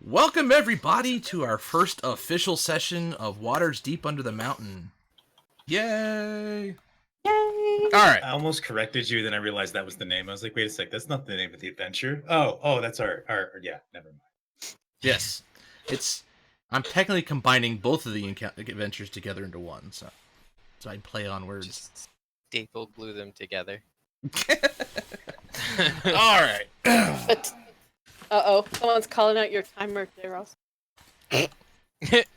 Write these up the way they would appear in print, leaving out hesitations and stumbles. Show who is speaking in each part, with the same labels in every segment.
Speaker 1: Welcome everybody to our first official session of Waters Deep Under the Mountain. Yay!
Speaker 2: Yay!
Speaker 1: Alright.
Speaker 3: I almost corrected you, then I realized that was the name. I was like, wait a sec, that's not the name of the adventure. Oh, that's our yeah, never mind.
Speaker 1: Yes. I'm technically combining both of the adventures together into one, so I can play on words.
Speaker 2: Just staple glue them together.
Speaker 1: Alright.
Speaker 4: But, someone's calling out your timer there also.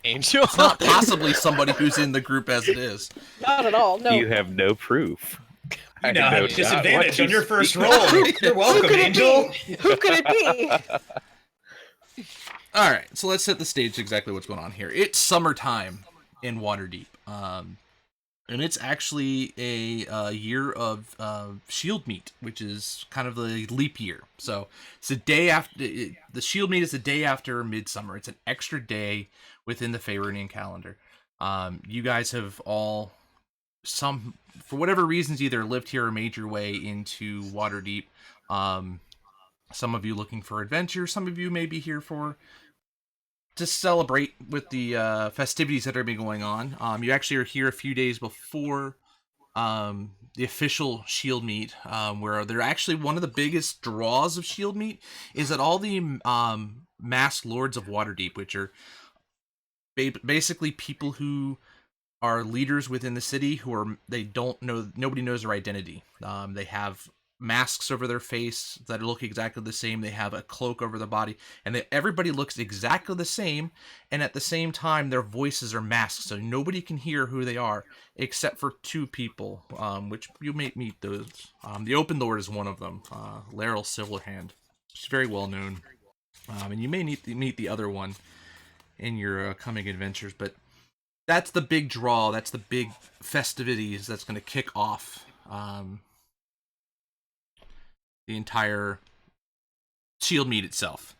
Speaker 2: Angel?
Speaker 1: It's not possibly somebody who's in the group as it is.
Speaker 4: Not at all, no.
Speaker 5: You have no proof.
Speaker 3: You
Speaker 5: I
Speaker 3: now
Speaker 5: know
Speaker 3: have
Speaker 5: not
Speaker 3: disadvantage
Speaker 5: what you
Speaker 3: on your first
Speaker 5: speak
Speaker 3: roll.
Speaker 5: of.
Speaker 3: You're welcome,
Speaker 4: could it
Speaker 3: Angel.
Speaker 4: be? Who could it be?
Speaker 1: Alright, so let's set the stage exactly what's going on here. It's summertime in Waterdeep. And it's actually a year of Shield Meet, which is kind of the leap year. So it's a day after the Shield Meet is the day after Midsummer. It's an extra day within the Faerunian calendar. You guys have all for whatever reasons either lived here or made your way into Waterdeep. Some of you looking for adventure. Some of you may be here to celebrate with the festivities that are been going on. You actually are here a few days before the official Shield Meet, where they're actually one of the biggest draws of Shield Meet is that all the masked lords of Waterdeep, which are basically people who are leaders within the city nobody knows their identity. They have masks over their face that look exactly the same. They have a cloak over their body, and everybody looks exactly the same, and at the same time their voices are masked, so nobody can hear who they are except for two people, which you may meet those. The Open Lord is one of them, Laryl Silverhand. She's very well known, and you may meet the other one in your coming adventures, but that's the big draw. That's the big festivities that's going to kick off the entire Shield Meet itself.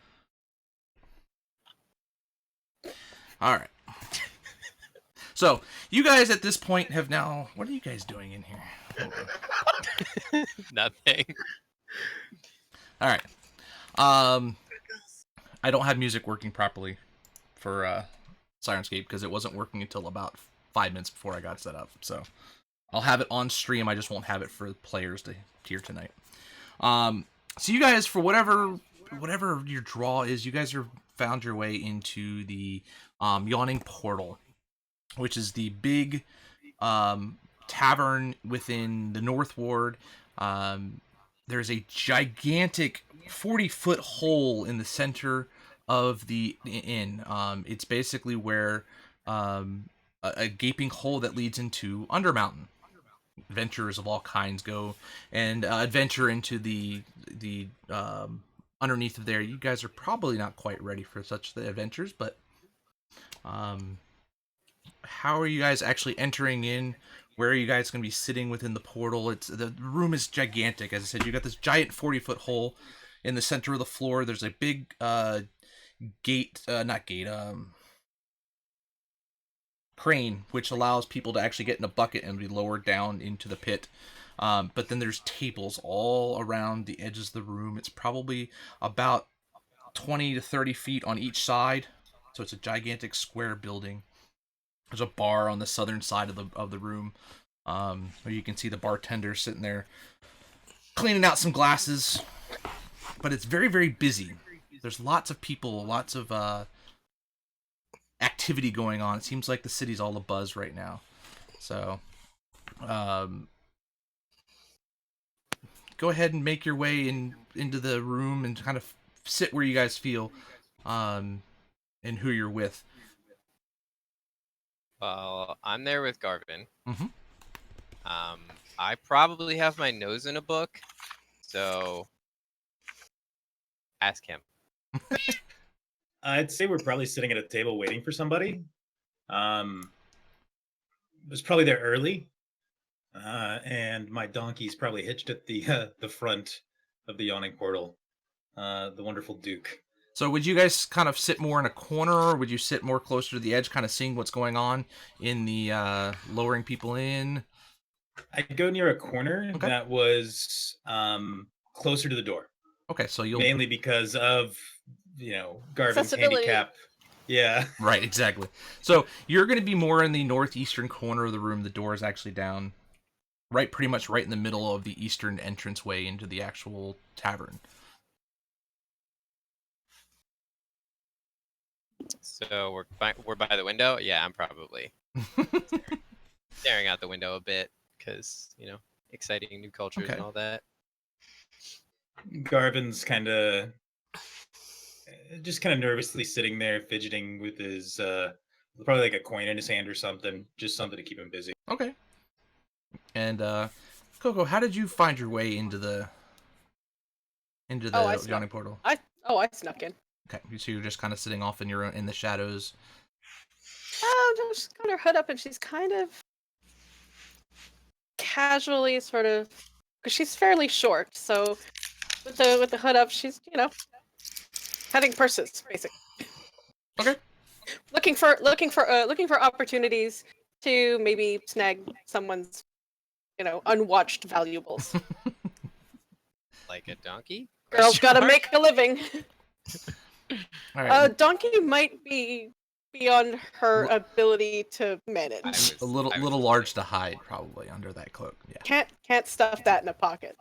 Speaker 1: Alright. So, you guys at this point have now... What are you guys doing in here?
Speaker 2: Nothing.
Speaker 1: Alright. I don't have music working properly for Sirenscape because it wasn't working until about 5 minutes before I got set up. So, I'll have it on stream. I just won't have it for players to hear tonight. So you guys, for whatever your draw is, you guys have found your way into the Yawning Portal, which is the big tavern within the North Ward. There's a gigantic 40-foot hole in the center of the inn. It's basically where a gaping hole that leads into Undermountain. Adventurers of all kinds go and adventure into the underneath of there. You guys are probably not quite ready for such the adventures, but how are you guys actually entering in? Where are you guys going to be sitting within the portal? The room is gigantic. As I said, you got this giant 40-foot hole in the center of the floor. There's a big crane, which allows people to actually get in a bucket and be lowered down into the pit. But then there's tables all around the edges of the room. It's probably about 20 to 30 feet on each side. So it's a gigantic square building. There's a bar on the southern side of the room, where you can see the bartender sitting there cleaning out some glasses. But it's very, very busy. There's lots of people, lots of activity going on. It seems like the city's all abuzz right now. So, go ahead and make your way into the room and kind of sit where you guys feel, and who you're with.
Speaker 2: Well, I'm there with Garvin.
Speaker 1: Mm-hmm.
Speaker 2: I probably have my nose in a book, so ask him.
Speaker 3: I'd say we're probably sitting at a table waiting for somebody. Was probably there early, and my donkey's probably hitched at the front of the Yawning Portal. The wonderful Duke.
Speaker 1: So would you guys kind of sit more in a corner, or would you sit more closer to the edge, kind of seeing what's going on in the lowering people in?
Speaker 3: I'd go near a corner that was closer to the door.
Speaker 1: Okay, so you'll
Speaker 3: mainly because of Garvin's
Speaker 4: Accessibility.
Speaker 3: handicap. Yeah.
Speaker 1: Right, exactly. So you're going to be more in the northeastern corner of the room. The door is actually down, pretty much right in the middle of the eastern entranceway into the actual tavern.
Speaker 2: So we're by the window. Yeah, I'm probably staring out the window a bit because exciting new cultures
Speaker 1: Okay.
Speaker 2: and all that.
Speaker 3: Garvin's just kind of nervously sitting there, fidgeting with his probably like a coin in his hand or something, just something to keep him busy.
Speaker 1: Okay. And Coco, how did you find your way into the
Speaker 4: I snuck.
Speaker 1: Yawning Portal?
Speaker 4: I snuck in.
Speaker 1: Okay, so you're just kind of sitting off in the shadows.
Speaker 4: Just got her hood up, and she's kind of casually, sort of, because she's fairly short. So with the hood up, she's cutting purses, basically.
Speaker 1: Okay.
Speaker 4: Looking for opportunities to maybe snag someone's unwatched valuables.
Speaker 2: Like a donkey?
Speaker 4: Girl's gotta make a living.
Speaker 1: All right.
Speaker 4: Donkey might be beyond her ability to manage.
Speaker 1: A little large to hide, probably under that cloak. Yeah.
Speaker 4: Can't stuff that in a pocket.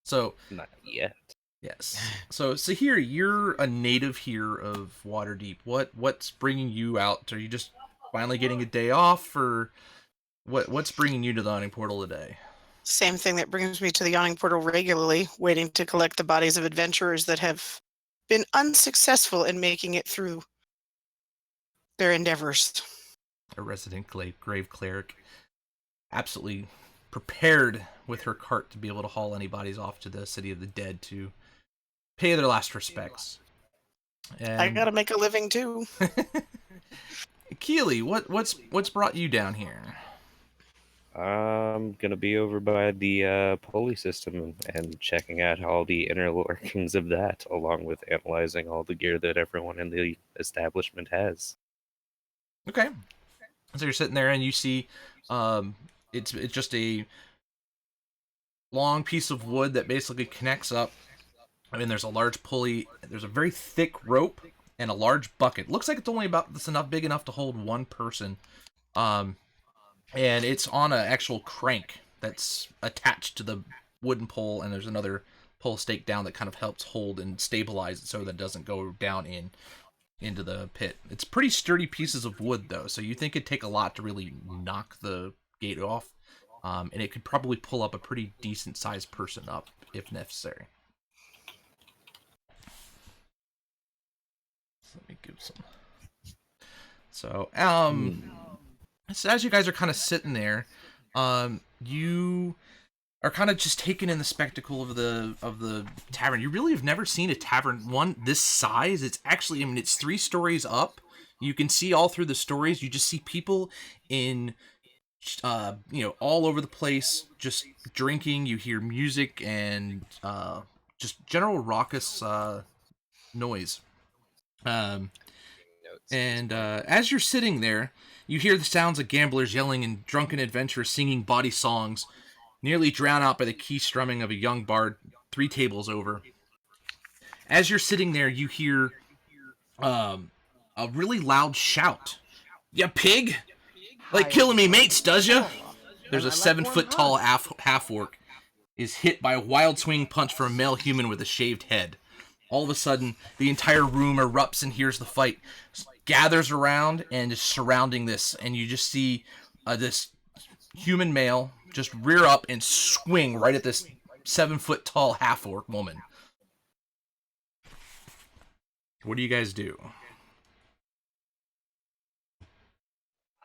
Speaker 1: So
Speaker 5: Not yet.
Speaker 1: yes. So here you're a native here of Waterdeep. What's bringing you out? Are you just finally getting a day off, or what's bringing you to the Yawning Portal today?
Speaker 6: Same thing that brings me to the Yawning Portal regularly, waiting to collect the bodies of adventurers that have been unsuccessful in making it through their endeavors.
Speaker 1: A resident grave cleric, absolutely prepared with her cart to be able to haul any bodies off to the city of the dead to pay their last respects. And
Speaker 6: I gotta make a living too.
Speaker 1: Keely, what's brought you down here?
Speaker 5: I'm gonna be over by the pulley system and checking out all the inner workings of that, along with analyzing all the gear that everyone in the establishment has.
Speaker 1: Okay. So you're sitting there and you see it's just a long piece of wood that basically connects up. I mean, there's a large pulley, there's a very thick rope, and a large bucket. Looks like it's only big enough to hold one person. And it's on an actual crank that's attached to the wooden pole, and there's another pole stake down that kind of helps hold and stabilize it so that it doesn't go down into the pit. It's pretty sturdy pieces of wood, though, so you think it'd take a lot to really knock the gate off, and it could probably pull up a pretty decent-sized person up, if necessary. So let me give some... So, so as you guys are kind of sitting there, you are kind of just taking in the spectacle of the tavern. You really have never seen a tavern this size. It's actually, I mean, it's 3 stories up. You can see all through the stories. You just see people in, all over the place, just drinking. You hear music and just general raucous noise. And as you're sitting there, you hear the sounds of gamblers yelling and drunken adventurers singing bawdy songs, nearly drowned out by the key strumming of a young bard 3 tables over. As you're sitting there, you hear a really loud shout. "Ya pig! Like killing me mates, does ya?" There's a 7-foot-tall half-orc is hit by a wild swinging punch from a male human with a shaved head. All of a sudden, the entire room erupts and hears the fight, gathers around and is surrounding this, and you just see this human male just rear up and swing right at this 7-foot-tall half-orc woman. What do you guys do?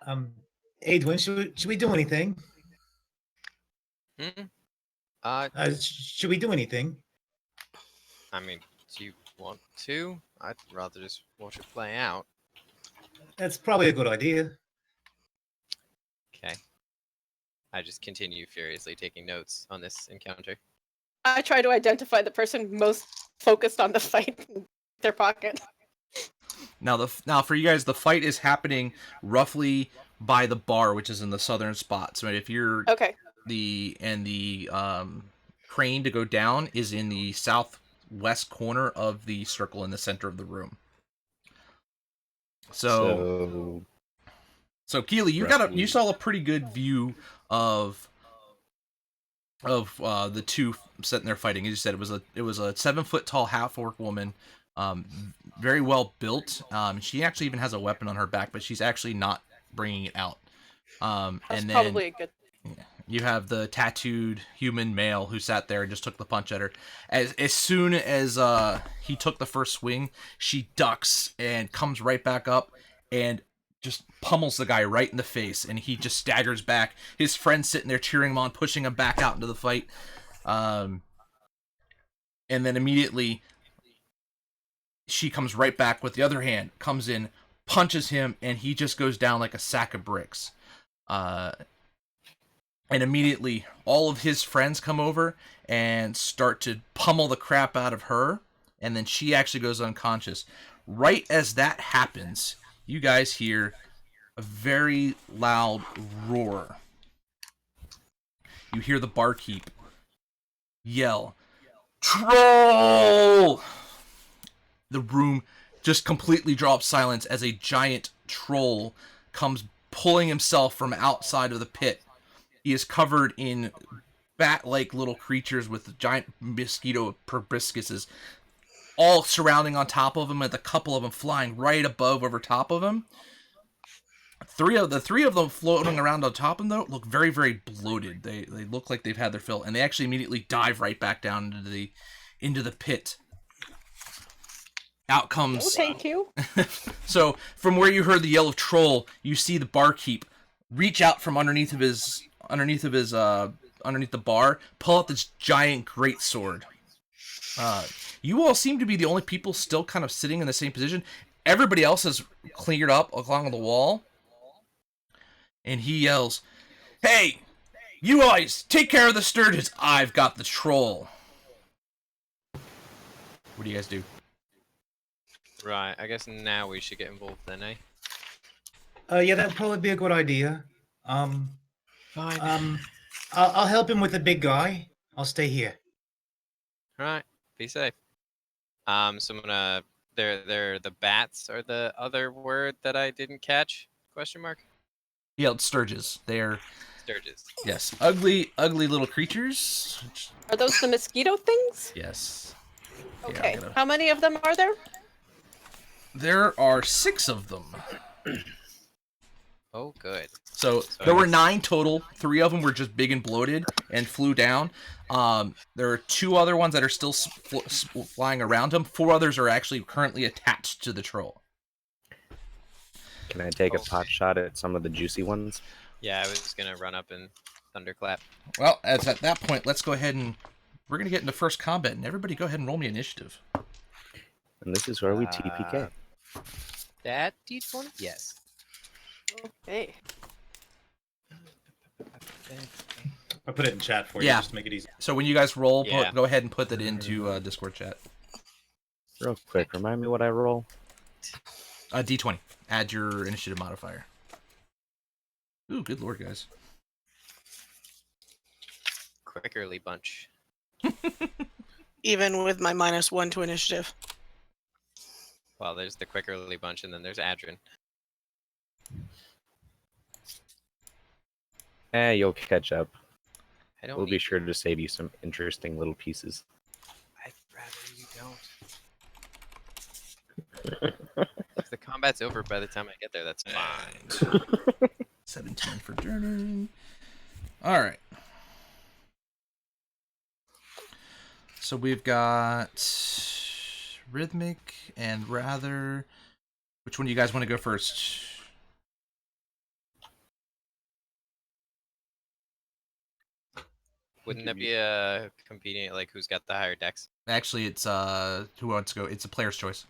Speaker 3: Adwin, should we do anything? Should we do anything?
Speaker 2: I mean, do you want to? I'd rather just watch it play out.
Speaker 3: That's probably a good idea.
Speaker 2: Okay. I just continue furiously taking notes on this encounter.
Speaker 4: I try to identify the person most focused on the fight in their pocket.
Speaker 1: Now for you guys, the fight is happening roughly by the bar, which is in the southern spot. So if you're
Speaker 4: Okay.
Speaker 1: the crane to go down is in the southwest corner of the circle in the center of the room. So Keely, you saw a pretty good view of the two sitting there fighting. As you said, it was a 7-foot tall half orc woman, very well built. She actually even has a weapon on her back, but she's actually not bringing it out.
Speaker 4: That's
Speaker 1: and then
Speaker 4: probably a good.
Speaker 1: you have the tattooed human male who sat there and just took the punch at her. As soon as he took the first swing, she ducks and comes right back up and just pummels the guy right in the face, and he just staggers back. His friend's sitting there cheering him on, pushing him back out into the fight. And then immediately she comes right back with the other hand, comes in, punches him, and he just goes down like a sack of bricks. And immediately all of his friends come over and start to pummel the crap out of her, and then she actually goes unconscious. Right as that happens, you guys hear a very loud roar. You hear the barkeep yell, "Troll!" The room just completely drops silence as a giant troll comes pulling himself from outside of the pit. He is covered in bat-like little creatures with giant mosquito proboscises all surrounding on top of him, and a couple of them flying right above over top of him. Three of them floating around on top of him, though, look very, very bloated. They look like they've had their fill, and they actually immediately dive right back down into the pit. Out comes...
Speaker 4: Oh, thank you.
Speaker 1: So, from where you heard the yell of troll, you see the barkeep reach out from underneath the bar, pull out this giant greatsword. You all seem to be the only people still kind of sitting in the same position. Everybody else has cleared up along the wall. And he yells, "Hey, you guys, take care of the sturges. I've got the troll." What do you guys do?
Speaker 2: Right, I guess now we should get involved then, eh?
Speaker 3: Yeah, that'd probably be a good idea.
Speaker 2: Fine.
Speaker 3: I'll help him with the big guy. I'll stay here.
Speaker 2: Alright, be safe. So I'm gonna... They're the bats are the other word that I didn't catch? Question mark?
Speaker 1: Yeah, it's sturges. They're,
Speaker 2: Sturges.
Speaker 1: yes, ugly little creatures.
Speaker 4: Are those the mosquito things?
Speaker 1: Yes.
Speaker 4: Okay.
Speaker 1: I'm gonna-
Speaker 4: How many of them are there?
Speaker 1: There are 6 of them.
Speaker 2: Oh, good.
Speaker 1: So
Speaker 2: So
Speaker 1: there
Speaker 2: I
Speaker 1: were
Speaker 2: guess-
Speaker 1: 9 total. 3 of them were just big and bloated and flew down. There are 2 other ones that are still flying around them. 4 others are actually currently attached to the troll.
Speaker 5: Can I take a pot shot at some of the juicy ones?
Speaker 2: Yeah, I was gonna run up and thunderclap.
Speaker 1: Well, as at that point, let's go ahead and we're gonna get into first combat, and everybody go ahead and roll me initiative.
Speaker 5: And this is where we TPK.
Speaker 2: That D20? Yes.
Speaker 4: Okay.
Speaker 3: I'll put it in chat for you,
Speaker 1: Yeah.
Speaker 3: just to make it easy.
Speaker 1: So when you guys roll,
Speaker 2: Yeah.
Speaker 1: go ahead and put that into Discord chat.
Speaker 5: Real quick, remind me what I roll.
Speaker 1: D20. Add your initiative modifier. Ooh, good lord, guys.
Speaker 2: Quickerly bunch.
Speaker 6: Even with my -1 to initiative.
Speaker 2: Well, there's the Quickerly bunch, and then there's Adrian.
Speaker 5: You'll catch up.
Speaker 2: I don't
Speaker 5: We'll be
Speaker 2: need
Speaker 5: sure to save you some interesting little pieces.
Speaker 2: I'd rather you don't. If the combat's over by the time I get there, that's fine.
Speaker 1: 17 for Durnan. All right. So we've got rhythmic and rather. Which one do you guys want to go first?
Speaker 2: Wouldn't that be a competing, like, who's got the higher dex?
Speaker 1: Actually, it's who wants to go? It's a player's choice.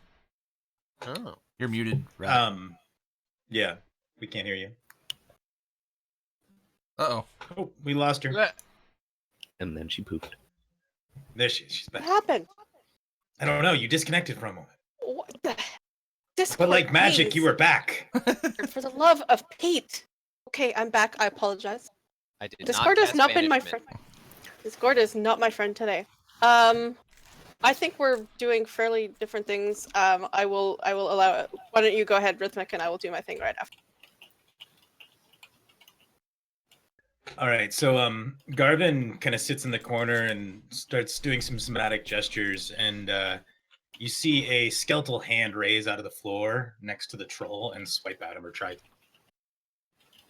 Speaker 2: Oh.
Speaker 1: You're muted. Rather.
Speaker 3: Yeah, we can't hear you.
Speaker 1: Uh-oh.
Speaker 3: Oh, we lost her.
Speaker 5: And then she pooped.
Speaker 3: There she is. She's
Speaker 4: What
Speaker 3: back.
Speaker 4: happened?
Speaker 3: I don't know. You disconnected for a moment.
Speaker 4: What the? Discord,
Speaker 3: But like magic,
Speaker 4: please.
Speaker 3: you were back.
Speaker 4: For the love of Pete. Okay, I'm back. I apologize.
Speaker 2: I did
Speaker 4: Discord has
Speaker 2: cast
Speaker 4: not been my
Speaker 2: banishment.
Speaker 4: friend. Discord is not my friend today. I think we're doing fairly different things. I will allow it. Why don't you go ahead, Rhythmic, and I will do my thing right after.
Speaker 3: All right, so Garvin kind of sits in the corner and starts doing some somatic gestures, and you see a skeletal hand raise out of the floor next to the troll and swipe at him or try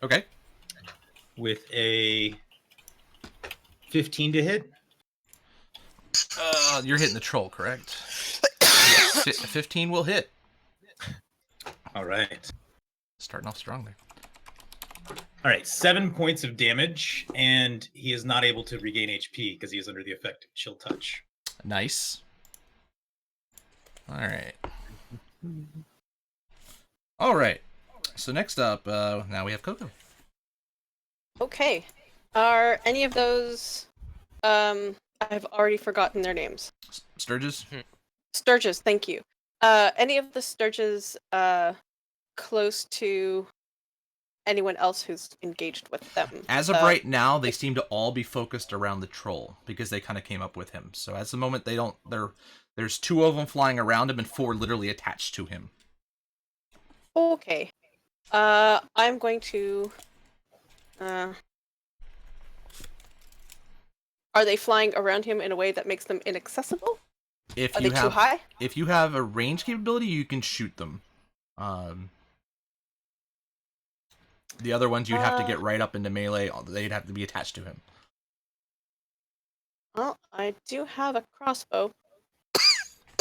Speaker 1: Okay.
Speaker 3: with a 15 to hit.
Speaker 1: You're hitting the troll, correct? 15 will hit.
Speaker 3: All right.
Speaker 1: Starting off strong there.
Speaker 3: All right, 7 points of damage, and he is not able to regain HP because he is under the effect of chill touch.
Speaker 1: Nice. All right. All right. So next up, now we have Coco.
Speaker 4: Okay. Are any of those? I've already forgotten their names.
Speaker 1: Sturges?
Speaker 4: Sturges, thank you. Any of the Sturges close to anyone else who's engaged with them?
Speaker 1: As of right now, they seem to all be focused around the troll because they kind of came up with him. So at the moment, they don't. There's 2 of them flying around him and 4 literally attached to him.
Speaker 4: Okay. I'm going to. Are they flying around him in a way that makes them inaccessible?
Speaker 1: If
Speaker 4: Are
Speaker 1: you
Speaker 4: they
Speaker 1: have,
Speaker 4: too high?
Speaker 1: If you have a range capability, you can shoot them. The other ones, you'd have to get right up into melee. They'd have to be attached to him.
Speaker 4: Well, I do have a crossbow.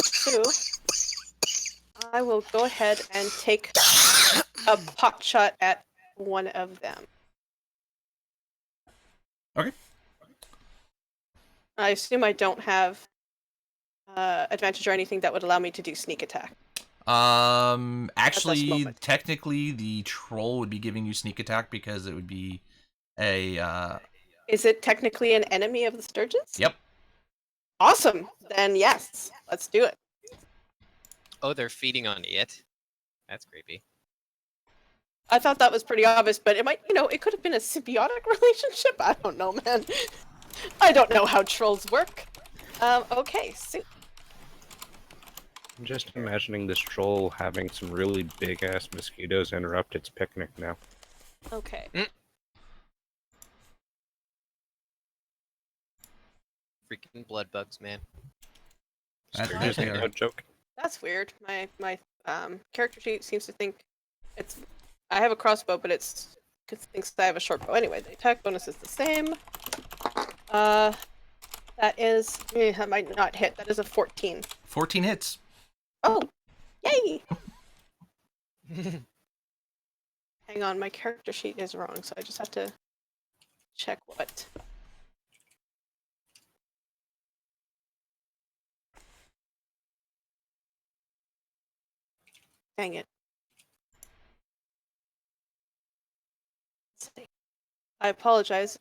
Speaker 4: So I will go ahead and take a pot shot at one of them.
Speaker 1: Okay.
Speaker 4: I assume I don't have advantage or anything that would allow me to do sneak attack.
Speaker 1: Actually,
Speaker 4: moment.
Speaker 1: technically, the troll would be giving you sneak attack because it would be a.
Speaker 4: Is it technically an enemy of the Sturges?
Speaker 1: Yep.
Speaker 4: Awesome. Then yes, let's do it.
Speaker 2: Oh, they're feeding on it. That's creepy.
Speaker 4: I thought that was pretty obvious, but it might, it could have been a symbiotic relationship. I don't know, man. I don't know how trolls work. Okay, so
Speaker 5: I'm just imagining this troll having some really big-ass mosquitoes interrupt its picnic now.
Speaker 4: okay.
Speaker 2: Freaking blood bugs, man.
Speaker 1: That's
Speaker 5: Just no joke.
Speaker 4: That's weird. My character sheet seems to think I have a crossbow, but it thinks I have a short bow. Anyway, the attack bonus is the same. That might not hit. That is a 14.
Speaker 1: 14 hits.
Speaker 4: Oh, yay! Hang on, my character sheet is wrong, so I just have to check what. Dang it. Let's see. I apologize.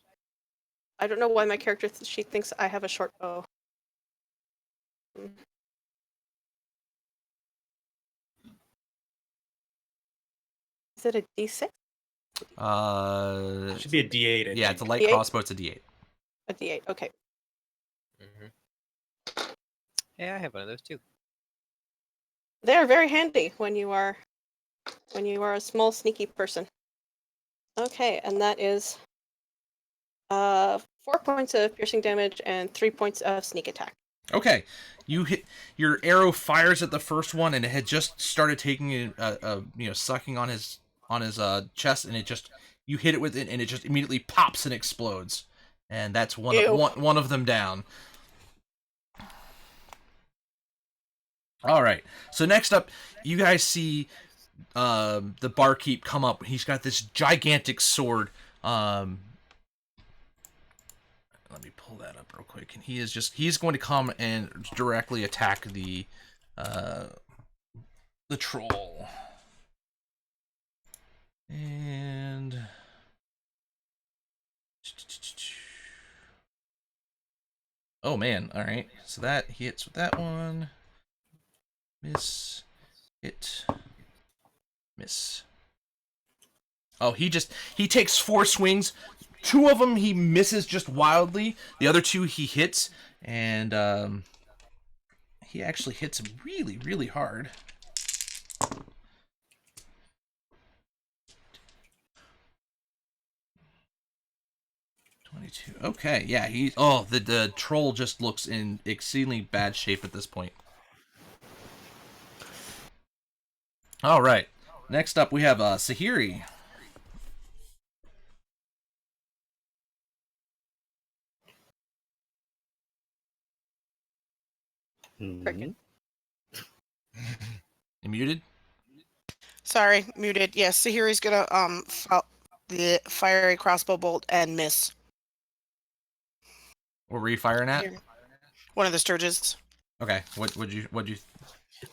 Speaker 4: I don't know why my character sheet thinks I have a short bow. Is it a D6?
Speaker 3: It should be a D8.
Speaker 1: Yeah, it's a light
Speaker 4: D8?
Speaker 1: crossbow. It's a D8.
Speaker 4: A D8. Okay.
Speaker 2: Yeah, I have one of those too.
Speaker 4: They are very handy when you are a small sneaky person. Okay, and that is 4 points of piercing damage and 3 points of sneak attack.
Speaker 1: Okay, you hit. Your arrow fires at the first one, and it had just started taking sucking on his chest, and you hit it with it, and it just immediately pops and explodes, and that's one of them down. All right. So next up, you guys see the barkeep come up. He's got this gigantic sword. Let me pull that up real quick. And he's going to come and directly attack the troll. And oh man, all right. So that hits with that one. Miss. Hit. Miss. Oh, he takes 4 swings. 2 of them he misses just wildly. The other 2 he hits, and he actually hits him really, really hard. Okay, yeah, the troll just looks in exceedingly bad shape at this point. All right, next up we have Sahiri.
Speaker 4: Cricket.
Speaker 1: You muted?
Speaker 6: Sorry, muted. Yes, Sahiri's gonna fire a crossbow bolt and miss.
Speaker 1: What were you firing at?
Speaker 6: Here. One of the Sturges.
Speaker 1: Okay, what'd you?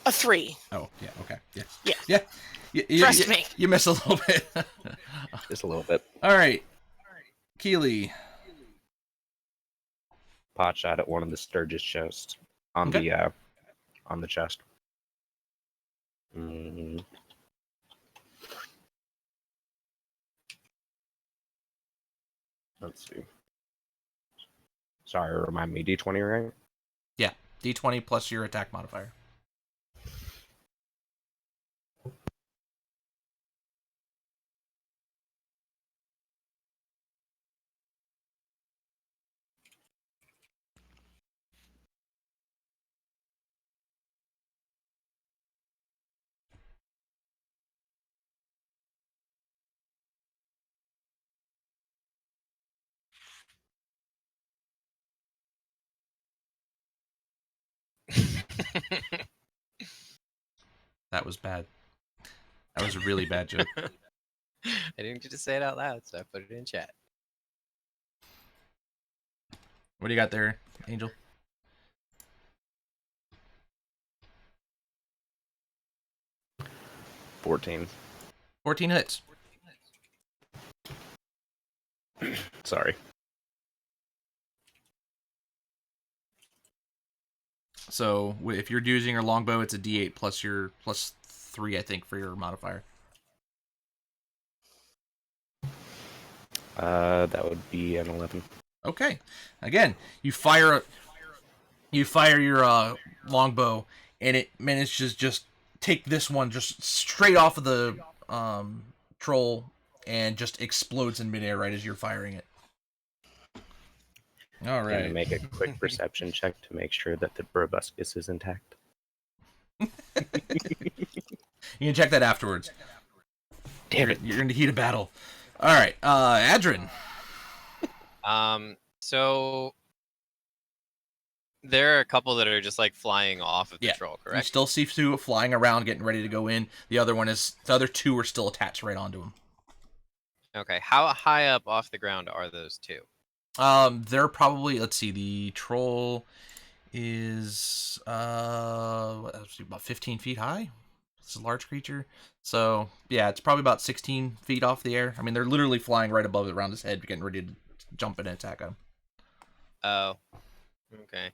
Speaker 6: A 3.
Speaker 1: Oh, yeah, okay, yeah,
Speaker 6: Yeah.
Speaker 1: yeah.
Speaker 6: Trust me.
Speaker 1: You missed a little bit.
Speaker 5: Just a little bit.
Speaker 1: All right, Keely.
Speaker 5: Pot shot at one of the Sturgis chests on
Speaker 1: Okay.
Speaker 5: the chest. Mm. Let's see. Sorry, remind me. D20, right?
Speaker 1: Yeah, D20 plus your attack modifier. That was bad. That was a really bad joke.
Speaker 2: I didn't get to say it out loud, so I put it in chat.
Speaker 1: What do you got there, Angel?
Speaker 5: $14.
Speaker 1: 14 hits.
Speaker 5: Sorry.
Speaker 1: So if you're using your longbow, it's a D8 plus 3, I think, for your modifier.
Speaker 5: That would be an 11.
Speaker 1: Okay. Again, you fire your longbow, and it manages to just take this one just straight off of the troll and just explodes in midair right as you're firing it. All
Speaker 5: Can
Speaker 1: right.
Speaker 5: you make a quick perception check to make sure that the proboscis is intact?
Speaker 1: You can check that afterwards.
Speaker 5: Damn it.
Speaker 1: You're in the heat of battle. All right, Adrin.
Speaker 2: So there are a couple that are just like flying off of the
Speaker 1: Yeah,
Speaker 2: troll,
Speaker 1: You
Speaker 2: correct?
Speaker 1: still see two flying around, getting ready to go in. The other two are still attached right onto him.
Speaker 2: Okay. How high up off the ground are those two?
Speaker 1: They're probably, let's see, the troll is about 15 feet high. It's a large creature, so yeah, it's probably about 16 feet off the air. I mean, they're literally flying right above it, around his head, getting ready to jump in and attack him.
Speaker 2: Oh. Okay.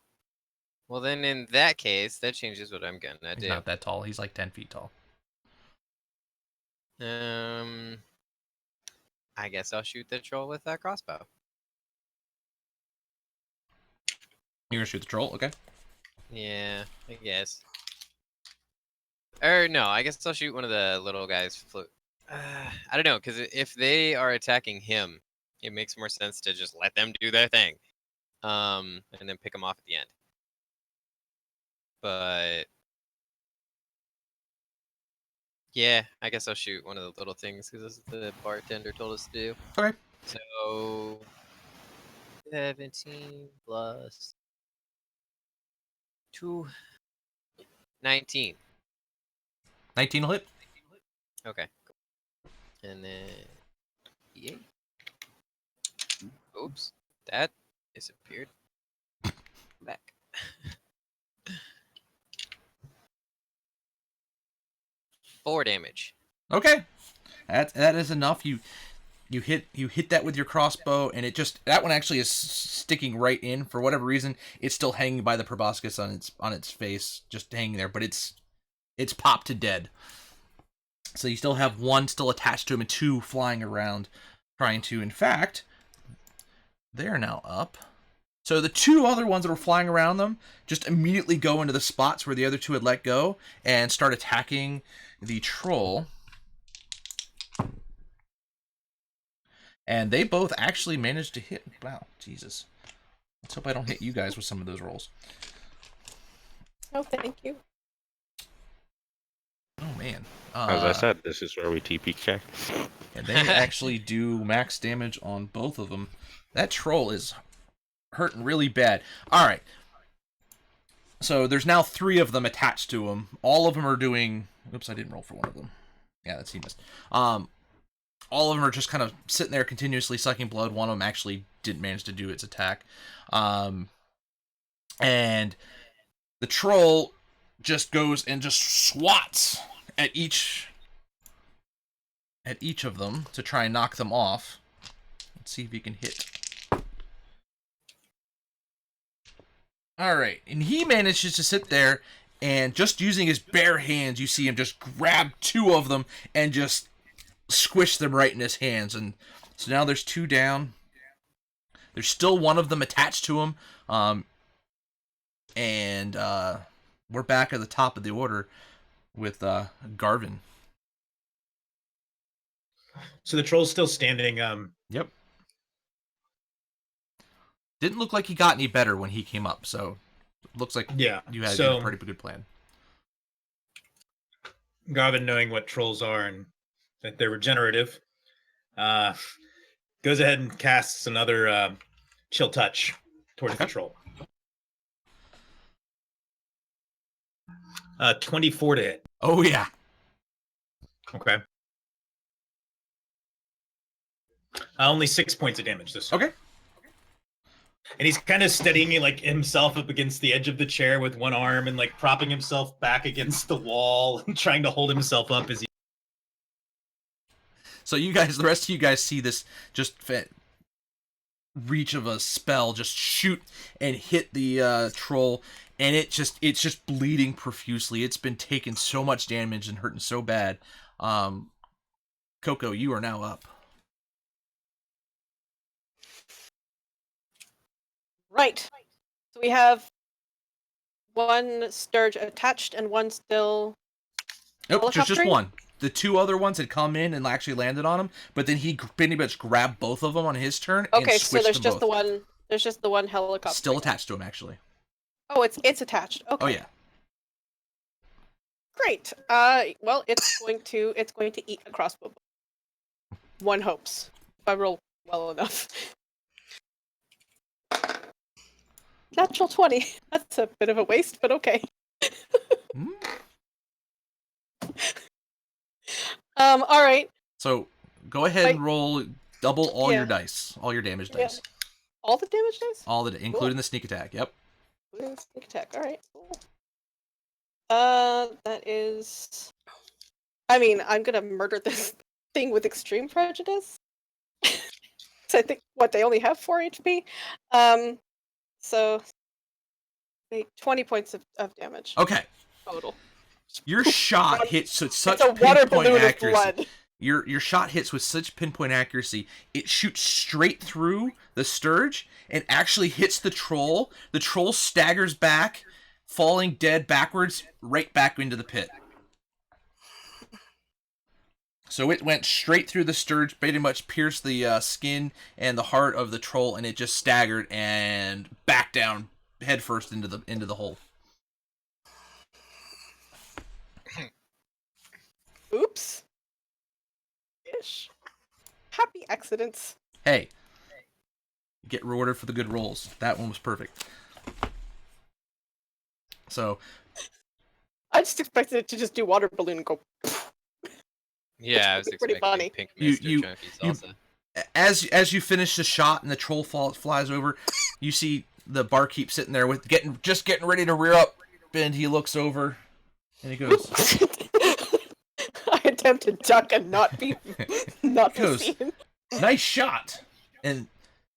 Speaker 2: Well, then in that case, that changes what I'm gonna
Speaker 1: He's
Speaker 2: do.
Speaker 1: not that tall. He's like 10 feet tall.
Speaker 2: I guess I'll shoot the troll with that crossbow.
Speaker 1: You're gonna shoot the troll, okay?
Speaker 2: Yeah, I guess. Or no, I guess I'll shoot one of the little guys. I don't know, because if they are attacking him, it makes more sense to just let them do their thing, and then pick them off at the end. But yeah, I guess I'll shoot one of the little things because this is the bartender told us to do.
Speaker 1: Okay.
Speaker 2: So 17 plus 2, 19.
Speaker 1: 19 will hit.
Speaker 2: Okay. Cool. And then 8. Oops, that disappeared. Back. 4 damage.
Speaker 1: Okay, that is enough. You hit that with your crossbow, and that one actually is sticking right in. For whatever reason, it's still hanging by the proboscis on its face, just hanging there. But it's popped to dead. So you still have one still attached to him and two flying around, trying to. In fact, they are now up. So the two other ones that were flying around them just immediately go into the spots where the other two had let go and start attacking the troll. And they both actually managed to hit. Wow, Jesus. Let's hope I don't hit you guys with some of those rolls.
Speaker 4: Oh, thank you.
Speaker 1: Oh, man.
Speaker 5: As I said, this is where we TP check.
Speaker 1: And they actually do max damage on both of them. That troll is hurting really bad. All right. So there's now 3 of them attached to him. All of them are doing... Oops, I didn't roll for one of them. Yeah, that's he missed. All of them are just kind of sitting there continuously sucking blood. One of them actually didn't manage to do its attack. And the troll just goes and just swats at each of them to try and knock them off. Let's see if he can hit. All right, and he manages to sit there and just using his bare hands, you see him just grab 2 of them and just squish them right in his hands. And so now there's 2 down. There's still one of them attached to him. And we're back at the top of the order with Garvin.
Speaker 3: So the troll's still standing.
Speaker 1: Yep. Didn't look like he got any better when he came up, so it looks like
Speaker 3: Yeah.
Speaker 1: you had
Speaker 3: So
Speaker 1: a pretty good plan.
Speaker 3: Garvin, knowing what trolls are and that they're regenerative, goes ahead and casts another chill touch towards the troll. 24 to hit.
Speaker 1: Oh, yeah.
Speaker 3: Okay. Only 6 points of damage this time.
Speaker 1: Okay.
Speaker 3: And he's kind of steadying like himself up against the edge of the chair with one arm and like propping himself back against the wall and trying to hold himself up as he...
Speaker 1: So you guys, the rest of you guys see this just reach of a spell just shoot and hit the troll, and it's just bleeding profusely. It's been taking so much damage and hurting so bad. Coco, you are now up.
Speaker 4: Right. So we have one Sturge attached and one still.
Speaker 1: Nope, just
Speaker 4: Helicoptering?
Speaker 1: one. The 2 other ones had come in and actually landed on him, but then he pretty much grabbed both of them on his turn and
Speaker 4: Okay, so
Speaker 1: switched
Speaker 4: there's
Speaker 1: them
Speaker 4: just
Speaker 1: both.
Speaker 4: the one. There's just the one helicopter.
Speaker 1: Still attached to him, actually.
Speaker 4: Oh, it's attached. Okay.
Speaker 1: Oh yeah.
Speaker 4: Great. Well, it's going to eat a crossbow. One hopes. If I roll well enough. Natural 20. That's a bit of a waste, but okay.
Speaker 1: Hmm?
Speaker 4: All right.
Speaker 1: So go ahead and roll double all your dice, all your damage
Speaker 4: Yeah.
Speaker 1: dice,
Speaker 4: All the damage dice?
Speaker 1: all the including the sneak attack. Yep.
Speaker 4: Sneak attack. All right. Cool. That is. I mean, I'm gonna murder this thing with extreme prejudice. So I think they only have 4 HP. So 20 points of damage
Speaker 1: Okay.
Speaker 4: total.
Speaker 1: Your shot hits with such
Speaker 4: It's a water
Speaker 1: pinpoint
Speaker 4: balloon of
Speaker 1: accuracy.
Speaker 4: blood.
Speaker 1: Your shot hits with such pinpoint accuracy. It shoots straight through the Sturge and actually hits the troll. The troll staggers back, falling dead backwards, right back into the pit. So it went straight through the Sturge, pretty much pierced the skin and the heart of the troll, and it just staggered and back down headfirst into the hole.
Speaker 4: Oops. Ish. Happy accidents.
Speaker 1: Hey, you get rewarded for the good rolls. That one was perfect. So
Speaker 4: I just expected it to just do water balloon and go.
Speaker 2: Yeah, I was
Speaker 4: Pretty
Speaker 2: expecting
Speaker 4: funny.
Speaker 2: pink
Speaker 1: You-
Speaker 2: mist or
Speaker 1: you-
Speaker 2: chunky
Speaker 1: you-
Speaker 2: salsa.
Speaker 1: as you finish the shot and the troll flies over, you see the barkeep sitting there with getting ready to rear up, and he looks over and he goes,
Speaker 4: I attempt to duck and not be
Speaker 1: Goes.
Speaker 4: seen.
Speaker 1: "Nice shot," and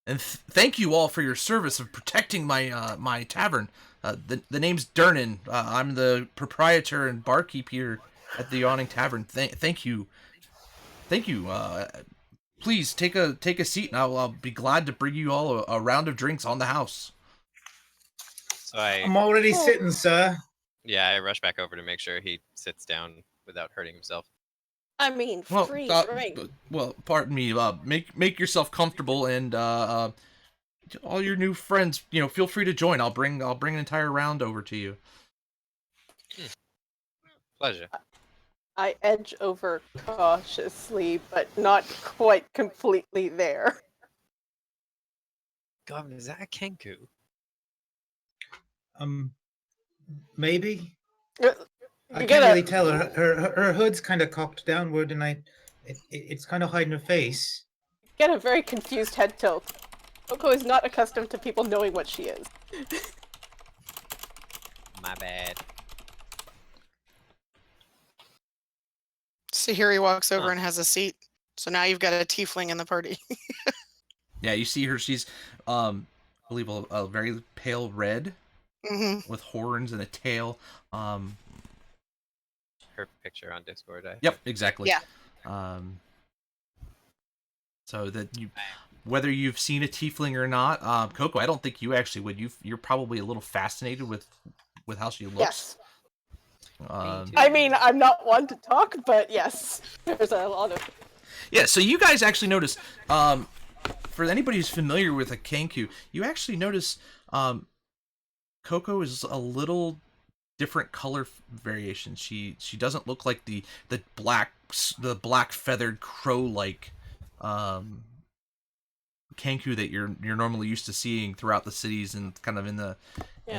Speaker 1: thank you all for your service of protecting my my tavern. The name's Dernan. I'm the proprietor and barkeep here at the Yawning Tavern. Thank you. Please take a seat, and I'll be glad to bring you all a round of drinks on the house.
Speaker 2: So I
Speaker 3: I'm already
Speaker 4: Oh.
Speaker 3: sitting, sir.
Speaker 2: I rush back over to make sure he sits down without hurting himself.
Speaker 4: I mean,
Speaker 1: Well,
Speaker 4: free drink.
Speaker 1: well, pardon me. Make yourself comfortable, and all your new friends, feel free to join. I'll bring an entire round over to you.
Speaker 2: Pleasure.
Speaker 4: I edge over cautiously, but not quite completely there.
Speaker 2: God, is that a Kenku?
Speaker 3: Maybe.
Speaker 4: You
Speaker 3: I
Speaker 4: get
Speaker 3: can't
Speaker 4: a
Speaker 3: really tell. Her hood's kind of cocked downward, and it's kind of hiding her face.
Speaker 4: get a very confused head tilt. Coco is not accustomed to people knowing what she is.
Speaker 2: My bad.
Speaker 6: Sahiri walks over
Speaker 2: Huh.
Speaker 6: and has a seat. So now you've got a tiefling in the party.
Speaker 1: Yeah, you see her. She's, I believe, a very pale red
Speaker 6: hmm
Speaker 1: with horns and a tail.
Speaker 2: Her picture on Discord.
Speaker 1: Yep, exactly.
Speaker 6: Yeah.
Speaker 1: So that whether you've seen a tiefling or not, Coco, I don't think you actually would. You're probably a little fascinated with how she looks.
Speaker 4: Yes.
Speaker 1: Um,
Speaker 4: I mean, I'm not one to talk, but yes. There's a lot of...
Speaker 1: yeah. So you guys actually notice, for anybody who's familiar with a Kenku, you actually notice, Coco is a little different color variation. She doesn't look like the black feathered crow like Kenku that you're normally used to seeing throughout the cities and kind of in the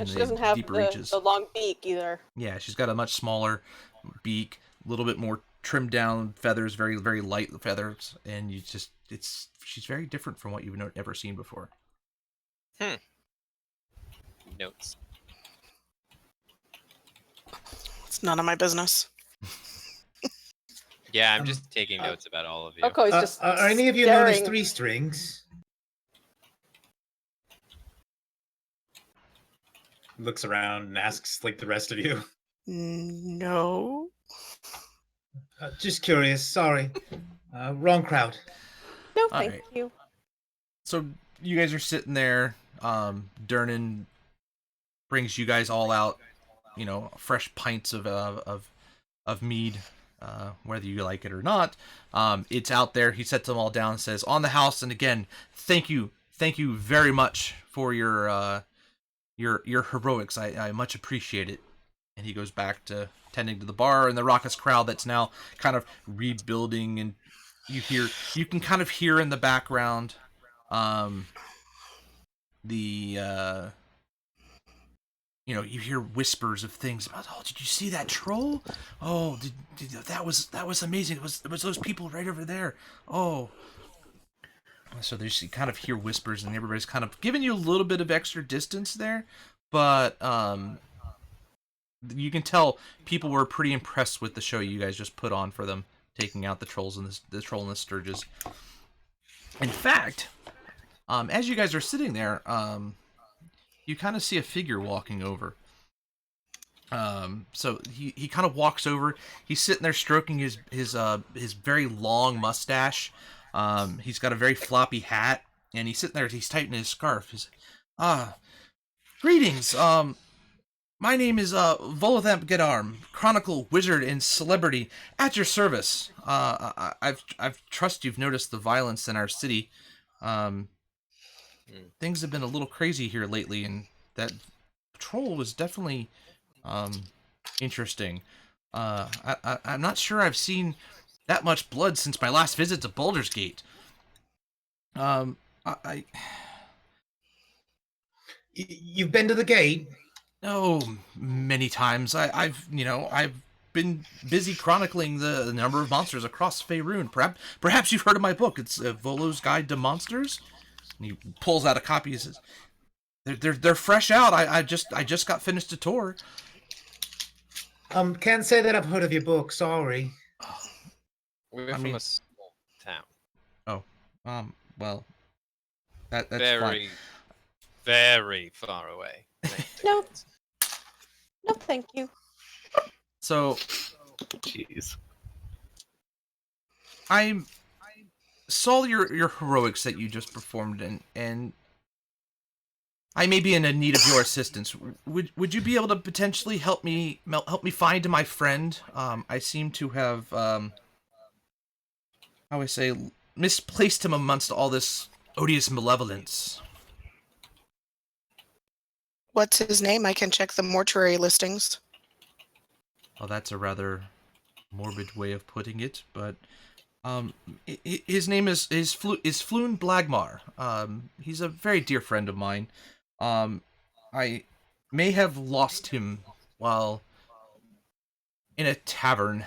Speaker 4: she doesn't have
Speaker 1: deeper reaches.
Speaker 4: the long beak either.
Speaker 1: Yeah, she's got a much smaller beak, a little bit more trimmed down feathers, very very light feathers, and she's very different from what you've ever seen before.
Speaker 2: Notes.
Speaker 6: It's none of my business.
Speaker 2: Yeah, I'm just taking notes about all of you.
Speaker 4: Coco is just
Speaker 3: Are any of you known as
Speaker 4: staring.
Speaker 3: three strings? Looks around and asks, like the rest of you.
Speaker 6: No.
Speaker 3: Just curious. Sorry. Wrong crowd.
Speaker 4: No,
Speaker 1: All
Speaker 4: thank
Speaker 1: right.
Speaker 4: you.
Speaker 1: So you guys are sitting there. Durnan brings you guys all out, fresh pints of mead, whether you like it or not. It's out there. He sets them all down and says, "On the house." And again, thank you very much for your heroics. I much appreciate it. And he goes back to tending to the bar and the raucous crowd that's now kind of rebuilding, and you can kind of hear in the background you hear whispers of things about, "Oh, did you see that troll? Oh, that was amazing. It was those people right over there. Oh." So you kind of hear whispers, and everybody's kind of giving you a little bit of extra distance there, but you can tell people were pretty impressed with the show you guys just put on for them, taking out the trolls and the troll and the sturges. In fact, as you guys are sitting there, you kind of see a figure walking over. So he kind of walks over. He's sitting there stroking his very long mustache. He's got a very floppy hat, and he's sitting there. He's tightening his scarf. He's, greetings. My name is Volothamp Gedarm, chronicle wizard and celebrity at your service. I've trust you've noticed the violence in our city. Things have been a little crazy here lately, and that troll was definitely interesting. I'm not sure I've seen that much blood since my last visit to Baldur's Gate.
Speaker 3: You've been to the gate?
Speaker 1: Oh, many times. I've been busy chronicling the number of monsters across Faerun. Perhaps you've heard of my book. It's Volo's Guide to Monsters. And he pulls out a copy. He says, "They're fresh out. I just got finished a tour."
Speaker 3: Can't say that I've heard of your book. Sorry.
Speaker 2: We're from a small town.
Speaker 1: Well, that's
Speaker 2: Very, very far away.
Speaker 4: No. No, thank you.
Speaker 1: So
Speaker 5: Jeez.
Speaker 1: I saw your heroics that you just performed, and I may be in need of your assistance. Would you be able to potentially help me find my friend? I seem to have how I say misplaced him amongst all this odious malevolence.
Speaker 6: What's his name? I can check the mortuary listings.
Speaker 1: Well, that's a rather morbid way of putting it, but his name is Floon Blagmar. He's a very dear friend of mine. I may have lost him while in a tavern.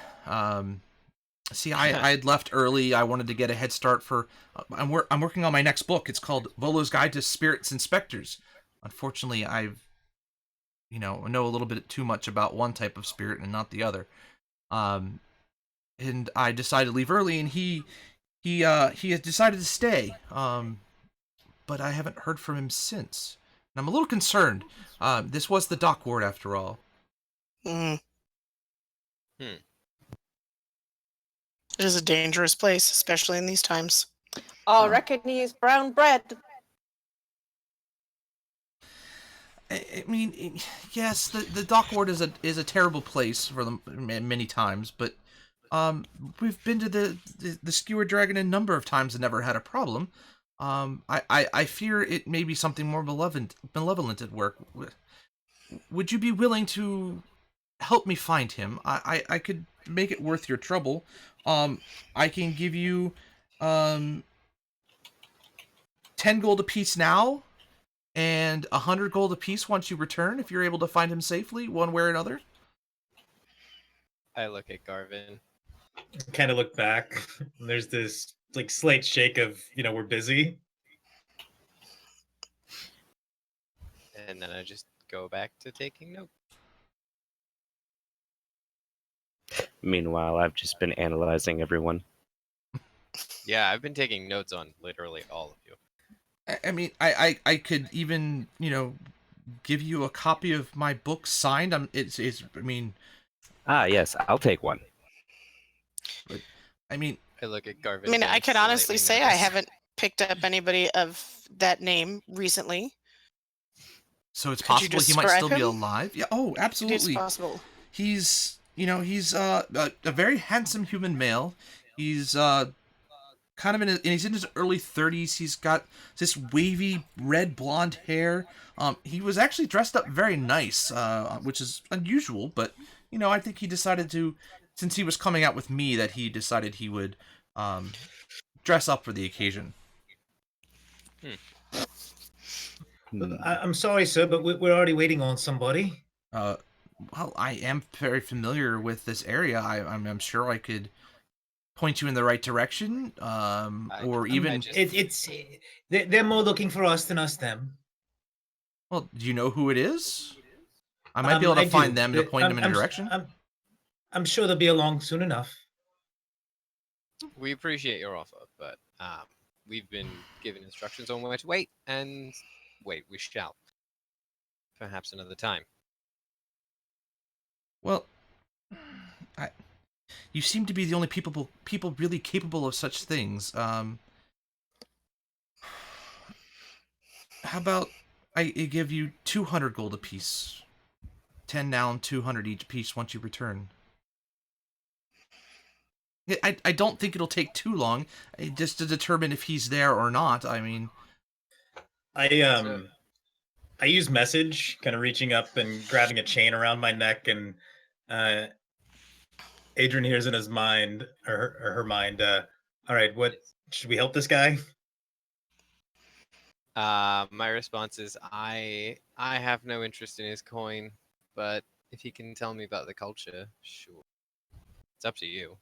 Speaker 1: See, I had left early. I wanted to get a head start for. I'm working on my next book. It's called Volo's Guide to Spirits and Specters. Unfortunately, know a little bit too much about one type of spirit and not the other. And I decided to leave early, and he has decided to stay. But I haven't heard from him since. And I'm a little concerned. This was the dock ward after all.
Speaker 6: It is a dangerous place, especially in these times.
Speaker 4: I reckon he's brown bread.
Speaker 1: I mean, yes, the dock ward is a terrible place for them many times, but we've been to the Skewered Dragon a number of times and never had a problem. I fear it may be something more malevolent at work. Would you be willing to help me find him? I could make it worth your trouble. I can give you 10 gold apiece now, and 100 gold apiece once you return if you're able to find him safely, one way or another.
Speaker 2: I look at Garvin.
Speaker 3: Kind of look back. And there's this like slight shake of, we're busy.
Speaker 2: And then I just go back to taking notes.
Speaker 5: Meanwhile, I've just been analyzing everyone.
Speaker 2: Yeah, I've been taking notes on literally all of you.
Speaker 1: I mean, I could even, give you a copy of my book signed.
Speaker 5: Ah, yes, I'll take one.
Speaker 1: But, I mean,
Speaker 2: I look at Garvin.
Speaker 6: I mean, I
Speaker 2: again,
Speaker 6: can honestly
Speaker 2: slightly
Speaker 6: say I
Speaker 2: nervous.
Speaker 6: haven't picked up anybody of that name recently.
Speaker 1: so it's
Speaker 6: Could you
Speaker 1: possible he might still
Speaker 6: describe
Speaker 1: be
Speaker 6: him?
Speaker 1: alive. Yeah. Oh,
Speaker 6: It is
Speaker 1: absolutely.
Speaker 6: possible.
Speaker 1: He's a very handsome human male. He's kind of he's in his early 30s. He's got this wavy red blonde hair. He was actually dressed up very nice, which is unusual, but I think he decided to, since he was coming out with me, that he decided he would dress up for the occasion.
Speaker 3: I'm sorry, sir, but we're already waiting on somebody.
Speaker 1: Well, I am very familiar with this area. I'm sure I could point you in the right direction, or even.
Speaker 3: They're more looking for us than us them.
Speaker 1: Well, do you know who it is? I might be able to find them to point them in a direction.
Speaker 3: I'm sure they'll be along soon enough.
Speaker 2: We appreciate your offer, but we've been given instructions on where to wait, and wait, we shall. Perhaps another time.
Speaker 1: Well, you seem to be the only people really capable of such things. How about I give you 200 gold apiece? 10 now and 200 each piece once you return. I don't think it'll take too long, just to determine if he's there or not. I mean,
Speaker 3: I use message, kind of reaching up and grabbing a chain around my neck, and Adrian hears in his mind or her mind. All right, what should we help this guy?
Speaker 2: My response is I have no interest in his coin, but if he can tell me about the culture, sure. It's up to you.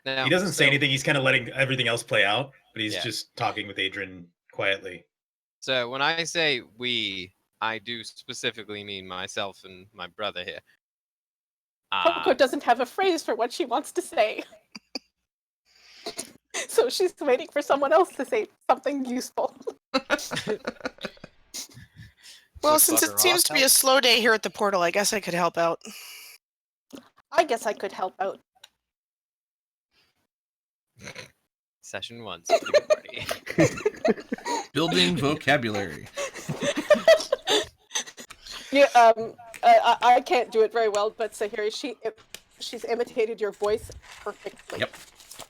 Speaker 2: Now,
Speaker 3: He doesn't say anything. He's kind of letting everything else play out, but he's
Speaker 2: Yeah.
Speaker 3: just talking with Adrian quietly.
Speaker 2: So when I say we, I do specifically mean myself and my brother here.
Speaker 4: Coco doesn't have a phrase for what she wants to say. So she's waiting for someone else to say something useful.
Speaker 6: Well,
Speaker 2: Would
Speaker 6: since
Speaker 2: Butter
Speaker 6: it seems
Speaker 2: Ross
Speaker 6: to be a
Speaker 2: help?
Speaker 6: slow day here at the portal, I guess I could help out.
Speaker 4: I guess I could help out.
Speaker 2: Session 1. Speaking party.
Speaker 1: Building vocabulary.
Speaker 4: Yeah, I can't do it very well, but Sahiri, she's imitated your voice perfectly.
Speaker 1: Yep.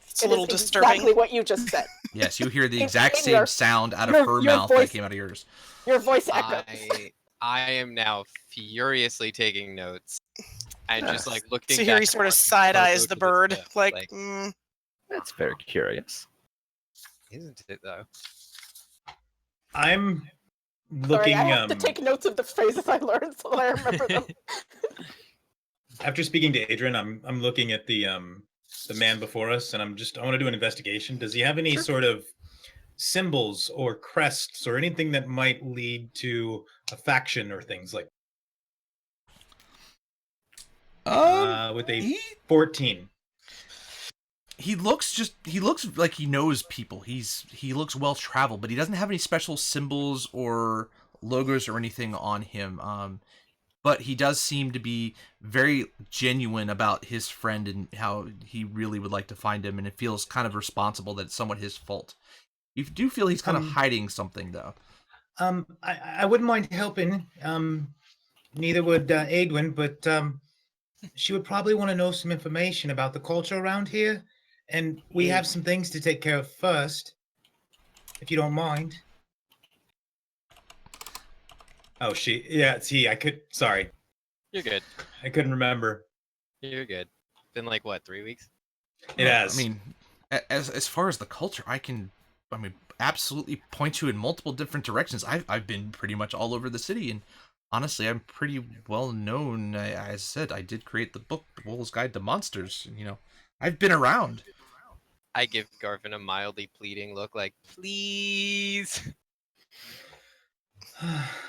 Speaker 6: It's a little
Speaker 4: is
Speaker 6: disturbing.
Speaker 4: Exactly what you just said.
Speaker 1: Yes, you hear the
Speaker 4: In-
Speaker 1: exact
Speaker 4: in
Speaker 1: same
Speaker 4: your-
Speaker 1: sound out of
Speaker 4: your-
Speaker 1: her
Speaker 4: your
Speaker 1: mouth that
Speaker 4: voice-
Speaker 1: came out of yours.
Speaker 4: Your voice echoes.
Speaker 2: I am now furiously taking notes and just like looking.
Speaker 6: So
Speaker 2: back
Speaker 6: here he
Speaker 2: and
Speaker 6: sort of
Speaker 2: forth
Speaker 6: side eyes
Speaker 2: photo
Speaker 6: the
Speaker 2: to
Speaker 6: bird,
Speaker 2: book,
Speaker 6: like,
Speaker 5: That's very curious.
Speaker 2: isn't it though?
Speaker 3: I'm
Speaker 4: Sorry,
Speaker 3: looking.
Speaker 4: I have to take notes of the phrases I learned so that I remember them.
Speaker 3: After speaking to Adrian, I'm looking at the man before us, and I want to do an investigation. Does he have any sort of symbols or crests or anything that might lead to a faction or things like? With a 14.
Speaker 1: He looks like he knows people. He looks well traveled, but he doesn't have any special symbols or logos or anything on him. But he does seem to be very genuine about his friend and how he really would like to find him, and it feels kind of responsible that it's somewhat his fault. You do feel he's kind of hiding something, though.
Speaker 3: I wouldn't mind helping. Neither would Adwin, but she would probably want to know some information about the culture around here, and we have some things to take care of first, if you don't mind. Oh, sorry.
Speaker 2: You're good.
Speaker 3: I couldn't remember.
Speaker 2: You're good. Been like what, 3 weeks?
Speaker 3: It has.
Speaker 1: I mean, as far as the culture, I mean, absolutely point you in multiple different directions. I've been pretty much all over the city, and honestly, I'm pretty well known. As I said, I did create the book, The Wolf's Guide to Monsters. You know, I've been around.
Speaker 2: I give Garvin a mildly pleading look, like, please.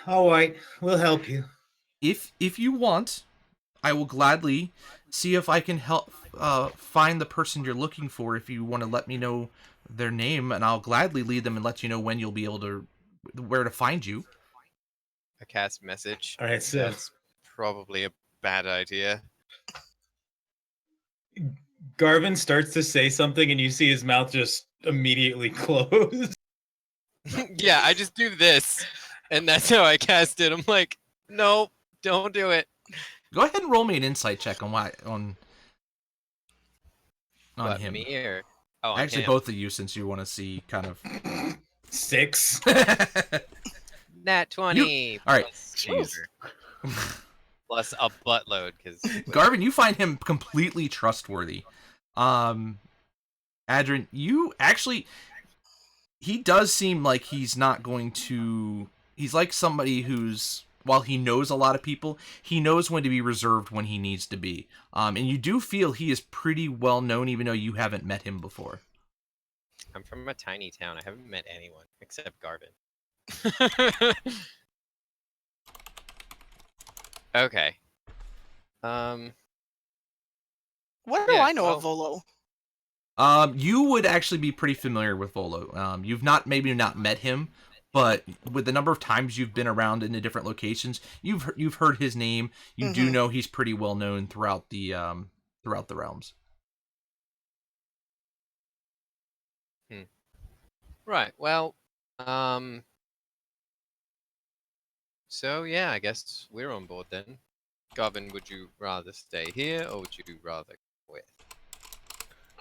Speaker 3: All right, we'll help you.
Speaker 1: If you want, I will gladly see if I can help find the person you're looking for. If you want to let me know their name, and I'll gladly lead them and let you know when you'll be able to, where to find you.
Speaker 2: A cast message.
Speaker 3: All right, so
Speaker 2: That's probably a bad idea.
Speaker 3: Garvin starts to say something, and you see his mouth just immediately close.
Speaker 2: Yeah, I just do this, and that's how I cast it. I'm like, no, don't do it.
Speaker 1: Go ahead and roll me an insight check on
Speaker 2: What,
Speaker 1: him.
Speaker 2: me or? Oh, on
Speaker 1: Actually,
Speaker 2: him.
Speaker 1: both of you, since you want to see kind of.
Speaker 3: 6.
Speaker 2: Nat 20.
Speaker 1: All right.
Speaker 2: Plus Caesar. Plus a buttload, because
Speaker 1: Garvin, you find him completely trustworthy. Adrian, you actually, he does seem like he's not going to. He's like somebody who's, while he knows a lot of people, he knows when to be reserved when he needs to be. And you do feel he is pretty well known, even though you haven't met him before.
Speaker 2: I'm from a tiny town. I haven't met anyone except Garvin. Okay.
Speaker 6: what do
Speaker 2: Yeah,
Speaker 6: I know of
Speaker 2: well-
Speaker 6: Volo?
Speaker 1: You would actually be pretty familiar with Volo. You've maybe not met him, but with the number of times you've been around in the different locations, you've heard his name. You do know he's pretty well known throughout the realms.
Speaker 2: Right. Well, so yeah, I guess we're on board then. Garvin, would you rather stay here or would you rather quit?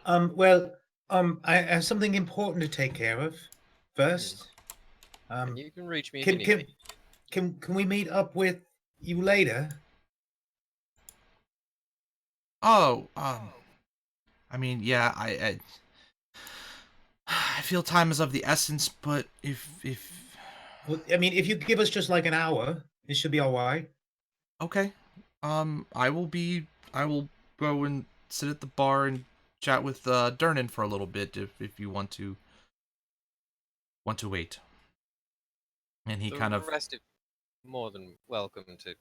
Speaker 3: I have something important to take care of first.
Speaker 2: And you can reach me if you need me.
Speaker 3: Can we meet up with you later?
Speaker 1: Oh, I mean, yeah, I feel time is of the essence, but if
Speaker 3: Well, I mean, if you give us just like an hour, it should be all right.
Speaker 1: okay, I will go and sit at the bar and chat with Durnan for a little bit if you want to wait. And he
Speaker 2: The
Speaker 1: kind of
Speaker 2: rest of more than welcome to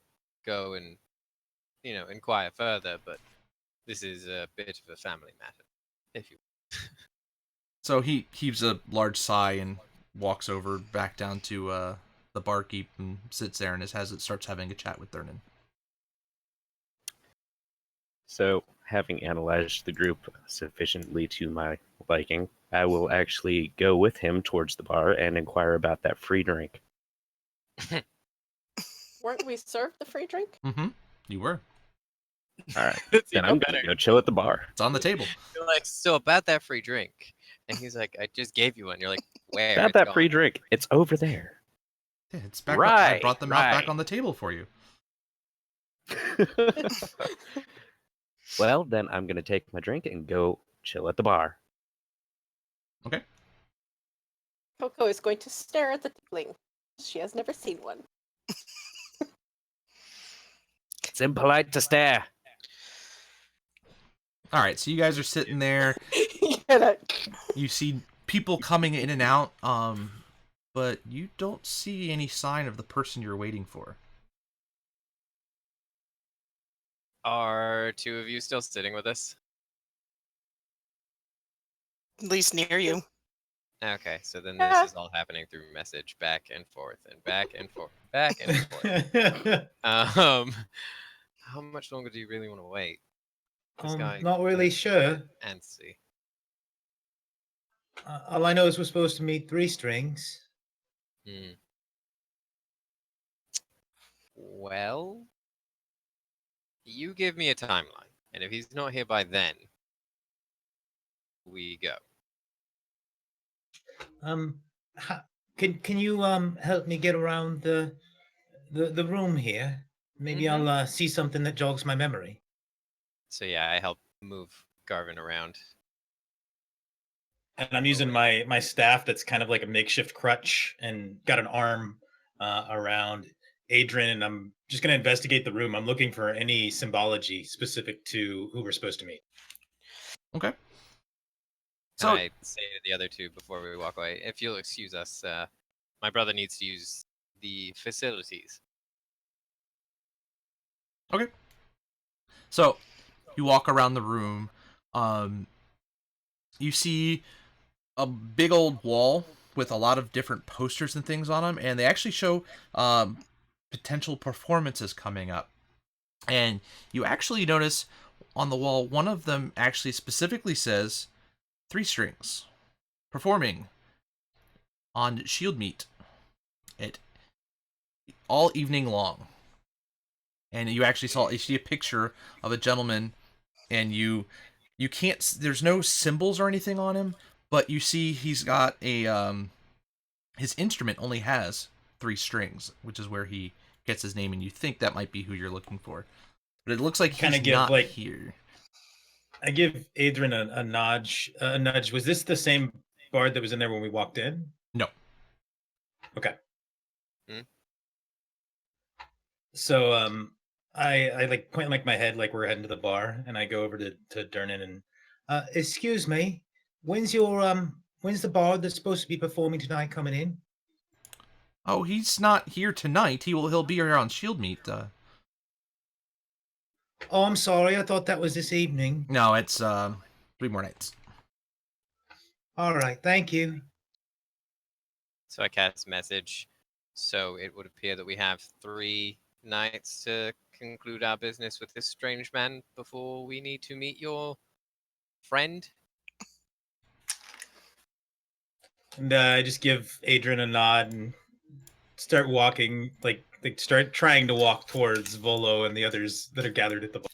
Speaker 2: go and inquire further, but this is a bit of a family matter. If you
Speaker 1: so he heaves a large sigh and walks over back down to the barkeep and sits there and starts having a chat with Durnan.
Speaker 5: So, having analyzed the group sufficiently to my liking, I will actually go with him towards the bar and inquire about that free drink.
Speaker 4: Weren't we served the free drink?
Speaker 1: Mm-hmm. You were.
Speaker 5: All right,
Speaker 2: It's
Speaker 5: then
Speaker 2: even
Speaker 5: I'm
Speaker 2: better.
Speaker 5: gonna go chill at the bar.
Speaker 1: It's on the table.
Speaker 2: You're like, so about that free drink. And he's like, I just gave you one. You're like, where?
Speaker 5: About
Speaker 2: It's
Speaker 5: that
Speaker 2: gone.
Speaker 5: free drink, it's over there.
Speaker 1: Yeah, it's back. I
Speaker 5: Right,
Speaker 1: brought them out back
Speaker 5: right.
Speaker 1: on the table for you.
Speaker 5: Well, then I'm gonna take my drink and go chill at the bar.
Speaker 1: Okay.
Speaker 4: Coco is going to stare at the tiefling. She has never seen one.
Speaker 5: It's impolite to stare.
Speaker 1: All right. So you guys are sitting there. You see people coming in and out, but you don't see any sign of the person you're waiting for.
Speaker 2: Are two of you still sitting with us?
Speaker 6: At least near you.
Speaker 2: Okay, so then
Speaker 4: Yeah.
Speaker 2: this is all happening through message, back and forth, and back and forth, back and forth. How much longer do you really want to wait? This guy
Speaker 3: Not really
Speaker 2: is
Speaker 3: sure.
Speaker 2: antsy.
Speaker 3: All I know is we're supposed to meet 3 strings.
Speaker 2: Hmm. Well, you give me a timeline, and if he's not here by then, we go.
Speaker 3: Can you help me get around the room here? Maybe
Speaker 2: Mhm.
Speaker 3: I'll see something that jogs my memory.
Speaker 2: So yeah, I help move Garvin around.
Speaker 3: And I'm using my staff that's kind of like a makeshift crutch and got an arm around Adrian, and I'm just going to investigate the room. I'm looking for any symbology specific to who we're supposed to meet.
Speaker 1: Okay.
Speaker 2: Can
Speaker 1: So
Speaker 2: I say to the other two before we walk away, if you'll excuse us, my brother needs to use the facilities.
Speaker 1: okay. So you walk around the room. You see a big old wall with a lot of different posters and things on them, and they actually show potential performances coming up. And you actually notice on the wall, one of them actually specifically says 3 strings performing on Shield Meet it all evening long. And you actually see a picture of a gentleman, and you can't. There's no symbols or anything on him, but you see he's got a his instrument only has 3 strings, which is where he gets his name, and you think that might be who you're looking for. But it looks like
Speaker 3: Kinda
Speaker 1: he's
Speaker 3: give,
Speaker 1: not
Speaker 3: like-
Speaker 1: here.
Speaker 3: I give Adrian a nudge. A nudge. Was this the same bard that was in there when we walked in?
Speaker 1: No.
Speaker 3: Okay.
Speaker 2: Hmm?
Speaker 3: So I like point like my head like we're heading to the bar, and I go over to Dernan and excuse me, when's the bard that's supposed to be performing tonight coming in?
Speaker 1: Oh, he's not here tonight. He'll be here on Shield Meet.
Speaker 3: Oh, I'm sorry. I thought that was this evening.
Speaker 1: No, it's 3 more nights.
Speaker 3: All right, thank you.
Speaker 2: So I cast message. So it would appear that we have 3 nights to conclude our business with this strange man before we need to meet your friend.
Speaker 3: And I just give Adrian a nod and start walking, like start trying to walk towards Volo and the others that are gathered at the bar.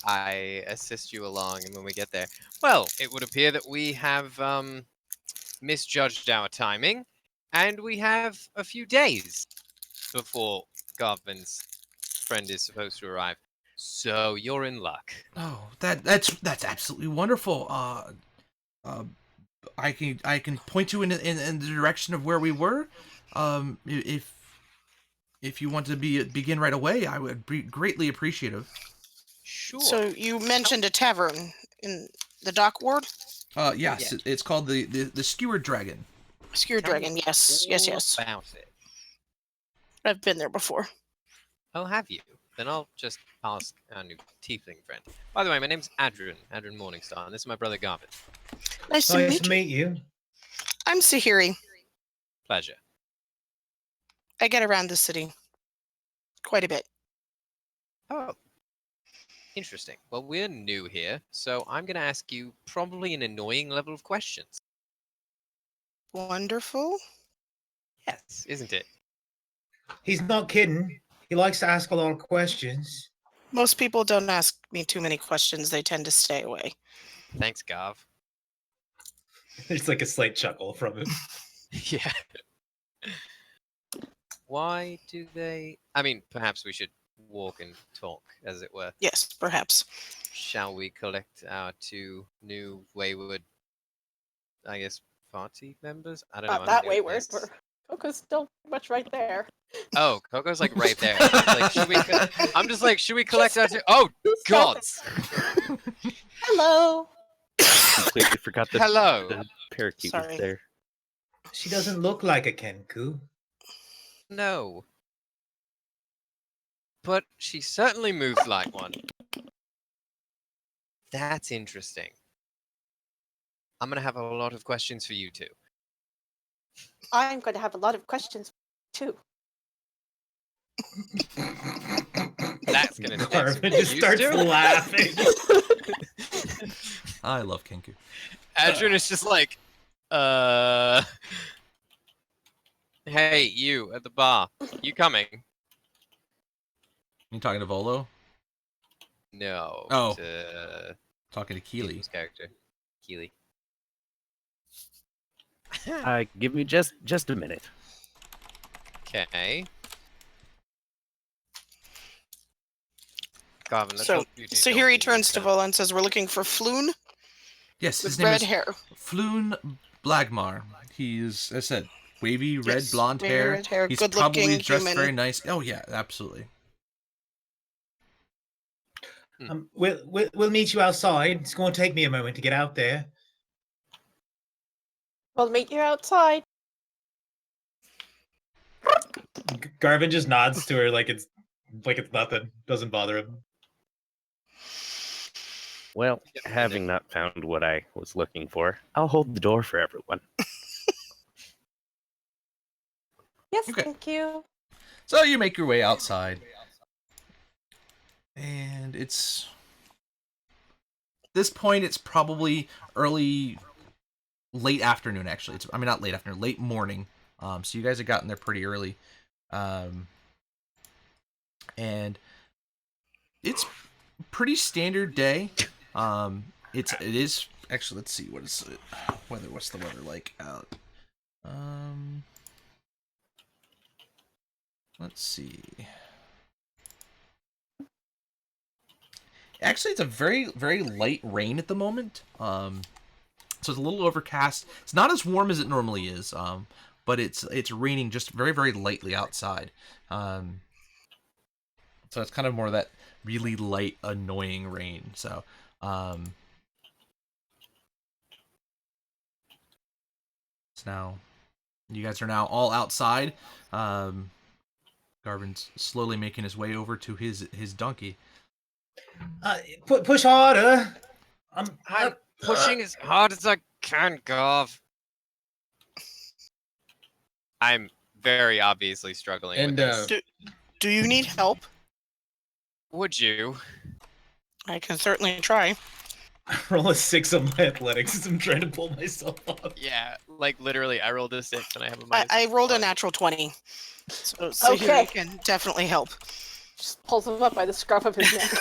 Speaker 2: I assist you along, and when we get there, well, it would appear that we have misjudged our timing, and we have a few days before Garvin's friend is supposed to arrive. So you're in luck.
Speaker 1: Oh, that's absolutely wonderful. I can point you in the direction of where we were. If you want to begin right away, I would be greatly appreciative.
Speaker 2: Sure.
Speaker 6: So you mentioned a tavern in the dock ward?
Speaker 1: Yes,
Speaker 2: Yeah.
Speaker 1: it's called the Skewered Dragon.
Speaker 6: Skewered
Speaker 2: Tell me
Speaker 6: Dragon, yes,
Speaker 2: all
Speaker 6: yes.
Speaker 2: about it.
Speaker 6: I've been there before.
Speaker 2: Oh, have you? Then I'll just ask our new tiefling friend. By the way, my name's Adrian Morningstar, and this is my brother Garvin.
Speaker 6: Nice to
Speaker 3: Nice
Speaker 6: meet you. I'm Sahiri.
Speaker 2: Pleasure.
Speaker 6: I get around the city quite a bit.
Speaker 2: Oh. Interesting. Well, we're new here, so I'm going to ask you probably an annoying level of questions.
Speaker 6: Wonderful.
Speaker 2: Yes, isn't it?
Speaker 3: He's not kidding. He likes to ask a lot of questions.
Speaker 6: Most people don't ask me too many questions. They tend to stay away.
Speaker 2: Thanks, Gav.
Speaker 3: There's like a slight chuckle from him.
Speaker 2: Yeah. Why do they... I mean, perhaps we should walk and talk, as it were.
Speaker 6: Yes, perhaps.
Speaker 2: Shall we collect our 2 new wayward, I guess, party members? I don't know.
Speaker 4: Not
Speaker 2: I'm
Speaker 4: that
Speaker 2: new at
Speaker 4: wayward.
Speaker 2: this.
Speaker 4: Coco's still pretty much right there.
Speaker 2: Oh, Coco's like right there. I'm just like, should we collect our 2? Oh,
Speaker 4: He's
Speaker 2: gods!
Speaker 4: Hello.
Speaker 5: Completely forgot the,
Speaker 2: Hello.
Speaker 5: the parakeet
Speaker 6: Sorry.
Speaker 5: was there.
Speaker 3: She doesn't look like a Kenku.
Speaker 2: No. But she certainly moves like one. That's interesting. I'm gonna have a lot of questions for you 2.
Speaker 4: I'm going to have a lot of questions too.
Speaker 2: That's gonna take some
Speaker 3: Garvin just
Speaker 2: used
Speaker 3: starts
Speaker 2: to.
Speaker 3: laughing.
Speaker 1: I love Kenku.
Speaker 2: Adrian is just like, hey, you at the bar. You coming?
Speaker 1: You talking to Volo?
Speaker 2: No.
Speaker 1: Oh.
Speaker 2: To
Speaker 1: Talking to Keely.
Speaker 2: Keely's character. Keely.
Speaker 5: Give me just a minute.
Speaker 2: Okay. Garvin, let's
Speaker 6: So,
Speaker 2: hope you do
Speaker 6: so here he
Speaker 2: something
Speaker 6: turns to
Speaker 2: then.
Speaker 6: Vola and says, "We're looking for Floon
Speaker 1: Yes, his
Speaker 6: with
Speaker 1: name
Speaker 6: red
Speaker 1: is
Speaker 6: hair."
Speaker 1: Floon Blagmar. He's, as I said, wavy red
Speaker 6: Yes,
Speaker 1: blonde
Speaker 6: wavy
Speaker 1: hair.
Speaker 6: red hair,
Speaker 1: He's
Speaker 6: good-looking
Speaker 1: probably dressed
Speaker 6: human.
Speaker 1: very nice. Oh yeah, absolutely.
Speaker 3: We'll meet you outside. It's going to take me a moment to get out there.
Speaker 4: We'll meet you outside.
Speaker 3: Garvin just nods to her like it's nothing. Doesn't bother him.
Speaker 5: Well,
Speaker 2: Yep, I
Speaker 5: having not found what I was looking for, I'll hold the door for everyone.
Speaker 4: Yes,
Speaker 1: Okay.
Speaker 4: thank you.
Speaker 1: So you make your way outside, and it's this point. It's probably late afternoon. Actually, I mean not late afternoon, late morning. So you guys have gotten there pretty early, and it's pretty standard day. It is actually. Let's see what is it. What's the weather like out? Let's see. Actually, it's a very, very light rain at the moment. So it's a little overcast. It's not as warm as it normally is. But it's raining just very, very lightly outside. So it's kind of more of that really light, annoying rain. So, so now you guys are now all outside. Garvin's slowly making his way over to his donkey.
Speaker 3: Push harder.
Speaker 2: I'm pushing as hard as I can, Garv. I'm very obviously struggling with
Speaker 3: And
Speaker 2: this.
Speaker 6: Do you need help?
Speaker 2: Would you?
Speaker 6: I can certainly try.
Speaker 3: roll a 6 on my athletics as I'm trying to pull myself up.
Speaker 2: Yeah, like literally, I rolled a 6 and I have a minus.
Speaker 6: I rolled a
Speaker 2: 1.
Speaker 6: natural 20. So here
Speaker 4: Okay.
Speaker 6: I can definitely help.
Speaker 4: Just pulls him up by the scruff of his neck.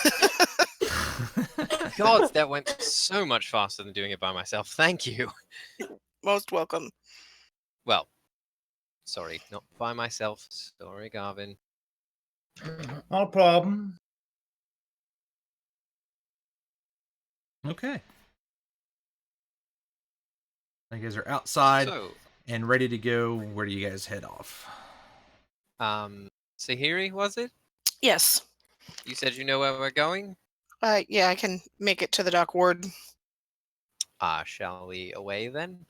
Speaker 2: God, that went so much faster than doing it by myself. Thank you.
Speaker 6: Most welcome.
Speaker 2: Well, sorry, not by myself. Sorry, Garvin.
Speaker 3: No problem.
Speaker 1: Okay. You guys are outside
Speaker 2: So,
Speaker 1: and ready to go. Where do you guys head off?
Speaker 2: Sahiri, was it?
Speaker 6: Yes.
Speaker 2: You said you know where we're going?
Speaker 6: Yeah, I can make it to the dock ward.
Speaker 2: Shall we away then?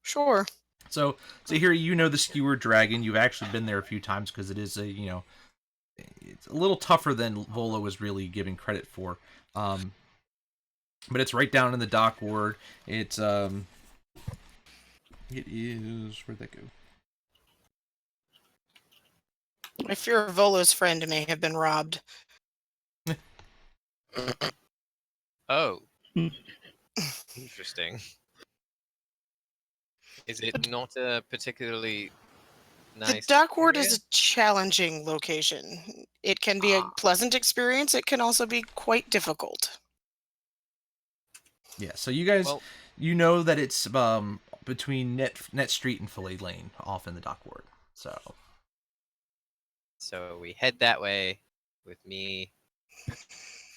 Speaker 6: Sure.
Speaker 1: So here you know the Skewered Dragon. You've actually been there a few times because it is it's a little tougher than Volo was really giving credit for. But it's right down in the dock ward. It is, where'd that go?
Speaker 6: I fear Volo's friend may have been robbed.
Speaker 2: Oh. Interesting. Is it not a particularly nice
Speaker 6: The dock ward
Speaker 2: area?
Speaker 6: is a challenging location. It can be a pleasant experience. It can also be quite difficult.
Speaker 1: Yeah, so you guys,
Speaker 2: Well-
Speaker 1: you know that it's between Net Street and Fillet Lane, off in the dock ward.
Speaker 2: So we head that way with me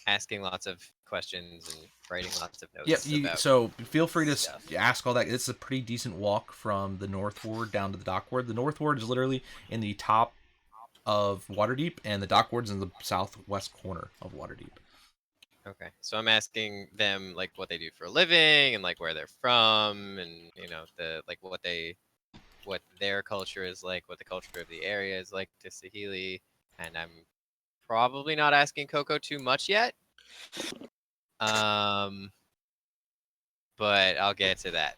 Speaker 2: asking lots of questions and writing lots of notes
Speaker 1: Yep.
Speaker 2: about
Speaker 1: So feel free to
Speaker 2: stuff.
Speaker 1: ask all that. It's a pretty decent walk from the North Ward down to the dock ward. The North Ward is literally in the top of Waterdeep, and the dock ward's in the southwest corner of Waterdeep.
Speaker 2: Okay, so I'm asking them like what they do for a living and like where they're from and the like what their culture is like, what the culture of the area is like to Sahili, and I'm probably not asking Coco too much yet. But I'll get to that.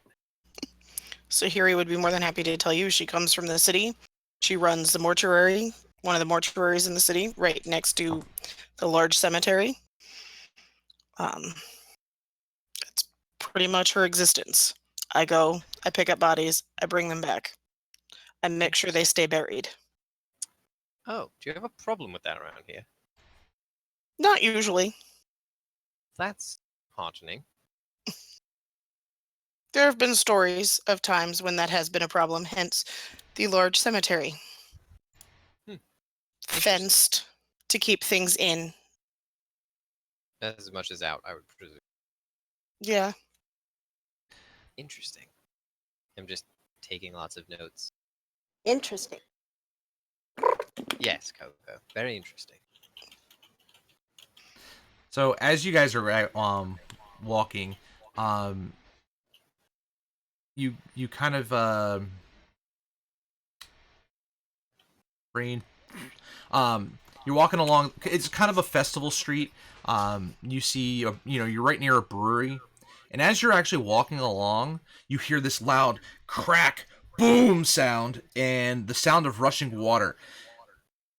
Speaker 6: Sahiri would be more than happy to tell you she comes from the city. She runs the mortuary, one of the mortuaries in the city, right next to the large cemetery. That's pretty much her existence. I go, I pick up bodies, I bring them back. I make sure they stay buried.
Speaker 2: Oh, do you have a problem with that around here?
Speaker 6: Not usually.
Speaker 2: That's heartening.
Speaker 6: There have been stories of times when that has been a problem, hence the large cemetery. Fenced to keep things in.
Speaker 2: As much as out, I would presume.
Speaker 6: Yeah.
Speaker 2: Interesting. I'm just taking lots of notes.
Speaker 4: Interesting.
Speaker 2: Yes, Coco. Very interesting.
Speaker 1: So as you guys are walking, you kind of brain you're walking along. It's kind of a festival street. You see, you're right near a brewery, and as you're actually walking along, you hear this loud crack, boom sound, and the sound of rushing water.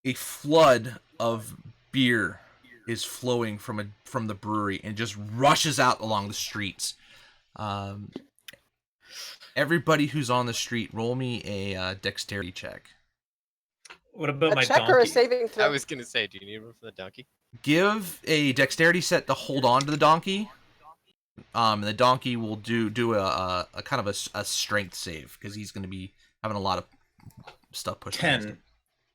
Speaker 1: A flood of beer is flowing from the brewery and just rushes out along the streets. Everybody who's on the street, roll me a dexterity check.
Speaker 3: What about
Speaker 4: A
Speaker 3: my
Speaker 4: check or a
Speaker 3: donkey?
Speaker 4: saving throw?
Speaker 2: I was gonna say, do you need room for the donkey?
Speaker 1: Give a dexterity set to hold on to the donkey. The donkey will do a kind of a strength save because he's going to be having a lot of stuff pushed.
Speaker 3: 10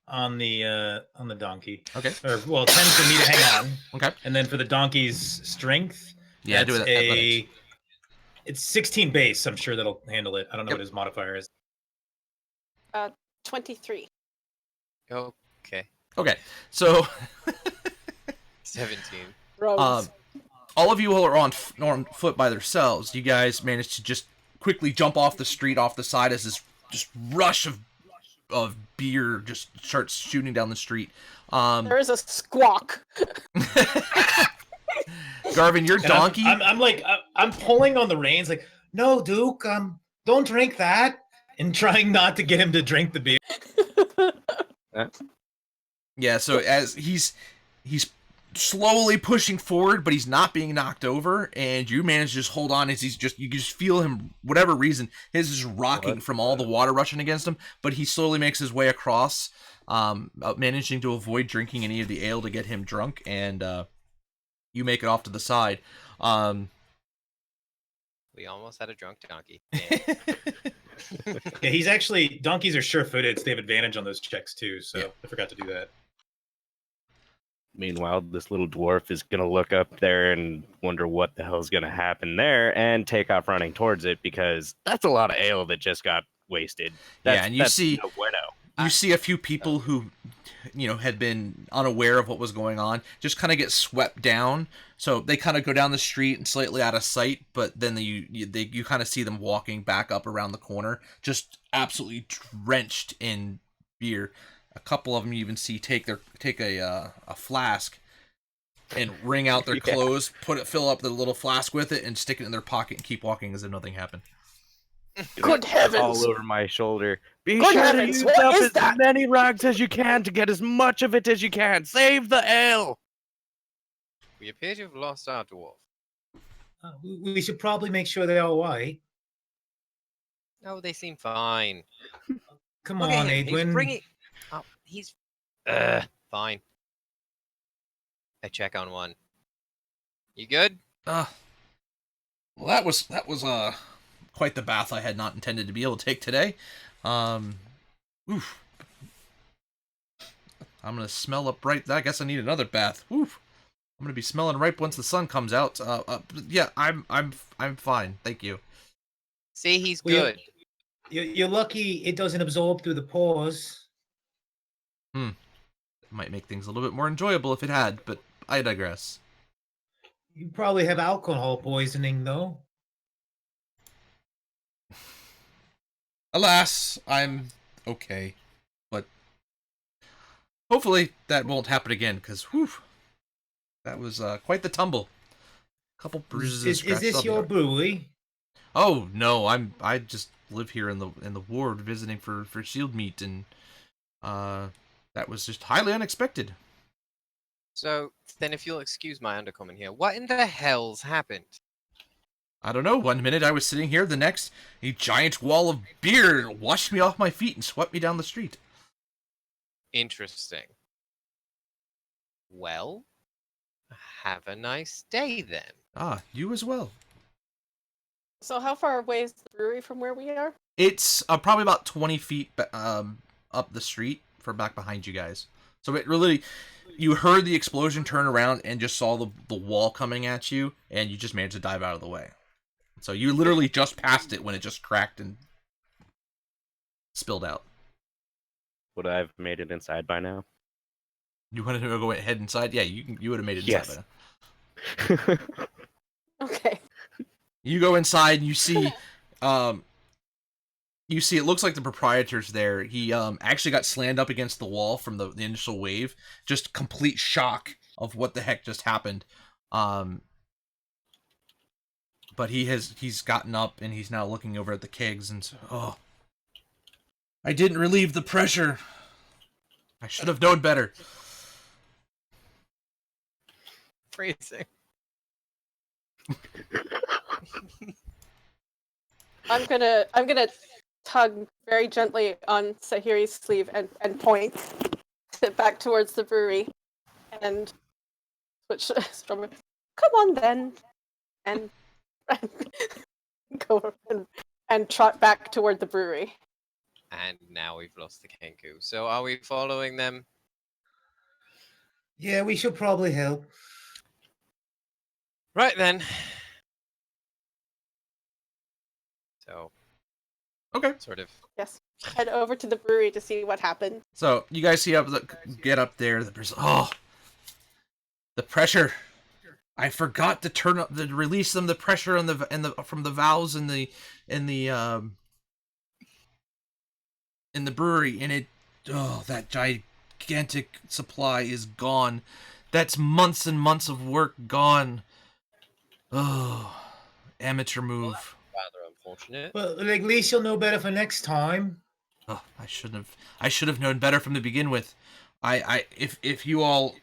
Speaker 3: on the donkey.
Speaker 1: Okay.
Speaker 3: Or well, 10 for me to hang on.
Speaker 1: Okay.
Speaker 3: And then for the donkey's strength,
Speaker 1: Yeah, do
Speaker 3: that's
Speaker 1: it. Athletics.
Speaker 3: it's 16 base. I'm sure that'll handle it. I don't know
Speaker 1: Yep.
Speaker 3: what his modifier is.
Speaker 4: 23.
Speaker 2: Okay.
Speaker 1: Okay. So
Speaker 2: 17.
Speaker 4: Rose.
Speaker 1: all of you are on foot by yourselves. You guys managed to just quickly jump off the street, off the side, as this just rush of beer just starts shooting down the street.
Speaker 4: There is a squawk.
Speaker 1: Garvin, your
Speaker 3: And
Speaker 1: donkey.
Speaker 3: I'm pulling on the reins, like, no, Duke, don't drink that, and trying not to get him to drink the beer.
Speaker 1: Yeah, so as he's slowly pushing forward, but he's not being knocked over, and you manage to just hold on as you just feel him, whatever reason, his is rocking from all the water rushing against him, but he slowly makes his way across, managing to avoid drinking any of the ale to get him drunk, and you make it off to the side.
Speaker 2: We almost had a drunk donkey.
Speaker 3: Yeah, he's actually, donkeys are sure-footed, so they have advantage on those checks too, so
Speaker 1: Yeah.
Speaker 3: I forgot to do that.
Speaker 5: Meanwhile, this little dwarf is going to look up there and wonder what the hell's going to happen there and take off running towards it because that's a lot of ale that just got wasted.
Speaker 1: And you see
Speaker 5: no bueno.
Speaker 1: you see a few people who had been unaware of what was going on just kind of get swept down, so they kind of go down the street and slightly out of sight, but then you kind of see them walking back up around the corner just absolutely drenched in beer. A couple of them you even see take a flask and wring out their clothes, fill up the little flask with it, and stick it in their pocket and keep walking as if nothing happened.
Speaker 4: Good heavens!
Speaker 5: All over my shoulder. Be
Speaker 4: Good
Speaker 5: sure to
Speaker 4: heavens,
Speaker 5: use
Speaker 4: what
Speaker 5: up
Speaker 4: is
Speaker 5: as
Speaker 4: that?
Speaker 5: many rags as you can to get as much of it as you can. Save the ale.
Speaker 2: We appear to have lost our dwarf.
Speaker 3: We should probably make sure they're all right.
Speaker 2: Oh, they seem fine.
Speaker 3: Come
Speaker 2: Look
Speaker 3: on,
Speaker 2: at him. He's
Speaker 3: Edwin.
Speaker 2: bringing. Oh, he's. Fine. I check on one. You good?
Speaker 1: Well, that was quite the bath I had not intended to be able to take today. Oof. I'm gonna smell up right. I guess I need another bath. Oof. I'm gonna be smelling ripe once the sun comes out. Yeah, I'm fine. Thank you.
Speaker 2: See, he's
Speaker 3: Well,
Speaker 2: good.
Speaker 3: You're lucky it doesn't absorb through the pores.
Speaker 1: It might make things a little bit more enjoyable if it had, but I digress.
Speaker 3: You probably have alcohol poisoning, though.
Speaker 1: Alas, I'm okay, but hopefully that won't happen again. Cause whew, that was quite the tumble. Couple bruises and
Speaker 3: Is
Speaker 1: scratches.
Speaker 3: this
Speaker 1: I'll be
Speaker 3: your
Speaker 1: all right.
Speaker 3: brewery?
Speaker 1: Oh no, I just live here in the ward visiting for shield meat, and that was just highly unexpected.
Speaker 2: So, then if you'll excuse my undercoming here, what in the hell's happened?
Speaker 1: I don't know. One minute I was sitting here, the next a giant wall of beer washed me off my feet and swept me down the street.
Speaker 2: Interesting. Well, have a nice day then.
Speaker 1: Ah, you as well.
Speaker 4: So how far away is the brewery from where we are?
Speaker 1: It's probably about 20 feet up the street from back behind you guys. So it really, you heard the explosion, turn around, and just saw the wall coming at you, and you just managed to dive out of the way. So you literally just passed it when it just cracked and spilled out.
Speaker 5: Would I have made it inside by now?
Speaker 1: You wanted to go head inside? Yeah, you would have made it inside
Speaker 5: Yes.
Speaker 1: by now.
Speaker 4: Okay.
Speaker 1: You go inside and you see it looks like the proprietor's there. He actually got slammed up against the wall from the initial wave. Just complete shock of what the heck just happened. But he's gotten up and he's now looking over at the kegs and so, oh, I didn't relieve the pressure. I should have known better.
Speaker 2: Freezing.
Speaker 4: I'm gonna tug very gently on Sahiri's sleeve and point back towards the brewery and switch from come on then and go and trot back toward the brewery.
Speaker 2: And now we've lost the Kenku. So are we following them?
Speaker 3: Yeah, we should probably help.
Speaker 2: Right then. So,
Speaker 1: Okay.
Speaker 2: sort of.
Speaker 4: Yes. Head over to the brewery to see what happened.
Speaker 1: So you guys get up there. Oh, the pressure! I forgot to release them. The pressure on the from the valves in the brewery, and that gigantic supply is gone. That's months and months of work gone. Oh, amateur move.
Speaker 2: Rather unfortunate.
Speaker 3: Well, at least you'll know better for next time.
Speaker 1: Oh, I should have known better from the begin with. If you all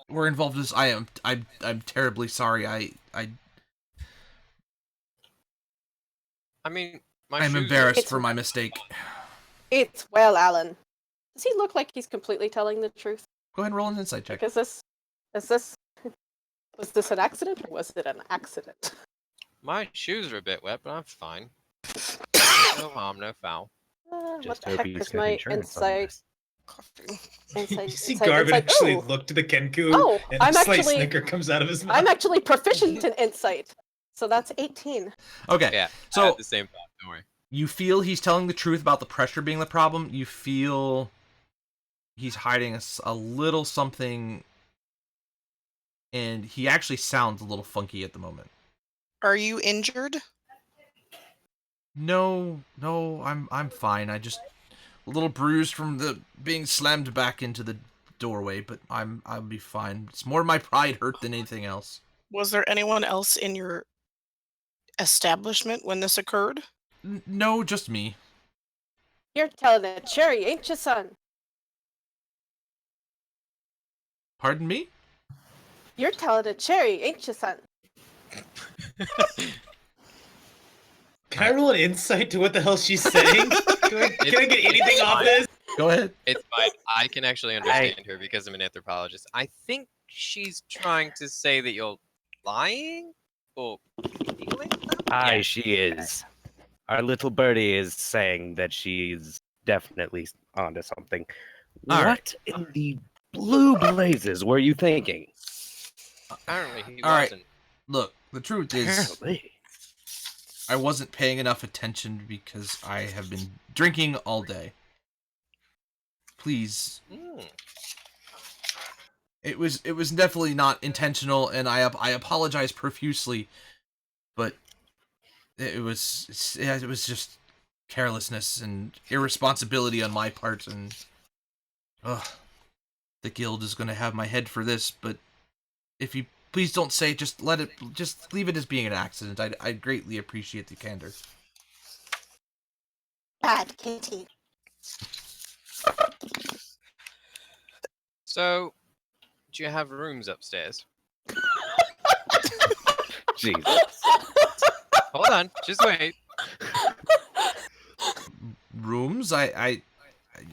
Speaker 1: were involved in this, I'm terribly sorry.
Speaker 2: I mean,
Speaker 1: I'm embarrassed for my mistake.
Speaker 4: It's well, Alan. Does he look like he's completely telling the truth?
Speaker 1: Go ahead and roll an insight check.
Speaker 4: Like, was this an accident or was it an accident?
Speaker 2: My shoes are a bit wet, but I'm fine. No harm, no foul.
Speaker 4: What
Speaker 5: Just
Speaker 4: the
Speaker 5: hope
Speaker 4: heck
Speaker 5: he's
Speaker 4: is
Speaker 5: got
Speaker 4: my
Speaker 5: insurance on
Speaker 4: insight?
Speaker 5: this.
Speaker 6: Coffee.
Speaker 4: Insight,
Speaker 3: You see
Speaker 4: insight,
Speaker 3: Garvin
Speaker 4: insight.
Speaker 3: actually
Speaker 4: Ooh,
Speaker 3: look to the Kenku,
Speaker 4: Oh,
Speaker 3: and
Speaker 4: I'm
Speaker 3: a slight
Speaker 4: actually-
Speaker 3: snicker comes out of his mouth.
Speaker 4: I'm actually proficient in insight, so that's 18.
Speaker 1: Okay,
Speaker 2: Yeah, I
Speaker 1: so
Speaker 2: had the same thought, don't worry.
Speaker 1: you feel he's telling the truth about the pressure being the problem. You feel he's hiding a little something, and he actually sounds a little funky at the moment.
Speaker 6: Are you injured?
Speaker 1: No, I'm fine. I just a little bruised from the being slammed back into the doorway, but I'll be fine. It's more my pride hurt than anything else.
Speaker 6: Was there anyone else in your establishment when this occurred?
Speaker 1: No, just me.
Speaker 4: You're telling a cherry, ain't you, son?
Speaker 1: Pardon me?
Speaker 4: You're talented cherry, ain't you, son?
Speaker 3: Can I roll an insight to what the hell she's saying? Can I get anything off this?
Speaker 1: Go ahead.
Speaker 2: It's fine. I can actually understand her because I'm an anthropologist. I think she's trying to say that you're lying or stealing.
Speaker 5: Aye,
Speaker 2: Yeah.
Speaker 5: she is. Our little birdie is saying that she's definitely onto something.
Speaker 1: All
Speaker 5: what
Speaker 1: right.
Speaker 5: in the blue blazes were you thinking?
Speaker 2: Apparently he
Speaker 1: All right.
Speaker 2: wasn't.
Speaker 1: Look, the truth is,
Speaker 5: Apparently.
Speaker 1: I wasn't paying enough attention because I have been drinking all day. Please.
Speaker 2: Mm.
Speaker 1: It was definitely not intentional, and I apologize profusely, but it was just carelessness and irresponsibility on my part, and the guild is going to have my head for this. But if you please don't say, just leave it as being an accident. I'd greatly appreciate the candor.
Speaker 4: Bad kitty.
Speaker 2: So, do you have rooms upstairs?
Speaker 5: Jesus.
Speaker 2: Hold on, just wait.
Speaker 1: Rooms? I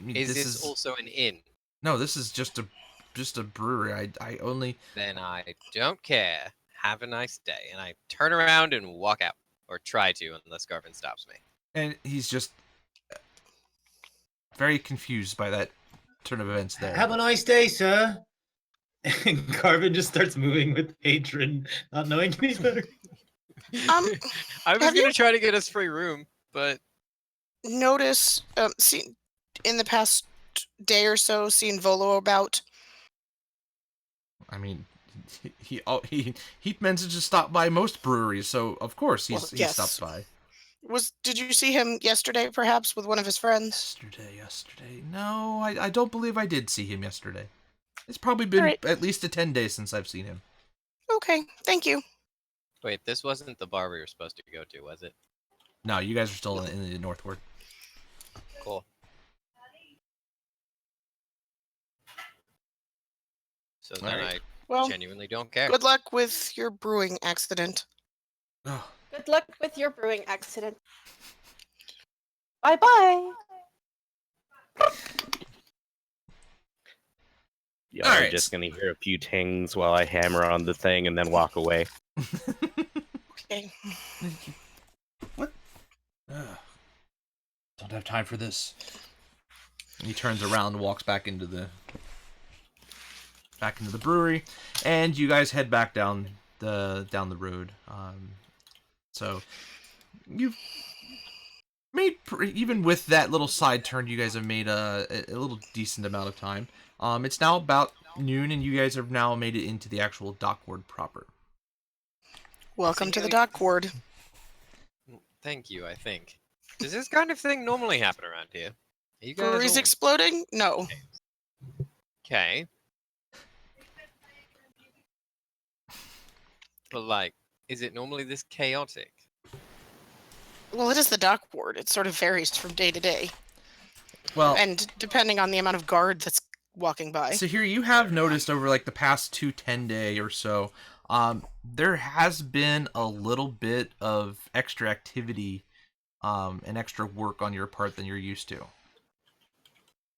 Speaker 1: mean,
Speaker 2: Is
Speaker 1: this
Speaker 2: this
Speaker 1: is
Speaker 2: also an inn?
Speaker 1: no. This is just a brewery. I only.
Speaker 2: Then I don't care. Have a nice day. And I turn around and walk out. Or try to, unless Garvin stops me.
Speaker 1: And he's just very confused by that turn of events there.
Speaker 3: Have a nice day, sir. And Garvin just starts moving with patron, not knowing any better.
Speaker 2: I was
Speaker 6: Have
Speaker 2: going
Speaker 6: you-
Speaker 2: to try to get us free room, but
Speaker 6: Notice, seen in the past day or so, seen Volo about.
Speaker 1: I mean, he manages to stop by most breweries, so of course he
Speaker 6: Yes.
Speaker 1: stops by.
Speaker 6: Did you see him yesterday, perhaps, with one of his friends?
Speaker 1: Yesterday. No, I don't believe I did see him yesterday. It's probably been
Speaker 6: Alright.
Speaker 1: at least 10 days since I've seen him.
Speaker 6: Okay, thank you.
Speaker 2: wait, this wasn't the bar we were supposed to go to, was it?
Speaker 1: No, you guys are still in the northward.
Speaker 2: Cool. So then
Speaker 1: Alright.
Speaker 2: I
Speaker 6: Well,
Speaker 2: genuinely don't care.
Speaker 6: good luck with your brewing accident.
Speaker 1: Oh,
Speaker 4: Good luck with your brewing accident. Bye-bye.
Speaker 5: Y'all are
Speaker 1: Alright.
Speaker 5: just gonna hear a few tings while I hammer on the thing and then walk away.
Speaker 6: Okay.
Speaker 1: What? Don't have time for this. And he turns around and walks back into the brewery, and you guys head back down the road. So you've made even with that little side turn, you guys have made a little decent amount of time. It's now about noon, and you guys have now made it into the actual dock ward proper.
Speaker 6: Welcome
Speaker 2: So
Speaker 6: to the
Speaker 2: you-
Speaker 6: dock ward.
Speaker 2: Thank you, I think. Does this kind of thing normally happen around here? Are you guys
Speaker 6: Breweries
Speaker 2: all-
Speaker 6: exploding? No.
Speaker 2: Okay. But like, is it normally this chaotic?
Speaker 6: Well, it is the dock ward. It sort of varies from day to day.
Speaker 1: Well,
Speaker 6: And depending on the amount of guard that's walking by.
Speaker 1: so here you have noticed over like the past 10-day or so, there has been a little bit of extra activity, and extra work on your part than you're used to.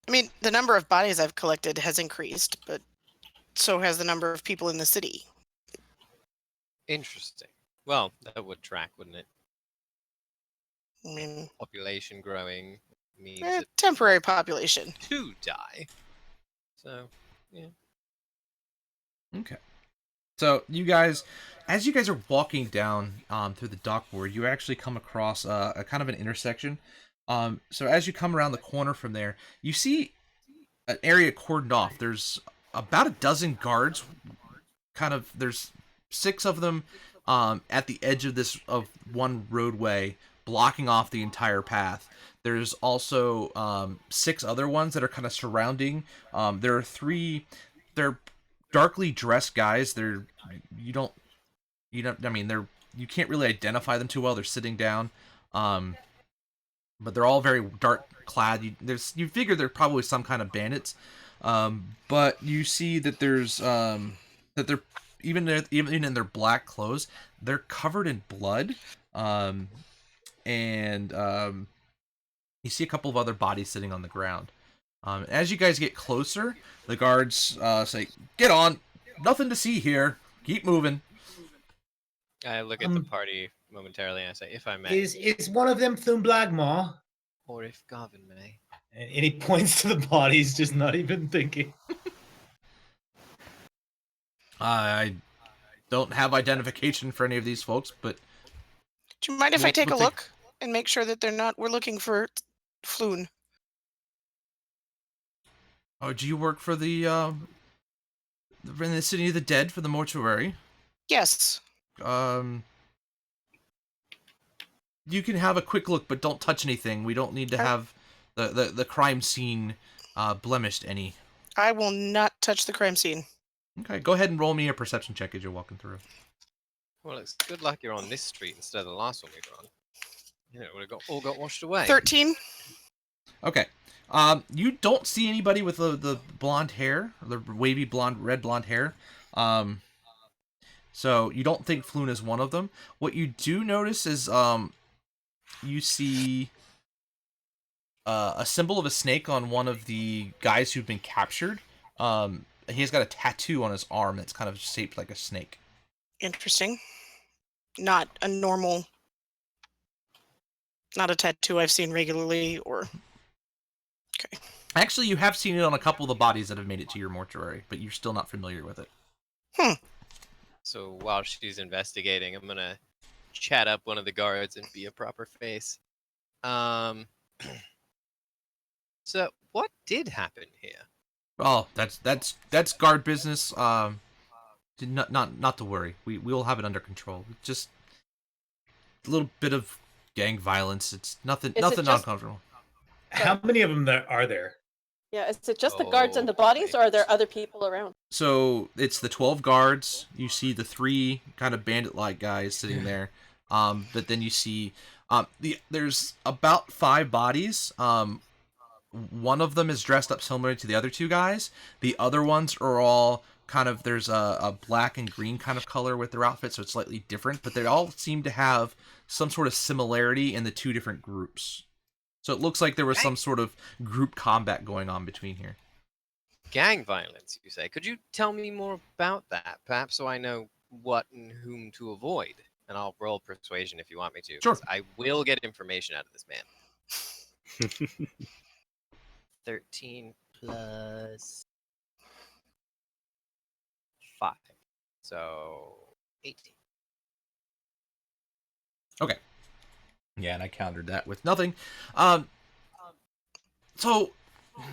Speaker 6: I mean, the number of bodies I've collected has increased, but so has the number of people in the city.
Speaker 2: Interesting. Well, that would track, wouldn't it?
Speaker 6: I mean,
Speaker 2: Population growing means that
Speaker 6: temporary population.
Speaker 2: two die. So,
Speaker 1: Okay. So you guys, as you guys are walking down through the dock ward, you actually come across a kind of an intersection. So as you come around the corner from there, you see an area cordoned off. There's about a dozen guards. There's 6 of them at the edge of one roadway, blocking off the entire path. There's also 6 other ones that are kind of surrounding. There are 3. They're darkly dressed guys. You can't really identify them too well. They're sitting down, but they're all very dark clad. You figure they're probably some kind of bandits, but you see that there's that they're even in their black clothes, they're covered in blood. And you see a couple of other bodies sitting on the ground. As you guys get closer, the guards say, "Get on! Nothing to see here. Keep moving."
Speaker 2: I look at the party momentarily and I say, if I may,
Speaker 3: Is one of them Thumblagmaw?
Speaker 2: or if Garvin may.
Speaker 3: And he points to the bodies, just not even thinking.
Speaker 1: I don't have identification for any of these folks, but
Speaker 6: Do you mind if I take a
Speaker 1: We'll take-
Speaker 6: look and make sure that they're not? We're looking for Floon.
Speaker 1: oh, do you work for in the City of the Dead for the mortuary?
Speaker 6: Yes.
Speaker 1: You can have a quick look, but don't touch anything. We don't need to have the crime scene blemished any.
Speaker 6: I will not touch the crime scene.
Speaker 1: Okay, go ahead and roll me a perception check as you're walking through.
Speaker 2: Well, it's good luck you're on this street instead of the last one we were on. You know, it would have all got washed away.
Speaker 6: 13.
Speaker 1: Okay. You don't see anybody with the blonde hair, the wavy red blonde hair. So you don't think Floon is one of them. What you do notice is you see a symbol of a snake on one of the guys who've been captured. He's got a tattoo on his arm that's kind of shaped like a snake.
Speaker 6: Interesting. Not a normal. Not a tattoo I've seen regularly, or. Okay.
Speaker 1: Actually, you have seen it on a couple of the bodies that have made it to your mortuary, but you're still not familiar with it.
Speaker 2: So while she's investigating, I'm gonna chat up one of the guards and be a proper face. So what did happen here?
Speaker 1: Oh, that's guard business. Not to worry. We'll have it under control. Just a little bit of gang violence. It's nothing
Speaker 4: just-
Speaker 1: uncomfortable.
Speaker 3: How many of them are there?
Speaker 4: Yeah, is it just the guards and the bodies, or are there other people around?
Speaker 1: So it's the 12 guards. You see the 3 kind of bandit-like guys sitting there. But then you see there's about 5 bodies. One of them is dressed up similar to the other 2 guys. The other ones are all kind of, there's a black and green kind of color with their outfits, so it's slightly different. But they all seem to have some sort of similarity in the 2 different groups. So it looks like there was some sort of group combat going on between here.
Speaker 2: Gang violence, you say? Could you tell me more about that, perhaps, so I know what and whom to avoid? And I'll roll persuasion if you want me to.
Speaker 1: Sure.
Speaker 2: 'Cause I will get information out of this man. 13 plus 5. So 18.
Speaker 1: Okay. Yeah, and I countered that with nothing. So,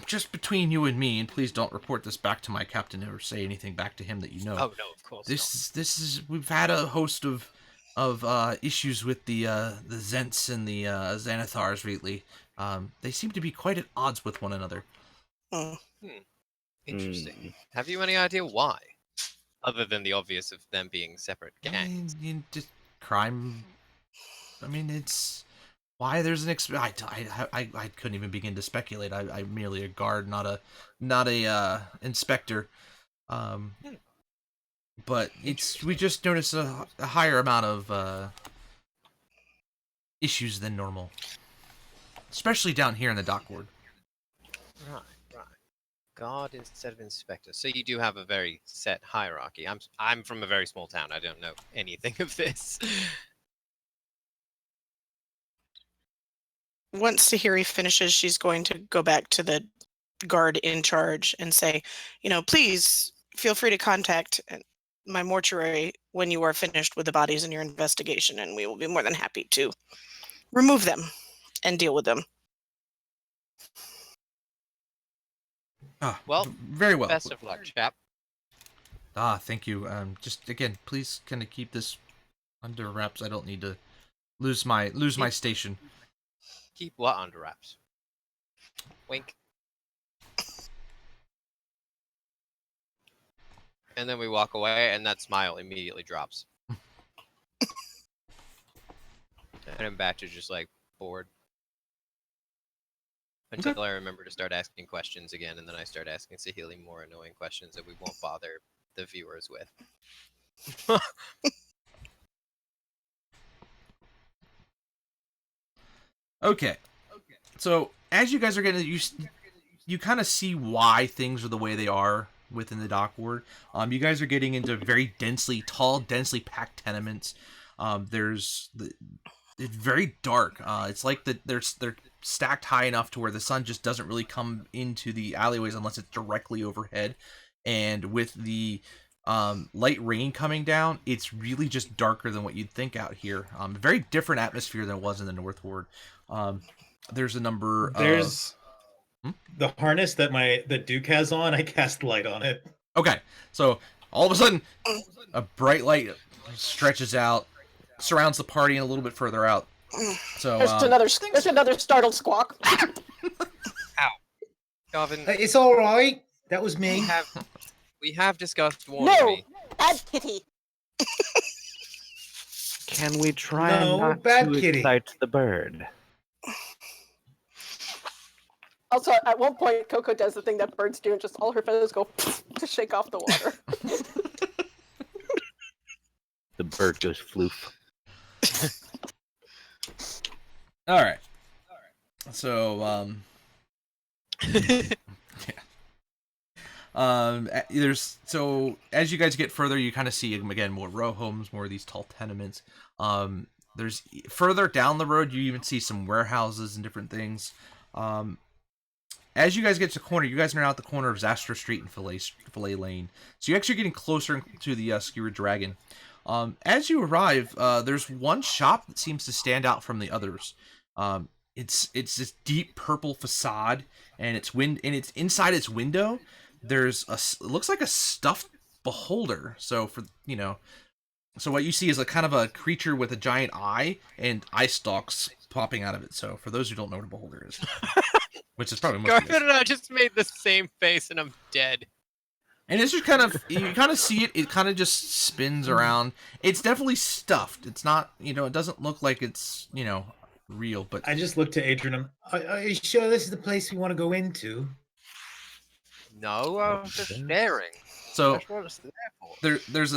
Speaker 1: just between you and me, and please don't report this back to my captain or say anything back to him that you know.
Speaker 2: Oh no, of course
Speaker 1: This is we've had a host of issues with the Zents and the Xanathars lately. They seem to be quite at odds with one another.
Speaker 2: not. Interesting. Have you any idea why? Other than the obvious of them being separate gangs.
Speaker 1: Just crime. I mean, it's why there's an I couldn't even begin to speculate. I'm merely a guard, not a inspector. But we just noticed a higher amount of issues than normal, especially down here in the dock ward.
Speaker 2: Right. Guard instead of inspector. So you do have a very set hierarchy. I'm from a very small town. I don't know anything of this.
Speaker 6: Once Tahiri finishes, she's going to go back to the guard in charge and say, please feel free to contact my mortuary when you are finished with the bodies in your investigation, and we will be more than happy to remove them and deal with them.
Speaker 2: Well,
Speaker 1: very well.
Speaker 2: Best of luck, chap.
Speaker 1: Thank you. Just again, please kind of keep this under wraps. I don't need to lose my station.
Speaker 2: Keep what under wraps? Wink. And then we walk away, and that smile immediately drops. And I'm back to just like bored. Until I remember to start asking questions again, and then I start asking Sahili more annoying questions that we won't bother the viewers with.
Speaker 1: Okay. So as you guys are getting, you kind of see why things are the way they are within the dock ward. You guys are getting into very densely packed tenements. It's very dark. It's like they're stacked high enough to where the sun just doesn't really come into the alleyways unless it's directly overhead. And with the light rain coming down, it's really just darker than what you'd think out here. Very different atmosphere than it was in the North Ward. There's a number.
Speaker 3: There's the harness that Duke has on. I cast light on it.
Speaker 1: Okay, so all of a sudden, a bright light stretches out, surrounds the party, and a little bit further out. So
Speaker 4: there's another startled squawk.
Speaker 2: Garvin,
Speaker 3: It's all right. That was me.
Speaker 2: we have discussed warning
Speaker 4: No,
Speaker 2: me.
Speaker 4: bad kitty.
Speaker 5: Can we try
Speaker 3: No,
Speaker 5: not
Speaker 3: bad
Speaker 5: to
Speaker 3: kitty.
Speaker 5: excite the bird?
Speaker 4: Also, at one point, Coco does the thing that birds do, and just all her feathers go to shake off the water.
Speaker 5: The bird goes floof.
Speaker 1: all right. So there's so as you guys get further, you kind of see again more row homes, more of these tall tenements. There's further down the road, you even see some warehouses and different things. As you guys get to the corner, you guys are now at the corner of Zastra Street and Fillet Lane. So you're actually getting closer to the Skewered Dragon. As you arrive, there's one shop that seems to stand out from the others. It's this deep purple facade, and it's inside its window. There's it looks like a stuffed beholder. So so what you see is a kind of a creature with a giant eye and eye stalks popping out of it. So for those who don't know what a beholder is, which is probably most of you guys.
Speaker 2: Garvin and I just made the same face, and I'm dead.
Speaker 1: And it's just you kind of see it. It kind of just spins around. It's definitely stuffed. It's not, it doesn't look like it's, real. But
Speaker 3: I just looked to Adrian. Are you sure this is the place we want to go into?
Speaker 2: No, I was just staring.
Speaker 1: so
Speaker 2: That's what it's there for.
Speaker 1: there's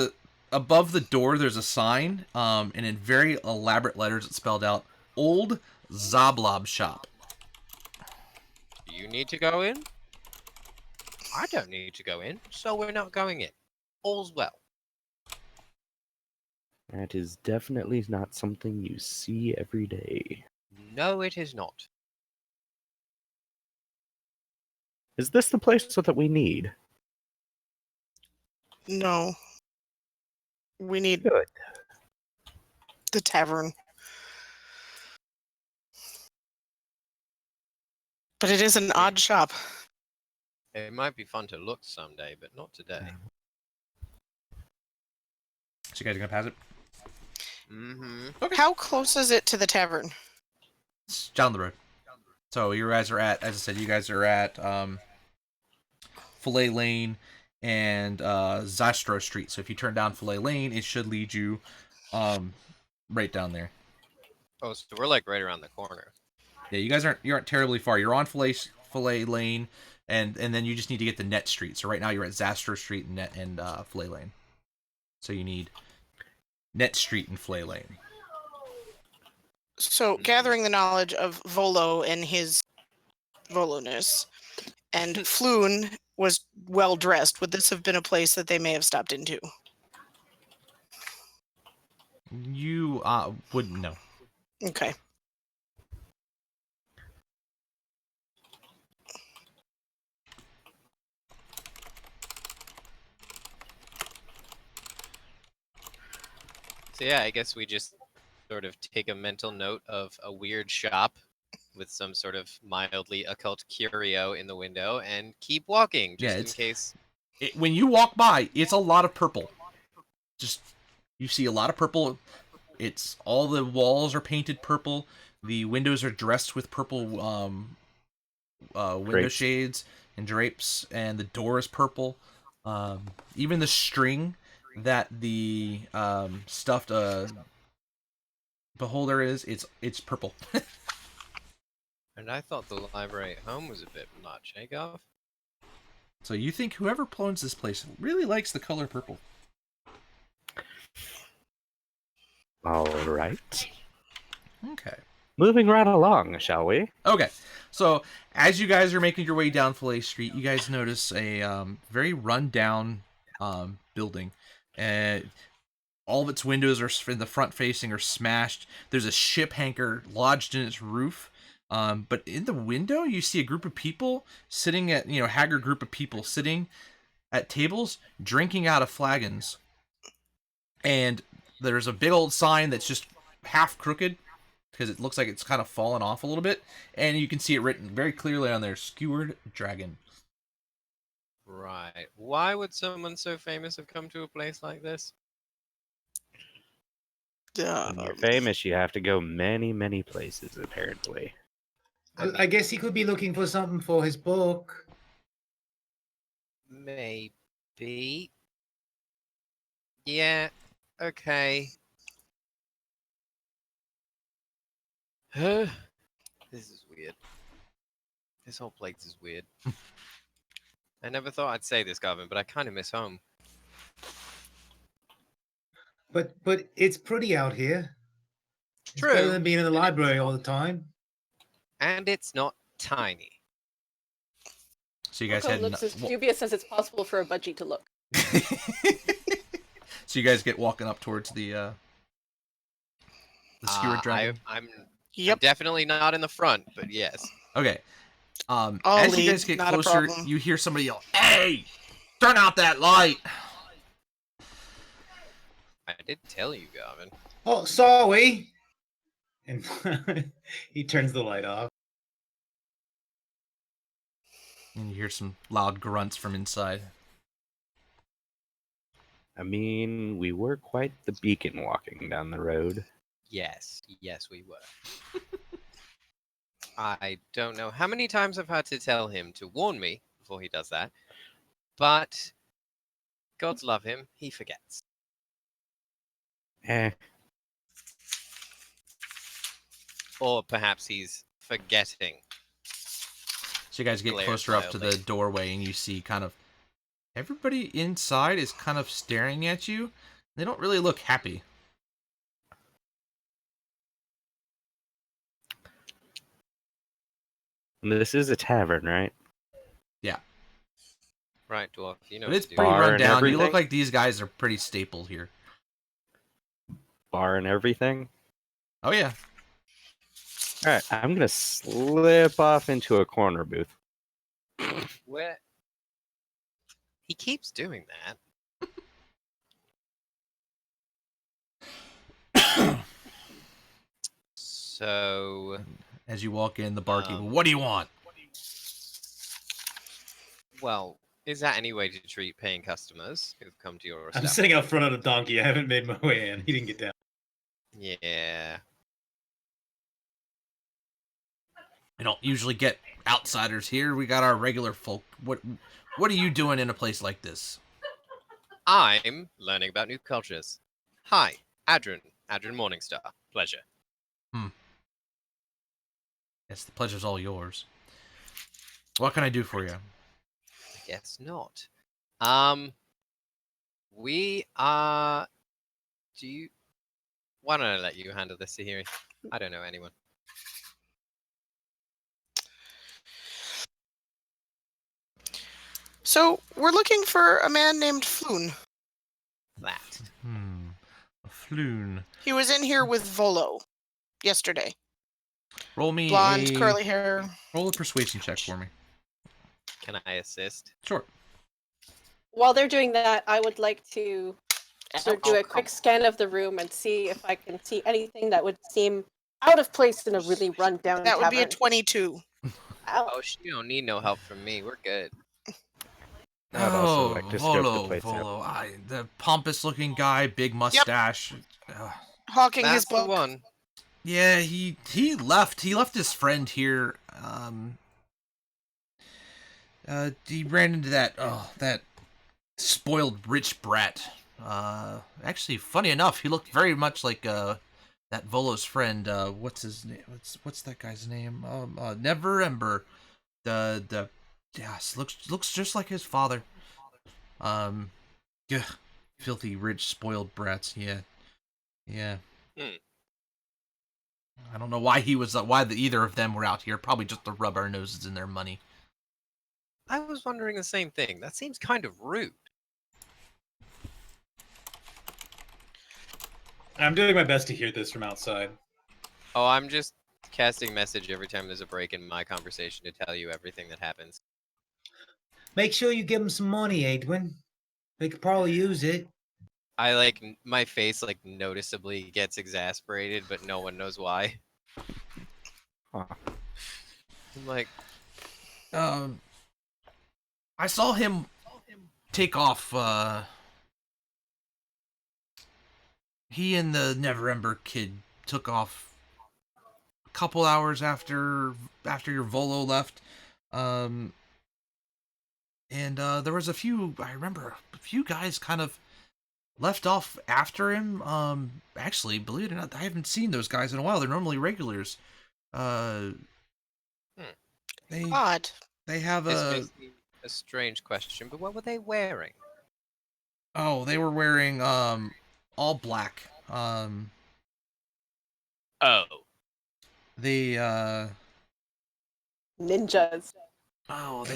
Speaker 1: above the door. There's a sign, and in very elaborate letters, it's spelled out "Old Zablob Shop."
Speaker 2: Do you need to go in? I don't need to go in, so we're not going in. All's well.
Speaker 5: That is definitely not something you see every day.
Speaker 2: No, it is not.
Speaker 5: Is this the place that we need?
Speaker 6: No. We need
Speaker 5: Good.
Speaker 6: the tavern. But it is an odd shop.
Speaker 2: It might be fun to look someday, but not today.
Speaker 1: So you guys are gonna pass it?
Speaker 2: Mm-hmm.
Speaker 6: How close is it to the tavern?
Speaker 1: It's down the road. So you guys are at, as I said, you guys are at Fillet Lane and Zastro Street. So if you turn down Fillet Lane, it should lead you right down there.
Speaker 2: Oh, so we're like right around the corner.
Speaker 1: Yeah, you aren't terribly far. You're on Fillet Lane, and then you just need to get to Net Street. So right now you're at Zastro Street and Fillet Lane. So you need Net Street and Fillet Lane.
Speaker 6: So, gathering the knowledge of Volo and his Voloness, and Floon was well dressed. Would this have been a place that they may have stopped into?
Speaker 1: You wouldn't know.
Speaker 6: Okay.
Speaker 2: So yeah, I guess we just sort of take a mental note of a weird shop with some sort of mildly occult curio in the window and keep walking just in case.
Speaker 1: When you walk by, it's a lot of purple. Just you see a lot of purple. It's all the walls are painted purple. The windows are dressed with purple window
Speaker 5: Drapes.
Speaker 1: shades and drapes, and the door is purple. Even the string that the stuffed beholder is, it's purple.
Speaker 2: And I thought the library at home was a bit much, eh, Gov?
Speaker 1: So you think whoever owns this place really likes the color purple?
Speaker 5: All right.
Speaker 1: Okay.
Speaker 5: Moving right along, shall we?
Speaker 1: Okay. So as you guys are making your way down Fillet Street, you guys notice a very rundown building, and all of its windows are in the front facing are smashed. There's a ship anchor lodged in its roof. But in the window, you see a group of people sitting at, haggard group of people sitting at tables, drinking out of flagons. And there's a big old sign that's just half crooked because it looks like it's kind of fallen off a little bit. And you can see it written very clearly on there, Skewered Dragon.
Speaker 2: Right. Why would someone so famous have come to a place like this?
Speaker 5: When you're famous, you have to go many, many places, apparently.
Speaker 3: I guess he could be looking for something for his book.
Speaker 2: Maybe. Yeah. Okay. This is weird. This whole place is weird. I never thought I'd say this, Garvin, but I kind of miss home.
Speaker 3: But it's pretty out here. It's better
Speaker 2: True.
Speaker 3: than being in the library all the time.
Speaker 2: And it's not tiny.
Speaker 1: So you guys
Speaker 4: Coco
Speaker 1: head.
Speaker 4: looks as dubious as it's possible for a budgie to look.
Speaker 1: So you guys get walking up towards the Skewered Dragon.
Speaker 2: I'm
Speaker 6: Yep.
Speaker 2: definitely not in the front, but yes.
Speaker 1: Okay.
Speaker 6: I'll
Speaker 1: As you
Speaker 6: lead,
Speaker 1: guys get
Speaker 6: not a
Speaker 1: closer,
Speaker 6: problem.
Speaker 1: you hear somebody yell, "Hey! Turn out that light!"
Speaker 2: I did tell you, Garvin.
Speaker 3: Oh, sorry. And he turns the light off.
Speaker 1: And you hear some loud grunts from inside.
Speaker 5: I mean, we were quite the beacon walking down the road.
Speaker 2: Yes, we were. I don't know how many times I've had to tell him to warn me before he does that, but gods love him, he forgets.
Speaker 5: Eh,
Speaker 2: Or perhaps he's forgetting.
Speaker 1: So you guys get
Speaker 2: Glares
Speaker 1: closer up to the
Speaker 2: wildly.
Speaker 1: doorway, and you see kind of everybody inside is kind of staring at you. They don't really look happy.
Speaker 5: this is a tavern, right?
Speaker 2: Right, Dwarf, you know
Speaker 1: But
Speaker 2: what
Speaker 1: it's
Speaker 2: to do.
Speaker 1: pretty
Speaker 5: Bar
Speaker 1: run
Speaker 5: and
Speaker 1: down. You look
Speaker 5: everything?
Speaker 1: like these guys are pretty staple here.
Speaker 5: Bar and everything.
Speaker 1: Oh yeah.
Speaker 5: All right, I'm gonna slip off into a corner booth.
Speaker 2: Where? He keeps doing that. So,
Speaker 1: As you walk in, the barkeep, "What do you want?"
Speaker 2: well, is that any way to treat paying customers who've come to your
Speaker 3: I'm
Speaker 2: establishment?
Speaker 3: sitting out front of the donkey. I haven't made my way in. He didn't get down.
Speaker 2: Yeah.
Speaker 1: We don't usually get outsiders here. We got our regular folk. What are you doing in a place like this?
Speaker 2: I'm learning about new cultures. Hi, Adrian Morningstar. Pleasure.
Speaker 1: Yes, the pleasure's all yours. What can I do for you?
Speaker 2: I guess not. We are. Do you? Why don't I let you handle this, Sahiri? I don't know anyone.
Speaker 6: So we're looking for a man named Floon.
Speaker 2: That.
Speaker 1: A floon.
Speaker 6: He was in here with Volo yesterday.
Speaker 1: Roll me
Speaker 6: Blonde, curly hair.
Speaker 1: Roll a persuasion check for me.
Speaker 2: Can I assist?
Speaker 1: Sure.
Speaker 4: While they're doing that, I would like to sort of do
Speaker 6: Oh,
Speaker 4: a quick scan of the room and see if I can see anything that would seem out of place in a really run-down
Speaker 6: That would be a
Speaker 4: tavern.
Speaker 6: 22.
Speaker 4: Ow.
Speaker 2: Oh, she don't need no help from me. We're good.
Speaker 5: I'd also like to scope the
Speaker 1: Volo,
Speaker 5: place out.
Speaker 1: Volo. The pompous-looking guy, big mustache.
Speaker 6: Hawking his
Speaker 2: That's the
Speaker 6: book.
Speaker 2: one.
Speaker 1: Yeah, he left. He left his friend here. He ran into that spoiled rich brat. Actually, funny enough, he looked very much like that Volo's friend. What's his name? What's that guy's name? Never Ember. Yes, looks just like his father. Yeah, filthy rich spoiled brats. Yeah. I don't know why either of them were out here. Probably just to rub our noses in their money.
Speaker 2: I was wondering the same thing. That seems kind of rude.
Speaker 3: I'm doing my best to hear this from outside.
Speaker 2: Oh, I'm just casting message every time there's a break in my conversation to tell you everything that happens.
Speaker 3: Make sure you give them some money, Edwin. They could probably use it.
Speaker 2: I my face noticeably gets exasperated, but no one knows why.
Speaker 5: Huh.
Speaker 2: I'm like,
Speaker 1: I saw him take off. He and the Neverember kid took off a couple hours after your Volo left. And there was I remember a few guys kind of left off after him. Actually, believe it or not, I haven't seen those guys in a while. They're normally regulars. They
Speaker 6: Odd.
Speaker 1: they have
Speaker 2: this may seem a strange question, but what were they wearing?
Speaker 1: Oh, they were wearing all black.
Speaker 2: Oh.
Speaker 1: They
Speaker 4: Ninjas.
Speaker 1: oh,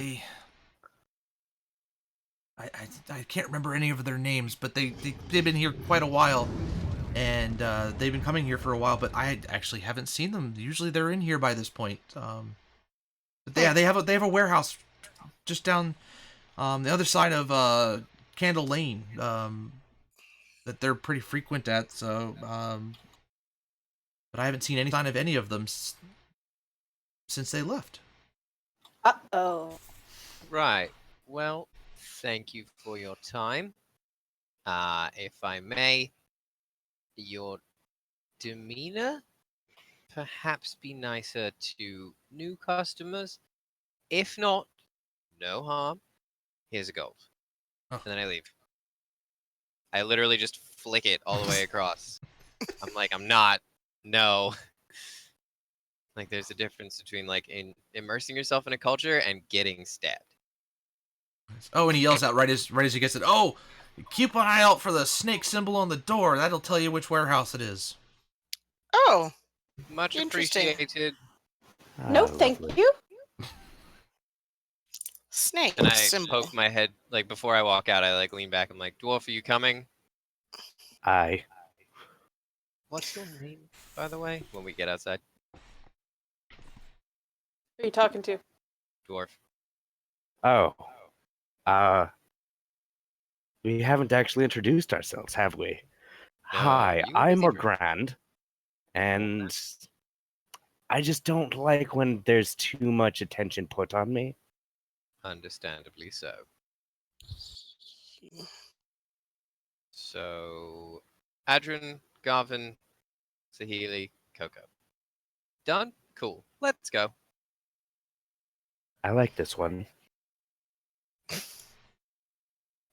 Speaker 1: I can't remember any of their names, but they've been here quite a while, and they've been coming here for a while. But I actually haven't seen them. Usually they're in here by this point. But they have a warehouse just down the other side of Candle Lane that they're pretty frequent at. So, but I haven't seen any sign of any of them since they left.
Speaker 4: Uh-oh.
Speaker 2: Right. Well, thank you for your time. If I may, your demeanor perhaps be nicer to new customers. If not, no harm. Here's a gold.
Speaker 1: Oh.
Speaker 2: And then I leave. I literally just flick it all the way across. I'm not. No. There's a difference between immersing yourself in a culture and getting stabbed.
Speaker 1: Oh, and he yells out right as he gets it. Oh, keep an eye out for the snake symbol on the door. That'll tell you which warehouse it is.
Speaker 6: Oh,
Speaker 2: Much
Speaker 6: Interesting.
Speaker 2: appreciated.
Speaker 4: No, thank
Speaker 5: Lovely.
Speaker 4: you.
Speaker 6: snake
Speaker 2: And I
Speaker 6: symbol.
Speaker 2: poke my head, before I walk out, I lean back. I'm like, Dwarf, are you coming?
Speaker 5: Aye.
Speaker 2: What's your name, by the way, when we get outside?
Speaker 4: Who are you talking to?
Speaker 2: Dwarf.
Speaker 5: Oh. We haven't actually introduced ourselves, have we? Hi,
Speaker 2: you were
Speaker 5: I'm
Speaker 2: busy
Speaker 5: Orgrand, and I just don't like when there's too much attention put on me.
Speaker 2: Understandably so. So, Adrian, Garvin, Sahili, Coco. Done? Cool. Let's go.
Speaker 5: I like this one.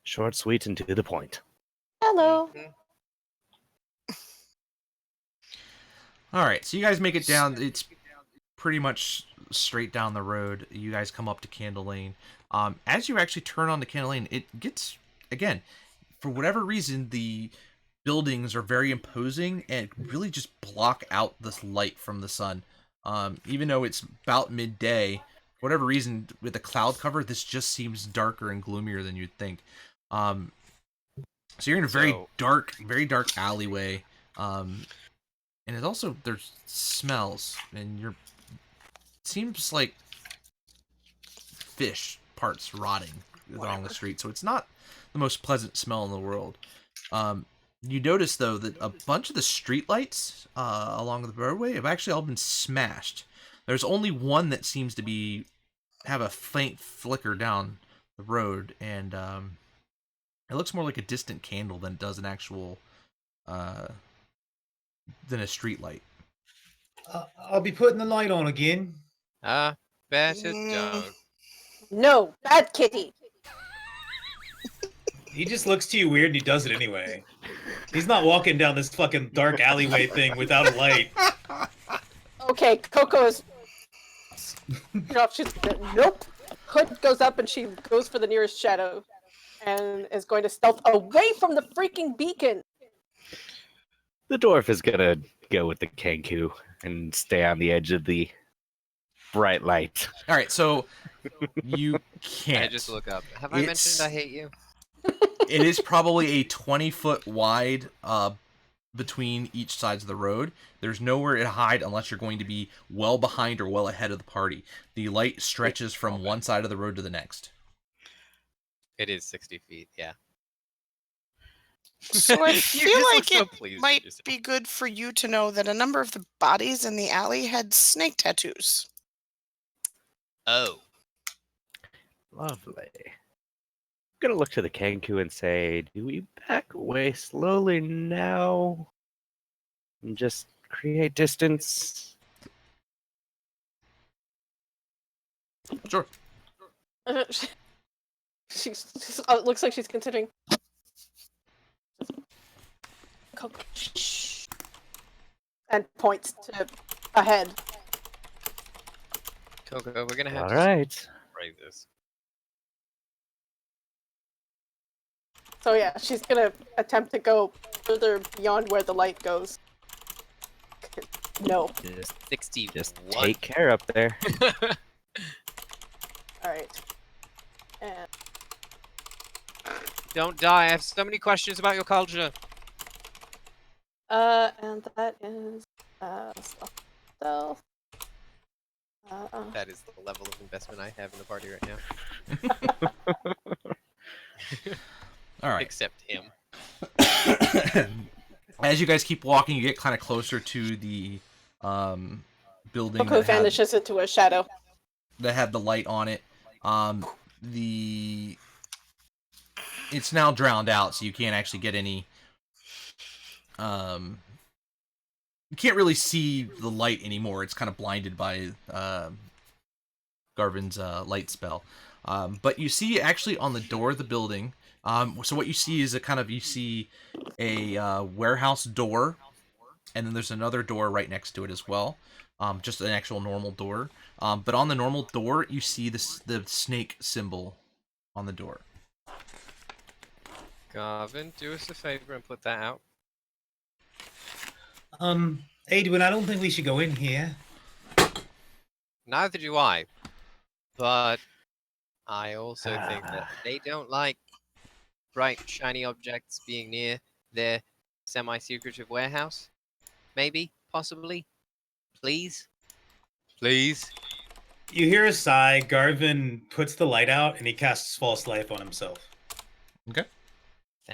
Speaker 5: Short, sweet, and to the point.
Speaker 4: Hello.
Speaker 2: Mhm.
Speaker 1: All right, so you guys make it down. It's pretty much straight down the road. You guys come up to Candle Lane. As you actually turn on to Candle Lane, it gets, again, for whatever reason, the buildings are very imposing and really just block out this light from the sun. Even though it's about midday, for whatever reason, with the cloud cover, this just seems darker and gloomier than you'd think. So you're in a very dark alleyway. And it also, there's smells, and it seems like fish parts rotting along the street, so it's not the most pleasant smell in the world. You notice, though, that a bunch of the streetlights along the roadway have actually all been smashed. There's only one that seems to have a faint flicker down the road, and it looks more like a distant candle than it does an actual than a street light.
Speaker 3: I'll be putting the light on again.
Speaker 2: Better
Speaker 6: Mm.
Speaker 2: don't.
Speaker 4: No, bad kitty.
Speaker 3: He just looks to you weird and he does it anyway. He's not walking down this fucking dark alleyway thing without a light.
Speaker 4: Okay, Coco's. She's nope. Hood goes up and she goes for the nearest shadow, and is going to stealth away from the freaking beacon.
Speaker 5: The dwarf is gonna go with the Kenku and stay on the edge of the bright light.
Speaker 1: All right, so you can't.
Speaker 2: I just look up. Have I mentioned I hate you?
Speaker 1: It is probably a 20-foot wide between each sides of the road. There's nowhere to hide unless you're going to be well behind or well ahead of the party. The light stretches from one side of the road to the next.
Speaker 2: It is 60 feet, yeah.
Speaker 6: So I
Speaker 2: You
Speaker 6: feel
Speaker 2: just
Speaker 6: like
Speaker 2: look so
Speaker 6: it
Speaker 2: pleased with
Speaker 6: might
Speaker 2: yourself.
Speaker 6: be good for you to know that a number of the bodies in the alley had snake tattoos.
Speaker 2: Oh.
Speaker 5: Lovely. I'm gonna look to the Kenku and say, do we back away slowly now? And just create distance?
Speaker 1: Sure.
Speaker 4: It looks like she's considering. Shh. And points to ahead.
Speaker 2: Coco, we're gonna have
Speaker 5: All
Speaker 2: to
Speaker 5: right.
Speaker 2: break this.
Speaker 4: So yeah, she's gonna attempt to go further beyond where the light goes. No.
Speaker 2: Just 60.
Speaker 5: Just take care up there.
Speaker 4: Alright. And
Speaker 2: Don't die. I have so many questions about your culture.
Speaker 4: and that is stealth.
Speaker 2: That is the level of investment I have in the party right now.
Speaker 1: All right.
Speaker 2: Except him.
Speaker 1: As you guys keep walking, you get kind of closer to the building
Speaker 4: Coco
Speaker 1: that had,
Speaker 4: vanishes into a shadow.
Speaker 1: that had the light on it. It's now drowned out, so you can't actually get any. You can't really see the light anymore. It's kind of blinded by Garvin's light spell. But you see actually on the door of the building. So what you see is you see a warehouse door, and then there's another door right next to it as well. Just an actual normal door. But on the normal door, you see the snake symbol on the door.
Speaker 2: Garvin, do us a favor and put that out.
Speaker 3: Adwin, I don't think we should go in here.
Speaker 2: Neither do I. But I also think that they don't like bright, shiny objects being near their semi-secretive warehouse. Maybe, possibly. Please? Please?
Speaker 3: You hear a sigh. Garvin puts the light out and he casts false life on himself.
Speaker 1: Okay.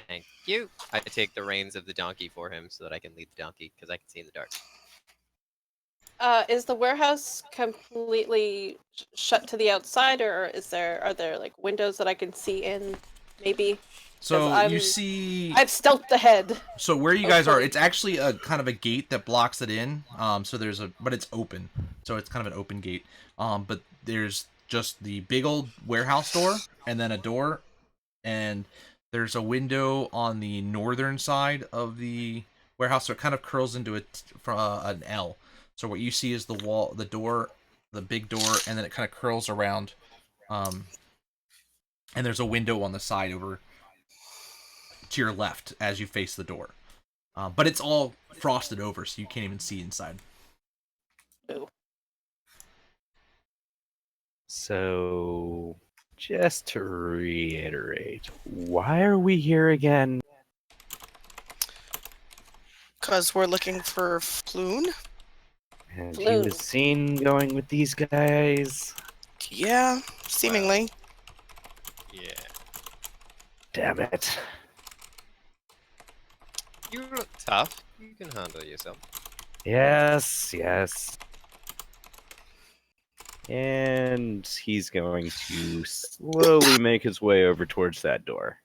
Speaker 2: Thank you. I take the reins of the donkey for him so that I can lead the donkey, because I can see in the dark.
Speaker 4: Is the warehouse completely shut to the outside, or are there like windows that I can see in? Maybe.
Speaker 1: So
Speaker 4: I'm-
Speaker 1: you see.
Speaker 4: I've stealthed ahead.
Speaker 1: So where you guys are, it's actually a kind of a gate that blocks it in. So but it's open. So it's kind of an open gate. But there's just the big old warehouse door, and then a door, and there's a window on the northern side of the warehouse. So it kind of curls into an L. So what you see is the wall, the door, the big door, and then it kind of curls around. And there's a window on the side over to your left as you face the door. But it's all frosted over, so you can't even see inside.
Speaker 4: Ooh.
Speaker 5: So, just to reiterate, why are we here again?
Speaker 6: Because we're looking for Floon.
Speaker 5: And he
Speaker 4: Floon.
Speaker 5: was seen going with these guys.
Speaker 6: Yeah, seemingly.
Speaker 2: Yeah.
Speaker 5: Damn it.
Speaker 2: You look tough. You can handle yourself.
Speaker 5: Yes, yes. And he's going to slowly make his way over towards that door.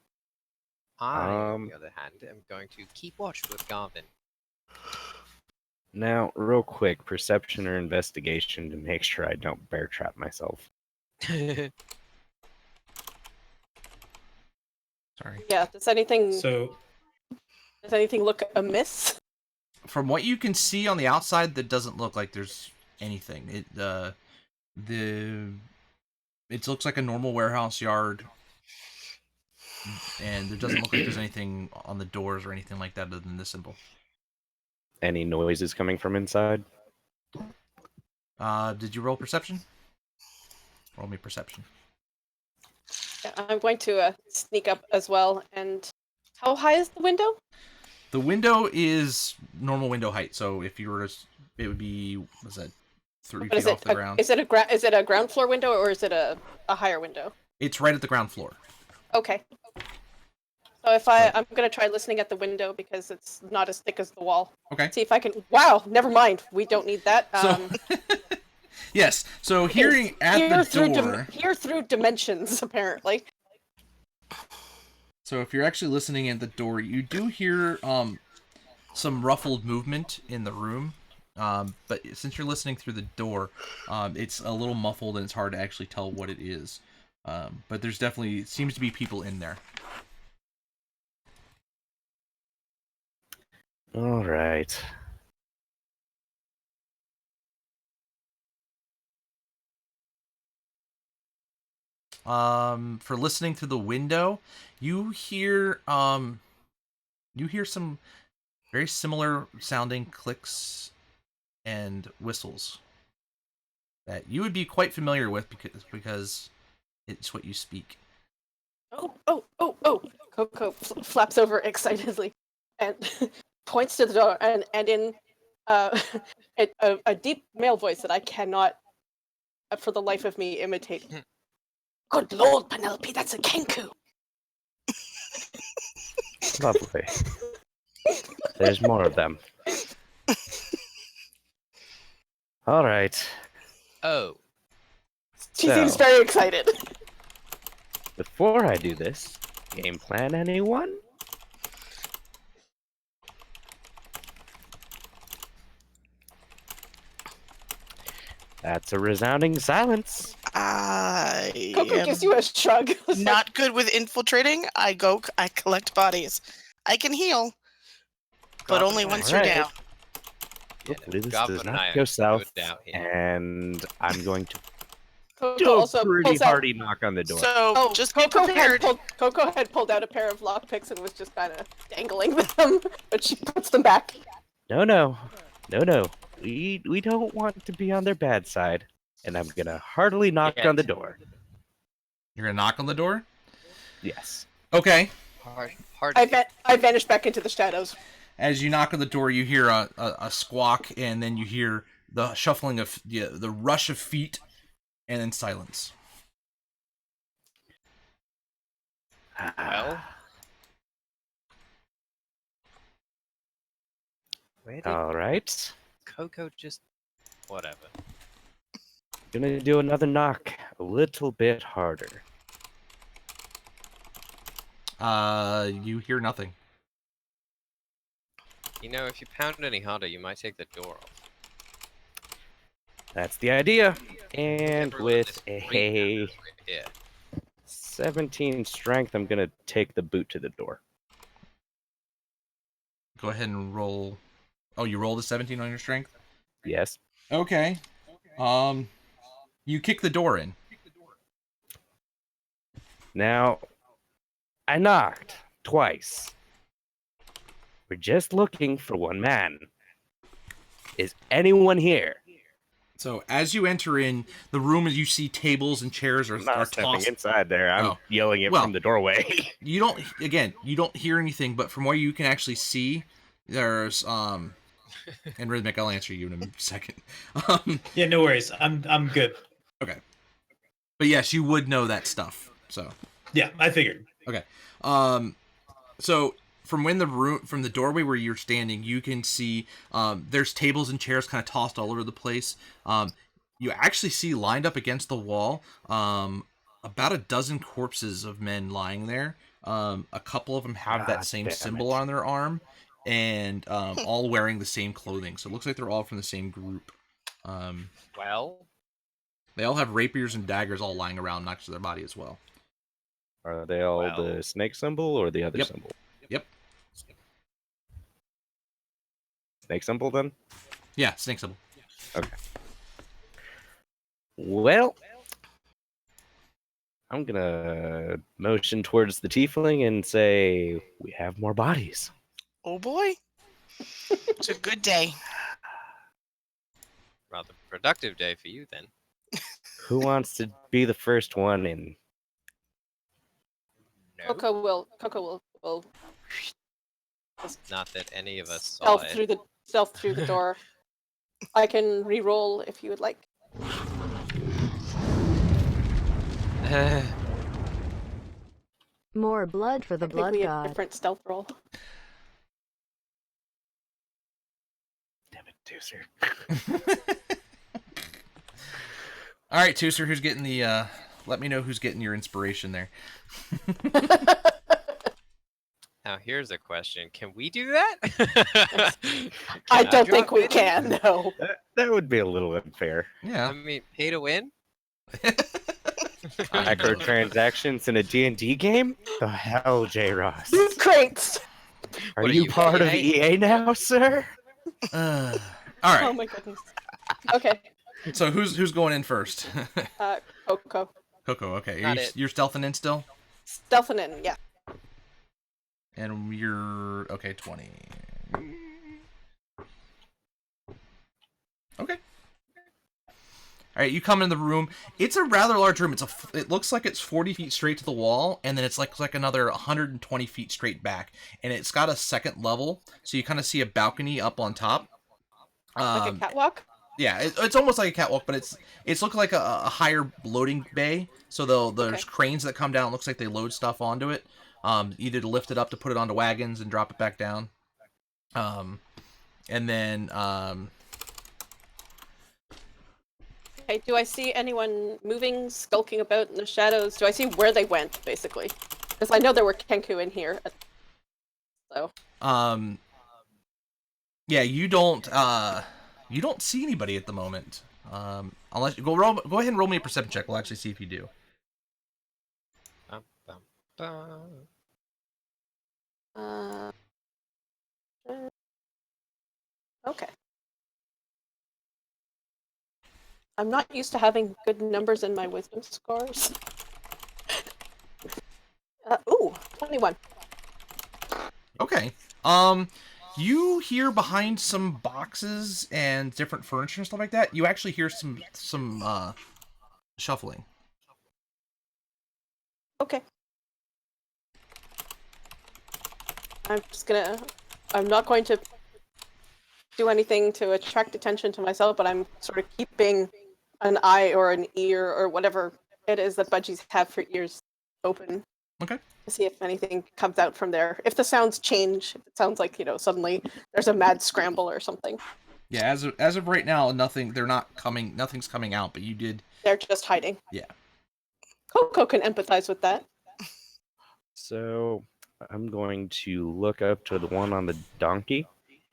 Speaker 2: I, on the other hand, am going to keep watch with Garvin.
Speaker 5: Now, real quick, perception or investigation to make sure I don't bear trap myself.
Speaker 1: Sorry.
Speaker 4: Yeah. Does anything
Speaker 3: So
Speaker 4: look amiss?
Speaker 1: From what you can see on the outside, that doesn't look like there's anything. It looks like a normal warehouse yard, and it doesn't look like there's anything on the doors or anything like that other than the symbol.
Speaker 5: Any noises coming from inside?
Speaker 1: Did you roll perception? Roll me perception.
Speaker 4: Yeah, I'm going to sneak up as well. And how high is the window?
Speaker 1: The window is normal window height, so if you were to, it would be, what's that, 3
Speaker 4: But
Speaker 1: feet
Speaker 4: is
Speaker 1: off
Speaker 4: it
Speaker 1: the ground.
Speaker 4: is it a ground floor window or is it a higher window?
Speaker 1: It's right at the ground floor.
Speaker 4: Okay. So if I'm gonna try listening at the window because it's not as thick as the wall.
Speaker 1: Okay.
Speaker 4: See if I can. Wow, never mind. We don't need that.
Speaker 1: So, yes. So hearing at the door.
Speaker 4: Hear through dimensions, apparently.
Speaker 1: So if you're actually listening at the door, you do hear some ruffled movement in the room. But since you're listening through the door, it's a little muffled and it's hard to actually tell what it is. But there's definitely seems to be people in there.
Speaker 5: All right.
Speaker 1: For listening through the window, you hear some very similar sounding clicks and whistles that you would be quite familiar with because it's what you speak.
Speaker 4: Oh! Coco flaps over excitedly and points to the door and in a deep male voice that I cannot, for the life of me, imitate. Good Lord, Penelope, that's a kenku.
Speaker 5: Lovely. There's more of them. All right.
Speaker 2: Oh,
Speaker 4: She
Speaker 5: So,
Speaker 4: seems very excited.
Speaker 5: before I do this, game plan anyone? That's a resounding silence.
Speaker 6: I
Speaker 4: Coco
Speaker 6: am
Speaker 4: gives you a shrug. It's
Speaker 6: not good with infiltrating. I collect bodies. I can heal, but only
Speaker 2: Goblin
Speaker 6: once
Speaker 2: Knight.
Speaker 6: you're
Speaker 5: Alright.
Speaker 6: down.
Speaker 5: Hopefully this
Speaker 2: Goblin
Speaker 5: does not
Speaker 2: Knight
Speaker 5: go
Speaker 2: would
Speaker 5: south,
Speaker 2: doubt him.
Speaker 5: and I'm going to
Speaker 4: Coco
Speaker 5: do a
Speaker 4: also
Speaker 5: pretty
Speaker 4: pulls out.
Speaker 5: hearty knock on the door.
Speaker 6: So just be prepared.
Speaker 4: Coco had pulled out a pair of lockpicks and was just kind of dangling them, but she puts them back.
Speaker 5: No. We don't want to be on their bad side, and I'm gonna heartily knock
Speaker 2: Yeah.
Speaker 5: on the door.
Speaker 1: You're gonna knock on the door?
Speaker 5: Yes.
Speaker 1: Okay.
Speaker 2: Hard.
Speaker 4: I vanished back into the shadows.
Speaker 1: As you knock on the door, you hear a squawk, and then you hear the shuffling of the rush of feet, and then silence.
Speaker 2: Well, where did
Speaker 5: All right.
Speaker 2: Coco just? Whatever.
Speaker 5: Gonna do another knock, a little bit harder.
Speaker 1: You hear nothing.
Speaker 2: You know, if you pound any harder, you might take the door off.
Speaker 5: That's the idea. And
Speaker 2: Everyone
Speaker 5: with
Speaker 2: is
Speaker 5: a
Speaker 2: right here.
Speaker 5: 17 strength, I'm gonna take the boot to the door.
Speaker 1: Go ahead and roll. Oh, you rolled a 17 on your strength?
Speaker 5: Yes.
Speaker 1: Okay. You kick the door in.
Speaker 5: Now, I knocked twice. We're just looking for one man. Is anyone here?
Speaker 1: So as you enter in the room, as you see tables and chairs
Speaker 5: I'm
Speaker 1: are
Speaker 5: not stepping
Speaker 1: tossed.
Speaker 5: inside there. I'm
Speaker 1: Oh.
Speaker 5: yelling it
Speaker 1: Well,
Speaker 5: from the doorway.
Speaker 1: You don't hear anything, but from what you can actually see, there's and Rhythmic, I'll answer you in a second.
Speaker 3: Yeah, no worries. I'm good.
Speaker 1: Okay. But yes, you would know that stuff. So
Speaker 3: Yeah, I figured.
Speaker 1: okay. So from the doorway where you're standing, you can see there's tables and chairs kind of tossed all over the place. You actually see lined up against the wall about a dozen corpses of men lying there. A couple of them have that same
Speaker 5: damn
Speaker 1: symbol
Speaker 5: it.
Speaker 1: on their arm, and all wearing the same clothing. So it looks like they're all from the same group.
Speaker 2: Well,
Speaker 1: They all have rapiers and daggers all lying around next to their body as well.
Speaker 5: Are they all
Speaker 2: Well.
Speaker 5: the snake symbol or the other
Speaker 1: Yep.
Speaker 5: symbol?
Speaker 1: Yep.
Speaker 5: Snake symbol then?
Speaker 1: Yeah, snake symbol.
Speaker 5: Well, I'm gonna motion towards the tiefling and say, we have more bodies.
Speaker 6: Oh boy. It's a good day.
Speaker 2: Rather productive day for you then.
Speaker 5: Who wants to be the first one in?
Speaker 2: No.
Speaker 4: Coco will
Speaker 2: Not that any of us saw
Speaker 4: stealth through the door. I can re-roll if you would like.
Speaker 2: it.
Speaker 7: More blood for the blood
Speaker 4: Technically a
Speaker 7: god.
Speaker 4: different stealth roll.
Speaker 5: Damn it, Tooser.
Speaker 1: All right, Tooser, who's getting the? Let me know who's getting your inspiration there.
Speaker 2: Now here's a question: can we do that?
Speaker 4: I
Speaker 2: Can
Speaker 4: don't think
Speaker 2: drop
Speaker 4: we
Speaker 2: in?
Speaker 4: can. No.
Speaker 5: That would be a little unfair.
Speaker 2: I
Speaker 1: Yeah.
Speaker 2: mean, pay to win.
Speaker 5: Microtransactions in a D&D game? The hell, J. Ross?
Speaker 4: Crates.
Speaker 5: Are
Speaker 2: What are
Speaker 5: you
Speaker 2: you,
Speaker 5: part of
Speaker 2: EA?
Speaker 5: EA now, sir?
Speaker 1: All
Speaker 4: Oh
Speaker 1: right.
Speaker 4: my goodness. Okay.
Speaker 1: So who's going in first?
Speaker 4: Coco.
Speaker 1: Coco. Okay.
Speaker 2: Got it.
Speaker 1: You're stealthing in still,
Speaker 4: Stealthing in, yeah.
Speaker 1: and you're okay. 20. Okay. All right, you come in the room. It's a rather large room. It looks like it's 40 feet straight to the wall, and then it's like another 120 feet straight back, and it's got a second level, so you kind of see a balcony up on top.
Speaker 4: Like a catwalk?
Speaker 1: Yeah, it's almost like a catwalk, but it's looking like a higher loading bay. So there's
Speaker 4: Okay.
Speaker 1: cranes that come down. It looks like they load stuff onto it, either to lift it up to put it onto wagons and drop it back down. And then
Speaker 4: Okay, do I see anyone moving, skulking about in the shadows? Do I see where they went, basically? Because I know there were Kenku in here. So,
Speaker 1: yeah, you don't see anybody at the moment. Unless go ahead and roll me a perception check. We'll actually see if you do.
Speaker 2: Bum, bum, bum.
Speaker 4: Okay. I'm not used to having good numbers in my wisdom scores. Ooh, 21.
Speaker 1: Okay. You hear behind some boxes and different furniture and stuff like that. You actually hear some shuffling.
Speaker 4: Okay. I'm not going to do anything to attract attention to myself, but I'm sort of keeping an eye or an ear or whatever it is that budgies have for ears open.
Speaker 1: Okay.
Speaker 4: To see if anything comes out from there. If the sounds change, if it sounds like, suddenly there's a mad scramble or something.
Speaker 1: Yeah, as of right now, nothing's coming out, but you did.
Speaker 4: They're just hiding.
Speaker 1: Yeah.
Speaker 4: Coco can empathize with that.
Speaker 5: So I'm going to look up to the one on the donkey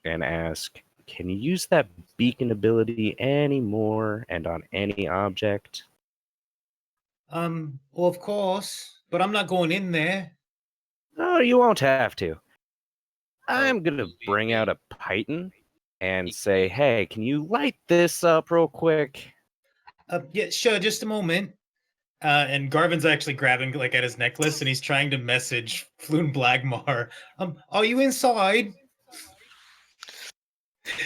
Speaker 5: and ask, can you use that beacon ability anymore and on any object?
Speaker 3: Well, of course, but I'm not going in there.
Speaker 5: Oh, you won't have to. I'm going to bring out a python and say, hey, can you light this up real quick?
Speaker 3: Yeah, sure, just a moment. And Garvin's actually grabbing like at his necklace, and he's trying to message Floon Blagmar. Are you inside?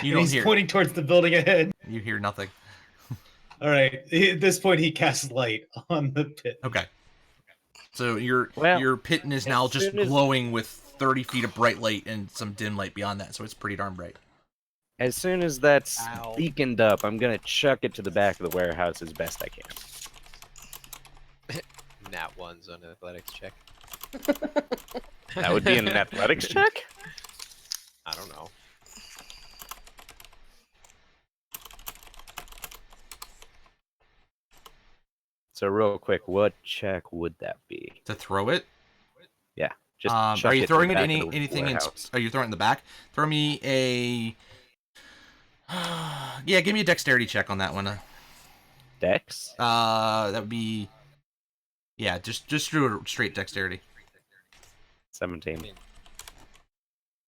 Speaker 1: You
Speaker 3: And
Speaker 1: don't
Speaker 3: he's
Speaker 1: hear.
Speaker 3: pointing towards the building ahead.
Speaker 1: You hear nothing.
Speaker 3: All right. At this point, he casts light on the pit.
Speaker 1: Okay. So your pitten is
Speaker 5: as
Speaker 1: now just
Speaker 5: soon as-
Speaker 1: glowing with 30 feet of bright light and some dim light beyond that, so it's pretty darn bright.
Speaker 5: As soon as that's
Speaker 2: Ow.
Speaker 5: beaconed up, I'm going to chuck it to the back of the warehouse as best I can.
Speaker 2: Nat ones on athletics check.
Speaker 5: That would be an athletics check?
Speaker 2: I don't know.
Speaker 5: So real quick, what check would that be?
Speaker 1: To throw it?
Speaker 5: Just chuck
Speaker 1: are you
Speaker 5: to
Speaker 1: throwing
Speaker 5: the
Speaker 1: it
Speaker 5: back of the
Speaker 1: anything in?
Speaker 5: warehouse.
Speaker 1: Are you throwing it in the back? Throw me a. Yeah, give me a dexterity check on that one.
Speaker 5: Dex?
Speaker 1: That would be. Yeah, just do a straight dexterity.
Speaker 5: 17.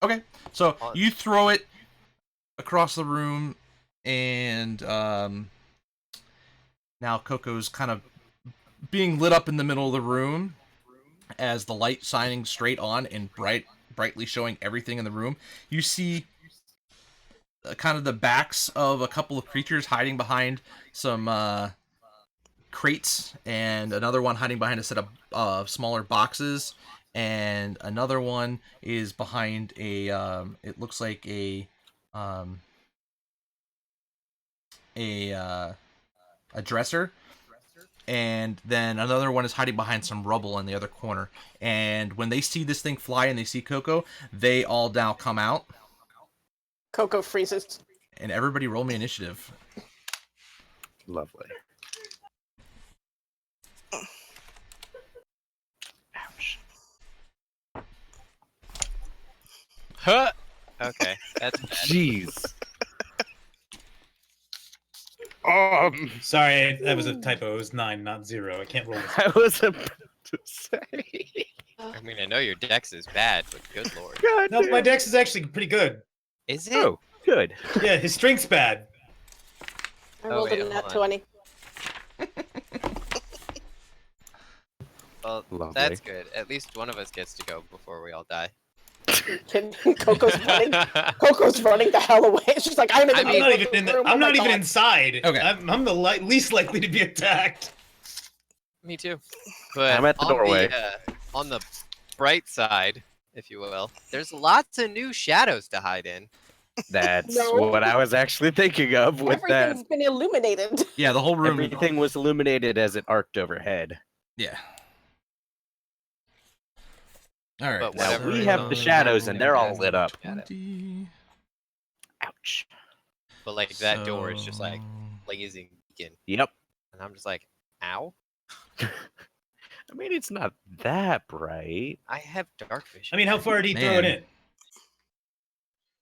Speaker 1: Okay, so you throw it across the room, and now Coco's kind of being lit up in the middle of the room as the light shining straight on and brightly showing everything in the room. You see kind of the backs of a couple of creatures hiding behind some crates, and another one hiding behind a set of smaller boxes, and another one is behind a it looks like um, a dresser, and then another one is hiding behind some rubble in the other corner. And when they see this thing fly and they see Coco, they all now come out,
Speaker 4: Coco freezes.
Speaker 1: and everybody roll me initiative.
Speaker 5: Lovely. Ouch.
Speaker 2: Huh. Okay, that's bad.
Speaker 5: Jeez.
Speaker 3: Sorry, that was a typo. It was 9, not 0. I can't roll this.
Speaker 5: I was about to say.
Speaker 2: I mean, I know your dex is bad, but good lord.
Speaker 5: God
Speaker 3: No,
Speaker 5: damn.
Speaker 3: my dex is actually pretty good.
Speaker 2: Is it?
Speaker 5: Oh, good.
Speaker 3: Yeah, his strength's bad.
Speaker 4: I
Speaker 2: Oh,
Speaker 4: rolled
Speaker 2: wait,
Speaker 4: a
Speaker 2: hold
Speaker 4: nat
Speaker 2: on.
Speaker 4: 20.
Speaker 2: Well,
Speaker 5: Lovely.
Speaker 2: that's good. At least one of us gets to go before we all die.
Speaker 4: Kidding. Coco's running. Coco's running the hell away. She's like, I'm in the
Speaker 2: I
Speaker 3: I'm
Speaker 2: mean,
Speaker 3: not
Speaker 4: middle
Speaker 3: even
Speaker 4: of the
Speaker 3: in the,
Speaker 4: room.
Speaker 3: I'm
Speaker 4: Oh my
Speaker 3: not even
Speaker 4: God.
Speaker 3: inside.
Speaker 1: Okay.
Speaker 3: I'm the least likely to be attacked.
Speaker 2: Me too. But
Speaker 5: I'm at the doorway.
Speaker 2: On the bright side, if you will, there's lots of new shadows to hide in.
Speaker 5: That's
Speaker 4: No.
Speaker 5: what I was actually thinking of with that.
Speaker 4: Everything's been illuminated.
Speaker 1: Yeah, the whole room.
Speaker 5: Everything was illuminated as it arced overhead.
Speaker 1: Yeah. All right.
Speaker 2: But
Speaker 5: Now
Speaker 2: whatever
Speaker 5: we
Speaker 2: is
Speaker 5: have
Speaker 2: on
Speaker 5: the
Speaker 2: the
Speaker 5: shadows
Speaker 2: wall,
Speaker 5: and they're all
Speaker 2: that's
Speaker 5: lit up.
Speaker 2: shadow.
Speaker 1: 20.
Speaker 5: Ouch.
Speaker 2: But like that door is just like
Speaker 1: So-
Speaker 2: blazing beacon,
Speaker 5: Yep.
Speaker 2: and I'm just like, ow!
Speaker 5: I mean, it's not that bright.
Speaker 2: I have dark vision.
Speaker 3: I mean, how far do you throw it
Speaker 1: Man.
Speaker 3: in?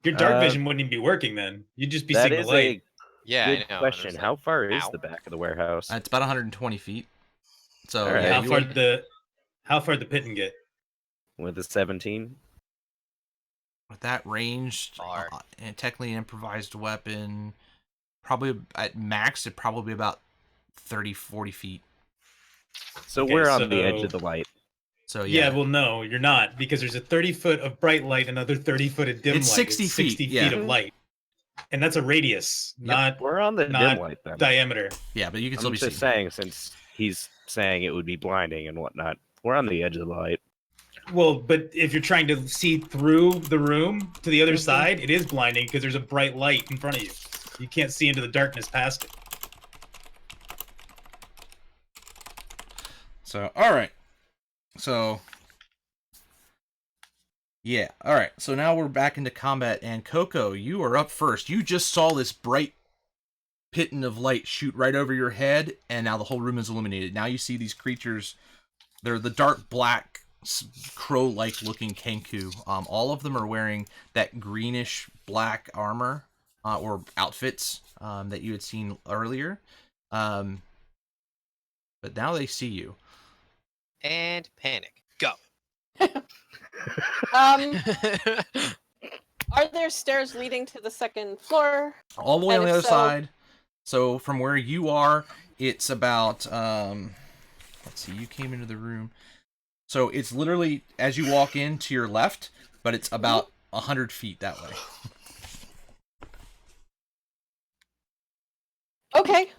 Speaker 3: Your dark
Speaker 5: Uh,
Speaker 3: vision wouldn't even be working then. You'd just be
Speaker 5: That
Speaker 3: seeing the
Speaker 5: is
Speaker 3: light.
Speaker 2: yeah,
Speaker 5: a
Speaker 2: I
Speaker 5: good
Speaker 2: know. and I'm
Speaker 5: question.
Speaker 2: just
Speaker 5: How
Speaker 2: like,
Speaker 5: far is
Speaker 2: ow.
Speaker 5: the back of the warehouse?
Speaker 1: It's about 120 feet. So
Speaker 5: All right.
Speaker 1: yeah,
Speaker 3: how
Speaker 1: you
Speaker 3: far
Speaker 1: would-
Speaker 3: the pit can get?
Speaker 5: With the 17?
Speaker 1: with that ranged
Speaker 2: Far.
Speaker 1: and technically improvised weapon, probably at max it'd probably be about 30, 40 feet.
Speaker 5: So
Speaker 3: Okay,
Speaker 5: we're on the edge
Speaker 3: so-
Speaker 5: of the light.
Speaker 1: So
Speaker 3: Yeah.
Speaker 1: yeah,
Speaker 3: Well, no, you're not, because there's a 30-foot of bright light, another 30-foot of dim
Speaker 1: It's
Speaker 3: light.
Speaker 1: 60
Speaker 3: It's 60
Speaker 1: feet,
Speaker 3: feet
Speaker 1: yeah.
Speaker 3: of light, and that's a radius, not
Speaker 5: We're on the
Speaker 3: not
Speaker 5: dim light then.
Speaker 3: diameter.
Speaker 1: yeah, but you can still
Speaker 5: I'm
Speaker 1: be
Speaker 5: just
Speaker 1: seen.
Speaker 5: saying, since he's saying it would be blinding and whatnot, we're on the edge of the light.
Speaker 3: Well, but if you're trying to see through the room to the other
Speaker 5: Mhm.
Speaker 3: side, it is blinding because there's a bright light in front of you. You can't see into the darkness past it.
Speaker 1: So all right, so yeah, all right. So now we're back into combat, and Coco, you are up first. You just saw this bright piton of light shoot right over your head, and now the whole room is illuminated. Now you see these creatures. They're the dark black, crow-like looking Kenku. All of them are wearing that greenish black armor or outfits that you had seen earlier. But now they see you.
Speaker 2: And panic. Go.
Speaker 4: Are there stairs leading to the second floor?
Speaker 1: All the way
Speaker 4: And
Speaker 1: on the
Speaker 4: if
Speaker 1: other
Speaker 4: so-
Speaker 1: side. So from where you are, it's about let's see, you came into the room. So it's literally as you walk in to your left, but it's about 100 feet that way.
Speaker 4: Okay.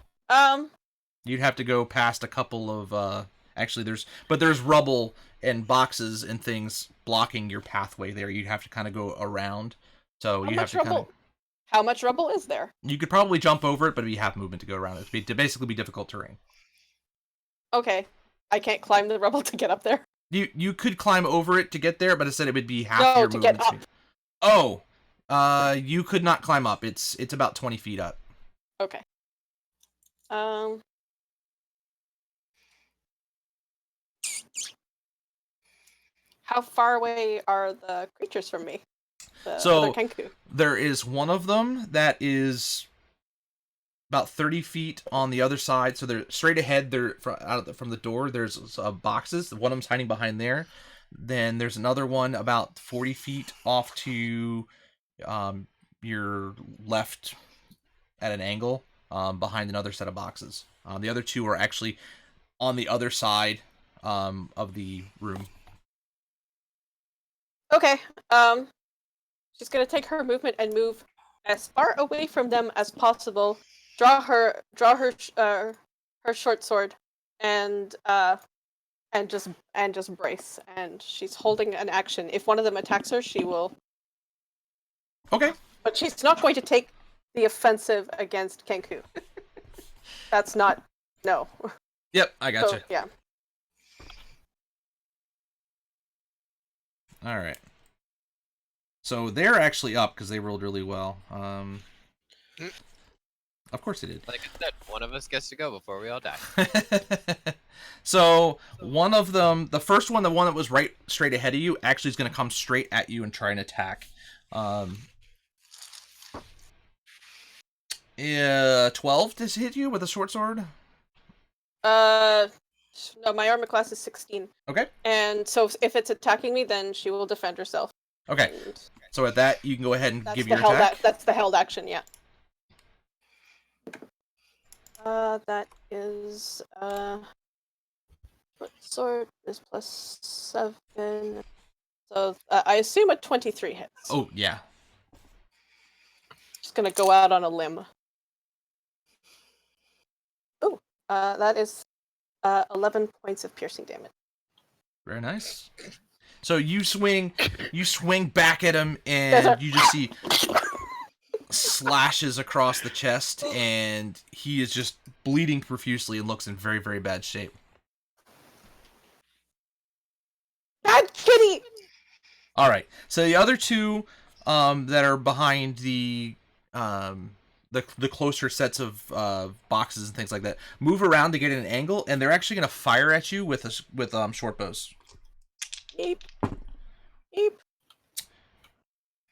Speaker 1: You'd have to go past a couple of actually there's rubble and boxes and things blocking your pathway there. You'd have to kind of go around. So
Speaker 4: How
Speaker 1: you
Speaker 4: much
Speaker 1: have to kind of
Speaker 4: rubble? How much rubble is there?
Speaker 1: you could probably jump over it, but it'd be half movement to go around it. It'd basically be difficult terrain.
Speaker 4: Okay. I can't climb the rubble to get up there.
Speaker 1: You could climb over it to get there, but instead it would be half
Speaker 4: No,
Speaker 1: your
Speaker 4: to
Speaker 1: movement
Speaker 4: get up.
Speaker 1: speed. You could not climb up. It's about 20 feet up.
Speaker 4: Okay. How far away are the creatures from me? The
Speaker 1: So-
Speaker 4: other Kenku.
Speaker 1: There is one of them that is about 30 feet on the other side. So they're straight ahead. They're from the door. There's boxes. One of them's hiding behind there. Then there's another one about 40 feet off to your left at an angle behind another set of boxes. The other two are actually on the other side of the room.
Speaker 4: Okay. She's gonna take her movement and move as far away from them as possible, draw her short sword, and just brace. And she's holding an action. If one of them attacks her, she will.
Speaker 1: Okay.
Speaker 4: But she's not going to take the offensive against Kenku. That's not no.
Speaker 1: Yep, I gotcha.
Speaker 4: So, yeah.
Speaker 1: All right. So they're actually up because they rolled really well. Of course they did.
Speaker 2: Like I said, one of us gets to go before we all die.
Speaker 1: So one of them, the first one, the one that was right straight ahead of you, actually is going to come straight at you and try and attack. 12 to hit you with a short sword.
Speaker 4: No, my armor class is 16.
Speaker 1: Okay.
Speaker 4: And so if it's attacking me, then she will defend herself.
Speaker 1: Okay.
Speaker 4: And
Speaker 1: So at that, you can go ahead and
Speaker 4: that's
Speaker 1: give
Speaker 4: the
Speaker 1: your
Speaker 4: held
Speaker 1: attack.
Speaker 4: that's the held action, yeah. That is sword is +7. So I assume a 23 hits.
Speaker 1: Oh, yeah.
Speaker 4: Just gonna go out on a limb. Oh, that is 11 points of piercing damage.
Speaker 1: Very nice. So you swing back at him, and you just see slashes across the chest, and he is just bleeding profusely and looks in very, very bad shape.
Speaker 4: Bad kitty!
Speaker 1: All right. So the other two that are behind the closer sets of boxes and things like that move around to get an angle, and they're actually going to fire at you with short bows.
Speaker 4: Eep. Eep.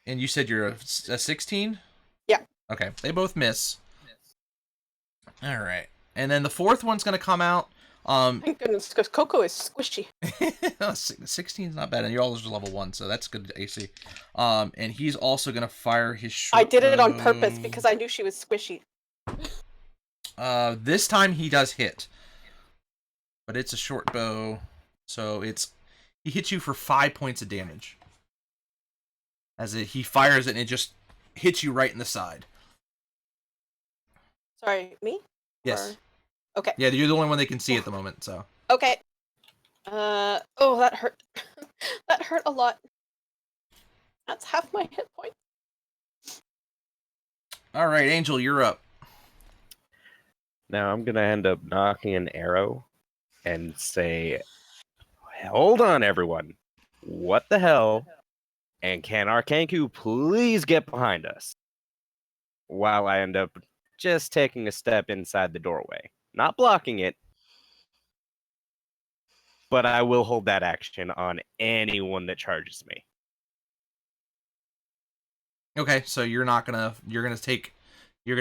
Speaker 1: And you said you're a 16?
Speaker 4: Yeah.
Speaker 1: Okay. They both miss. All right. And then the fourth one's going to come out.
Speaker 4: Thank goodness, because Coco is squishy.
Speaker 1: 16 is not bad, and you're all just level 1, so that's good AC. And he's also going to fire his short
Speaker 4: I did it on
Speaker 1: bow.
Speaker 4: purpose because I knew she was squishy.
Speaker 1: This time he does hit. But it's a short bow, so he hits you for 5 points of damage. He fires it and it just hits you right in the side.
Speaker 4: Sorry, me?
Speaker 1: Yes.
Speaker 4: Or... Okay.
Speaker 1: Yeah, you're the only one they can see at the moment, so.
Speaker 4: Okay. Oh, that hurt. That hurt a lot. That's half my hit point.
Speaker 1: All right, Angel, you're up.
Speaker 5: Now I'm gonna end up knocking an arrow and say, "Hold on, everyone! What the hell? And can our Kenku please get behind us?" While I end up just taking a step inside the doorway, not blocking it, but I will hold that action on anyone that charges me.
Speaker 1: Okay, so you're gonna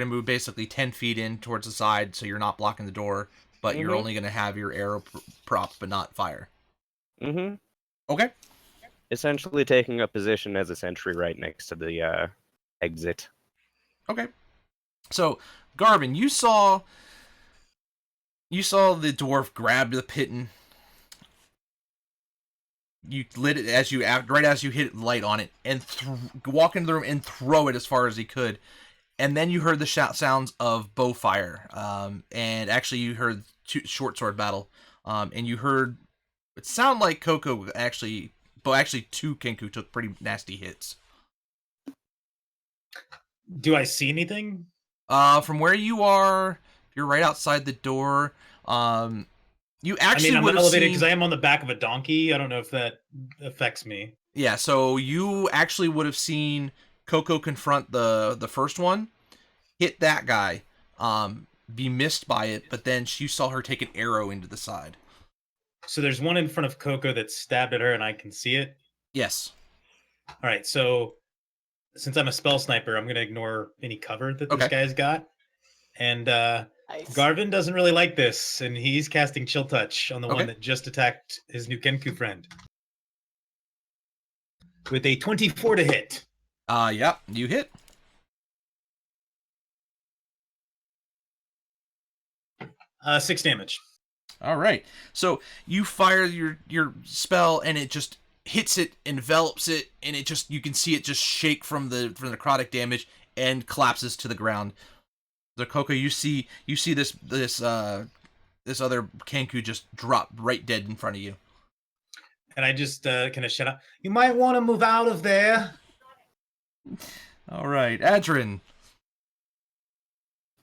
Speaker 1: move basically 10 feet in towards the side, so you're not blocking the door, but you're only gonna have your arrow prop, but not fire.
Speaker 5: Mm-hmm.
Speaker 1: Okay.
Speaker 5: Essentially taking a position as a sentry right next to the exit.
Speaker 1: Okay. So, Garvin, you saw the dwarf grab the piton. You lit it right as you hit light on it, and walk into the room and throw it as far as he could. And then you heard the sounds of bow fire, and actually you heard short sword battle, and you heard it sound like Coco actually two Kenku took pretty nasty hits.
Speaker 3: Do I see anything?
Speaker 1: From where you are, you're right outside the door. You actually
Speaker 3: I'm
Speaker 1: would have
Speaker 3: elevated
Speaker 1: seen...
Speaker 3: because I am on the back of a donkey. I don't know if that affects me.
Speaker 1: Yeah, so you actually would have seen Coco confront the first one, hit that guy, be missed by it, but then you saw her take an arrow into the side.
Speaker 3: So there's one in front of Coco that stabbed at her, and I can see it.
Speaker 1: Yes.
Speaker 3: All right, so since I'm a spell sniper, I'm going to ignore any cover that this
Speaker 1: Okay.
Speaker 3: guy's got. And
Speaker 4: Nice.
Speaker 3: Garvin doesn't really like this, and he's casting Chill Touch on the
Speaker 1: Okay.
Speaker 3: one that just attacked his new Kenku friend. With a 24 to hit.
Speaker 1: Yeah, you hit.
Speaker 3: 6 damage.
Speaker 1: All right. So you fire your spell, and it just hits it, envelops it, and it just you can see it just shake from the necrotic damage, and collapses to the ground. The Coco, you see this other Kenku just drop right dead in front of you.
Speaker 3: And I just kind of shut up. You might want to move out of there.
Speaker 1: All right, Adrin.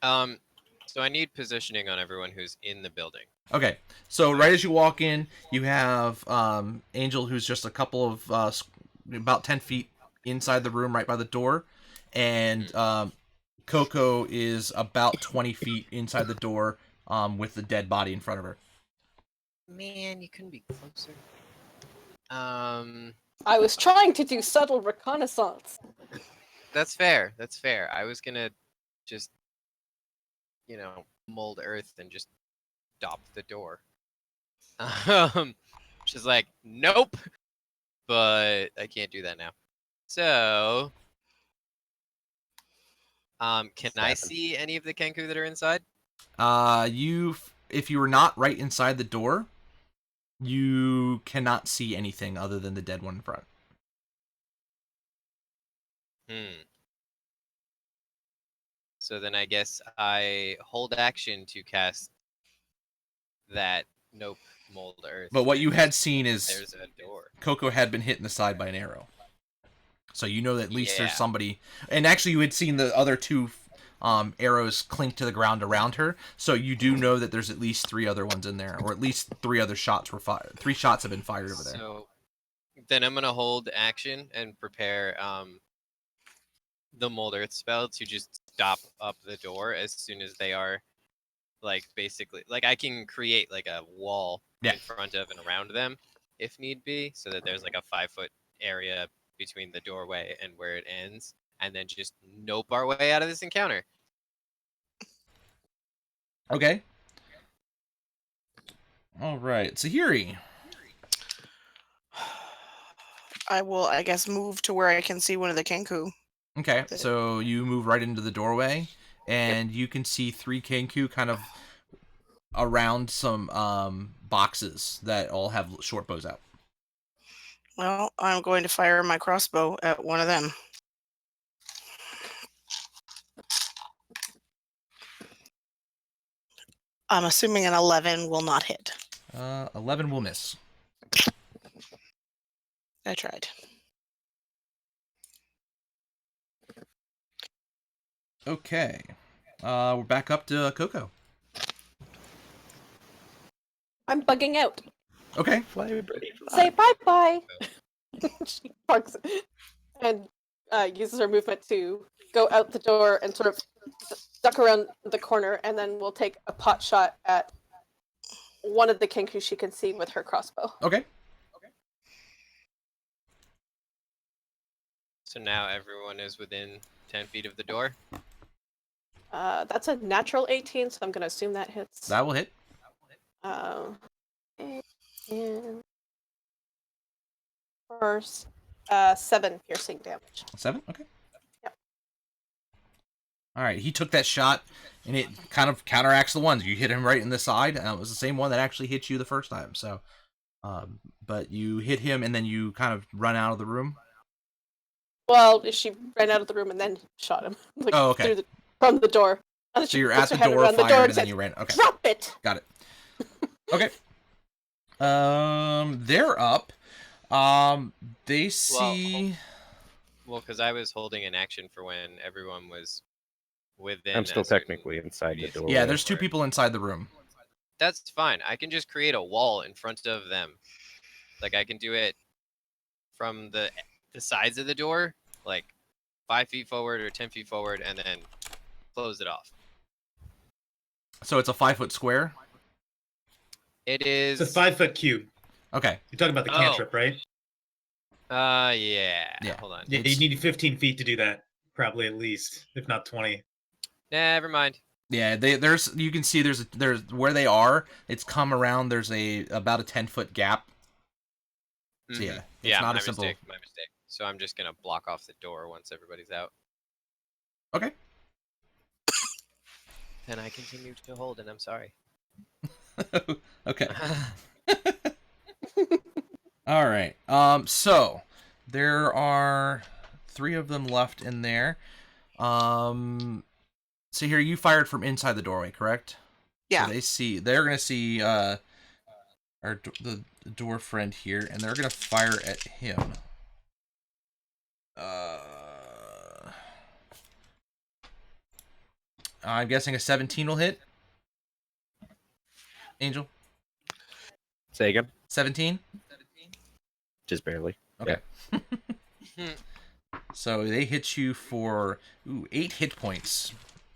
Speaker 2: So I need positioning on everyone who's in the building.
Speaker 1: Okay, so right as you walk in, you have Angel, who's just a couple of about 10 feet inside the room, right by the door, and Coco is about 20 feet inside the door, with the dead body in front of her.
Speaker 2: Man, you couldn't be closer.
Speaker 4: I was trying to do subtle reconnaissance.
Speaker 2: That's fair. That's fair. I was gonna just, mold earth and just stop the door. She's like, nope. But I can't do that now. So, can I see any of the Kenku that are inside?
Speaker 1: If you were not right inside the door, you cannot see anything other than the dead one in front.
Speaker 2: So then I guess I hold action to cast that nope mold earth.
Speaker 1: But what you had seen is
Speaker 2: there's a door.
Speaker 1: Coco had been hit in the side by an arrow. So you know that at least
Speaker 2: Yeah.
Speaker 1: there's somebody. And actually you had seen the other two arrows clink to the ground around her. So you do know that there's at least 3 other ones in there, or at least 3 other shots were fired. 3 shots have been fired over there.
Speaker 2: So then I'm gonna hold action and prepare the mold earth spell to just stop up the door as soon as they are basically I can create a wall in front of and around them if need be, so that there's a 5-foot area between the doorway and where it ends, and then just nope our way out of this encounter.
Speaker 1: Okay. All right, Sahiri.
Speaker 6: I will, I guess, move to where I can see one of the Kenku.
Speaker 1: Okay, so you move right into the doorway, and you can see 3 Kenku kind of around some boxes that all have short bows out.
Speaker 6: Well, I'm going to fire my crossbow at one of them. I'm assuming an 11 will not hit.
Speaker 1: 11 will miss.
Speaker 6: I tried.
Speaker 1: Okay. We're back up to Coco.
Speaker 4: I'm bugging out.
Speaker 1: Okay.
Speaker 5: Fly, birdie, fly.
Speaker 4: Say bye-bye. She barks and uses her movement to go out the door and sort of duck around the corner, and then we'll take a pot shot at one of the Kenku she can see with her crossbow.
Speaker 1: Okay.
Speaker 2: So now everyone is within 10 feet of the door.
Speaker 4: That's a natural 18, so I'm going to assume that hits.
Speaker 1: That will hit.
Speaker 4: And first, 7 piercing damage.
Speaker 1: 7? Okay.
Speaker 4: Yep.
Speaker 1: All right, he took that shot, and it kind of counteracts the ones. You hit him right in the side, and it was the same one that actually hit you the first time. So, but you hit him, and then you kind of run out of the room.
Speaker 4: Well, she ran out of the room and then shot him.
Speaker 1: Oh, okay.
Speaker 4: From the door. And then
Speaker 1: So
Speaker 4: she
Speaker 1: you're
Speaker 4: puts
Speaker 1: at
Speaker 4: her
Speaker 1: the
Speaker 4: head
Speaker 1: door,
Speaker 4: around
Speaker 1: fired,
Speaker 4: the door
Speaker 1: and then
Speaker 4: says,
Speaker 1: you ran. Okay,
Speaker 4: "Drop it!"
Speaker 1: got it. Okay. They're up. They see.
Speaker 2: Well, because I was holding an action for when everyone was within.
Speaker 5: I'm still
Speaker 2: a certain
Speaker 5: technically inside the
Speaker 2: radius.
Speaker 5: door.
Speaker 1: Yeah, there's 2 people inside the room.
Speaker 2: That's fine. I can just create a wall in front of them. I can do it from the sides of the door, 5 feet forward or 10 feet forward, and then close it off.
Speaker 1: So it's a 5-foot square.
Speaker 2: It is.
Speaker 3: It's a 5-foot cube.
Speaker 1: Okay.
Speaker 3: You're talking about the cantrip, right?
Speaker 2: Yeah.
Speaker 1: Yeah.
Speaker 2: Hold on.
Speaker 3: Yeah,
Speaker 1: It's-
Speaker 3: you need 15 feet to do that, probably at least, if not 20.
Speaker 2: Never mind.
Speaker 1: Yeah, there's you can see there's where they are. It's come around. There's about a 10-foot gap. So yeah, it's
Speaker 2: Yeah,
Speaker 1: not
Speaker 2: my
Speaker 1: a simple.
Speaker 2: mistake. My mistake. So I'm just gonna block off the door once everybody's out.
Speaker 1: Okay.
Speaker 2: Then I continue to hold, and I'm sorry.
Speaker 1: Okay. All right. So there are 3 of them left in there. So here you fired from inside the doorway, correct?
Speaker 6: Yeah.
Speaker 1: So they're gonna see the door friend here, and they're gonna fire at him. I'm guessing a 17 will hit. Angel,
Speaker 5: Say again?
Speaker 1: 17.
Speaker 5: Just barely.
Speaker 1: Okay. So they hit you for 8 hit points.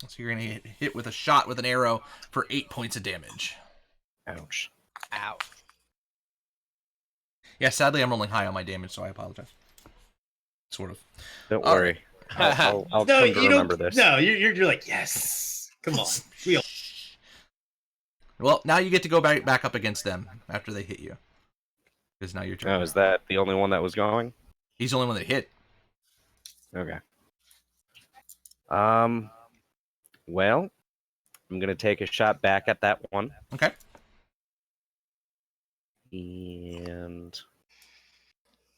Speaker 1: So you're gonna hit with a shot with an arrow for 8 points of damage.
Speaker 5: Ouch.
Speaker 2: Ow.
Speaker 1: Yeah, sadly I'm rolling high on my damage, so I apologize. Sort of.
Speaker 5: Don't
Speaker 1: All
Speaker 5: worry. I'll
Speaker 3: No,
Speaker 5: come to
Speaker 3: you
Speaker 5: remember
Speaker 3: don't.
Speaker 5: this.
Speaker 3: No, you're like yes. Come on. We all,
Speaker 1: Well, now you get to go back up against them after they hit you. Because now your turn.
Speaker 5: Oh, is that the only one that was going?
Speaker 1: He's the only one that hit.
Speaker 5: Okay. Well, I'm gonna take a shot back at that one.
Speaker 1: Okay.
Speaker 5: And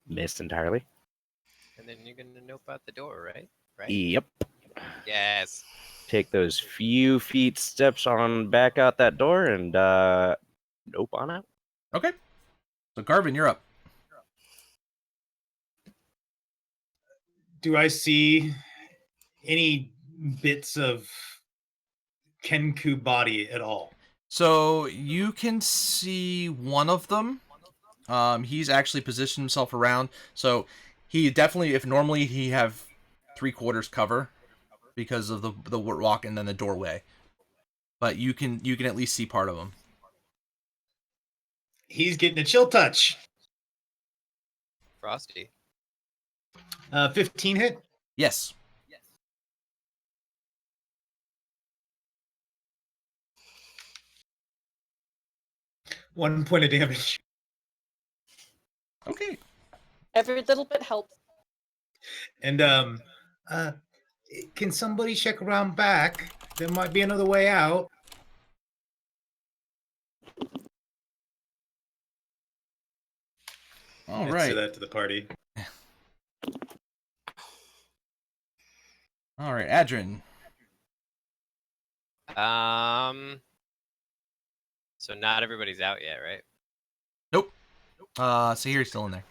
Speaker 5: missed entirely.
Speaker 2: And then you're gonna nope out the door, right? Right.
Speaker 5: Yep.
Speaker 2: Yes.
Speaker 5: Take those few feet steps on back out that door and nope on out.
Speaker 1: Okay. So Garvin, you're up.
Speaker 3: do I see any bits of Kenku body at all?
Speaker 1: So you can see one of them. He's actually positioned himself around. So he definitely, if normally he have 3/4 cover because of the rock and then the doorway, but you can at least see part of him.
Speaker 3: He's getting a chill touch.
Speaker 2: Frosty.
Speaker 3: 15 hit.
Speaker 1: Yes.
Speaker 3: 1 point of damage.
Speaker 1: Okay.
Speaker 4: Every little bit helps.
Speaker 3: And can somebody check around back? There might be another way out.
Speaker 1: All
Speaker 3: I'd say
Speaker 1: right.
Speaker 3: that to the party.
Speaker 1: All right, Adrian.
Speaker 2: So not everybody's out yet, right?
Speaker 1: Nope. So he's still in there.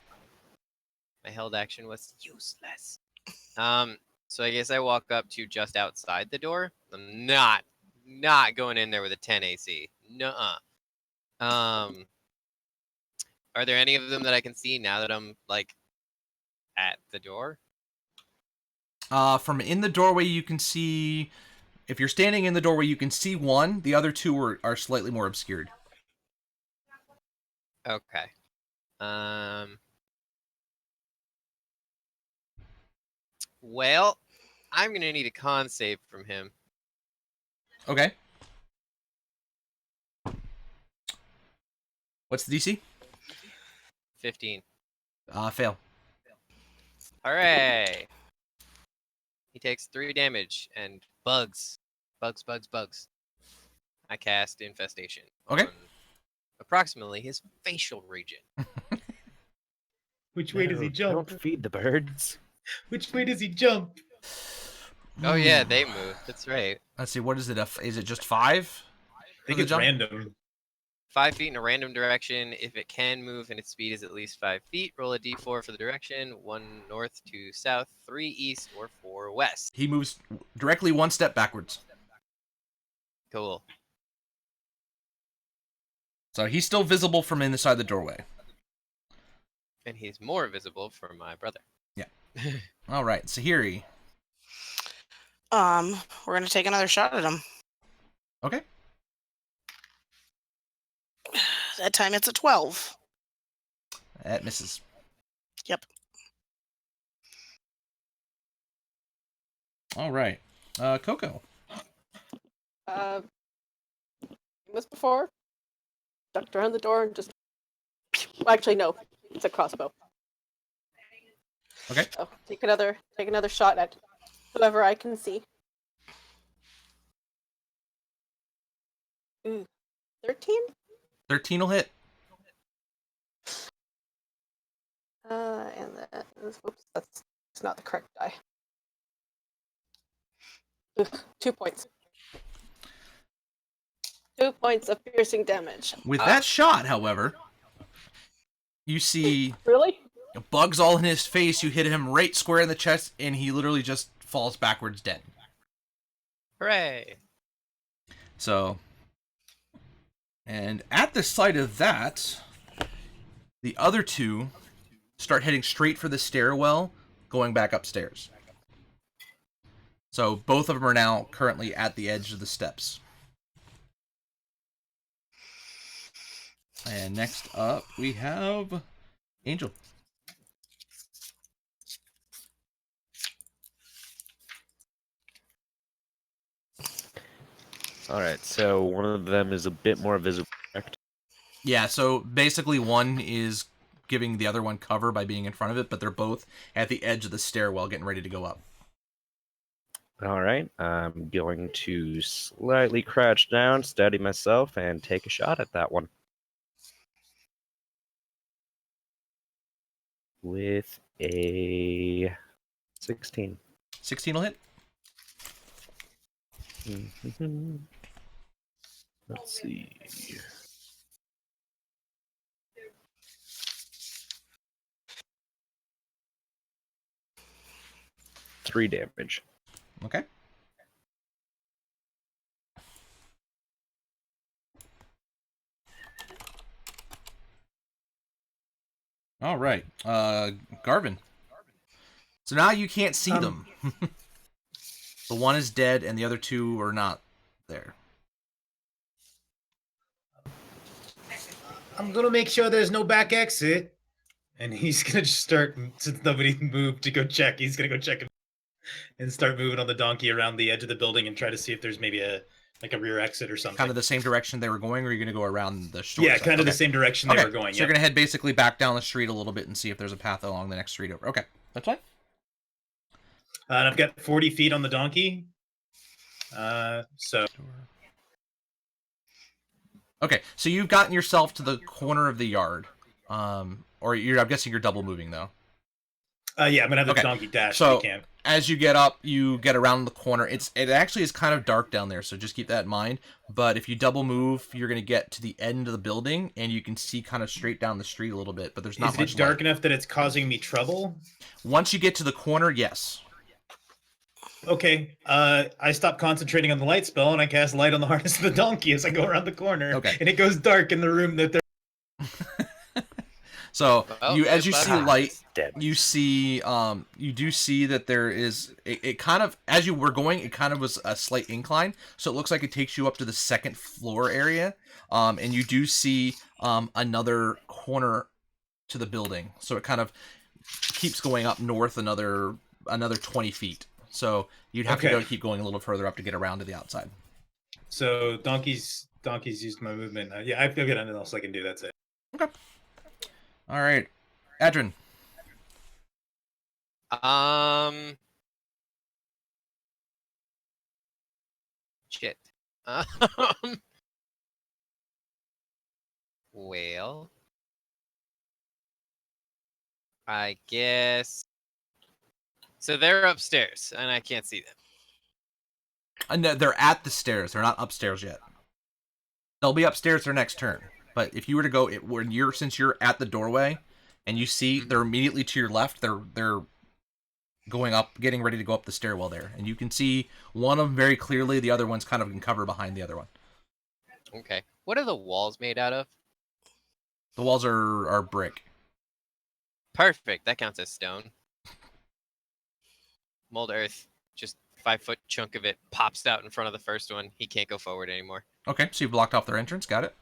Speaker 2: My held action was useless. So I guess I walk up to just outside the door. I'm not going in there with a 10 AC. Nuh-uh. Are there any of them that I can see now that I'm like at the door?
Speaker 1: From in the doorway, you can see. If you're standing in the doorway, you can see one. The other two are slightly more obscured.
Speaker 2: Okay. Well, I'm gonna need a con save from him.
Speaker 1: Okay. What's the DC?
Speaker 2: 15.
Speaker 1: Fail.
Speaker 2: Hooray! He takes 3 damage and bugs. I cast Infestation.
Speaker 1: Okay.
Speaker 2: On approximately his facial region.
Speaker 3: Which way does he
Speaker 5: No,
Speaker 3: jump?
Speaker 5: Don't feed the birds.
Speaker 3: Which way does he jump?
Speaker 2: Oh yeah, they move. That's right.
Speaker 1: Let's see. What is it? Is it just 5?
Speaker 3: I think
Speaker 1: the
Speaker 3: it's
Speaker 1: jump?
Speaker 3: random.
Speaker 2: 5 feet in a random direction. If it can move and its speed is at least 5 feet, roll a d4 for the direction. 1 north, 2 south, 3 east, or 4 west.
Speaker 1: He moves directly 1 step backwards.
Speaker 2: Cool.
Speaker 1: So he's still visible from inside the doorway.
Speaker 2: And he's more visible for my brother.
Speaker 1: All right, Sahiri.
Speaker 6: We're gonna take another shot at him.
Speaker 1: Okay.
Speaker 6: That time it's a 12.
Speaker 1: That misses.
Speaker 6: Yep.
Speaker 1: All right. Coco.
Speaker 4: Was before. Ducked around the door and just. Well, actually, no. It's a crossbow.
Speaker 1: Okay.
Speaker 4: So take another shot at whoever I can see. Ooh, 13.
Speaker 1: 13 will hit.
Speaker 4: And that is, oops, that's not the correct die. Ugh, 2 points. 2 points of piercing damage.
Speaker 1: With that shot, however, you see
Speaker 4: Really?
Speaker 1: bugs all in his face. You hit him right square in the chest, and he literally just falls backwards dead.
Speaker 2: Hooray!
Speaker 1: So, and at the sight of that, the other two start heading straight for the stairwell, going back upstairs. So both of them are now currently at the edge of the steps. And next up, we have Angel.
Speaker 5: All right, so one of them is a bit more visible. Correct?
Speaker 1: Yeah, so basically one is giving the other one cover by being in front of it, but they're both at the edge of the stairwell getting ready to go up.
Speaker 5: All right, I'm going to slightly crouch down, steady myself, and take a shot at that one. With a 16.
Speaker 1: 16 will hit.
Speaker 5: Mhm. Let's see. Three damage.
Speaker 1: Okay. All right. Garvin. So now you can't see them. The one is dead, and the other two are not there.
Speaker 3: I'm gonna make sure there's no back exit. And he's gonna just start, since nobody moved to go check, he's gonna go check and start moving on the donkey around the edge of the building and try to see if there's maybe a rear exit or something.
Speaker 1: Kind of the same direction they were going, or are you going to go around the shore
Speaker 3: Yeah,
Speaker 1: side?
Speaker 3: kind of
Speaker 1: Okay.
Speaker 3: the same direction they were going.
Speaker 1: So you're going to head basically back down the street a little bit and see if there's a path along the next street over. Okay, that's fine.
Speaker 3: And I've got 40 feet on the donkey. So
Speaker 1: Okay, so you've gotten yourself to the corner of the yard. Or I'm guessing you're double moving though.
Speaker 3: yeah, I'm gonna have the
Speaker 1: Okay,
Speaker 3: donkey dash.
Speaker 1: so-
Speaker 3: if we can.
Speaker 1: As you get up, you get around the corner. It actually is kind of dark down there, so just keep that in mind. But if you double move, you're going to get to the end of the building, and you can see kind of straight down the street a little bit. But there's not
Speaker 3: Is
Speaker 1: much
Speaker 3: it dark
Speaker 1: light.
Speaker 3: enough that it's causing me trouble?
Speaker 1: Once you get to the corner, yes.
Speaker 3: Okay. I stop concentrating on the light spell and I cast light on the harness of the donkey as I go around the corner.
Speaker 1: Okay.
Speaker 3: And it goes dark in the room that they're.
Speaker 1: So
Speaker 2: Well,
Speaker 1: as you see
Speaker 2: goodbye.
Speaker 1: light,
Speaker 5: Dead.
Speaker 1: you see you do see that there is it kind of, as you were going, it kind of was a slight incline, so it looks like it takes you up to the second floor area, and you do see another corner to the building, so it kind of keeps going up north another 20 feet, so you'd have to
Speaker 3: Okay.
Speaker 1: keep going a little further up to get around to the outside.
Speaker 3: So donkeys used my movement. Yeah, I've got nothing else I can do. That's it.
Speaker 1: All right, Adrian.
Speaker 2: Shit. Well, I guess. So they're upstairs, and I can't see them.
Speaker 1: No, they're at the stairs. They're not upstairs yet. They'll be upstairs their next turn. But if you were to go, since you're at the doorway, and you see they're immediately to your left, they're going up, getting ready to go up the stairwell there, and you can see one of them very clearly. The other one's kind of in cover behind the other one.
Speaker 2: Okay. What are the walls made out of?
Speaker 1: The walls are brick.
Speaker 2: Perfect. That counts as stone. Mold earth. Just 5-foot chunk of it pops out in front of the first one. He can't go forward anymore.
Speaker 1: Okay, so you blocked off their entrance. Got it.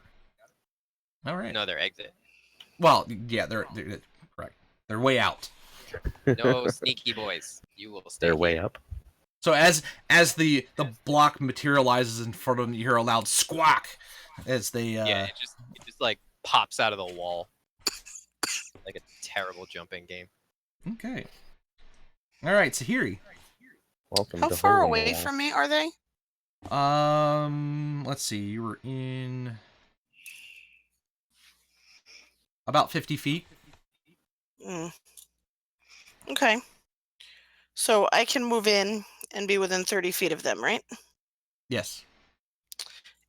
Speaker 1: All right.
Speaker 2: No, their exit.
Speaker 1: Well, yeah, they're correct. They're way out.
Speaker 2: No sneaky boys. You will stay.
Speaker 5: They're way
Speaker 2: here.
Speaker 5: up.
Speaker 1: So as the block materializes in front of them, you hear a loud squawk as they
Speaker 2: Yeah, it just like pops out of the wall. Like a terrible jumping game.
Speaker 1: Okay. All right, Sahiri.
Speaker 5: Welcome
Speaker 6: How
Speaker 5: to
Speaker 6: far
Speaker 5: Hole in the
Speaker 6: away
Speaker 5: Wall.
Speaker 6: from me are they?
Speaker 1: Let's see. You were in about 50 feet.
Speaker 6: Mm. Okay. So I can move in and be within 30 feet of them, right?
Speaker 1: Yes.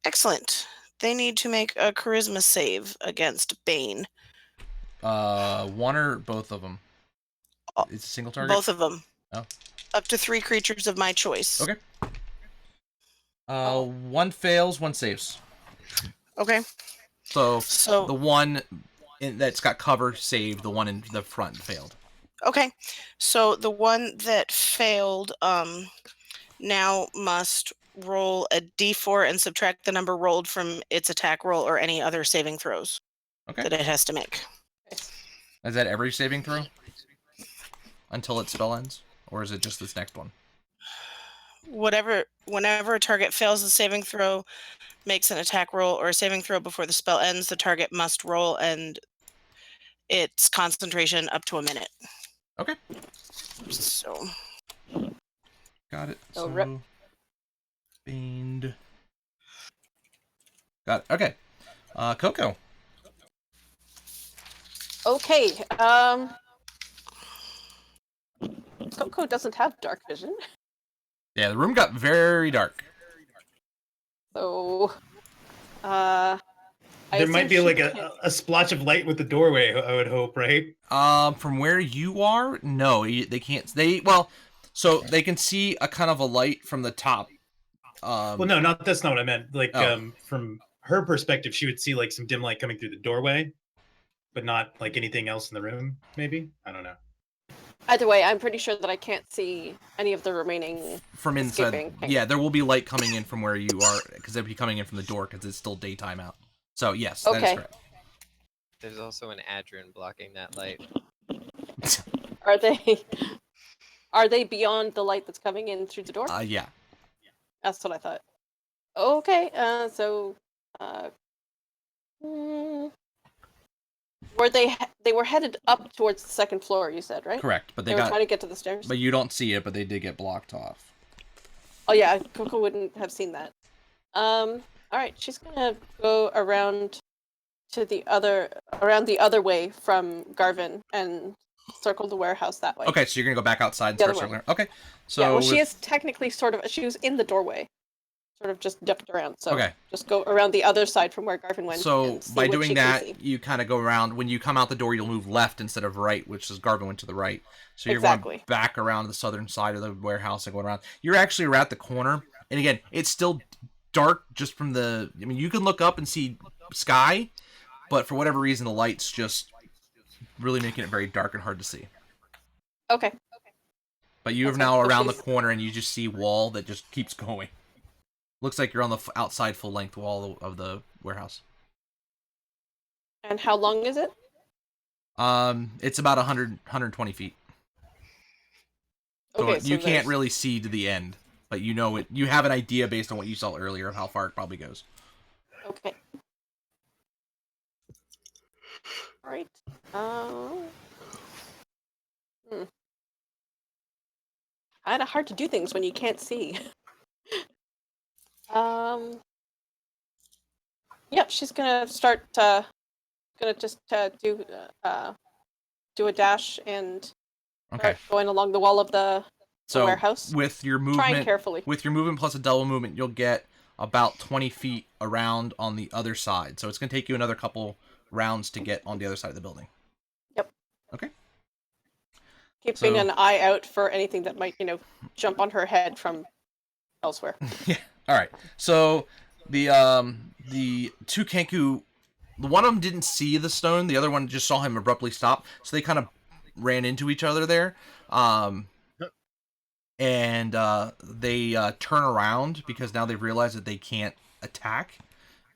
Speaker 6: Excellent. They need to make a charisma save against Bane.
Speaker 1: One or both of them? It's a single target?
Speaker 6: Both of them.
Speaker 1: Oh.
Speaker 6: Up to 3 creatures of my choice.
Speaker 1: Okay. One fails, one saves.
Speaker 6: Okay.
Speaker 1: So
Speaker 6: So
Speaker 1: the one that's got cover saved, the one in the front failed.
Speaker 6: okay. So the one that failed now must roll a d4 and subtract the number rolled from its attack roll or any other saving throws
Speaker 1: Okay.
Speaker 6: that it has to make.
Speaker 1: Is that every saving throw? Until its spell ends? Or is it just this next one?
Speaker 6: Whenever a target fails a saving throw, makes an attack roll, or a saving throw before the spell ends, the target must roll and its concentration up to a minute.
Speaker 1: Okay.
Speaker 6: So
Speaker 1: Got it.
Speaker 4: So
Speaker 1: So
Speaker 4: rip.
Speaker 1: Fiend. Got it. Okay. Coco.
Speaker 4: Okay. Coco doesn't have dark vision,
Speaker 1: Yeah, the room got very dark.
Speaker 4: so I
Speaker 3: There might be
Speaker 4: assume
Speaker 3: like
Speaker 4: she can't-
Speaker 3: a splotch of light with the doorway, I would hope, right?
Speaker 1: From where you are, no, they can't. So they can see a kind of a light from the top.
Speaker 3: Well, no, that's not what I meant. Like,
Speaker 1: Oh.
Speaker 3: from her perspective, she would see like some dim light coming through the doorway, but not like anything else in the room. Maybe, I don't know.
Speaker 4: Either way, I'm pretty sure that I can't see any of the remaining.
Speaker 1: From inside.
Speaker 4: Escaping.
Speaker 1: Yeah, there will be light coming in from where you are, because they'll be coming in from the door, because it's still daytime out. So yes, that is
Speaker 4: Okay.
Speaker 1: correct.
Speaker 2: There's also an Adrin blocking that light.
Speaker 4: Are they? Are they beyond the light that's coming in through the door?
Speaker 1: Yeah.
Speaker 4: That's what I thought. Okay. So. Hmm, were they were headed up towards the second floor? You said, right?
Speaker 1: Correct, but
Speaker 4: They were trying to get to the stairs.
Speaker 1: But you don't see it, but they did get blocked off.
Speaker 4: Oh yeah, Coco wouldn't have seen that. All right, she's gonna go around to the other way from Garvin and circle the warehouse that way.
Speaker 1: Okay, so you're gonna go back outside and
Speaker 4: The
Speaker 1: start
Speaker 4: other way.
Speaker 1: circling. Okay, so
Speaker 4: yeah, well, she
Speaker 1: with-
Speaker 4: is technically she was in the doorway, sort of just ducked around. So
Speaker 1: Okay.
Speaker 4: just go around the other side from where Garvin went.
Speaker 1: So
Speaker 4: and see
Speaker 1: by
Speaker 4: what
Speaker 1: doing
Speaker 4: she can
Speaker 1: that,
Speaker 4: see.
Speaker 1: you kind of go around. When you come out the door, you'll move left instead of right, which is Garvin went to the right. So you're
Speaker 4: Exactly.
Speaker 1: going back around to the southern side of the warehouse and going around. You're actually at the corner, and again, it's still dark just from the. I mean, you can look up and see sky, but for whatever reason, the light's just really making it very dark and hard to see.
Speaker 4: Okay.
Speaker 1: But you are
Speaker 4: That's
Speaker 1: now
Speaker 4: fine. So
Speaker 1: around the
Speaker 4: she's-
Speaker 1: corner, and you just see wall that just keeps going. Looks like you're on the outside full length wall of the warehouse.
Speaker 4: And how long is it?
Speaker 1: It's about 120 feet. So
Speaker 4: Okay, so
Speaker 1: you can't
Speaker 4: there's-
Speaker 1: really see to the end, but you know it. You have an idea based on what you saw earlier of how far it probably goes.
Speaker 4: Okay. All right. Kind of hard to do things when you can't see. Yep, she's gonna start. Gonna just do a dash and
Speaker 1: Okay.
Speaker 4: start going along the wall of the
Speaker 1: So
Speaker 4: warehouse.
Speaker 1: with your
Speaker 4: Trying
Speaker 1: movement,
Speaker 4: carefully.
Speaker 1: plus a double movement, you'll get about 20 feet around on the other side. So it's gonna take you another couple rounds to get on the other side of the building.
Speaker 4: Yep.
Speaker 1: Okay.
Speaker 4: Keeping
Speaker 1: so-
Speaker 4: an eye out for anything that might, jump on her head from elsewhere.
Speaker 1: Yeah. All right. So the two Kenku, the one of them didn't see the stone. The other one just saw him abruptly stop. So they kind of ran into each other there. And they turn around because now they've realized that they can't attack.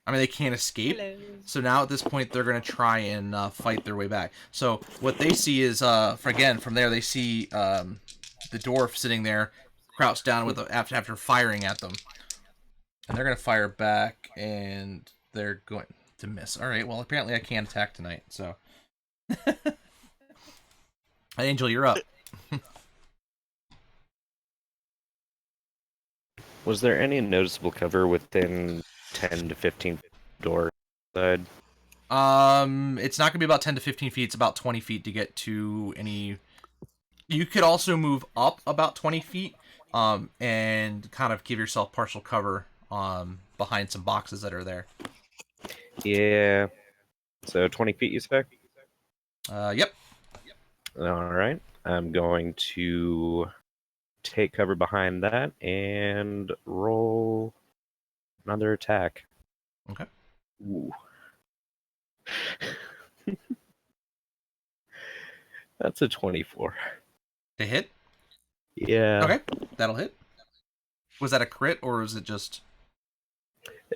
Speaker 1: I mean, they can't escape.
Speaker 6: Hello.
Speaker 1: So now at this point, they're going to try and fight their way back. So what they see is, from there, they see the dwarf sitting there, crouched down with after firing at them. And they're going to fire back, and they're going to miss. All right, well, apparently I can't attack tonight, so. Angel, you're up.
Speaker 5: Was there any noticeable cover within 10 to 15 door side?
Speaker 1: It's not gonna be about 10 to 15 feet. It's about 20 feet to get to any. You could also move up about 20 feet and kind of give yourself partial cover behind some boxes that are there.
Speaker 5: Yeah. So 20 feet, you say?
Speaker 1: Yep.
Speaker 5: All right. I'm going to take cover behind that and roll another attack.
Speaker 1: Okay.
Speaker 5: Ooh. That's a 24.
Speaker 1: To hit?
Speaker 5: Yeah.
Speaker 1: Okay, that'll hit. Was that a crit, or was it just...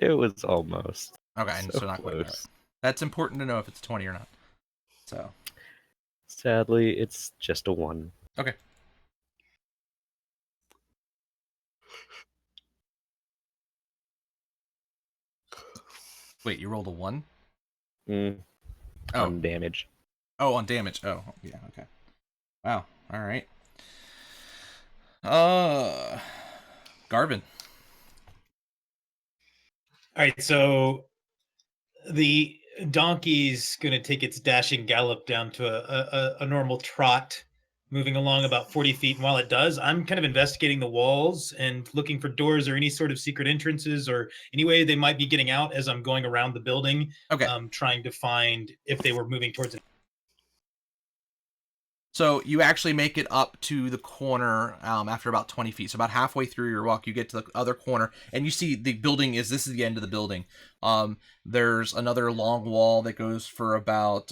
Speaker 5: It was almost.
Speaker 1: Okay,
Speaker 5: So
Speaker 1: so not quite.
Speaker 5: close.
Speaker 1: Right. That's important to know if it's 20 or not. So,
Speaker 5: Sadly, it's just a 1.
Speaker 1: okay. Wait, you rolled a 1?
Speaker 5: Mm,
Speaker 1: Oh.
Speaker 5: on damage.
Speaker 1: Oh, on damage. Oh, yeah, okay. Wow, alright. Garvin.
Speaker 3: All right, so the donkey's going to take its dashing gallop down to a normal trot, moving along about 40 feet. And while it does, I'm kind of investigating the walls and looking for doors or any sort of secret entrances or any way they might be getting out as I'm going around the building,
Speaker 1: Okay.
Speaker 3: Trying to find if they were moving towards it.
Speaker 1: So you actually make it up to the corner after about 20 feet. So about halfway through your walk, you get to the other corner, and you see the building this is the end of the building. There's another long wall that goes for about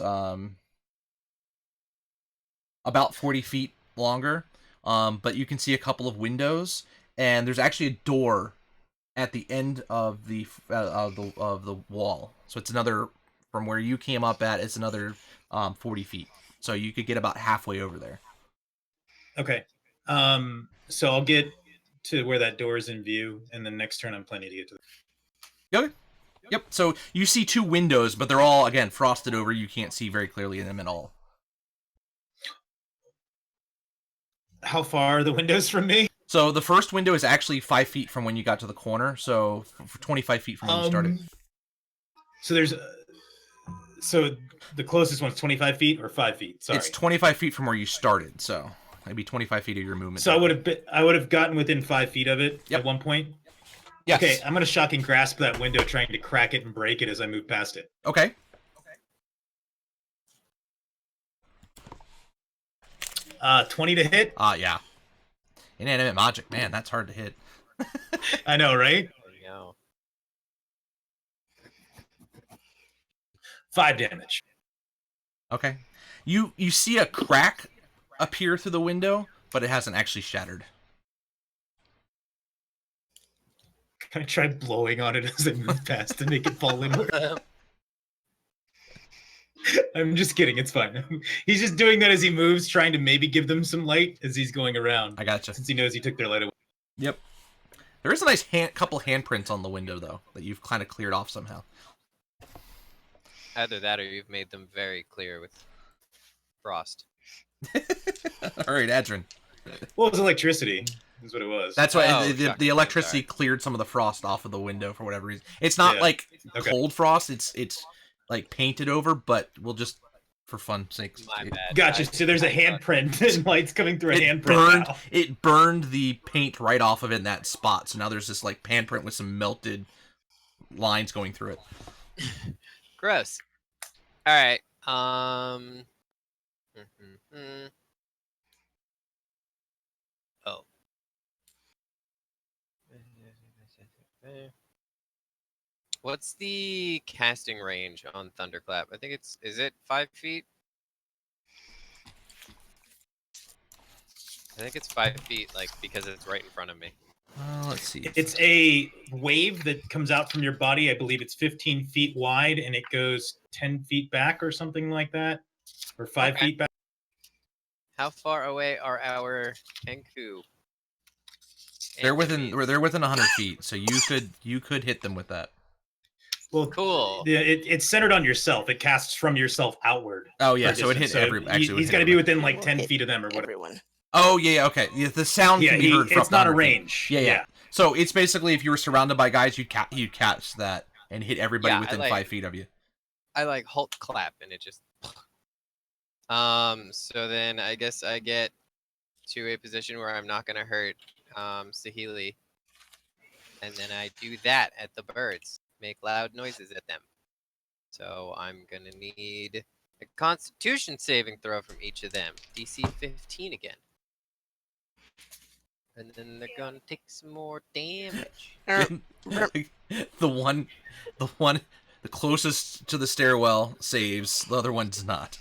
Speaker 1: 40 feet longer. But you can see a couple of windows, and there's actually a door at the end of the wall. So it's another, from where you came up at, it's another 40 feet. So you could get about halfway over there.
Speaker 3: Okay. So I'll get to where that door is in view, and then next turn I'm planning to get to the...
Speaker 1: Okay. Yep. So you see 2 windows, but they're all, again, frosted over. You can't see very clearly in them at all.
Speaker 3: How far are the windows from me?
Speaker 1: So the first window is actually 5 feet from when you got to the corner. So 25 feet from when you started.
Speaker 3: So there's... So the closest one's 25 feet or 5 feet? Sorry.
Speaker 1: It's 25 feet from where you started. So maybe 25 feet of your movement.
Speaker 3: So I would have gotten within 5 feet of it at one point.
Speaker 1: Yes.
Speaker 3: Okay, I'm gonna shocking grasp that window, trying to crack it and break it as I move past it.
Speaker 1: Okay.
Speaker 3: 20 to hit.
Speaker 1: Yeah. Inanimate magic, man, that's hard to hit.
Speaker 3: I know, right?
Speaker 2: No.
Speaker 3: 5 damage.
Speaker 1: Okay. You see a crack appear through the window, but it hasn't actually shattered.
Speaker 3: Can I try blowing on it as I move past to make it fall inward? I'm just kidding. It's fine. He's just doing that as he moves, trying to maybe give them some light as he's going around.
Speaker 1: I gotcha.
Speaker 3: Since he knows he took their light away.
Speaker 1: Yep. There is a nice couple handprints on the window, though, that you've kind of cleared off somehow.
Speaker 2: Either that or you've made them very clear with frost.
Speaker 1: All right, Adrin.
Speaker 3: Well, it was electricity. Is what it was.
Speaker 1: That's why
Speaker 2: Oh,
Speaker 1: the
Speaker 2: shocking.
Speaker 1: electricity
Speaker 2: Sorry.
Speaker 1: cleared some of the frost off of the window for whatever reason. It's not
Speaker 3: Yeah.
Speaker 1: like
Speaker 3: Okay.
Speaker 1: cold frost. It's like painted over, but we'll just, for fun's sake.
Speaker 2: My bad.
Speaker 3: Gotcha. So there's a handprint and lights coming through a handprint now.
Speaker 1: It burned the paint right off of it in that spot. So now there's this like handprint with some melted lines going through it.
Speaker 2: Gross. All right. Oh. What's the casting range on Thunderclap? I think is it 5 feet? I think it's 5 feet, like, because it's right in front of me.
Speaker 1: Let's see.
Speaker 3: It's a wave that comes out from your body. I believe it's 15 feet wide, and it goes 10 feet back or something like that, or 5
Speaker 2: Okay.
Speaker 3: feet back.
Speaker 2: How far away are our Kenku?
Speaker 1: They're within
Speaker 2: enemies?
Speaker 1: they're within 100 feet, so you could hit them with that.
Speaker 3: Well,
Speaker 2: Cool.
Speaker 3: yeah, it's centered on yourself. It casts from yourself outward.
Speaker 1: Oh yeah,
Speaker 3: for
Speaker 1: so it hit
Speaker 3: distance.
Speaker 1: every. Actually,
Speaker 3: He's got to be within like 10
Speaker 6: Hit
Speaker 3: feet of them or whatever.
Speaker 6: Everyone.
Speaker 1: Oh yeah, okay. Yeah, the sound
Speaker 3: Yeah,
Speaker 1: can be heard from
Speaker 3: it's not a
Speaker 1: 100 feet.
Speaker 3: range.
Speaker 1: Yeah. So it's basically if you were surrounded by guys, you'd catch that and hit everybody
Speaker 2: Yeah, I
Speaker 1: within
Speaker 2: like-
Speaker 1: 5 feet of you.
Speaker 2: I like Hulk clap and it just. So then I guess I get to a position where I'm not gonna hurt Sahili. And then I do that at the birds. Make loud noises at them. So I'm gonna need a Constitution saving throw from each of them. DC 15 again. And then they're gonna take some more damage.
Speaker 1: the closest to the stairwell saves. The other one does not.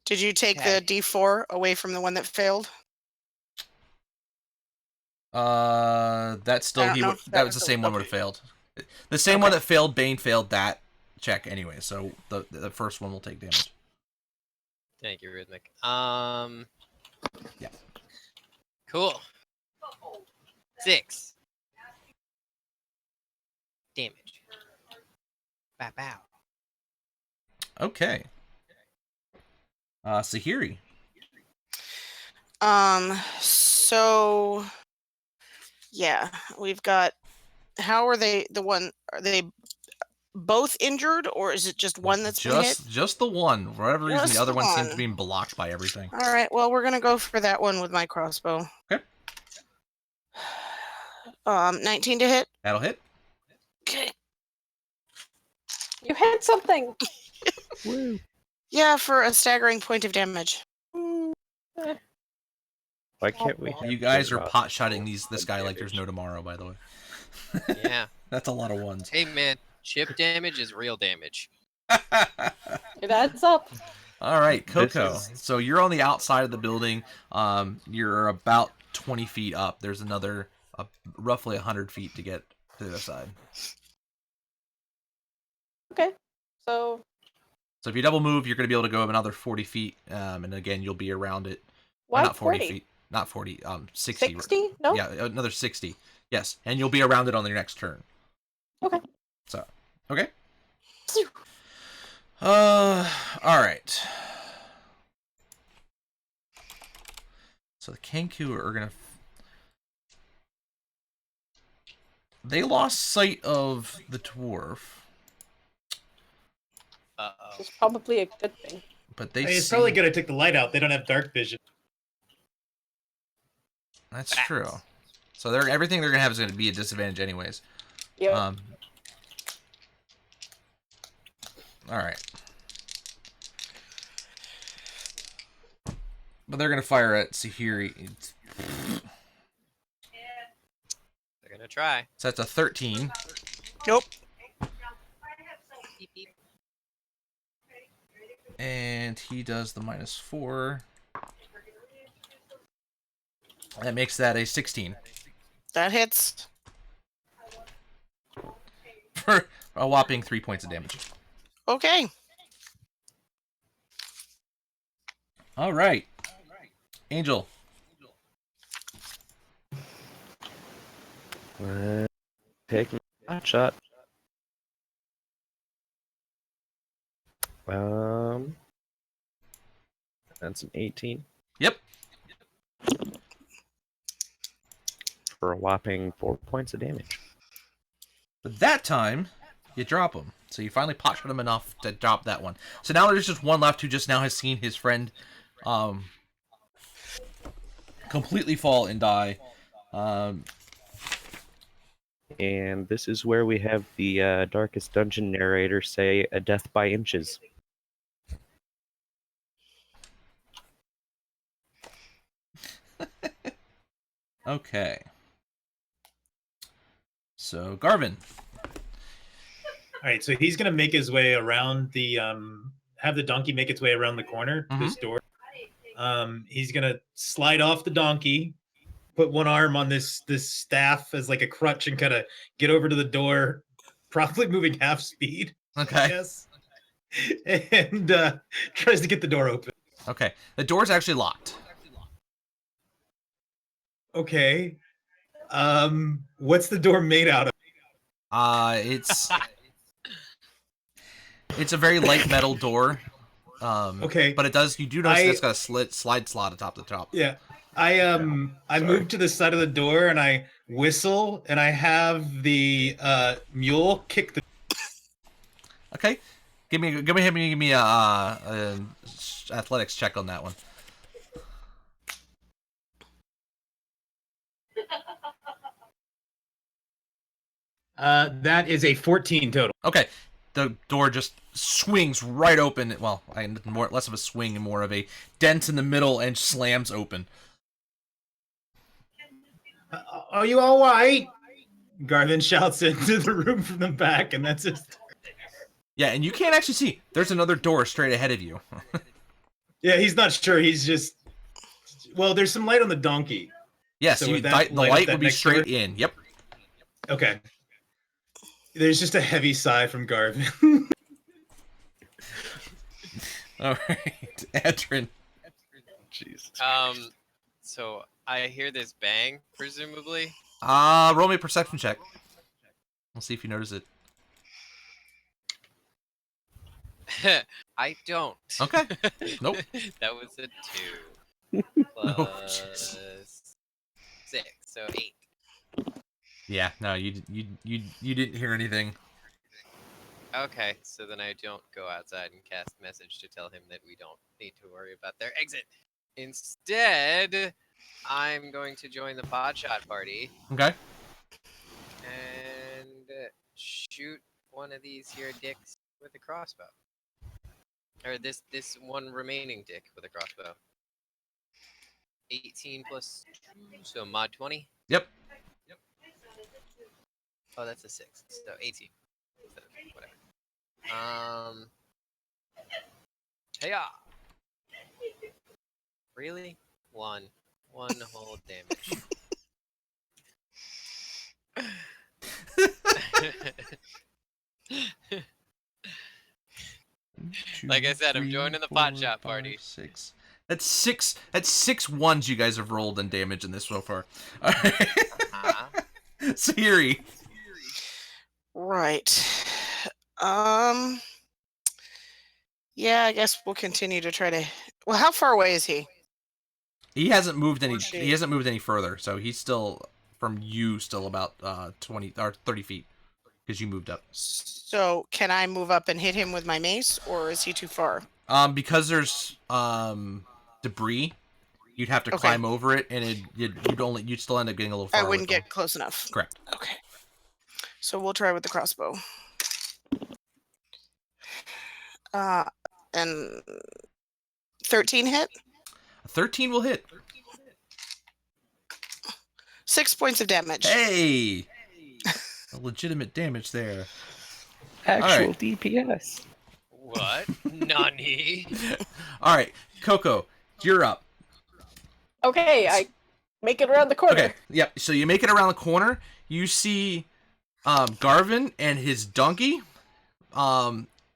Speaker 6: Did you take
Speaker 2: Okay.
Speaker 6: the D4 away from the one that failed?
Speaker 1: That's still
Speaker 6: I don't know if
Speaker 1: that
Speaker 6: that
Speaker 1: was the
Speaker 6: was
Speaker 1: same one would have failed. The same one that failed Bane failed that check anyway. So the first one will take damage.
Speaker 2: Thank you, Rhythmic.
Speaker 1: Yeah.
Speaker 2: Cool. 6 damage. Bow bow.
Speaker 1: Okay. Sahiri.
Speaker 6: So yeah, we've got. How are they? Are they both injured, or is it just one that's been hit?
Speaker 1: Just the one. For whatever reason,
Speaker 6: Just
Speaker 1: the other
Speaker 6: the
Speaker 1: one seems to
Speaker 6: one.
Speaker 1: be blocked by everything.
Speaker 6: All right. Well, we're gonna go for that one with my crossbow.
Speaker 1: Okay.
Speaker 6: 19 to hit.
Speaker 1: That'll hit.
Speaker 6: Okay.
Speaker 4: You hit something.
Speaker 5: Woo.
Speaker 6: Yeah, for a staggering point of damage.
Speaker 5: Why can't we?
Speaker 1: You guys are pot shotting this guy like there's no tomorrow. By the way.
Speaker 2: Yeah.
Speaker 1: That's a lot of ones.
Speaker 2: Hey man, chip damage is real damage.
Speaker 4: It adds up.
Speaker 1: All right,
Speaker 5: This
Speaker 1: Coco.
Speaker 5: is-
Speaker 1: So you're on the outside of the building. You're about 20 feet up. There's another roughly 100 feet to get to the other side.
Speaker 4: Okay. So
Speaker 1: So if you double move, you're going to be able to go up another 40 feet. And again, you'll be around it.
Speaker 4: why
Speaker 1: Not 40
Speaker 4: 40?
Speaker 1: feet. Not 40. 60.
Speaker 4: 60? No?
Speaker 1: Yeah, another 60. Yes, and you'll be around it on your next turn.
Speaker 4: Okay.
Speaker 1: So, okay. All right. So the Kenku are gonna. They lost sight of the dwarf,
Speaker 2: Uh-oh.
Speaker 4: It's probably a good thing.
Speaker 1: but they.
Speaker 3: Hey, it's
Speaker 1: see...
Speaker 3: probably good I took the light out. They don't have dark vision.
Speaker 1: That's true. So everything they're gonna have is gonna be a disadvantage, anyways.
Speaker 4: Yeah.
Speaker 1: All right. But they're gonna fire at Sahiri.
Speaker 2: They're gonna try.
Speaker 1: So that's a 13.
Speaker 6: Nope.
Speaker 2: Beep, beep.
Speaker 1: And he does the -4. That makes that a 16.
Speaker 6: That hits.
Speaker 1: For a whopping 3 points of damage.
Speaker 6: Okay.
Speaker 1: All right. Angel.
Speaker 5: Take my shot. That's an 18
Speaker 1: Yep.
Speaker 5: for a whopping 4 points of damage.
Speaker 1: But that time, you drop him. So you finally pot shot him enough to drop that one. So now there's just one left who just now has seen his friend completely fall and die.
Speaker 5: And this is where we have the Darkest Dungeon narrator say, "A death by inches."
Speaker 1: Okay. So, Garvin.
Speaker 3: All right, so he's gonna make his way around the have the donkey make its way around the corner to this door. He's gonna slide off the donkey, put one arm on this staff as like a crutch, and kind of get over to the door, probably moving half speed.
Speaker 1: Okay.
Speaker 3: Yes. And tries to get the door open.
Speaker 1: Okay. The door's actually locked.
Speaker 3: Okay. What's the door made out of?
Speaker 1: It's a very light metal door.
Speaker 3: Okay.
Speaker 1: But you do notice it's got a slide slot atop the top.
Speaker 3: Yeah. I move to the side of the door and I whistle and I have the mule kick the.
Speaker 1: Okay. Give me a athletics check on that one.
Speaker 3: That is a 14 total.
Speaker 1: Okay, the door just swings right open. Well, less of a swing and more of a dent in the middle and slams open.
Speaker 3: Are you all right? Garvin shouts into the room from the back, and that's his.
Speaker 1: Yeah, and you can't actually see. There's another door straight ahead of you.
Speaker 3: Yeah, he's not sure. He's just. Well, there's some light on the donkey.
Speaker 1: Yes,
Speaker 3: So
Speaker 1: the
Speaker 3: would that light up
Speaker 1: light
Speaker 3: that
Speaker 1: would be
Speaker 3: next
Speaker 1: straight
Speaker 3: door?
Speaker 1: in. Yep.
Speaker 3: Okay. There's just a heavy sigh from Garvin.
Speaker 1: All right, Adrin.
Speaker 5: Jesus.
Speaker 2: So I hear this bang, presumably.
Speaker 1: Roll me a perception check. We'll see if you notice it.
Speaker 2: I don't.
Speaker 1: Okay. Nope.
Speaker 2: That was a 2
Speaker 1: Oh,
Speaker 2: plus
Speaker 1: jeez.
Speaker 2: 6, so 8.
Speaker 1: Yeah, no, you didn't hear anything.
Speaker 2: Okay, so then I don't go outside and cast message to tell him that we don't need to worry about their exit. Instead, I'm going to join the podshot party
Speaker 1: Okay.
Speaker 2: and shoot one of these here dicks with a crossbow. Or this one remaining dick with a crossbow. 18 plus 2, so mod 20.
Speaker 1: Yep.
Speaker 2: Oh, that's a 6, so 18. So, whatever. Hey-ya! Really? One whole damage. Like I said, I'm joining the pot shot party.
Speaker 1: 6. That's six ones you guys have rolled in damage in this so far. All right. Siri.
Speaker 6: Right. Yeah, I guess we'll continue to try to. Well, how far away is he?
Speaker 1: He hasn't moved any.
Speaker 6: She-
Speaker 1: He hasn't moved any further, so he's still from you, still about 20 or 30 feet, because you moved up.
Speaker 6: So can I move up and hit him with my mace, or is he too far?
Speaker 1: Because there's debris, you'd have to
Speaker 6: Okay.
Speaker 1: climb over it, and you'd still end up getting a little far.
Speaker 6: I
Speaker 1: with
Speaker 6: wouldn't
Speaker 1: them.
Speaker 6: get close enough.
Speaker 1: Correct.
Speaker 6: Okay. So we'll try with the crossbow. And 13 hit?
Speaker 1: A 13 will hit.
Speaker 6: 6 points of damage.
Speaker 1: Hey, a legitimate damage there.
Speaker 5: Actual
Speaker 1: right.
Speaker 5: DPS.
Speaker 2: What? Nani?
Speaker 1: All right, Coco, you're up.
Speaker 4: Okay, I make it around the corner.
Speaker 1: Okay, yep. So you make it around the corner. You see Garvin and his donkey.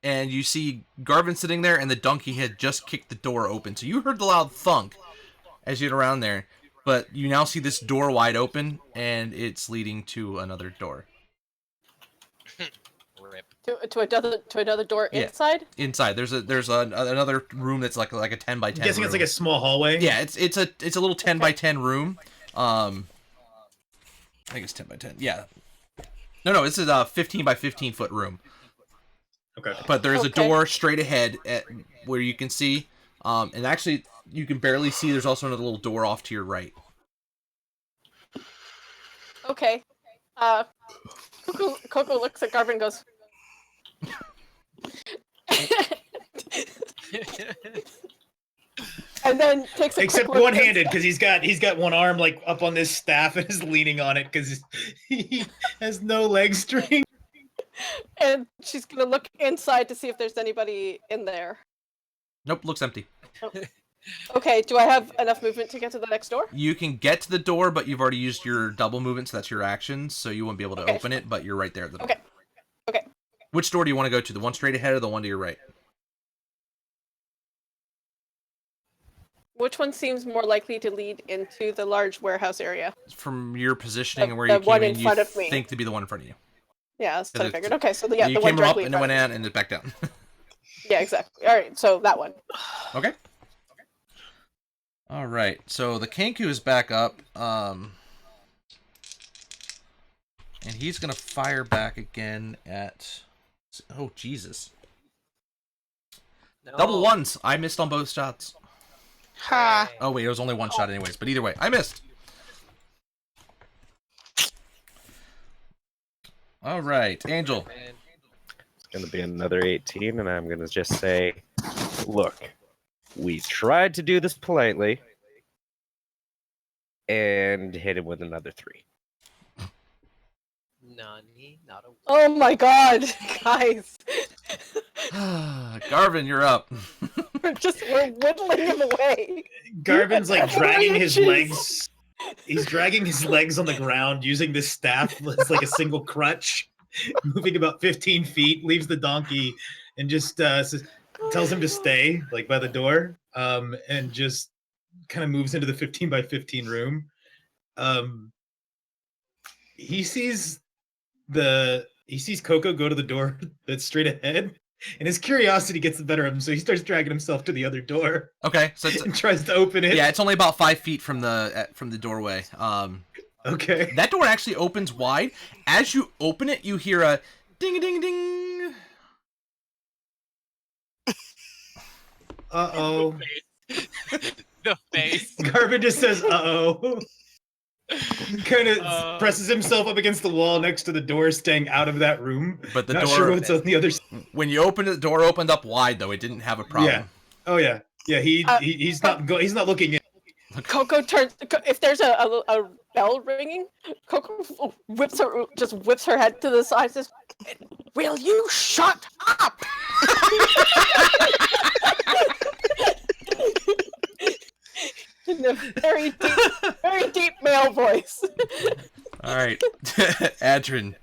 Speaker 1: And you see Garvin sitting there, and the donkey had just kicked the door open. So you heard the loud thunk as you get around there. But you now see this door wide open, and it's leading to another door.
Speaker 2: Rip.
Speaker 4: To another door
Speaker 1: Yeah.
Speaker 4: inside.
Speaker 1: Inside, there's another room that's like a 10 by 10.
Speaker 3: I'm guessing it's
Speaker 1: room.
Speaker 3: like a small hallway.
Speaker 1: Yeah, it's a little 10 by 10 room. I think it's 10 by 10. Yeah. No, this is a 15 by 15 foot room.
Speaker 3: Okay.
Speaker 1: But there's a
Speaker 4: Okay.
Speaker 1: door straight ahead at where you can see, and actually you can barely see. There's also another little door off to your right.
Speaker 4: Okay. Coco looks at Garvin and goes. And then takes a
Speaker 3: Except
Speaker 4: quick look
Speaker 3: one-handed, because he's got one arm like up on this staff and is leaning on it because he has no leg strength.
Speaker 4: and she's gonna look inside to see if there's anybody in there.
Speaker 1: Nope, looks empty.
Speaker 4: Okay, do I have enough movement to get to the next door?
Speaker 1: You can get to the door, but you've already used your double movement, so that's your actions, so you won't be able to
Speaker 4: Okay.
Speaker 1: open it, but you're right there at the door.
Speaker 4: Okay. Okay.
Speaker 1: Which door do you want to go to? The one straight ahead or the one to your right?
Speaker 4: Which one seems more likely to lead into the large warehouse area?
Speaker 1: From your positioning and where
Speaker 4: The
Speaker 1: you came
Speaker 4: one
Speaker 1: in,
Speaker 4: in
Speaker 1: you
Speaker 4: front of me.
Speaker 1: think to be the one in front of you.
Speaker 4: Yeah, that's what I
Speaker 1: Because
Speaker 4: figured. Okay, so yeah,
Speaker 1: you
Speaker 4: the one
Speaker 1: came up
Speaker 4: directly in
Speaker 1: and it
Speaker 4: front
Speaker 1: went
Speaker 4: of me.
Speaker 1: out and it back down.
Speaker 4: Yeah, exactly. All right, so that one.
Speaker 1: Okay. All right. So the Kenku is back up, and he's gonna fire back again at. Oh Jesus!
Speaker 2: No.
Speaker 1: Double ones. I missed on both shots.
Speaker 6: Ha!
Speaker 1: Oh wait, it was only one shot anyways. But either way, I missed. All right, Angel.
Speaker 2: Man.
Speaker 5: It's going to be another 18, and I'm going to just say, look, we tried to do this politely, and hit him with another 3.
Speaker 2: Nani, not a.
Speaker 4: Oh my god, guys.
Speaker 1: Garvin, you're up.
Speaker 4: We're whittling him away.
Speaker 3: Garvin's like dragging his
Speaker 4: Inches.
Speaker 3: legs. He's dragging his legs on the ground using this staff as like a single crutch, moving about 15 feet, leaves the donkey and just tells him to stay like by the door, and just kind of moves into the 15 by 15 room. He sees Coco go to the door that's straight ahead, and his curiosity gets the better of him, so he starts dragging himself to the other door
Speaker 1: Okay, so it's,
Speaker 3: and tries to open it.
Speaker 1: yeah, it's only about 5 feet from the doorway.
Speaker 3: Okay.
Speaker 1: That door actually opens wide. As you open it, you hear a ding a ding a ding.
Speaker 3: Uh-oh.
Speaker 2: The face.
Speaker 3: Garvin just says, uh-oh. Kind of presses himself up against the wall next to the door, staying out of that room.
Speaker 1: But the
Speaker 3: Not
Speaker 1: door,
Speaker 3: sure what's on the other side.
Speaker 1: when you opened it, the door opened up wide though. It didn't have a problem.
Speaker 3: Yeah. Oh, yeah. Yeah, he's not looking in.
Speaker 4: Coco turns. If there's a bell ringing, Coco whips her head to the side. And says, "Will you shut up?" In a very deep male voice.
Speaker 1: All right, Adrian,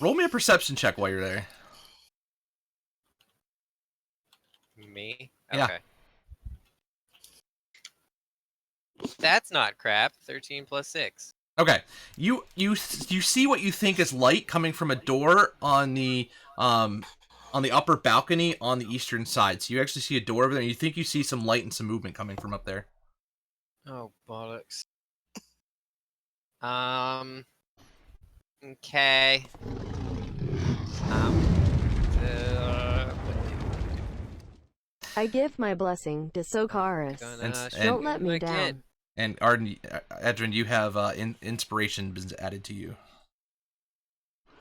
Speaker 1: roll me a perception check while you're there.
Speaker 2: Me?
Speaker 1: Yeah.
Speaker 2: Okay. That's not crap. 13 plus 6.
Speaker 1: Okay, you see what you think is light coming from a door on the upper balcony on the eastern side. So you actually see a door over there, and you think you see some light and some movement coming from up there.
Speaker 2: Oh, bollocks. Okay.
Speaker 7: I give my blessing to Sokaris. Don't let me down.
Speaker 1: And Adrian, you have inspiration been added to you.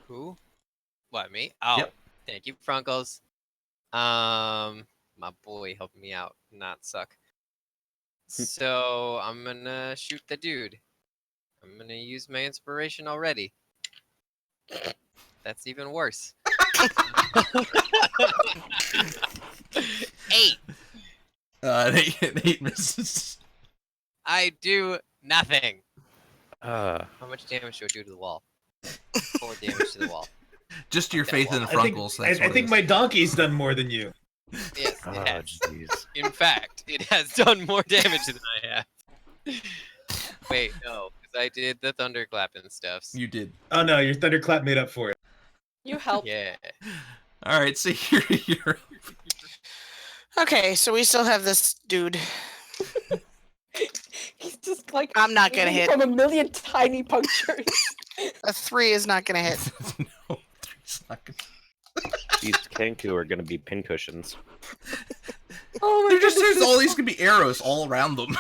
Speaker 2: Who? What, me? Oh,
Speaker 1: Yep.
Speaker 2: Thank you, Frunkles. My boy helped me out, not suck. So I'm gonna shoot the dude. I'm gonna use my inspiration already. That's even worse. 8.
Speaker 1: Eight misses.
Speaker 2: I do nothing.
Speaker 5: Uh,
Speaker 2: How much damage do I do to the wall? 4 damage to the wall.
Speaker 1: Just your faith in the
Speaker 3: I think,
Speaker 1: Frunkles.
Speaker 3: I think my donkey's done more than you.
Speaker 2: Yes,
Speaker 5: oh,
Speaker 2: it has.
Speaker 5: jeez.
Speaker 2: In fact, it has done more damage than I have. Wait, no, because I did the thunderclap and stuff.
Speaker 1: You did.
Speaker 3: Oh no, your thunderclap made up for it.
Speaker 4: You help.
Speaker 2: Yeah.
Speaker 1: All right, so you're
Speaker 6: Okay, so we still have this dude.
Speaker 4: He's just like
Speaker 6: I'm not gonna
Speaker 4: bleeding
Speaker 6: hit.
Speaker 4: from a million tiny punctures.
Speaker 6: A 3 is not gonna hit.
Speaker 1: no, three's not gonna...
Speaker 5: These Kenku are going to be pincushions.
Speaker 4: Oh my
Speaker 1: There's all these gonna be arrows all around them.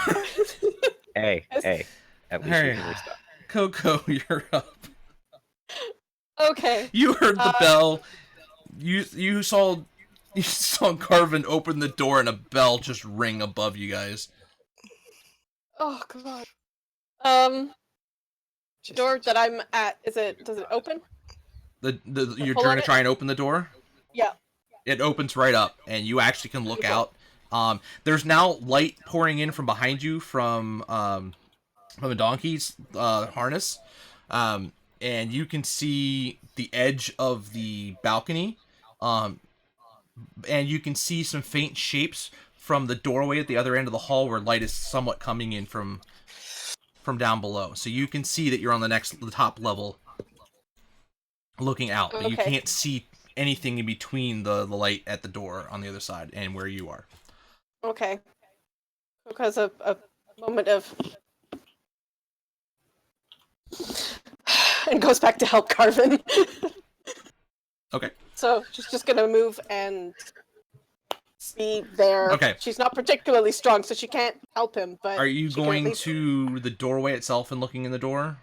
Speaker 5: Hey,
Speaker 4: Yes.
Speaker 5: hey. At least
Speaker 1: Hey.
Speaker 5: we can restart.
Speaker 1: Coco, you're up.
Speaker 4: Okay.
Speaker 1: You heard the bell. You saw Garvin open the door and a bell just ring above you guys.
Speaker 4: Oh god. Door that I'm at, does it open?
Speaker 1: You're
Speaker 4: pull
Speaker 1: trying
Speaker 4: on
Speaker 1: to
Speaker 4: it?
Speaker 1: try and open the door?
Speaker 4: Yeah.
Speaker 1: It opens right up, and you actually can look
Speaker 4: Okay.
Speaker 1: out. There's now light pouring in from behind you from a donkey's harness, and you can see the edge of the balcony, and you can see some faint shapes from the doorway at the other end of the hall where light is somewhat coming in from down below. So you can see that you're on the top level looking out, but you
Speaker 4: Okay.
Speaker 1: can't see anything in between the light at the door on the other side and where you are.
Speaker 4: Okay. Because a moment of and goes back to help Carvin.
Speaker 1: Okay.
Speaker 4: So she's just gonna move and be there.
Speaker 1: Okay.
Speaker 4: She's not particularly strong, so she can't help him. But
Speaker 1: Are you
Speaker 4: she can at
Speaker 1: going
Speaker 4: least-
Speaker 1: to the doorway itself and looking in the door?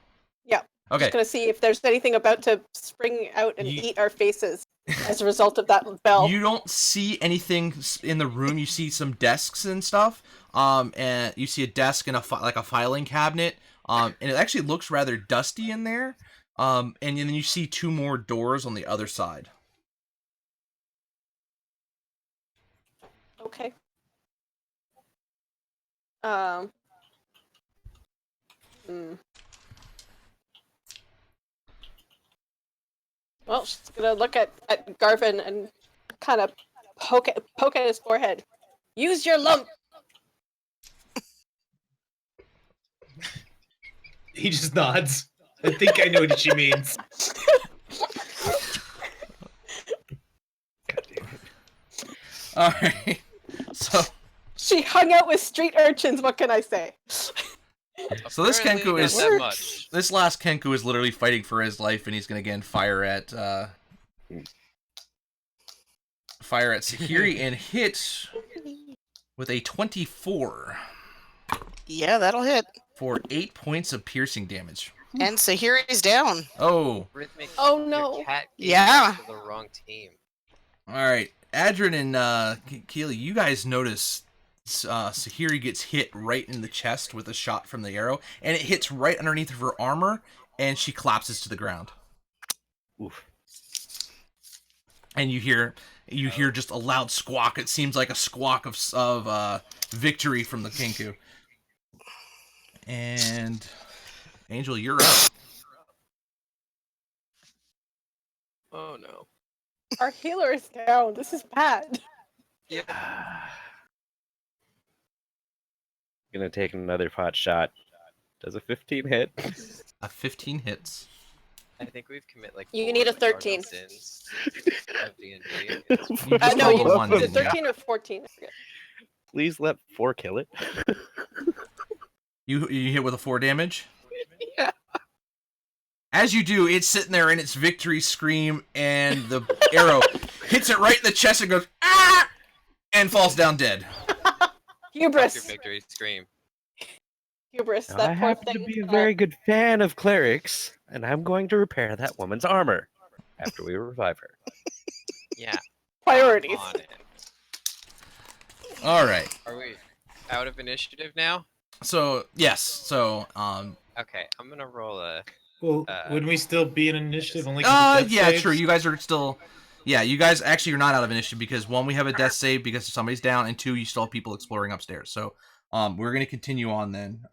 Speaker 4: Yeah.
Speaker 1: Okay.
Speaker 4: Just gonna see if there's anything about to spring out and
Speaker 1: You-
Speaker 4: eat our faces as a result of that bell.
Speaker 1: You don't see anything in the room. You see some desks and stuff. And you see a desk and like a filing cabinet. And it actually looks rather dusty in there. And then you see 2 more doors on the other side.
Speaker 4: Okay. Well, she's gonna look at Garvin and kind of poke at his forehead. Use your lump.
Speaker 3: He just nods. I think I know what she means.
Speaker 1: All right. So
Speaker 4: She hung out with street urchins. What can I say?
Speaker 1: So this
Speaker 2: Apparently
Speaker 1: Kenku
Speaker 2: not
Speaker 1: is
Speaker 2: that much.
Speaker 1: this last Kenku is literally fighting for his life, and he's gonna again fire at Sahiri and hit with a 24
Speaker 6: Yeah, that'll hit.
Speaker 1: for 8 points of piercing damage.
Speaker 6: And Sahiri's down.
Speaker 1: Oh,
Speaker 2: Rhythmic,
Speaker 4: Oh,
Speaker 2: your
Speaker 4: no.
Speaker 2: cat gave
Speaker 6: Yeah.
Speaker 2: us to the wrong team.
Speaker 1: all right. Adrian and Keely, you guys notice Sahiri gets hit right in the chest with a shot from the arrow, and it hits right underneath of her armor, and she collapses to the ground.
Speaker 5: Oof.
Speaker 1: And you hear just a loud squawk. It seems like a squawk of victory from the Kenku. And Angel, you're up.
Speaker 2: Oh no.
Speaker 4: Our healer is down. This is bad.
Speaker 2: Yeah.
Speaker 5: Gonna take another pot shot. Does a 15 hit?
Speaker 1: A 15 hits.
Speaker 2: I think we've committed like
Speaker 4: You
Speaker 2: 4
Speaker 4: need a
Speaker 2: cardinal
Speaker 4: 13.
Speaker 2: sins of D&D.
Speaker 1: You just
Speaker 4: No,
Speaker 1: rolled
Speaker 4: you
Speaker 1: a 1,
Speaker 4: is it
Speaker 1: didn't you?
Speaker 4: 13 or 14? I forget.
Speaker 5: Please let 4 kill it.
Speaker 1: You hit with a 4 damage?
Speaker 6: Yeah.
Speaker 1: As you do, it's sitting there in its victory scream, and the arrow hits it right in the chest and goes, ah! And falls down dead.
Speaker 2: That's your
Speaker 4: Hubris.
Speaker 2: victory scream.
Speaker 4: Hubris.
Speaker 5: I
Speaker 4: That poor
Speaker 5: happen
Speaker 4: thing.
Speaker 5: to be a very good fan of clerics, and I'm going to repair that woman's armor after we revive her.
Speaker 2: Yeah.
Speaker 4: Priorities.
Speaker 2: On it.
Speaker 1: All right.
Speaker 2: Are we out of initiative now?
Speaker 1: So, yes. So,
Speaker 2: Okay, I'm gonna roll a.
Speaker 3: Well, wouldn't we still be in initiative? Only 'cause of death
Speaker 1: yeah,
Speaker 3: saves?
Speaker 1: true. You guys are still... Yeah, you guys actually are not out of initiative because, 1, we have a death save because somebody's down, and 2, you still have people exploring upstairs. So, we're going to continue on then.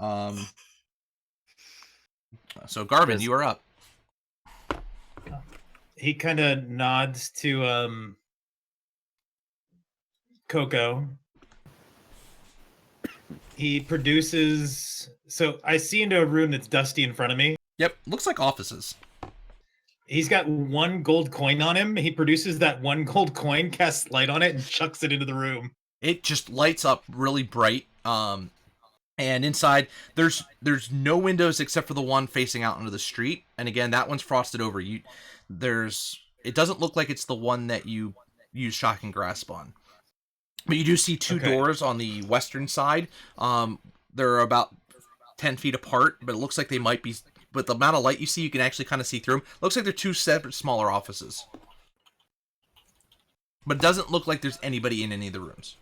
Speaker 1: So, Garvin, you are up.
Speaker 3: He kind of nods to Coco. He produces. So I see into a room that's dusty in front of me.
Speaker 1: Yep, looks like offices.
Speaker 3: He's got 1 gold coin on him. He produces that 1 gold coin, casts light on it, and chucks it into the room.
Speaker 1: It just lights up really bright. And inside, there's no windows except for the one facing out into the street. And again, that one's frosted over. It doesn't look like it's the one that you use Shocking Grasp on. But you do see 2
Speaker 3: Okay.
Speaker 1: doors on the western side. They're about 10 feet apart, but it looks like they might be. But the amount of light you see, you can actually kind of see through them. Looks like they're 2 separate, smaller offices. But it doesn't look like there's anybody in any of the rooms.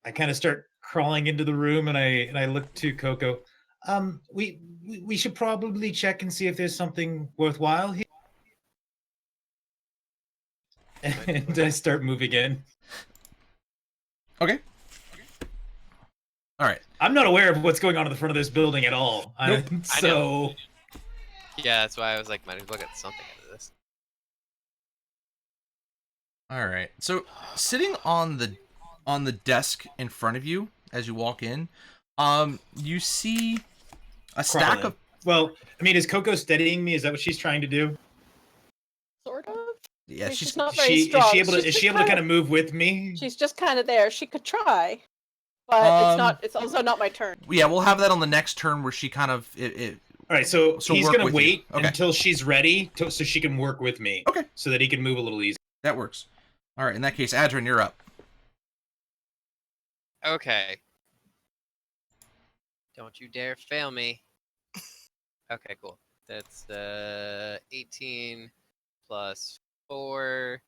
Speaker 3: I kind of start crawling into the room, and I look to Coco. We should probably check and see if there's something worthwhile here. And I start moving in.
Speaker 1: Okay. All right.
Speaker 3: I'm not aware of what's going on in the front of this building at all.
Speaker 1: Nope.
Speaker 3: So
Speaker 2: Yeah, that's why I was like, might as well get something out of this.
Speaker 1: All right. So sitting on the desk in front of you as you walk in, you see a stack of.
Speaker 3: Well, I mean, is Coco steadying me? Is that what she's trying to do?
Speaker 4: Sort of.
Speaker 1: Yeah,
Speaker 4: I mean,
Speaker 1: she's
Speaker 4: she's not very strong.
Speaker 3: Is she able to kind of move with me?
Speaker 4: She's just kind of there. She could try, but it's not. It's also not my turn.
Speaker 1: Yeah, we'll have that on the next turn where she kind of
Speaker 3: All right, so he's
Speaker 1: work
Speaker 3: gonna
Speaker 1: with you.
Speaker 3: wait
Speaker 1: Okay.
Speaker 3: until she's ready, so she can work with me.
Speaker 1: Okay.
Speaker 3: So that he can move a little easier.
Speaker 1: That works. All right. In that case, Adrian, you're up.
Speaker 2: Okay. Don't you dare fail me. Okay, cool. That's 18 plus 4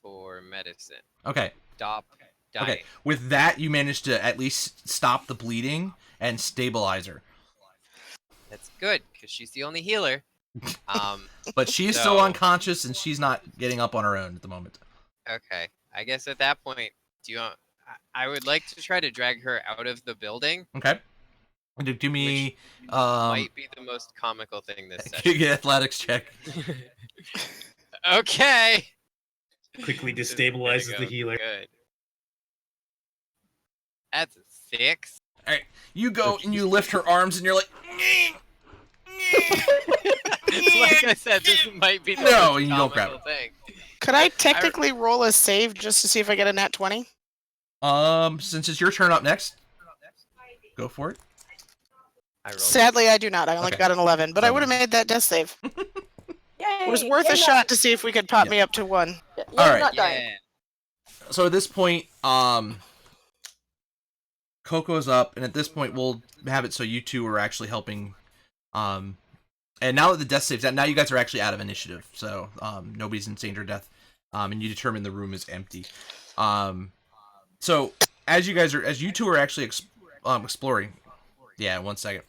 Speaker 2: for medicine.
Speaker 1: Okay.
Speaker 2: Stop dying.
Speaker 1: Okay. With that, you managed to at least stop the bleeding and stabilize her.
Speaker 2: That's good, because she's the only healer.
Speaker 1: But she's still unconscious, and she's not getting up on her own at the moment.
Speaker 2: Okay. I guess at that point, do you want... I would like to try to drag her out of the building.
Speaker 1: Okay. Do me...
Speaker 2: might be the most comical thing this session.
Speaker 1: Get athletics check.
Speaker 2: Okay.
Speaker 3: Quickly
Speaker 2: This is
Speaker 3: destabilizes
Speaker 2: gonna
Speaker 3: the
Speaker 2: go
Speaker 3: healer.
Speaker 2: Good. That's a 6.
Speaker 1: All right. You go and you lift her arms, and you're like...
Speaker 2: Like I said, this might be the
Speaker 1: No,
Speaker 2: most
Speaker 1: you don't grab
Speaker 2: comical thing.
Speaker 6: Could I technically roll a save just to see if I get a nat 20?
Speaker 1: Since it's your turn up next, go for it.
Speaker 2: I rolled.
Speaker 6: Sadly, I do not. I only
Speaker 1: Okay.
Speaker 6: got an 11, but I would have
Speaker 1: 11.
Speaker 6: made that death save.
Speaker 4: Yay!
Speaker 6: It was worth a shot to see if we could pop me up to 1.
Speaker 4: You're
Speaker 1: All right.
Speaker 4: not dying.
Speaker 2: Yeah.
Speaker 1: So at this point, Coco's up, and at this point, we'll have it so you two are actually helping. And now that the death save's out, now you guys are actually out of initiative, so nobody's in danger of death, and you determine the room is empty. So as you two are actually exploring, yeah, 1 second,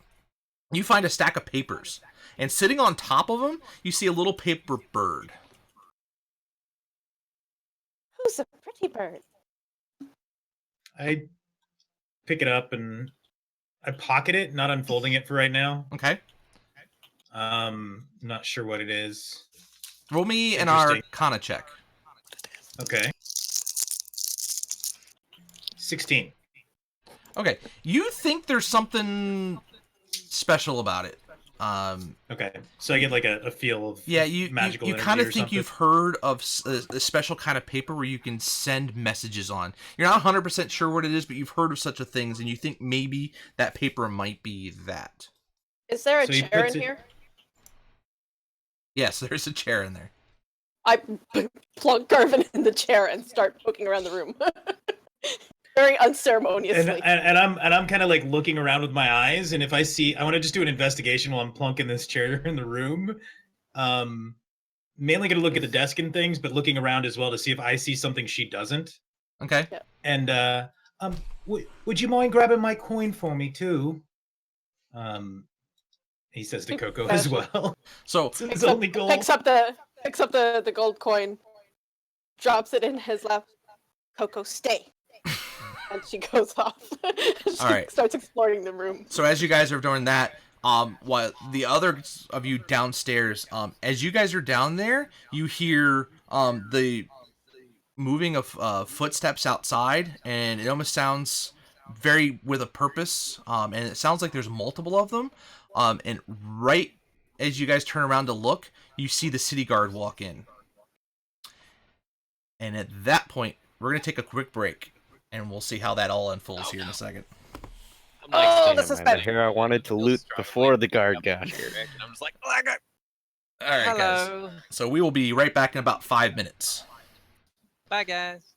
Speaker 1: you find a stack of papers, and sitting on top of them, you see a little paper bird.
Speaker 4: Who's a pretty bird?
Speaker 3: I pick it up and I pocket it, not unfolding it for right now.
Speaker 1: Okay,
Speaker 3: Not sure what it is.
Speaker 1: roll me an
Speaker 3: Interesting.
Speaker 1: Arcana check.
Speaker 3: Okay. 16.
Speaker 1: Okay, you think there's something special about it.
Speaker 3: Okay. So I get like a feel of
Speaker 1: Yeah, you
Speaker 3: magical
Speaker 1: you
Speaker 3: energy
Speaker 1: kind of
Speaker 3: or
Speaker 1: think
Speaker 3: something.
Speaker 1: you've heard of a special kind of paper where you can send messages on. You're not 100% sure what it is, but you've heard of such a things, and you think maybe that paper might be that.
Speaker 4: Is there a
Speaker 3: So he
Speaker 4: chair
Speaker 3: puts
Speaker 4: in
Speaker 3: it-
Speaker 4: here?
Speaker 1: Yes, there's a chair in there.
Speaker 4: I plunk Garvin in the chair and start poking around the room. Very unceremoniously.
Speaker 3: And I'm kind of like looking around with my eyes, and if I see, I want to just do an investigation while I'm plunking this chair in the room. Mainly going to look at the desk and things, but looking around as well to see if I see something she doesn't.
Speaker 1: Okay.
Speaker 3: And would you mind grabbing my coin for me too? He says to Coco as well.
Speaker 1: So
Speaker 3: It's his only goal.
Speaker 4: Picks up the gold coin, drops it in his lap. Coco, stay. And she goes off. She
Speaker 1: All right.
Speaker 4: starts exploring the room.
Speaker 1: So as you guys are doing that, while the others of you downstairs, as you guys are down there, you hear the moving of footsteps outside, and it almost sounds very with a purpose. And it sounds like there's multiple of them. And right as you guys turn around to look, you see the city guard walk in. And at that point, we're gonna take a quick break, and we'll see how that all unfolds here in a second.
Speaker 2: I'm like,
Speaker 4: Oh,
Speaker 2: still
Speaker 4: the
Speaker 5: Damn,
Speaker 4: suspense.
Speaker 5: here I wanted to
Speaker 2: still
Speaker 5: loot
Speaker 2: struggling
Speaker 5: before the
Speaker 2: to
Speaker 5: guard
Speaker 2: pick up
Speaker 5: got
Speaker 2: this
Speaker 5: here.
Speaker 2: direction. I'm just like, oh, I got...
Speaker 1: All right, guys.
Speaker 2: Hello.
Speaker 1: So we will be right back in about 5 minutes.
Speaker 2: Bye, guys.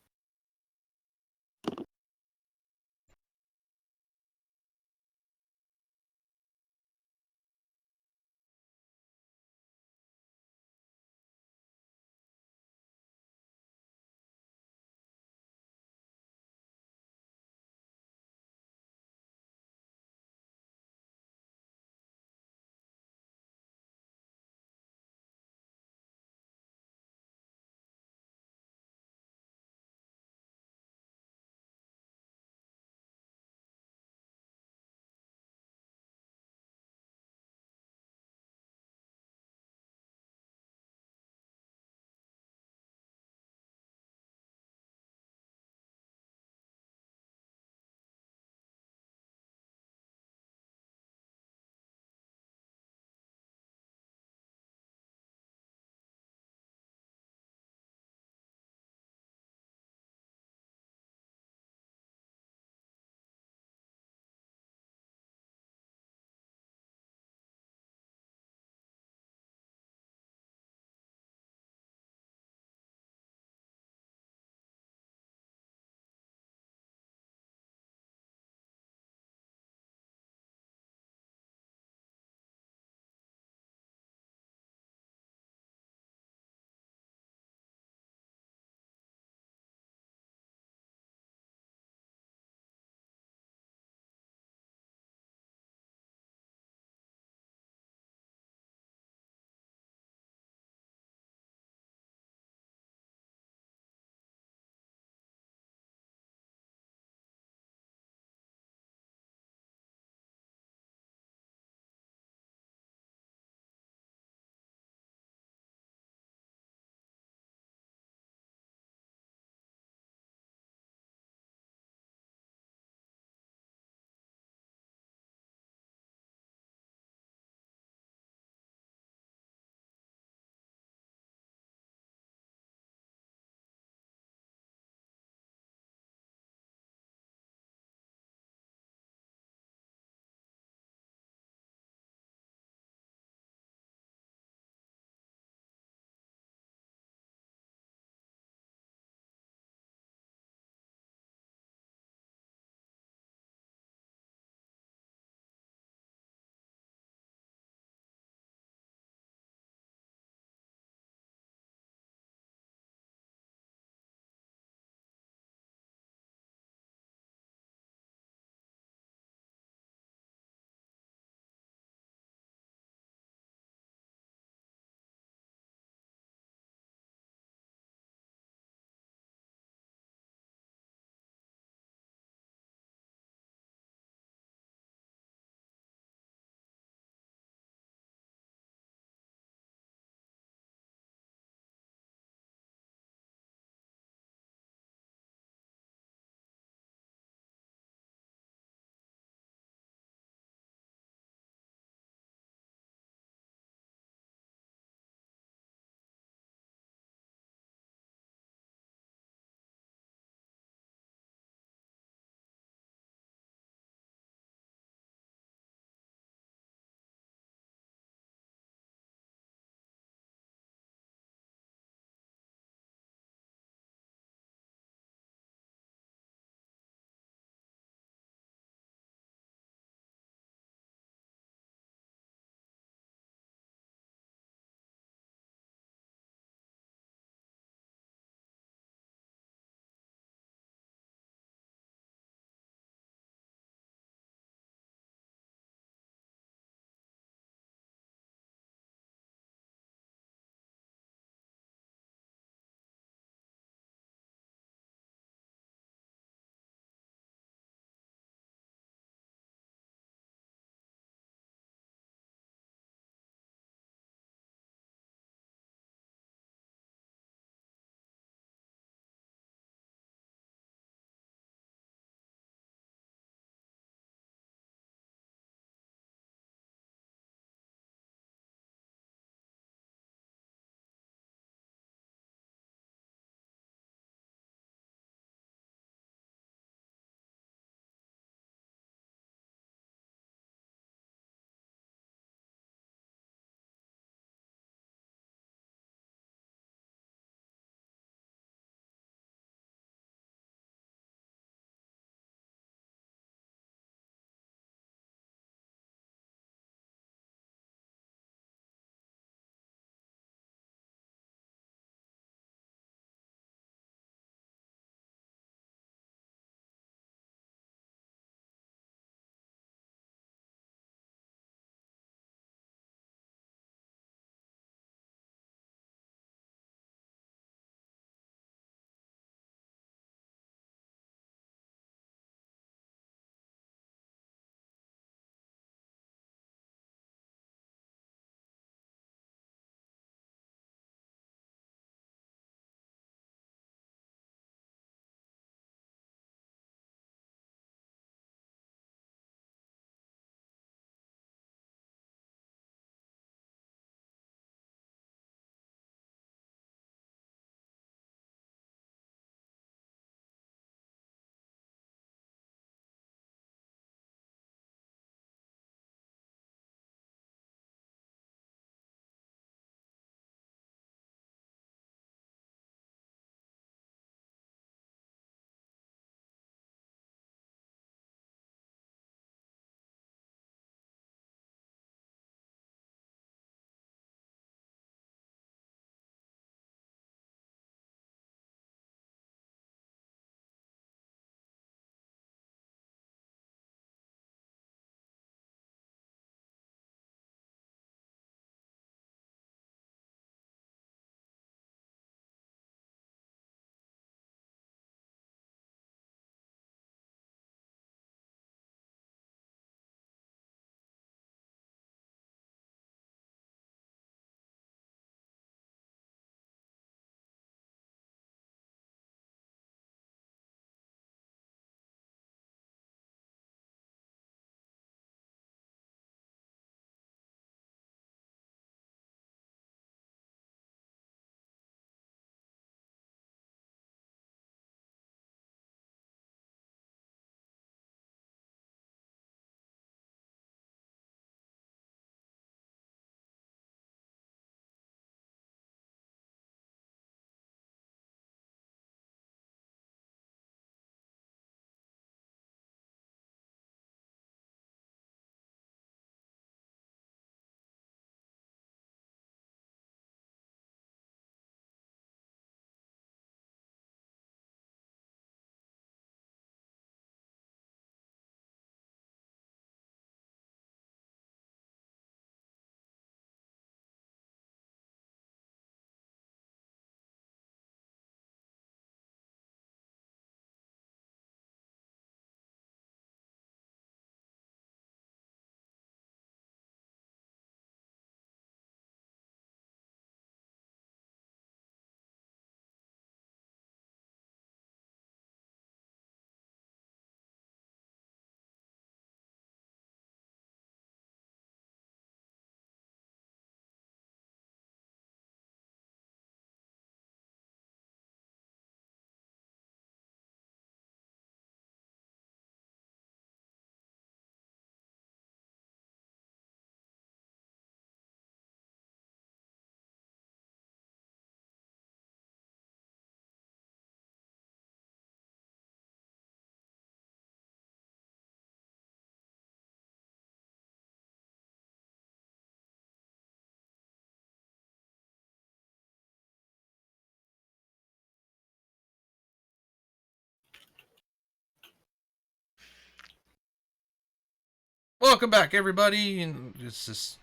Speaker 1: Welcome back, everybody. And it's just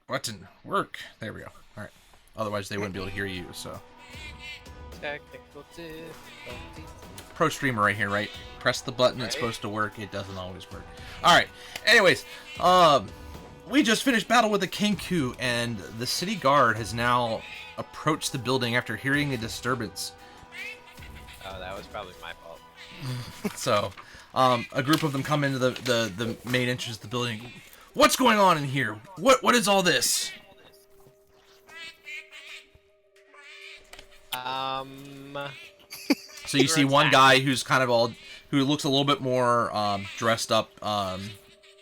Speaker 1: button work. There we go. All right. Otherwise, they wouldn't be able to hear you. So,
Speaker 2: Technical difficulties.
Speaker 1: pro streamer right here, right? Press the button. It's supposed to work. It doesn't always work. All right. Anyways, we just finished battle with the Kenku, and the city guard has now approached the building after hearing a disturbance.
Speaker 2: Oh, that was probably my fault.
Speaker 1: So, a group of them come into the main entrance of the building. What's going on in here? What is all this? So you see one guy who's kind of who looks a little bit more dressed up, a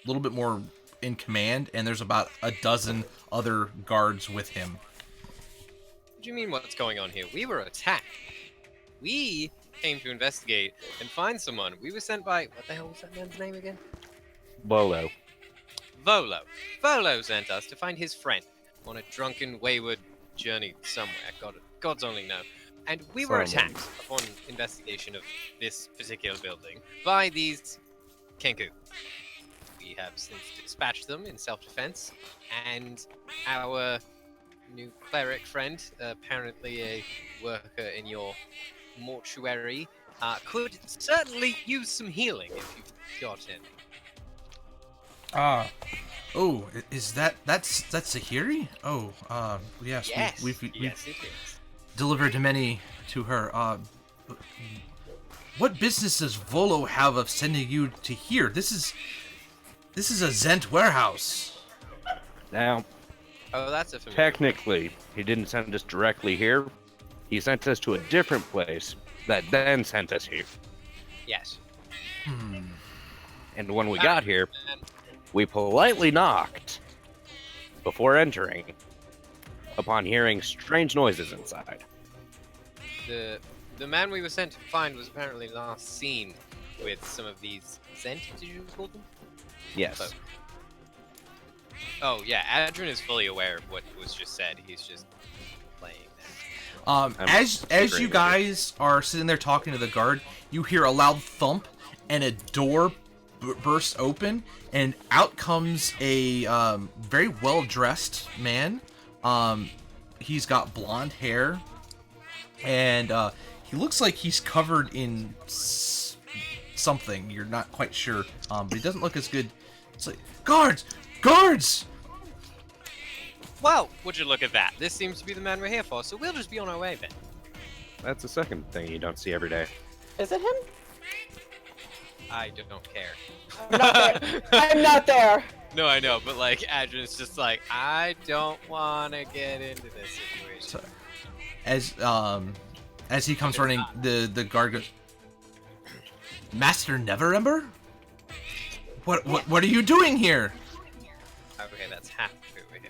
Speaker 1: little bit more in command, and there's about a dozen other guards with him.
Speaker 2: What do you mean what's going on here? We were attacked. We came to investigate and find someone. We were sent by... What the hell was that man's name again?
Speaker 5: Bolo.
Speaker 2: Volo. Volo sent us to find his friend on a drunken, wayward journey somewhere. Gods only know. And we were attacked upon investigation of this particular building by these Kenku. We have since dispatched them in self-defense, and our new cleric friend, apparently a worker in your mortuary, could certainly use some healing if you've got any.
Speaker 1: Oh, is that's Sahiri? Oh, yes.
Speaker 2: Yes,
Speaker 1: We've
Speaker 2: yes, it is.
Speaker 1: delivered many to her. What business does Volo have of sending you to here? This is a Zent warehouse.
Speaker 5: Now,
Speaker 2: Oh, that's a familiar.
Speaker 5: technically, he didn't send us directly here. He sent us to a different place that then sent us here.
Speaker 2: Yes.
Speaker 5: And when we got here, we politely knocked before entering upon hearing strange noises inside.
Speaker 2: The man we were sent to find was apparently last seen with some of these Zent, did you call them?
Speaker 5: Yes.
Speaker 2: Oh yeah, Adrian is fully aware of what was just said. He's just playing that.
Speaker 1: As
Speaker 5: agreeing
Speaker 1: you
Speaker 5: with
Speaker 1: guys are sitting there talking to the guard, you hear a loud thump, and a door bursts open, and out comes a very well-dressed man. He's got blonde hair, and he looks like he's covered in something. You're not quite sure, but he doesn't look as good. It's like, guards! Guards!
Speaker 2: Well, would you look at that? This seems to be the man we're here for, so we'll just be on our way then.
Speaker 5: That's the second thing you don't see every day.
Speaker 4: Is it him?
Speaker 2: I don't care.
Speaker 4: I'm not there. I'm not there.
Speaker 2: No, I know, but like Adrian's just like, I don't want to get into this situation.
Speaker 1: As he comes running, the guard goes, Master Neverember? What are you doing here?
Speaker 2: Okay, that's half of who we're here.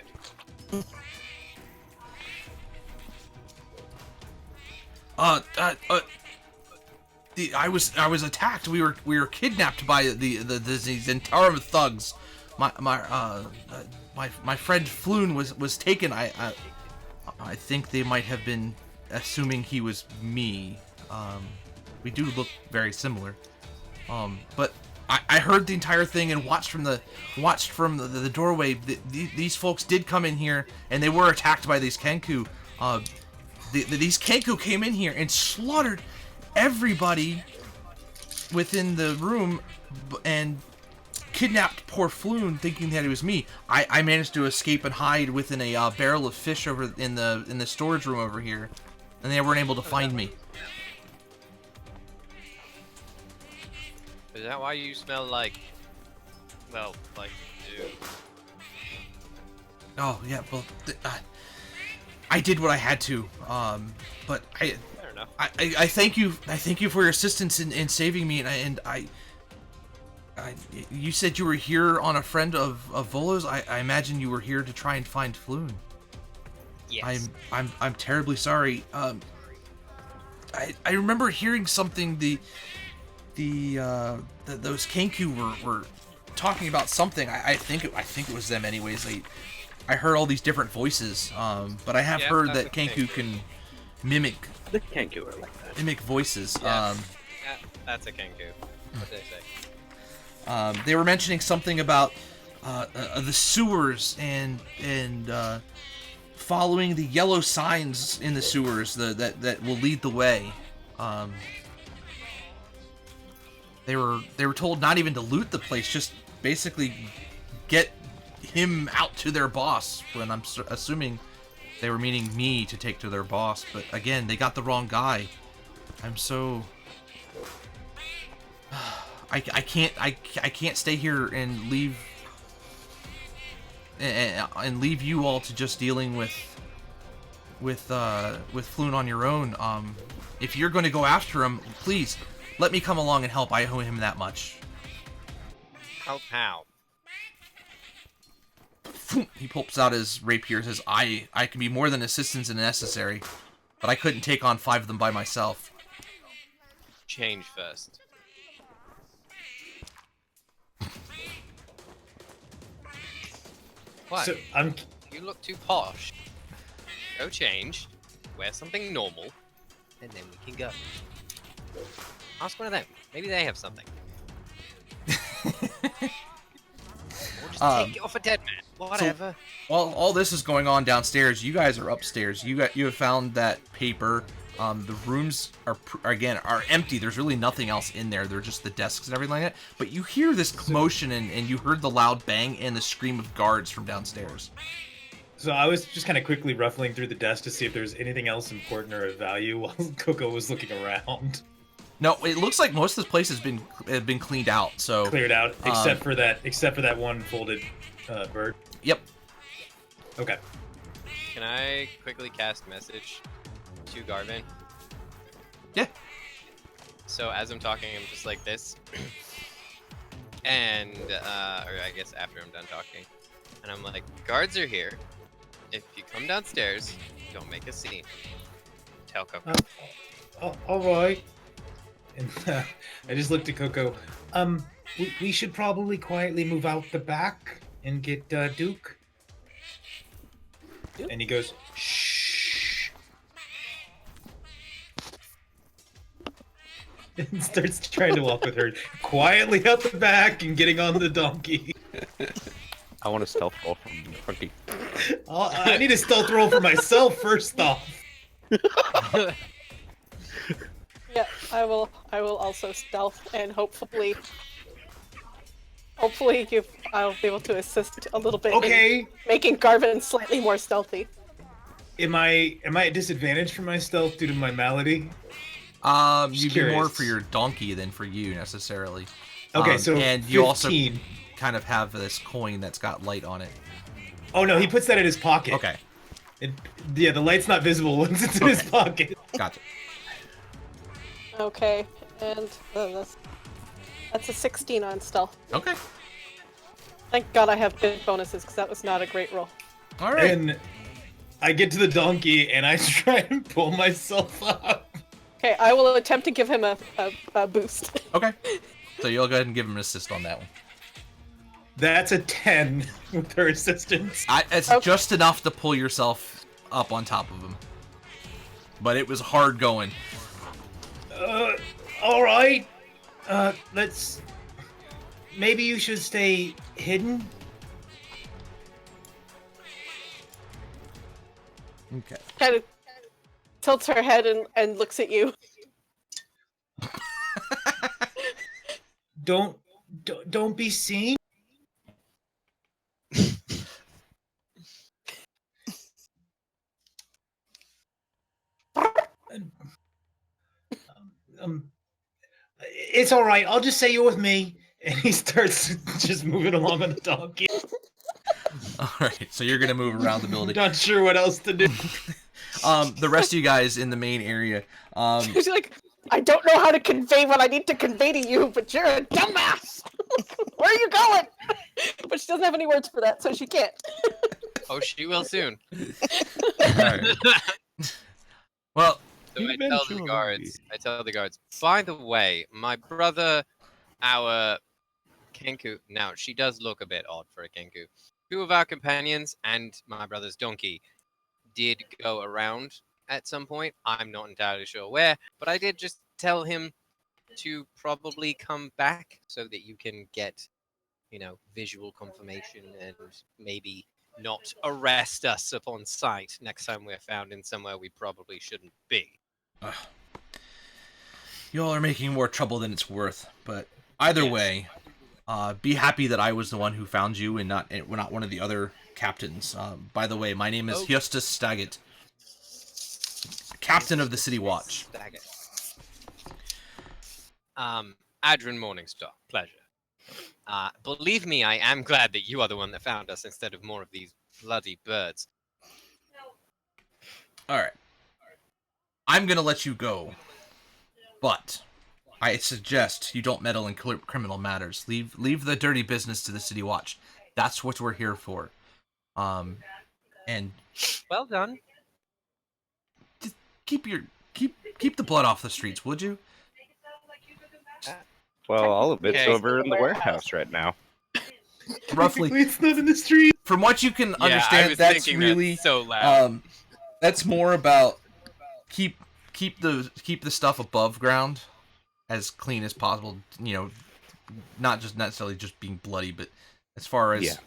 Speaker 1: I was attacked. We were kidnapped by these Zentarum thugs. My friend Floon was taken. I think they might have been assuming he was me. We do look very similar. But I heard the entire thing and watched from the doorway. These folks did come in here, and they were attacked by these Kenku. These Kenku came in here and slaughtered everybody within the room and kidnapped poor Floon, thinking that it was me. I managed to escape and hide within a barrel of fish over in the storage room over here, and they weren't able to find me.
Speaker 2: Is that why you smell like, well, like you do?
Speaker 1: Oh yeah, well, I did what I had to. But
Speaker 2: Fair enough.
Speaker 1: I thank you. I thank you for your assistance in saving me. And I you said you were here on a friend of Volo's. I imagine you were here to try and find Floon.
Speaker 2: Yes.
Speaker 1: I'm terribly sorry. I remember hearing something. Those Kenku were talking about something. I think it was them anyways. I heard all these different voices. But I have heard
Speaker 2: that's
Speaker 1: that
Speaker 2: a
Speaker 1: Kenku can mimic
Speaker 5: The Kenku are like that.
Speaker 1: voices.
Speaker 2: Yeah. That's a Kenku. What did they say?
Speaker 1: They were mentioning something about the sewers and following the yellow signs in the sewers that will lead the way. They were told not even to loot the place, just basically get him out to their boss. When I'm assuming they were meaning me to take to their boss, but again, they got the wrong guy. I'm so I can't stay here and leave you all to just dealing with Floon on your own. If you're going to go after him, please let me come along and help. I owe him that much.
Speaker 2: Help how?
Speaker 1: He pulls out his rapier and says, I can be more than assistance if necessary, but I couldn't take on 5 of them by myself.
Speaker 2: Change first. What?
Speaker 3: So
Speaker 2: You look too posh. Go change, wear something normal, and then we can go. Ask one of them. Maybe they have something. Or just take it off a dead man. Whatever.
Speaker 1: So, while all this is going on downstairs, you guys are upstairs. You have found that paper. The rooms are empty. There's really nothing else in there. They're just the desks and everything like that. But you hear this commotion and you heard the loud bang and the scream of guards from downstairs.
Speaker 3: So I was just kind of quickly ruffling through the desk to see if there's anything else important or of value while Coco was looking around.
Speaker 1: No, it looks like most of this place has been cleaned out. So
Speaker 3: Cleared out, except for that one folded bird.
Speaker 1: Yep.
Speaker 3: Okay.
Speaker 2: Can I quickly cast message to Garvin?
Speaker 1: Yeah.
Speaker 2: So as I'm talking, I'm just like this. And, or I guess after I'm done talking. And I'm like, guards are here. If you come downstairs, don't make a scene. Tell Coco.
Speaker 3: All right. And I just looked at Coco. We should probably quietly move out the back and get Duke. And he goes, shh. And starts trying to walk with her quietly out the back and getting on the donkey.
Speaker 5: I want a stealth roll from Funky.
Speaker 3: I need a stealth roll for myself first off.
Speaker 4: Yeah, I will also stealth, and hopefully I'll be able to assist a little bit in making Garvin slightly more stealthy.
Speaker 3: Am I at disadvantage for my stealth due to my malady?
Speaker 1: You'd be more for your donkey than for you necessarily.
Speaker 3: Okay, so
Speaker 1: and
Speaker 3: 15.
Speaker 1: you also kind of have this coin that's got light on it.
Speaker 3: Oh no, he puts that in his pocket.
Speaker 1: Okay.
Speaker 3: The light's not visible once it's in his pocket.
Speaker 1: Gotcha.
Speaker 4: Okay, and that's a 16 on stealth.
Speaker 1: Okay.
Speaker 4: Thank God I have good bonuses, because that was not a great roll.
Speaker 1: All right.
Speaker 3: And I get to the donkey and I try and pull myself up.
Speaker 4: Okay, I will attempt to give him a boost.
Speaker 1: Okay. So you'll go ahead and give him an assist on that one.
Speaker 3: That's a 10 with her assistance.
Speaker 1: It's just enough to pull yourself up on top of him. But it was hard going.
Speaker 3: All right. Maybe you should stay hidden.
Speaker 1: Okay.
Speaker 4: Kind of tilts her head and looks at you.
Speaker 3: Don't be seen. It's all right. I'll just say you're with me. And he starts just moving along on the donkey.
Speaker 1: All right, so you're gonna move around the building.
Speaker 3: Not sure what else to do.
Speaker 1: The rest of you guys in the main area.
Speaker 4: She's like, I don't know how to convey what I need to convey to you, but you're a dumbass. Where are you going? But she doesn't have any words for that, so she can't.
Speaker 2: Oh, she will soon.
Speaker 1: All right. Well,
Speaker 2: so I tell the guards, by the way, my brother, our Kenku, now she does look a bit odd for a Kenku. 2 of our companions and my brother's donkey did go around at some point. I'm not entirely sure where, but I did just tell him to probably come back so that you can get visual confirmation and maybe not arrest us upon sight next time we're found in somewhere we probably shouldn't be.
Speaker 1: You all are making more trouble than it's worth, but either way, be happy that I was the one who found you and not one of the other captains. By the way, my name is Justus Staggett, captain of the City Watch.
Speaker 2: Adrian Morningstar, pleasure. Believe me, I am glad that you are the one that found us instead of more of these bloody birds.
Speaker 1: Alright. I'm gonna let you go. But I suggest you don't meddle in criminal matters. Leave the dirty business to the City Watch. That's what we're here for. And
Speaker 2: well done.
Speaker 1: Just keep the blood off the streets, would you?
Speaker 5: Well, all of it's
Speaker 2: Okay.
Speaker 5: over in the warehouse right now.
Speaker 1: Roughly.
Speaker 3: It's not in the street.
Speaker 1: From what you can
Speaker 2: Yeah, I
Speaker 1: understand,
Speaker 2: was
Speaker 1: that's
Speaker 2: thinking
Speaker 1: really
Speaker 2: that's so loud.
Speaker 1: that's more about keep the stuff above ground as clean as possible. Not just necessarily just being bloody, but as far as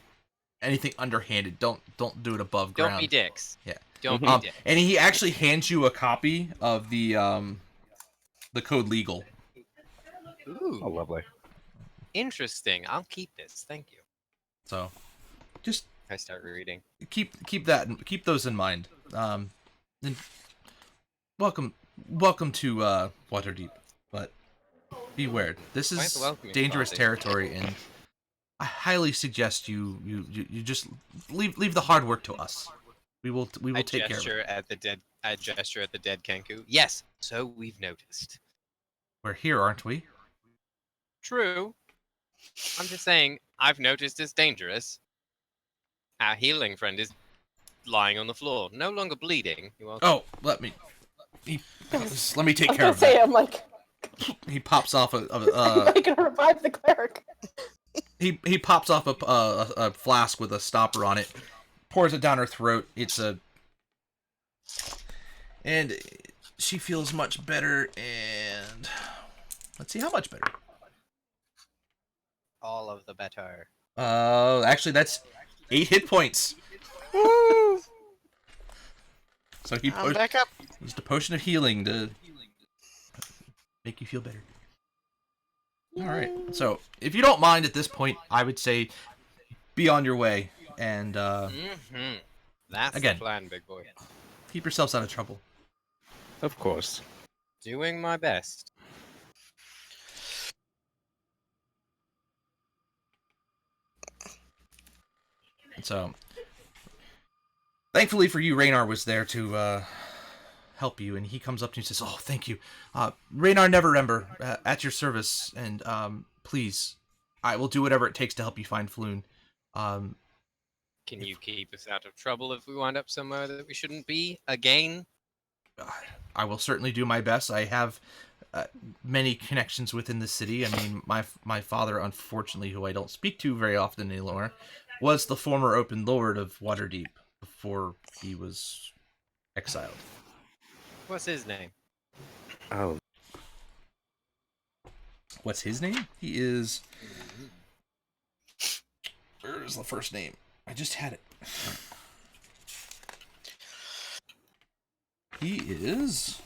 Speaker 1: anything underhanded, don't do it above ground.
Speaker 2: Don't be dicks.
Speaker 1: Yeah.
Speaker 2: Don't be dicks.
Speaker 1: And he actually hands you a copy of the Code Legal.
Speaker 2: Ooh,
Speaker 5: Oh, lovely.
Speaker 2: interesting. I'll keep this. Thank you.
Speaker 1: So, just
Speaker 2: I start reading.
Speaker 1: keep those in mind. And welcome to Waterdeep, but beware. This
Speaker 2: Quite
Speaker 1: is
Speaker 2: the welcoming
Speaker 1: dangerous
Speaker 2: party.
Speaker 1: territory, and I highly suggest you just leave the hard work to us. We will take care of it.
Speaker 2: I gesture at the dead Kenku. Yes, so we've noticed.
Speaker 1: We're here, aren't we?
Speaker 2: True. I'm just saying, I've noticed it's dangerous. Our healing friend is lying on the floor, no longer bleeding. You are
Speaker 1: Oh, let me take
Speaker 4: I was
Speaker 1: care
Speaker 4: gonna
Speaker 1: of
Speaker 4: say,
Speaker 1: that.
Speaker 4: I'm like,
Speaker 1: He pops off
Speaker 4: am I gonna revive the cleric?
Speaker 1: he pops off a flask with a stopper on it, pours it down her throat. And she feels much better. And let's see how much better.
Speaker 2: all of the better.
Speaker 1: Actually, that's 8 hit points.
Speaker 6: Woo!
Speaker 1: So he
Speaker 6: I'm back up.
Speaker 1: used a potion of healing to make you feel better. All right. So if you don't mind at this point, I would say be on your way and
Speaker 2: That's
Speaker 1: again.
Speaker 2: the plan, big boy.
Speaker 1: keep yourselves out of trouble.
Speaker 5: Of course.
Speaker 2: Doing my best.
Speaker 1: So, thankfully for you, Raynar was there to help you, and he comes up to you and says, "Oh, thank you, Raynar Neverember, at your service, and please, I will do whatever it takes to help you find Floon.
Speaker 2: Can you keep us out of trouble if we wind up somewhere that we shouldn't be again?
Speaker 1: I will certainly do my best. I have many connections within the city. I mean, my father, unfortunately, who I don't speak to very often anymore, was the former Open Lord of Waterdeep before he was exiled."
Speaker 2: What's his name?
Speaker 5: Oh,
Speaker 1: What's his name? He is... Where's the first name? I just had it. He is...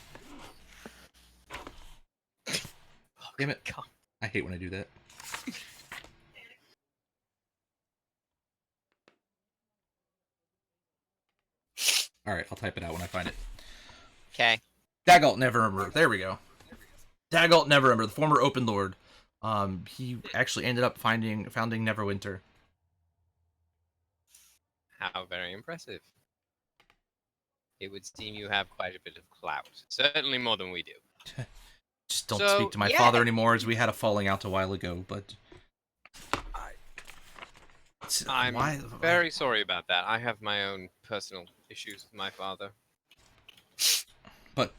Speaker 1: Damn it.
Speaker 2: God.
Speaker 1: I hate when I do that. Alright, I'll type it out when I find it.
Speaker 2: Okay.
Speaker 1: Daggalt Neverember. There we go. Daggalt Neverember, the former Open Lord. He actually ended up founding Neverwinter.
Speaker 2: How very impressive. It would seem you have quite a bit of clout. Certainly more than we do.
Speaker 1: Just don't
Speaker 2: So,
Speaker 1: speak to my
Speaker 2: yeah.
Speaker 1: father anymore, as we had a falling out a while ago, but...
Speaker 2: I'm
Speaker 1: Why-
Speaker 2: very sorry about that. I have my own personal issues with my father.
Speaker 1: But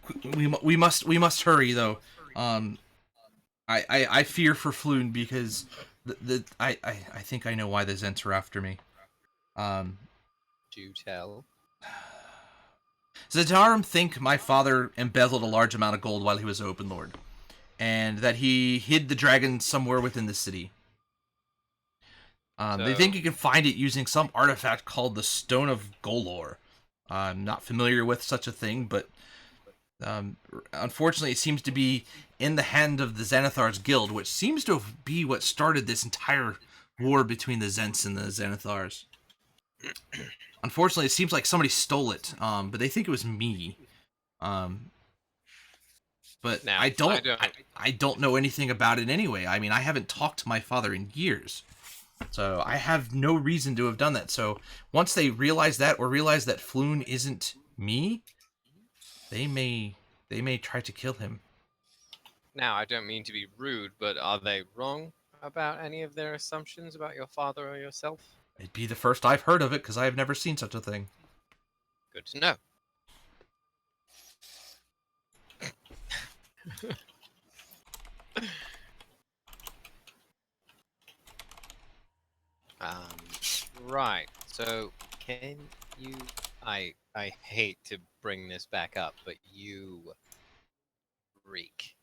Speaker 1: we must hurry, though. I fear for Floon because I think I know why the Zents are after me.
Speaker 2: Do tell.
Speaker 1: Zadarum think my father embezzled a large amount of gold while he was Open Lord, and that he hid the dragon somewhere within the city. They think you can find it using some artifact called the Stone of Golor. I'm not familiar with such a thing, but unfortunately, it seems to be in the hand of the Xanathar's guild, which seems to be what started this entire war between the Zents and the Xanathars. Unfortunately, it seems like somebody stole it, but they think it was me. But
Speaker 2: Now,
Speaker 1: I don't know anything about it anyway. I mean, I haven't talked to my father in years. So I have no reason to have done that. So once they realize that, or realize that Floon isn't me, they may try to kill him.
Speaker 2: Now, I don't mean to be rude, but are they wrong about any of their assumptions about your father or yourself?
Speaker 1: It'd be the first I've heard of it, because I have never seen such a thing.
Speaker 2: Good to know. Right. So, can you... I hate to bring this back up, but you reek.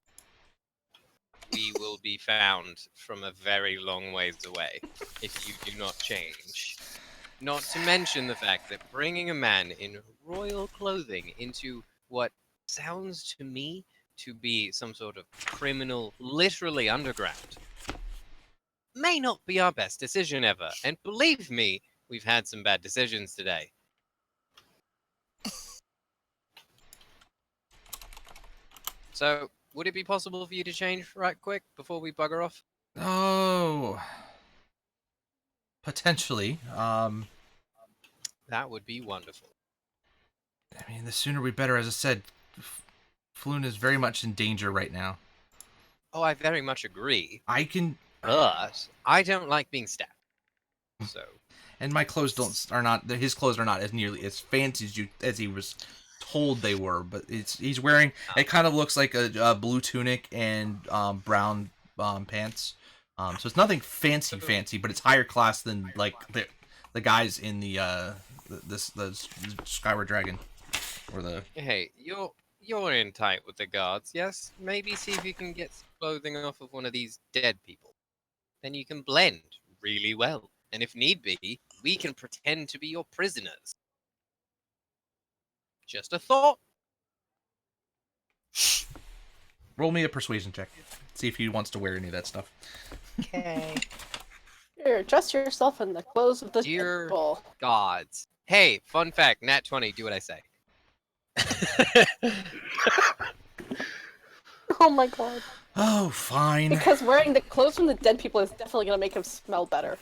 Speaker 2: We will be found from a very long ways away if you do not change. Not to mention the fact that bringing a man in royal clothing into what sounds to me to be some sort of criminal, literally underground, may not be our best decision ever. And believe me, we've had some bad decisions today. So, would it be possible for you to change right quick before we bugger off?
Speaker 1: Oh, potentially.
Speaker 2: That would be wonderful.
Speaker 1: I mean, the sooner we better. As I said, Floon is very much in danger right now.
Speaker 2: Oh, I very much agree.
Speaker 1: I can,
Speaker 2: But I don't like being stabbed. So,
Speaker 1: and my clothes are not. His clothes are not as nearly as fancy as he was told they were. But he's wearing. It kind of looks like a blue tunic and brown pants. So it's nothing fancy, but it's higher class than like the guys in the Skewered Dragon, or the.
Speaker 2: hey, you're in tight with the guards, yes? Maybe see if you can get some clothing off of one of these dead people. Then you can blend really well. And if need be, we can pretend to be your prisoners. Just a thought.
Speaker 1: Roll me a persuasion check. See if he wants to wear any of that stuff.
Speaker 6: Okay.
Speaker 4: Here, dress yourself in the clothes of the
Speaker 2: Dear
Speaker 4: people.
Speaker 2: gods. Hey, fun fact, Nat 20, do what I say.
Speaker 4: Oh my god.
Speaker 1: Oh, fine.
Speaker 4: Because wearing the clothes from the dead people is definitely gonna make him smell better.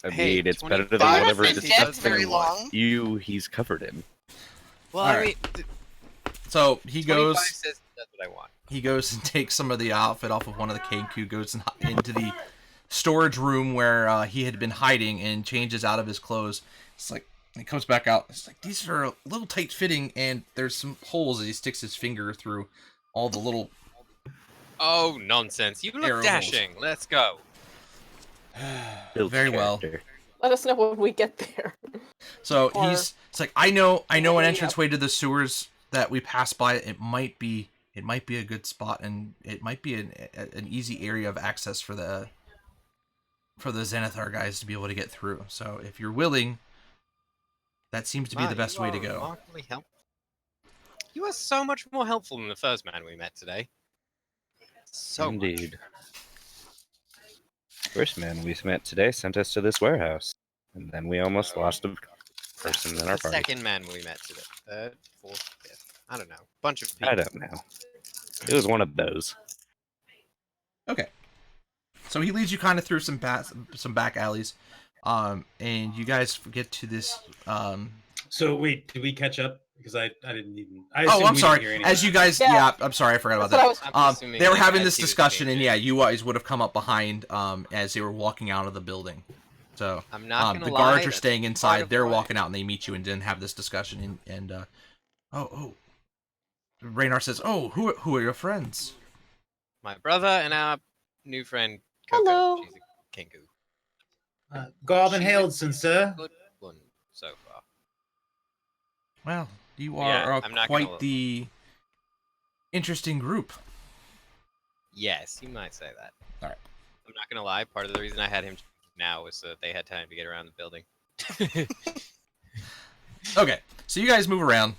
Speaker 5: I
Speaker 2: Hey,
Speaker 5: mean, it's better
Speaker 2: 25
Speaker 5: than
Speaker 6: He
Speaker 5: whatever
Speaker 6: hasn't been dead
Speaker 5: disgusting
Speaker 6: very long.
Speaker 5: he's covered in.
Speaker 2: Well,
Speaker 1: All
Speaker 2: I
Speaker 1: right.
Speaker 2: mean,
Speaker 1: So he
Speaker 2: 25
Speaker 1: goes.
Speaker 2: says that's what I want.
Speaker 1: He goes and takes some of the outfit off of one of the Kenku, goes into the storage room where he had been hiding, and changes out of his clothes. It's like, he comes back out. It's like, these are a little tight fitting, and there's some holes as he sticks his finger through all the little.
Speaker 2: Oh, nonsense. You look
Speaker 1: Arrow
Speaker 2: dashing. Let's go.
Speaker 5: Built
Speaker 1: Very well.
Speaker 5: character.
Speaker 4: Let us know when we get there.
Speaker 1: So
Speaker 4: Or-
Speaker 1: it's like, I know an
Speaker 4: Yeah.
Speaker 1: entranceway to the sewers that we pass by. It might be a good spot, and it might be an easy area of access for the Xanathar guys to be able to get through. So if you're willing, that seems to be
Speaker 2: Wow,
Speaker 1: the best
Speaker 2: you
Speaker 1: way
Speaker 2: are
Speaker 1: to go.
Speaker 2: remarkably helpful. You are so much more helpful than the first man we met today. So much.
Speaker 5: Indeed. First man we met today sent us to this warehouse, and then we almost lost a person in our
Speaker 2: The
Speaker 5: party.
Speaker 2: second man we met today. Third, fourth, fifth. I don't know. Bunch of people.
Speaker 5: I don't know. It was one of those.
Speaker 1: Okay. So he leads you kind of through some back alleys, and you guys get to this.
Speaker 3: So wait, did we catch up? Because I didn't even. I
Speaker 1: Oh,
Speaker 3: assumed
Speaker 1: I'm
Speaker 3: we
Speaker 1: sorry.
Speaker 3: didn't hear
Speaker 1: As
Speaker 3: anything.
Speaker 1: you guys,
Speaker 4: Yeah.
Speaker 1: yeah, I'm sorry, I forgot about
Speaker 4: That's what
Speaker 1: that.
Speaker 4: I was-
Speaker 2: I'm assuming
Speaker 1: They were having
Speaker 2: as
Speaker 1: this
Speaker 2: he was
Speaker 1: discussion, and
Speaker 2: changing.
Speaker 1: yeah, you guys would have come up behind as they were walking out of the building. So
Speaker 2: I'm not gonna
Speaker 1: the
Speaker 2: lie,
Speaker 1: guards are
Speaker 2: that's
Speaker 1: staying
Speaker 2: part
Speaker 1: inside.
Speaker 2: of
Speaker 1: They're
Speaker 2: why-
Speaker 1: walking out, and they meet you and then have this discussion. And Raynar says, "Oh, who are your friends?"
Speaker 2: My brother and our new friend Coco.
Speaker 4: Hello.
Speaker 2: She's a Kenku.
Speaker 3: Garvin
Speaker 2: She's a
Speaker 3: Haildson, sir.
Speaker 2: Good one so far.
Speaker 1: Well, you
Speaker 2: Yeah,
Speaker 1: are
Speaker 2: I'm not
Speaker 1: quite
Speaker 2: gonna-
Speaker 1: the interesting group.
Speaker 2: Yes, you might say that.
Speaker 1: Alright.
Speaker 2: I'm not gonna lie. Part of the reason I had him now was so that they had time to get around the building.
Speaker 1: Okay, so you guys move around.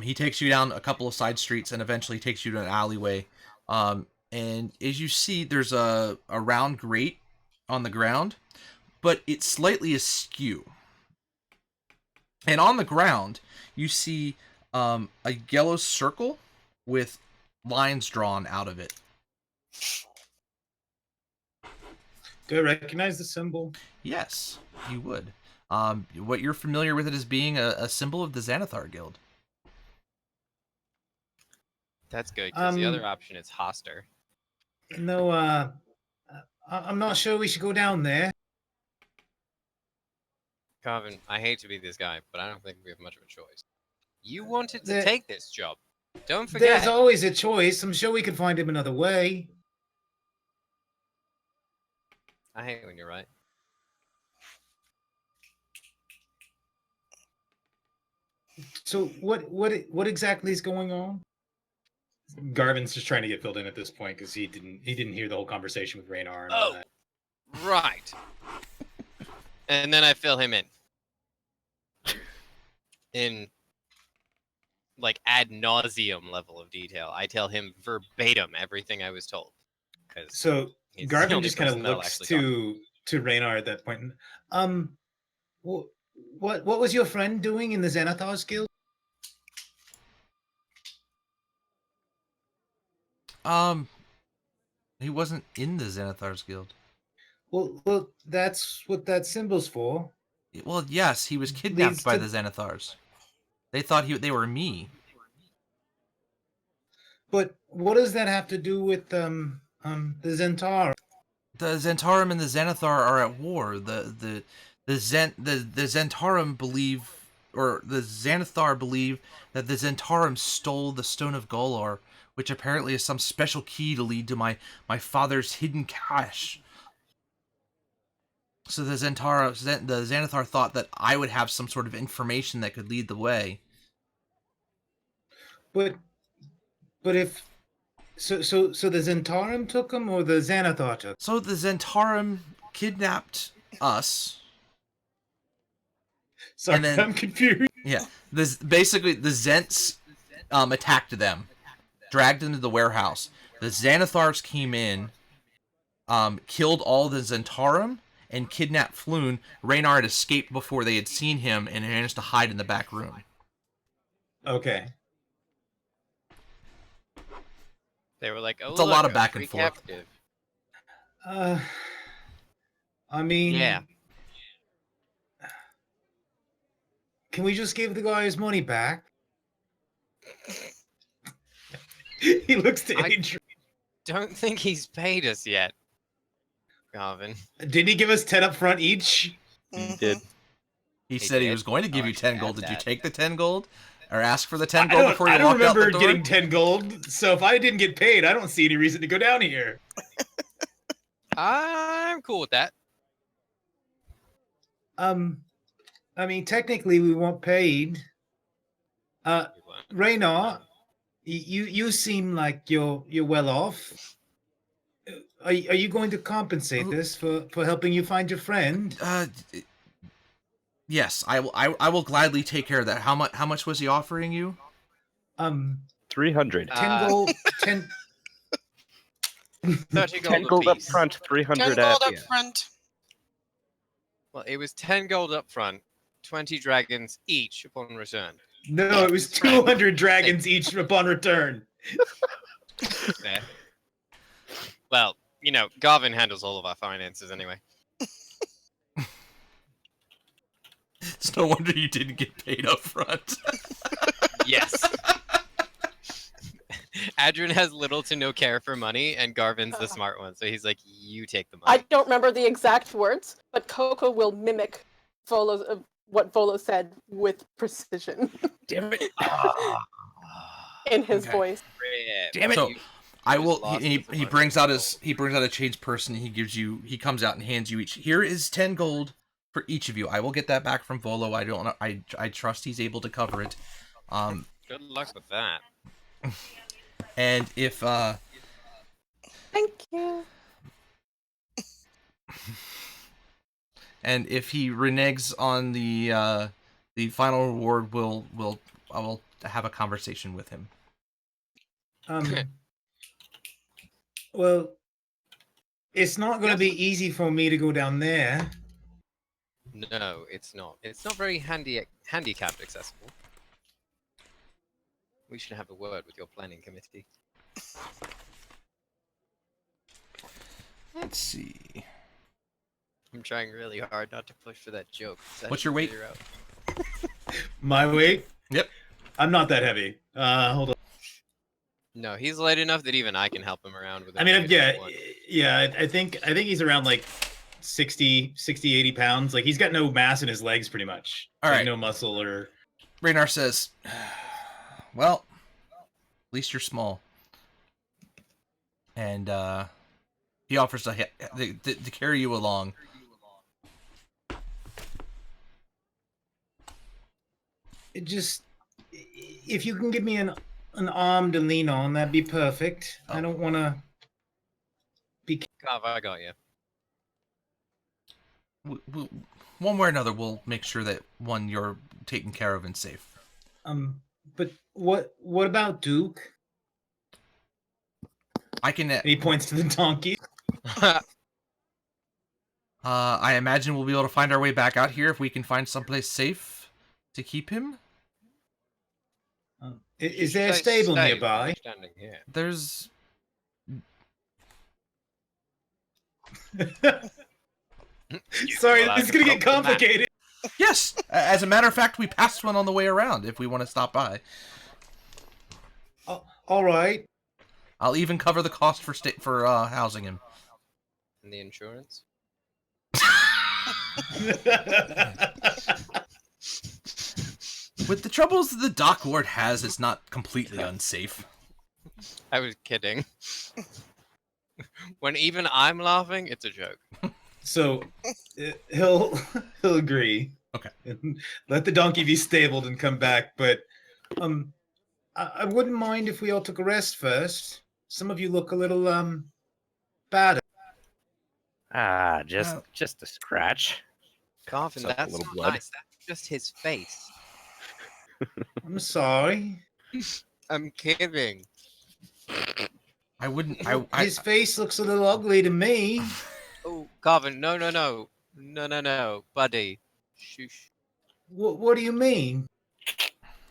Speaker 1: He takes you down a couple of side streets and eventually takes you to an alleyway. And as you see, there's a round grate on the ground, but it's slightly askew. And on the ground, you see a yellow circle with lines drawn out of it.
Speaker 3: Do I recognize the symbol?
Speaker 1: Yes, you would. What you're familiar with it as being a symbol of the Xanathar Guild.
Speaker 2: That's good, because the other option is Hoster.
Speaker 3: No, I'm not sure we should go down there.
Speaker 2: Calvin, I hate to be this guy, but I don't think we have much of a choice. You wanted to
Speaker 3: There-
Speaker 2: take this job. Don't forget.
Speaker 3: There's always a choice. I'm sure we can find him another way.
Speaker 2: I hate when you're right.
Speaker 3: So what exactly is going on? Garvin's just trying to get filled in at this point because he didn't hear the whole conversation with Raynar and all
Speaker 2: Oh.
Speaker 3: that.
Speaker 2: Right. And then I fill him in like ad nauseum level of detail. I tell him verbatim everything I was told.
Speaker 3: So
Speaker 2: he's the
Speaker 3: Garvin
Speaker 2: only
Speaker 3: just kind of
Speaker 2: person that'll
Speaker 3: looks
Speaker 2: actually
Speaker 3: to Raynar at that point. What was your friend doing in the Xanathar's Guild?
Speaker 1: He wasn't in the Xanathar's Guild.
Speaker 3: Well, that's what that symbol's for.
Speaker 1: Well, yes, he was kidnapped
Speaker 3: Leads
Speaker 1: by
Speaker 3: to-
Speaker 1: the Xanathars. They thought they were me.
Speaker 3: But what does that have to do with the Zentara?
Speaker 1: The Zentarum and the Xanathar are at war. The Zentarum believe, or the Xanathar believe, that the Zentarum stole the Stone of Golor, which apparently is some special key to lead to my father's hidden cache. So the Xanathar thought that I would have some sort of information that could lead the way.
Speaker 3: But if so the Zentarum took him or the Xanathar took him?
Speaker 1: So the Zentarum kidnapped us.
Speaker 3: Sorry,
Speaker 1: and then-
Speaker 3: I'm confused.
Speaker 1: Yeah, basically the Zents attacked them, dragged them to the warehouse. The Xanathars came in, killed all the Zentarum, and kidnapped Floon. Raynar had escaped before they had seen him and managed to hide in the back room.
Speaker 3: Okay.
Speaker 2: They were like, oh,
Speaker 1: It's a lot of back
Speaker 2: free
Speaker 1: and forth.
Speaker 2: captive.
Speaker 3: I mean,
Speaker 2: Yeah.
Speaker 3: Can we just give the guy his money back? He looks to
Speaker 2: I-
Speaker 3: Adrian.
Speaker 2: Don't think he's paid us yet, Calvin.
Speaker 3: Didn't he give us 10 up front each?
Speaker 5: He did.
Speaker 1: He
Speaker 2: He
Speaker 1: said he
Speaker 2: did?
Speaker 1: was going to give
Speaker 2: Oh,
Speaker 1: you
Speaker 2: I
Speaker 1: 10
Speaker 2: should
Speaker 1: gold.
Speaker 2: add
Speaker 1: Did you
Speaker 2: that.
Speaker 1: take the 10 gold? Or ask for the 10
Speaker 3: I
Speaker 1: gold
Speaker 3: don't,
Speaker 1: before you
Speaker 3: I don't
Speaker 1: walked out the
Speaker 3: remember
Speaker 1: door?
Speaker 3: getting 10 gold, so if I didn't get paid, I don't see any reason to go down here.
Speaker 2: I'm cool with that.
Speaker 3: I mean, technically we weren't paid. Raynar, you seem like you're well off. Are you going to compensate this for helping you find your friend?
Speaker 1: Yes, I will gladly take care of that. How much was he offering you?
Speaker 5: 300.
Speaker 3: 10 gold, 10.
Speaker 2: 30 gold
Speaker 5: 10 gold up
Speaker 2: apiece.
Speaker 5: front,
Speaker 6: 10
Speaker 5: 300
Speaker 6: gold
Speaker 5: at
Speaker 6: up
Speaker 5: the end.
Speaker 6: front.
Speaker 2: Well, it was 10 gold up front, 20 dragons each upon return.
Speaker 3: No, it was 200 dragons each upon return.
Speaker 2: There. Well, you know, Garvin handles all of our finances anyway.
Speaker 1: It's no wonder you didn't get paid up front.
Speaker 2: Yes. Adrian has little to no care for money, and Garvin's the smart one, so he's like, you take the
Speaker 4: I
Speaker 2: money.
Speaker 4: don't remember the exact words, but Coco will mimic what Volo said with precision
Speaker 5: Damn it.
Speaker 4: in his
Speaker 1: Okay.
Speaker 4: voice.
Speaker 2: Damn
Speaker 1: So I will.
Speaker 2: lost
Speaker 1: He
Speaker 2: us a bunch
Speaker 1: brings
Speaker 2: of
Speaker 1: out
Speaker 2: gold.
Speaker 1: he brings out a change purse and he comes out and hands you each. Here is 10 gold for each of you. I will get that back from Volo. I don't know. I trust he's able to cover it.
Speaker 2: Good luck with that.
Speaker 1: And if
Speaker 4: Thank you.
Speaker 1: And if he reneges on the final reward, I will have a conversation with him.
Speaker 3: Well, it's not going to be easy for me to go down there.
Speaker 2: No, it's not. It's not very handicapped accessible. We should have a word with your planning committee.
Speaker 1: Let's see.
Speaker 2: I'm trying really hard not to push for that joke.
Speaker 1: What's your weight?
Speaker 3: My weight?
Speaker 1: Yep.
Speaker 3: I'm not that heavy. Hold on.
Speaker 2: No, he's light enough that even I can help him around with it.
Speaker 3: I mean, yeah. I think he's around like 60, 80 pounds. Like he's got no mass in his legs, pretty much.
Speaker 1: All right.
Speaker 3: Like, no muscle or.
Speaker 1: Raynar says, "Well, at least you're small." And he offers to carry you along.
Speaker 3: It just, if you can give me an arm to lean on, that'd be perfect. I don't want to be.
Speaker 2: Carv, I got you.
Speaker 1: One way or another, we'll make sure that you're taken care of and safe.
Speaker 3: But what about Duke?
Speaker 1: I can.
Speaker 3: And he points to the donkey.
Speaker 1: I imagine we'll be able to find our way back out here if we can find someplace safe to keep him.
Speaker 3: Is there a stable nearby?
Speaker 1: There's.
Speaker 3: Sorry, this is gonna get complicated.
Speaker 1: Yes, as a matter of fact, we passed one on the way around. If we want to stop by.
Speaker 3: All right.
Speaker 1: I'll even cover the cost for housing him.
Speaker 2: And the insurance.
Speaker 1: With the troubles that the Dock Lord has, it's not completely unsafe.
Speaker 2: I was kidding. When even I'm laughing, it's a joke.
Speaker 3: So he'll agree.
Speaker 1: Okay.
Speaker 3: And let the donkey be stabled and come back. But I wouldn't mind if we all took a rest first. Some of you look a little bad.
Speaker 5: Just a scratch.
Speaker 2: Carvin,
Speaker 5: Suck a
Speaker 2: that's
Speaker 5: little
Speaker 2: not
Speaker 5: blood.
Speaker 2: nice. That's just his face.
Speaker 3: I'm sorry.
Speaker 2: I'm kidding.
Speaker 1: I wouldn't.
Speaker 3: His face looks a little ugly to me.
Speaker 2: Oh, Carvin, no, buddy. Shush.
Speaker 3: What do you mean?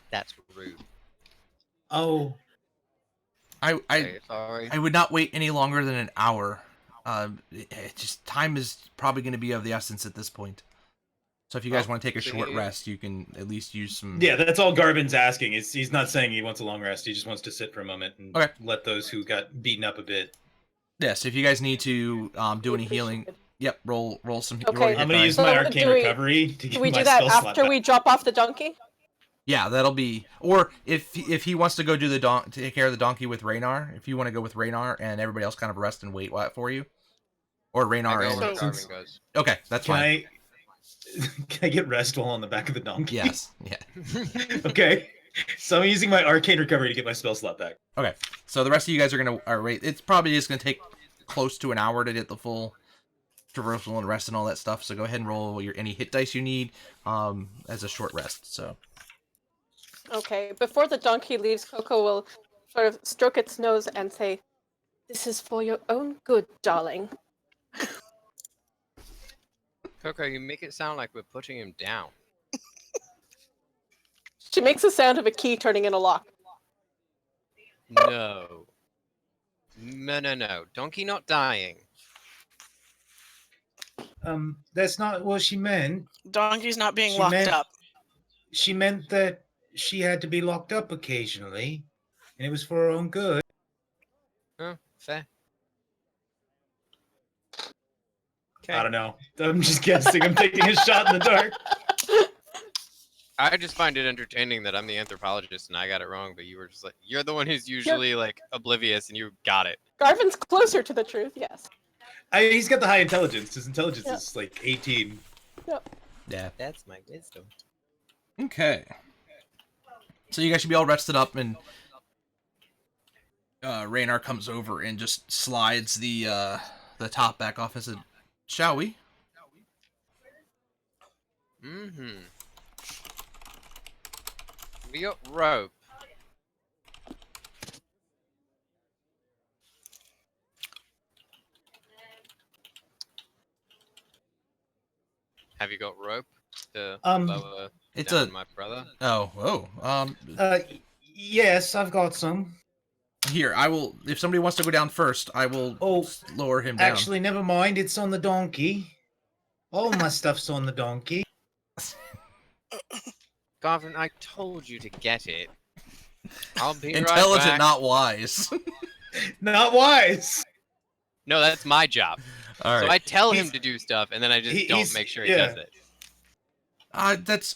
Speaker 2: That's rude.
Speaker 3: Oh,
Speaker 2: Sorry.
Speaker 1: I would not wait any longer than an hour. Just time is probably going to be of the essence at this point. So if you guys want to take a short rest, you can at least use some.
Speaker 3: yeah, that's all Garvin's asking. He's not saying he wants a long rest. He just wants to sit for a moment and let those who got beaten up a bit.
Speaker 1: Yes, if you guys need to do any healing, yep, roll some.
Speaker 4: Okay.
Speaker 3: I'm going to use my arcane recovery to get
Speaker 4: Do we
Speaker 3: my
Speaker 4: do that
Speaker 3: spell slot
Speaker 4: after
Speaker 3: back.
Speaker 4: we drop off the donkey?
Speaker 1: Yeah, that'll be. Or if he wants to go do take care of the donkey with Raynar, if you want to go with Raynar and everybody else kind of rest and wait for you, or Raynar and.
Speaker 2: Carvin goes.
Speaker 1: Okay, that's fine.
Speaker 3: Can I get rest while on the back of the donkey?
Speaker 1: Yes. Yeah.
Speaker 3: Okay. So I'm using my arcane recovery to get my spell slot back.
Speaker 1: Okay. So the rest of you guys are gonna wait. It's probably just gonna take close to an hour to get the full traversal and rest and all that stuff. So go ahead and roll any hit dice you need as a short rest. So.
Speaker 4: Okay. Before the donkey leaves, Coco will sort of stroke its nose and say, "This is for your own good, darling."
Speaker 2: Coco, you make it sound like we're putting him down.
Speaker 4: She makes the sound of a key turning in a lock.
Speaker 2: No. No. Donkey not dying.
Speaker 3: That's not what she meant.
Speaker 6: Donkey's not being
Speaker 3: She
Speaker 6: locked
Speaker 3: meant-
Speaker 6: up.
Speaker 3: She meant that she had to be locked up occasionally, and it was for her own good.
Speaker 2: Oh, fair.
Speaker 3: I don't know. I'm just guessing. I'm taking a shot in the dark.
Speaker 2: I just find it entertaining that I'm the anthropologist and I got it wrong, but you were just like, you're the one who's usually like oblivious and you got it.
Speaker 4: Garvin's closer to the truth, yes.
Speaker 3: He's got the high intelligence. His intelligence is like 18.
Speaker 4: Yep.
Speaker 1: Yeah.
Speaker 2: That's my wisdom.
Speaker 1: Okay. So you guys should be all rested up, and Raynar comes over and just slides the top back off. I said, shall we?
Speaker 2: Mm-hmm. We got rope. Have you got rope to lower
Speaker 1: It's
Speaker 2: down
Speaker 1: a-
Speaker 2: my brother?
Speaker 3: Yes, I've got some.
Speaker 1: Here, I will. If somebody wants to go down first, I will lower him down.
Speaker 3: Actually, never mind. It's on the donkey. All my stuff's on the donkey.
Speaker 2: Garvin, I told you to get it. I'll be
Speaker 1: Intelligent,
Speaker 2: right back.
Speaker 1: not wise.
Speaker 3: Not wise.
Speaker 2: No, that's my job.
Speaker 1: All
Speaker 2: So
Speaker 1: right.
Speaker 2: I tell him to do stuff, and then I just don't make sure he does it.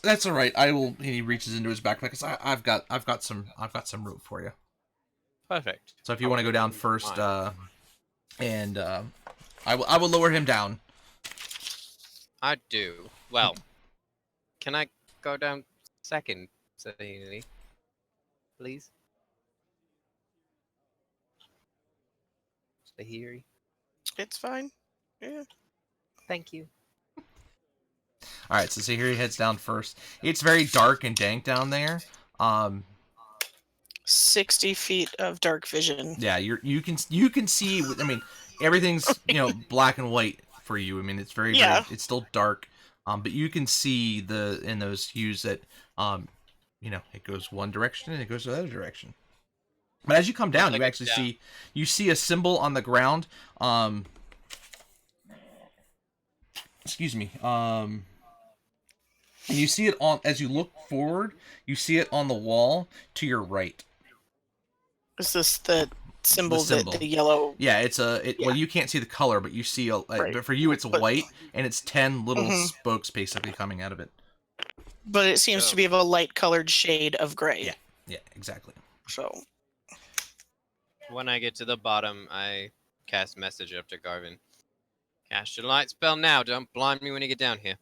Speaker 1: That's all right. I will. He reaches into his backpack. Cause I've got some rope for you.
Speaker 2: Perfect.
Speaker 1: So if you want to go down first, I will lower him down.
Speaker 2: I do. Well, can I go down second, Sahiri? Please? Sahiri?
Speaker 6: It's fine. Yeah.
Speaker 2: Thank you.
Speaker 1: All right. So here he heads down first. It's very dark and dank down there.
Speaker 6: 60 feet of dark vision.
Speaker 1: Yeah, you can see. I mean, everything's black and white for you. I mean, it's very it's still dark, but you can see in those hues that it goes one direction and it goes the other direction. But as you come down, you actually see a symbol on the ground. Excuse me. And you see it as you look forward. You see it on the wall to your right.
Speaker 6: Is this the symbol. The yellow?
Speaker 1: Yeah, well, you can't see the color, but you see but for you it's white, and it's 10 little spokes basically coming out of it.
Speaker 6: But it seems to be of a light colored shade of gray.
Speaker 1: Yeah, exactly.
Speaker 6: So
Speaker 2: when I get to the bottom, I cast message up to Garvin. Cast your light spell now. Don't blind me when you get down here.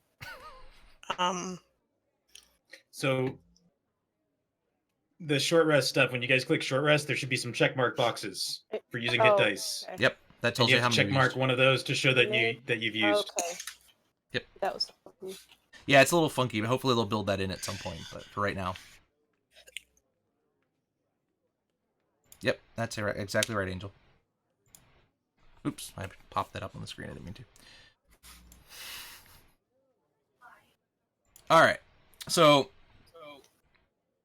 Speaker 3: So the short rest stuff, when you guys click short rest, there should be some check mark boxes for using hit dice.
Speaker 4: Okay.
Speaker 1: Yep, that tells
Speaker 3: you
Speaker 1: you how
Speaker 3: have to
Speaker 1: many
Speaker 3: check mark one of those to show that you've used.
Speaker 4: Okay.
Speaker 1: Yep.
Speaker 4: That was.
Speaker 1: Yeah, it's a little funky, but hopefully they'll build that in at some point. But for right now, yep, that's exactly right, Angel. Oops, I popped that up on the screen. I didn't mean to. All right, so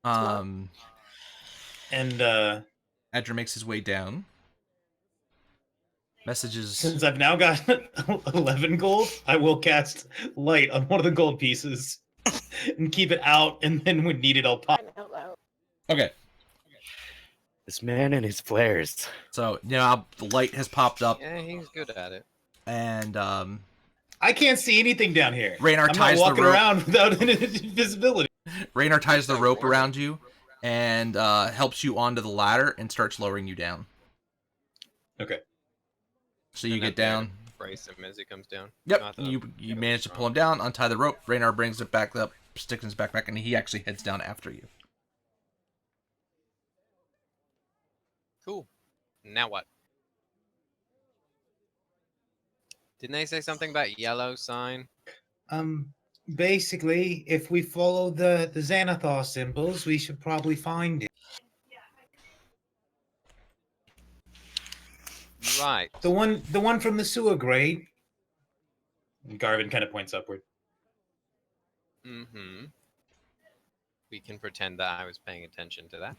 Speaker 3: And
Speaker 1: Edra makes his way down. Messages.
Speaker 3: Since I've now got 11 gold, I will cast light on one of the gold pieces and keep it out, and then when needed, I'll pop.
Speaker 1: Okay.
Speaker 5: This man and his flares.
Speaker 1: So the light has popped up.
Speaker 2: Yeah, he's good at it.
Speaker 1: And
Speaker 3: I can't see anything down here.
Speaker 1: Raynar
Speaker 3: I'm
Speaker 1: ties
Speaker 3: not walking
Speaker 1: the rope.
Speaker 3: around without invisibility.
Speaker 1: Raynar ties the rope around you and helps you onto the ladder and starts lowering you down.
Speaker 3: Okay.
Speaker 1: So you get down.
Speaker 2: Brace him as he comes down.
Speaker 1: Yep. You manage to pull him down, untie the rope. Raynar brings it back up, sticks in his backpack, and he actually heads down after you.
Speaker 2: Cool. Now what? Didn't they say something about yellow sign?
Speaker 3: Basically, if we follow the Xanathar symbols, we should probably find it.
Speaker 2: Right.
Speaker 3: The one from the sewer grate. Garvin kind of points upward.
Speaker 2: Mm-hmm. We can pretend that I was paying attention to that.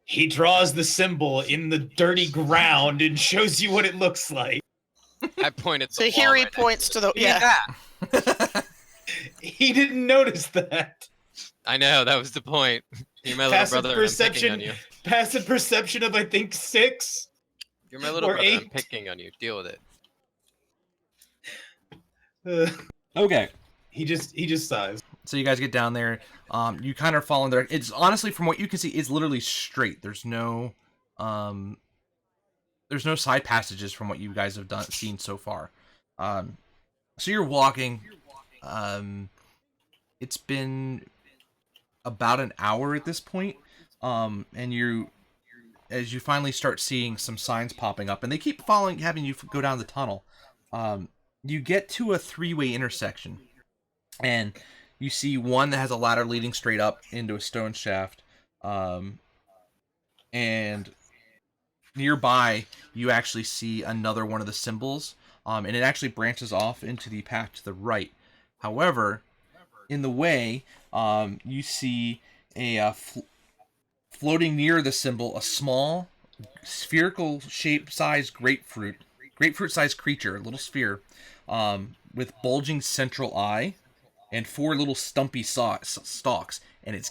Speaker 3: He draws the symbol in the dirty ground and shows you what it looks like.
Speaker 2: I point at the
Speaker 6: so
Speaker 2: wall
Speaker 6: here he
Speaker 2: right
Speaker 6: points to the
Speaker 3: He didn't notice that.
Speaker 2: I know, that was the point. You're my little brother, I'm picking on you.
Speaker 3: Passive perception of, I think, 6.
Speaker 2: You're my little
Speaker 3: or
Speaker 2: brother,
Speaker 3: 8.
Speaker 2: I'm picking on you. Deal with it.
Speaker 1: Okay.
Speaker 3: He just sighs.
Speaker 1: So you guys get down there. You kind of fall in there. It's honestly, from what you can see, it's literally straight. There's no side passages from what you guys have seen so far. So you're walking. It's been about an hour at this point. And as you finally start seeing some signs popping up, and they keep having you go down the tunnel. You get to a three-way intersection, and you see one that has a ladder leading straight up into a stone shaft, and nearby you actually see another one of the symbols, and it actually branches off into the path to the right. However, in the way, you see a floating near the symbol, a small spherical shape sized grapefruit sized creature, a little sphere, with bulging central eye and four little stumpy stalks, and it's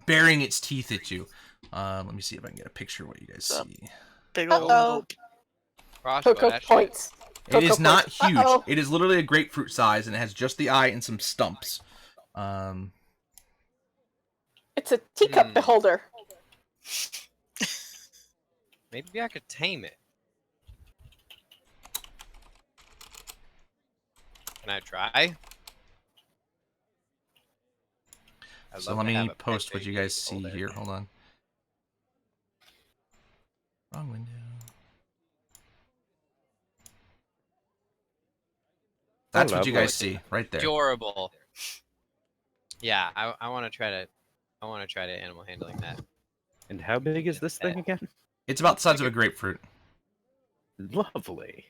Speaker 1: baring its teeth at you. Let me see if I can get a picture of what you guys see.
Speaker 6: Big old
Speaker 4: Uh-oh.
Speaker 6: gulp.
Speaker 4: Cocoa points.
Speaker 1: It is
Speaker 4: Cocoa
Speaker 1: not
Speaker 4: points.
Speaker 1: huge.
Speaker 4: Uh-oh.
Speaker 1: It is literally a grapefruit size, and it has just the eye and some stumps.
Speaker 4: It's a teacup beholder.
Speaker 2: Maybe I could tame it. Can I try?
Speaker 1: So let me post what you guys see here. Hold on. Wrong window. That's what you guys see right there.
Speaker 2: Adorable. Yeah, I want to try to. I want to try to animal handling that.
Speaker 5: And how big is this thing again?
Speaker 1: It's about the size of a grapefruit.
Speaker 5: Lovely.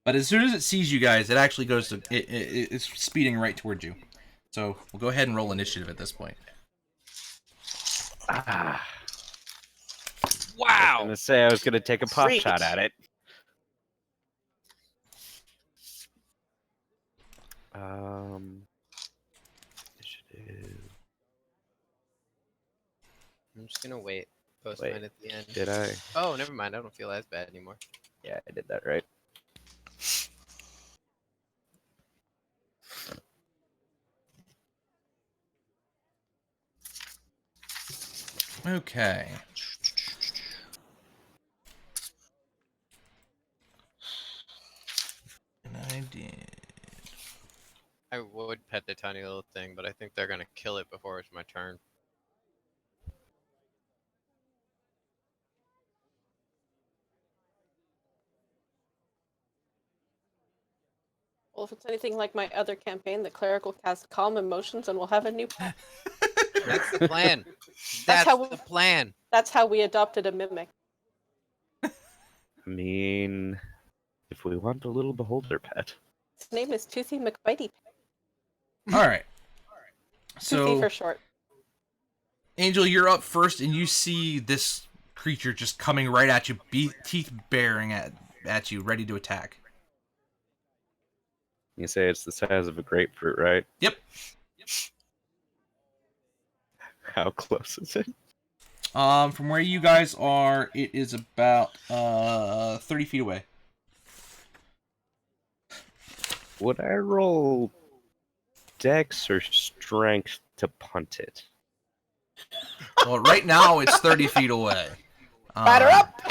Speaker 1: But as soon as it sees you guys, it actually goes to it's speeding right towards you. So we'll go ahead and roll initiative at this point.
Speaker 5: Ah.
Speaker 2: Wow!
Speaker 5: I was gonna say I was gonna take a pot
Speaker 6: Great.
Speaker 5: shot at it. Initiative.
Speaker 2: I'm just gonna wait. Post
Speaker 5: Wait,
Speaker 2: mine at the end.
Speaker 5: Did I?
Speaker 2: Oh, never mind. I don't feel as bad anymore.
Speaker 5: Yeah, I did that right.
Speaker 1: Okay. And I did.
Speaker 2: I would pet the tiny little thing, but I think they're gonna kill it before it's my turn.
Speaker 4: Well, if it's anything like my other campaign, the cleric will cast calm emotions and we'll have a new pet.
Speaker 2: That's the plan. That's
Speaker 4: how we-
Speaker 2: the plan.
Speaker 4: That's how we adopted a mimic.
Speaker 5: I mean, if we want a little beholder pet.
Speaker 4: His name is Toothy McBitey.
Speaker 1: All right.
Speaker 4: Toothy
Speaker 1: So,
Speaker 4: for short.
Speaker 1: Angel, you're up first, and you see this creature just coming right at you, teeth baring at you, ready to attack.
Speaker 5: You say it's the size of a grapefruit, right?
Speaker 1: Yep.
Speaker 5: How close is it?
Speaker 1: From where you guys are, it is about 30 feet away.
Speaker 5: Would I roll Dex or Strength to punt it?
Speaker 1: Well, right now it's 30 feet away.
Speaker 4: Batter up!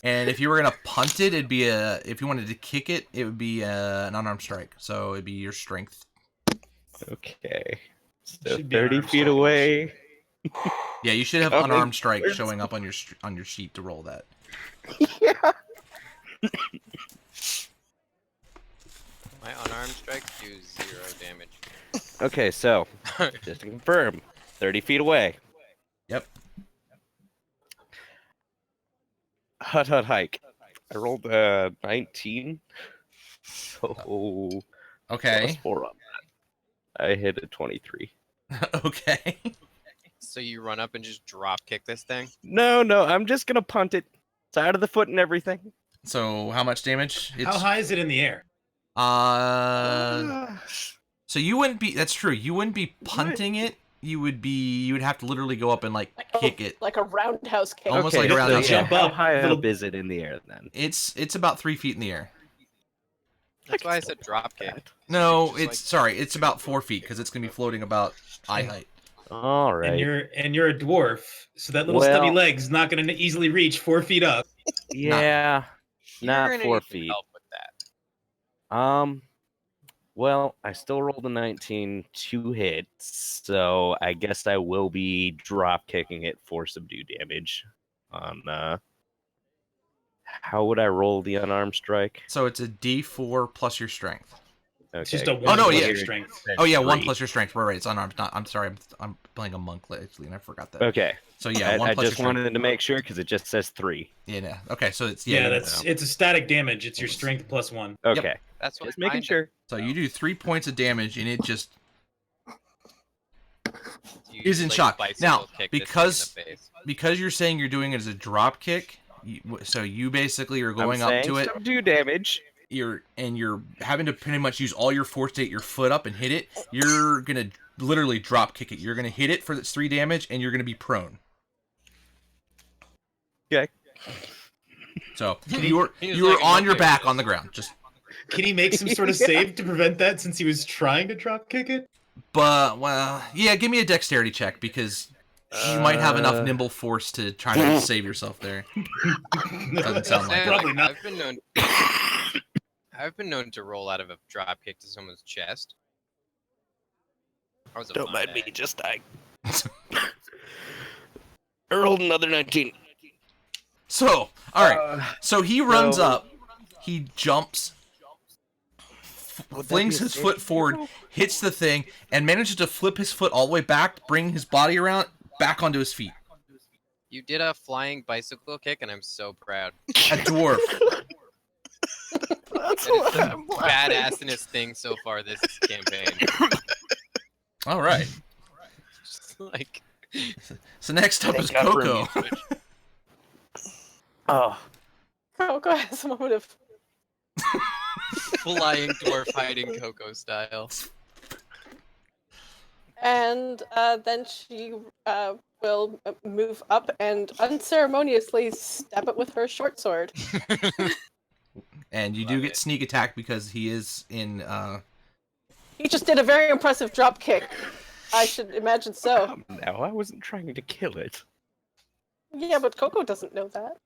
Speaker 1: And if you were gonna punt it, it'd be if you wanted to kick it, it would be an unarmed strike. So it'd be your strength.
Speaker 5: Okay. So
Speaker 3: Should be
Speaker 5: 30
Speaker 3: unarmed
Speaker 5: feet
Speaker 3: strike.
Speaker 5: away.
Speaker 1: Yeah, you should have
Speaker 5: Coming
Speaker 1: unarmed strike
Speaker 5: towards
Speaker 1: showing up on your sheet to roll that.
Speaker 6: Yeah.
Speaker 2: My unarmed strikes do 0 damage.
Speaker 5: Okay, so just to confirm, 30 feet away.
Speaker 1: Yep.
Speaker 5: Hut hike. I rolled a 19. So
Speaker 1: Okay.
Speaker 5: plus 4 on that. I hit a 23.
Speaker 1: Okay.
Speaker 2: So you run up and just drop kick this thing?
Speaker 5: No, I'm just gonna punt it. Side of the foot and everything.
Speaker 1: So how much damage?
Speaker 3: How high is it in the air?
Speaker 1: So you wouldn't be. That's true. You wouldn't be punting it. You would have to literally go up and like kick it.
Speaker 4: Like a roundhouse kick.
Speaker 1: Almost
Speaker 5: Okay,
Speaker 1: like around
Speaker 5: so
Speaker 1: the
Speaker 3: jump
Speaker 5: how
Speaker 3: up,
Speaker 5: high
Speaker 3: little-
Speaker 5: up is it in the air then?
Speaker 1: It's about 3 feet in the air.
Speaker 2: That's why I said drop kick.
Speaker 1: No,
Speaker 2: Just
Speaker 1: it's
Speaker 2: like-
Speaker 1: sorry. It's about 4 feet because it's gonna be floating about eye height.
Speaker 5: All
Speaker 3: And
Speaker 5: right.
Speaker 3: you're a dwarf, so that little
Speaker 5: Well-
Speaker 3: stubby leg's not going to easily reach 4 feet up.
Speaker 5: Yeah,
Speaker 2: You're
Speaker 5: not
Speaker 2: gonna
Speaker 5: 4
Speaker 2: need some
Speaker 5: feet.
Speaker 2: help with that.
Speaker 5: Well, I still rolled a 19 to hit, so I guess I will be drop kicking it for subdue damage on How would I roll the unarmed strike?
Speaker 1: So it's a D4 plus your strength.
Speaker 5: Okay.
Speaker 3: It's just a
Speaker 1: Oh,
Speaker 3: one
Speaker 1: no,
Speaker 3: plus
Speaker 1: yeah.
Speaker 3: your strength.
Speaker 1: Oh yeah, 1
Speaker 5: 3.
Speaker 1: plus your strength. Right, it's unarmed. Not. I'm sorry. I'm playing a monk lately, and I forgot that.
Speaker 5: Okay.
Speaker 1: So yeah, 1
Speaker 5: I
Speaker 1: plus
Speaker 5: just
Speaker 1: your strength.
Speaker 5: wanted to make sure because it just says 3.
Speaker 1: Yeah. Okay, so it's
Speaker 3: Yeah,
Speaker 1: yeah.
Speaker 3: it's a static damage. It's your strength plus 1.
Speaker 5: Okay.
Speaker 2: That's what
Speaker 5: Just making sure.
Speaker 1: So you do 3 points of damage, and it just
Speaker 2: You
Speaker 1: is in
Speaker 2: like,
Speaker 1: shock.
Speaker 2: bicycle
Speaker 1: Now,
Speaker 2: kick this
Speaker 1: because
Speaker 2: thing in the face.
Speaker 1: because you're saying you're doing it as a drop kick, so you basically are going
Speaker 5: I'm
Speaker 1: up to
Speaker 5: saying
Speaker 1: it.
Speaker 5: subdue damage.
Speaker 1: You're having to pretty much use all your force to get your foot up and hit it. You're gonna literally drop kick it. You're gonna hit it for its 3 damage, and you're gonna be prone.
Speaker 5: Okay.
Speaker 1: So
Speaker 2: He
Speaker 1: you
Speaker 2: was
Speaker 1: were
Speaker 2: like,
Speaker 1: on your
Speaker 2: okay,
Speaker 1: back
Speaker 2: this-
Speaker 1: on the ground. Just
Speaker 3: Can he make some sort of save to prevent that since he was trying to drop kick it?
Speaker 1: but well, yeah. Give me a dexterity check because you might have enough nimble force to try to save yourself there. Doesn't sound like
Speaker 2: Saying,
Speaker 1: it.
Speaker 3: Probably not.
Speaker 2: I've been known to roll out of a drop kick to someone's chest. That was a
Speaker 5: Don't
Speaker 2: fun
Speaker 5: mind me,
Speaker 2: day.
Speaker 5: just dying. I rolled another 19.
Speaker 1: So all right. So he runs up. He jumps. Flings his foot forward, hits the thing, and manages to flip his foot all the way back, bring his body around, back onto his feet.
Speaker 2: You did a flying bicycle kick, and I'm so proud.
Speaker 1: A dwarf.
Speaker 6: That's
Speaker 2: That is
Speaker 6: what
Speaker 2: the
Speaker 6: I'm laughing.
Speaker 2: badassest thing so far this campaign.
Speaker 1: All right.
Speaker 2: Just like
Speaker 1: So next up is
Speaker 5: Thank God for
Speaker 1: Coco.
Speaker 5: Oh.
Speaker 4: Coco has a moment of
Speaker 2: flying dwarf hiding Coco style.
Speaker 4: and then she will move up and unceremoniously stab it with her short sword.
Speaker 1: And you do get sneak attack because he is in.
Speaker 4: He just did a very impressive drop kick. I should imagine so.
Speaker 5: No, I wasn't trying to kill it.
Speaker 4: Yeah, but Coco doesn't know that.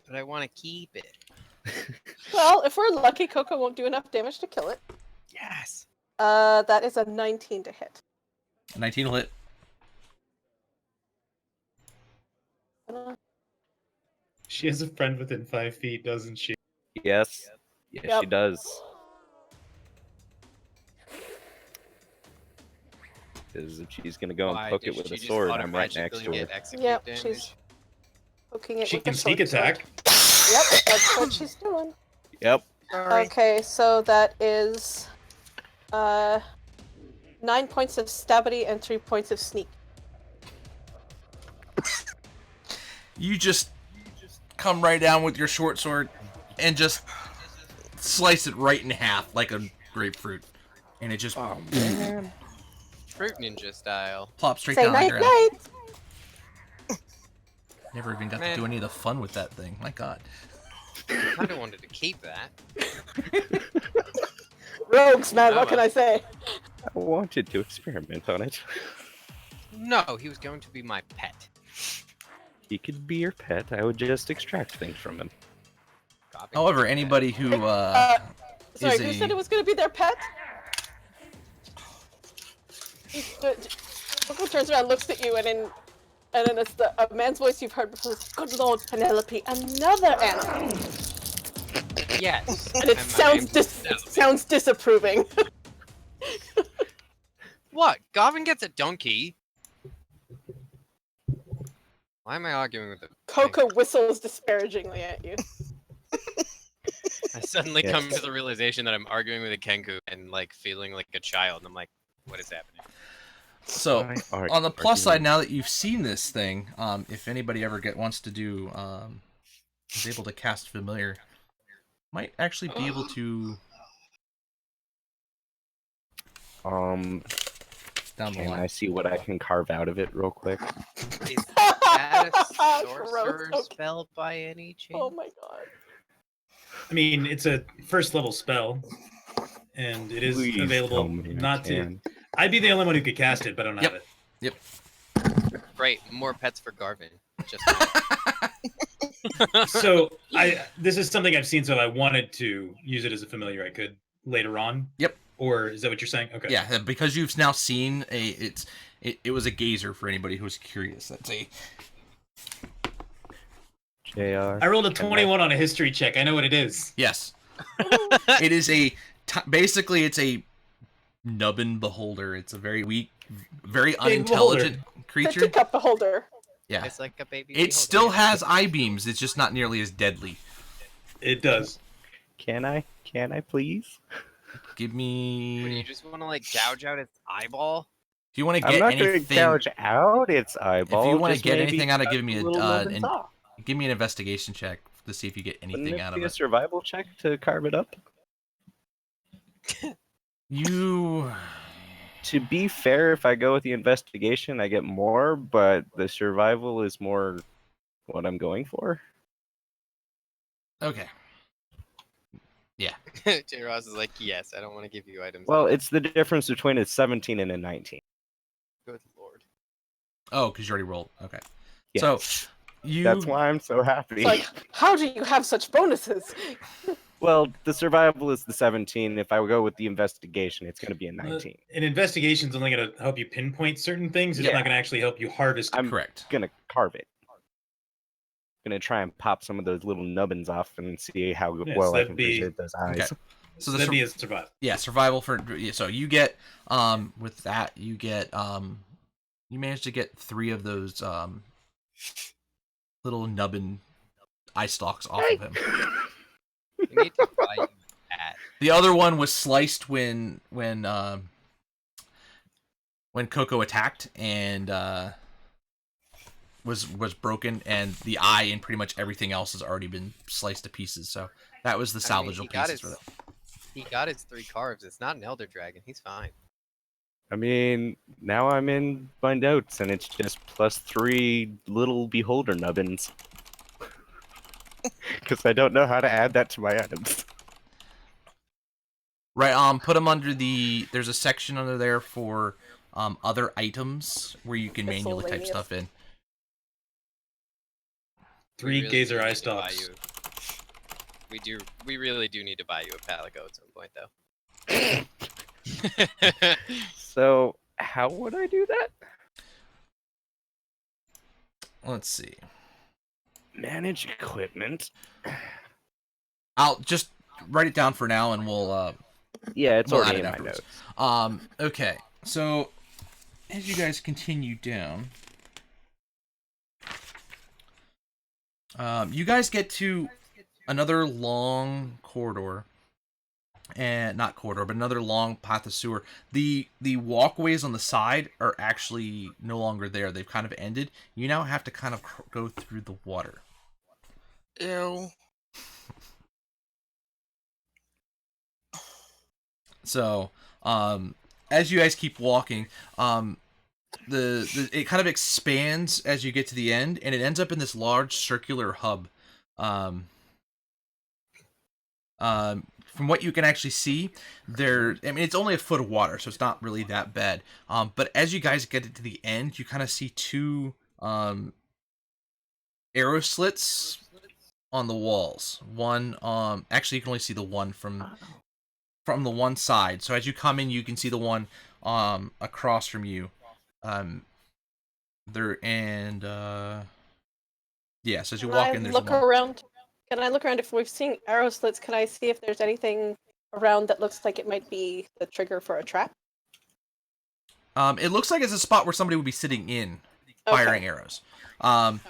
Speaker 2: But I want to keep it.
Speaker 4: Well, if we're lucky, Coco won't do enough damage to kill it.
Speaker 2: Yes.
Speaker 4: That is a 19 to hit.
Speaker 1: 19 will hit.
Speaker 3: She has a friend within 5 feet, doesn't she?
Speaker 5: Yes. Yes,
Speaker 4: Yep.
Speaker 5: she does. Because if she's gonna go and
Speaker 2: Why,
Speaker 5: poke
Speaker 2: did
Speaker 5: it with
Speaker 2: she
Speaker 5: a
Speaker 2: just
Speaker 5: sword, I'm right
Speaker 2: automatically
Speaker 5: next to her.
Speaker 2: get execute
Speaker 4: Yep,
Speaker 2: damage?
Speaker 4: she's poking it
Speaker 3: She
Speaker 4: with
Speaker 3: can
Speaker 4: her
Speaker 3: sneak
Speaker 4: short sword.
Speaker 3: attack.
Speaker 4: Yep, that's what she's doing.
Speaker 5: Yep.
Speaker 6: Sorry.
Speaker 4: Okay, so that is 9 points of stabity and 3 points of sneak.
Speaker 1: You just come right down with your short sword and just slice it right in half like a grapefruit. And it just
Speaker 5: Oh man.
Speaker 2: Fruit ninja style.
Speaker 1: plops straight
Speaker 4: Say
Speaker 1: down on the
Speaker 4: night
Speaker 1: ground.
Speaker 4: night.
Speaker 1: Never even got
Speaker 2: Man.
Speaker 1: to do any of the fun with that thing. My god.
Speaker 2: I kind of wanted to keep that.
Speaker 4: Rogues, man,
Speaker 2: Oh,
Speaker 4: what can
Speaker 2: well.
Speaker 4: I say?
Speaker 5: I wanted to experiment on it.
Speaker 2: No, he was going to be my pet.
Speaker 5: He could be your pet. I would just extract things from him.
Speaker 2: Copy.
Speaker 1: However, anybody who
Speaker 4: Sorry,
Speaker 1: is
Speaker 4: who
Speaker 1: a
Speaker 4: said it was going to be their pet? Coco turns around, looks at you, and then it's a man's voice you've heard before. Good Lord, Penelope, another animal.
Speaker 2: Yes.
Speaker 4: And it sounds disapproving.
Speaker 2: What? Garvin gets a donkey. Why am I arguing with him?
Speaker 4: Coco whistles disparagingly at you.
Speaker 2: I suddenly come
Speaker 5: Yes.
Speaker 2: to the realization that I'm arguing with a Kenku and like feeling like a child. And I'm like, what is happening?
Speaker 1: so
Speaker 5: Why are
Speaker 1: on the
Speaker 5: you
Speaker 1: plus side,
Speaker 5: arguing?
Speaker 1: now that you've seen this thing, if anybody ever wants to do is able to cast familiar, might actually be able to
Speaker 5: Um,
Speaker 1: down the
Speaker 5: can
Speaker 1: line.
Speaker 5: I see what I can carve out of it real quick?
Speaker 2: Is that a
Speaker 4: Gross,
Speaker 2: sorcerer's
Speaker 4: okay.
Speaker 2: spell by any chance?
Speaker 4: Oh my god.
Speaker 3: I mean, it's a first level spell, and it is
Speaker 5: Please tell
Speaker 3: available
Speaker 5: me I
Speaker 3: not to.
Speaker 5: can.
Speaker 3: I'd be the only one who could cast it, but I don't have
Speaker 1: Yep.
Speaker 3: it.
Speaker 2: Great, more pets for Garvin. Just
Speaker 3: So this is something I've seen, so if I wanted to use it as a familiar, I could later on.
Speaker 1: Yep.
Speaker 3: Or is that what you're saying? Okay.
Speaker 1: Yeah, because you've now seen it was a gazer for anybody who's curious. That's a
Speaker 5: JR.
Speaker 3: I rolled a
Speaker 5: Can
Speaker 3: 21 on a history check. I know what it is.
Speaker 1: Yes. It is basically it's a nubbin beholder. It's a very weak, very
Speaker 3: Big
Speaker 1: unintelligent
Speaker 4: The
Speaker 1: creature.
Speaker 4: teacup beholder.
Speaker 1: Yeah.
Speaker 2: It's like a baby.
Speaker 1: It
Speaker 2: beholder,
Speaker 1: still
Speaker 2: yeah.
Speaker 1: has eye beams. It's just not nearly as deadly.
Speaker 3: It does.
Speaker 5: Can I please?
Speaker 1: Give
Speaker 2: What, do you
Speaker 1: me.
Speaker 2: just want to like gouge out its eyeball?
Speaker 1: If you want to
Speaker 5: I'm
Speaker 1: get
Speaker 5: not going to
Speaker 1: anything,
Speaker 5: gouge out its eyeball.
Speaker 1: if you want to
Speaker 5: just
Speaker 1: get
Speaker 5: maybe
Speaker 1: anything out of,
Speaker 5: cut
Speaker 1: give me
Speaker 5: the
Speaker 1: a
Speaker 5: little nubbins off.
Speaker 1: give me an investigation check to see if you get
Speaker 5: Wouldn't
Speaker 1: anything
Speaker 5: it
Speaker 1: out
Speaker 5: be
Speaker 1: of
Speaker 5: a
Speaker 1: it.
Speaker 5: survival check to carve it up?
Speaker 1: You.
Speaker 5: To be fair, if I go with the investigation, I get more, but the survival is more what I'm going for.
Speaker 1: Okay.
Speaker 2: J. Ross is like, yes, I don't want to give you items.
Speaker 5: Well, it's the difference between a 17 and a 19.
Speaker 2: Good lord.
Speaker 1: Oh, because you already rolled. Okay.
Speaker 5: Yes.
Speaker 1: So you.
Speaker 5: That's why I'm so happy.
Speaker 4: It's like, how do you have such bonuses?
Speaker 5: Well, the survival is the 17. If I go with the investigation, it's going to be a 19.
Speaker 3: An investigation's only going to help you pinpoint certain things. It's
Speaker 5: Yeah.
Speaker 3: not going to actually help you harvest.
Speaker 5: I'm
Speaker 1: Correct.
Speaker 5: going to carve it. Going to try and pop some of those little nubbins off and see how
Speaker 3: Yes,
Speaker 5: well I
Speaker 3: that'd
Speaker 5: can
Speaker 3: be-
Speaker 5: preserve those eyes.
Speaker 1: Okay. So the
Speaker 3: that'd be a survival.
Speaker 1: yeah, survival for so you get with that you get you manage to get 3 of those little nubbin eye stalks off of him.
Speaker 2: We need to buy you a hat.
Speaker 1: The other one was sliced when Coco attacked and was broken, and the eye and pretty much everything else has already been sliced to pieces. So that was the
Speaker 2: I mean,
Speaker 1: salvageable
Speaker 2: he got
Speaker 1: pieces for
Speaker 2: his-
Speaker 1: that.
Speaker 2: He got his 3 carves. It's not an elder dragon. He's fine.
Speaker 5: I mean, now I'm in my notes, and it's just +3 little beholder nubbins. Because I don't know how to add that to my items.
Speaker 1: Right, put them under there's a section under there for other items where you can manually type
Speaker 4: Miscellaneous.
Speaker 1: stuff in.
Speaker 3: 3
Speaker 2: We really
Speaker 3: gazer
Speaker 2: do
Speaker 3: eye
Speaker 2: need to buy
Speaker 3: stalks.
Speaker 2: you- We really do need to buy you a palico at some point, though.
Speaker 5: So, how would I do that?
Speaker 1: Let's see.
Speaker 5: Manage equipment.
Speaker 1: I'll just write it down for now, and we'll
Speaker 5: Yeah, it's
Speaker 1: We'll
Speaker 5: already
Speaker 1: add
Speaker 5: in
Speaker 1: it
Speaker 5: my
Speaker 1: afterwards.
Speaker 5: notes.
Speaker 1: Okay. So as you guys continue down, you guys get to another long corridor, and not corridor, but another long path of sewer. The walkways on the side are actually no longer there. They've kind of ended. You now have to kind of go through the water.
Speaker 6: Ew.
Speaker 1: So, as you guys keep walking, it kind of expands as you get to the end, and it ends up in this large circular hub. From what you can actually see, it's only a foot of water, so it's not really that bad. But as you guys get to the end, you kind of see 2 arrow slits on the walls. One, actually, you can only see the one from the one side. So as you come in, you can see the one across from you. So as you walk in, there's
Speaker 4: look
Speaker 1: one.
Speaker 4: around. Can I look around? If we're seeing arrow slits, can I see if there's anything around that looks like it might be the trigger for a trap?
Speaker 1: It looks like it's a spot where somebody would be sitting in, firing arrows.
Speaker 4: All right.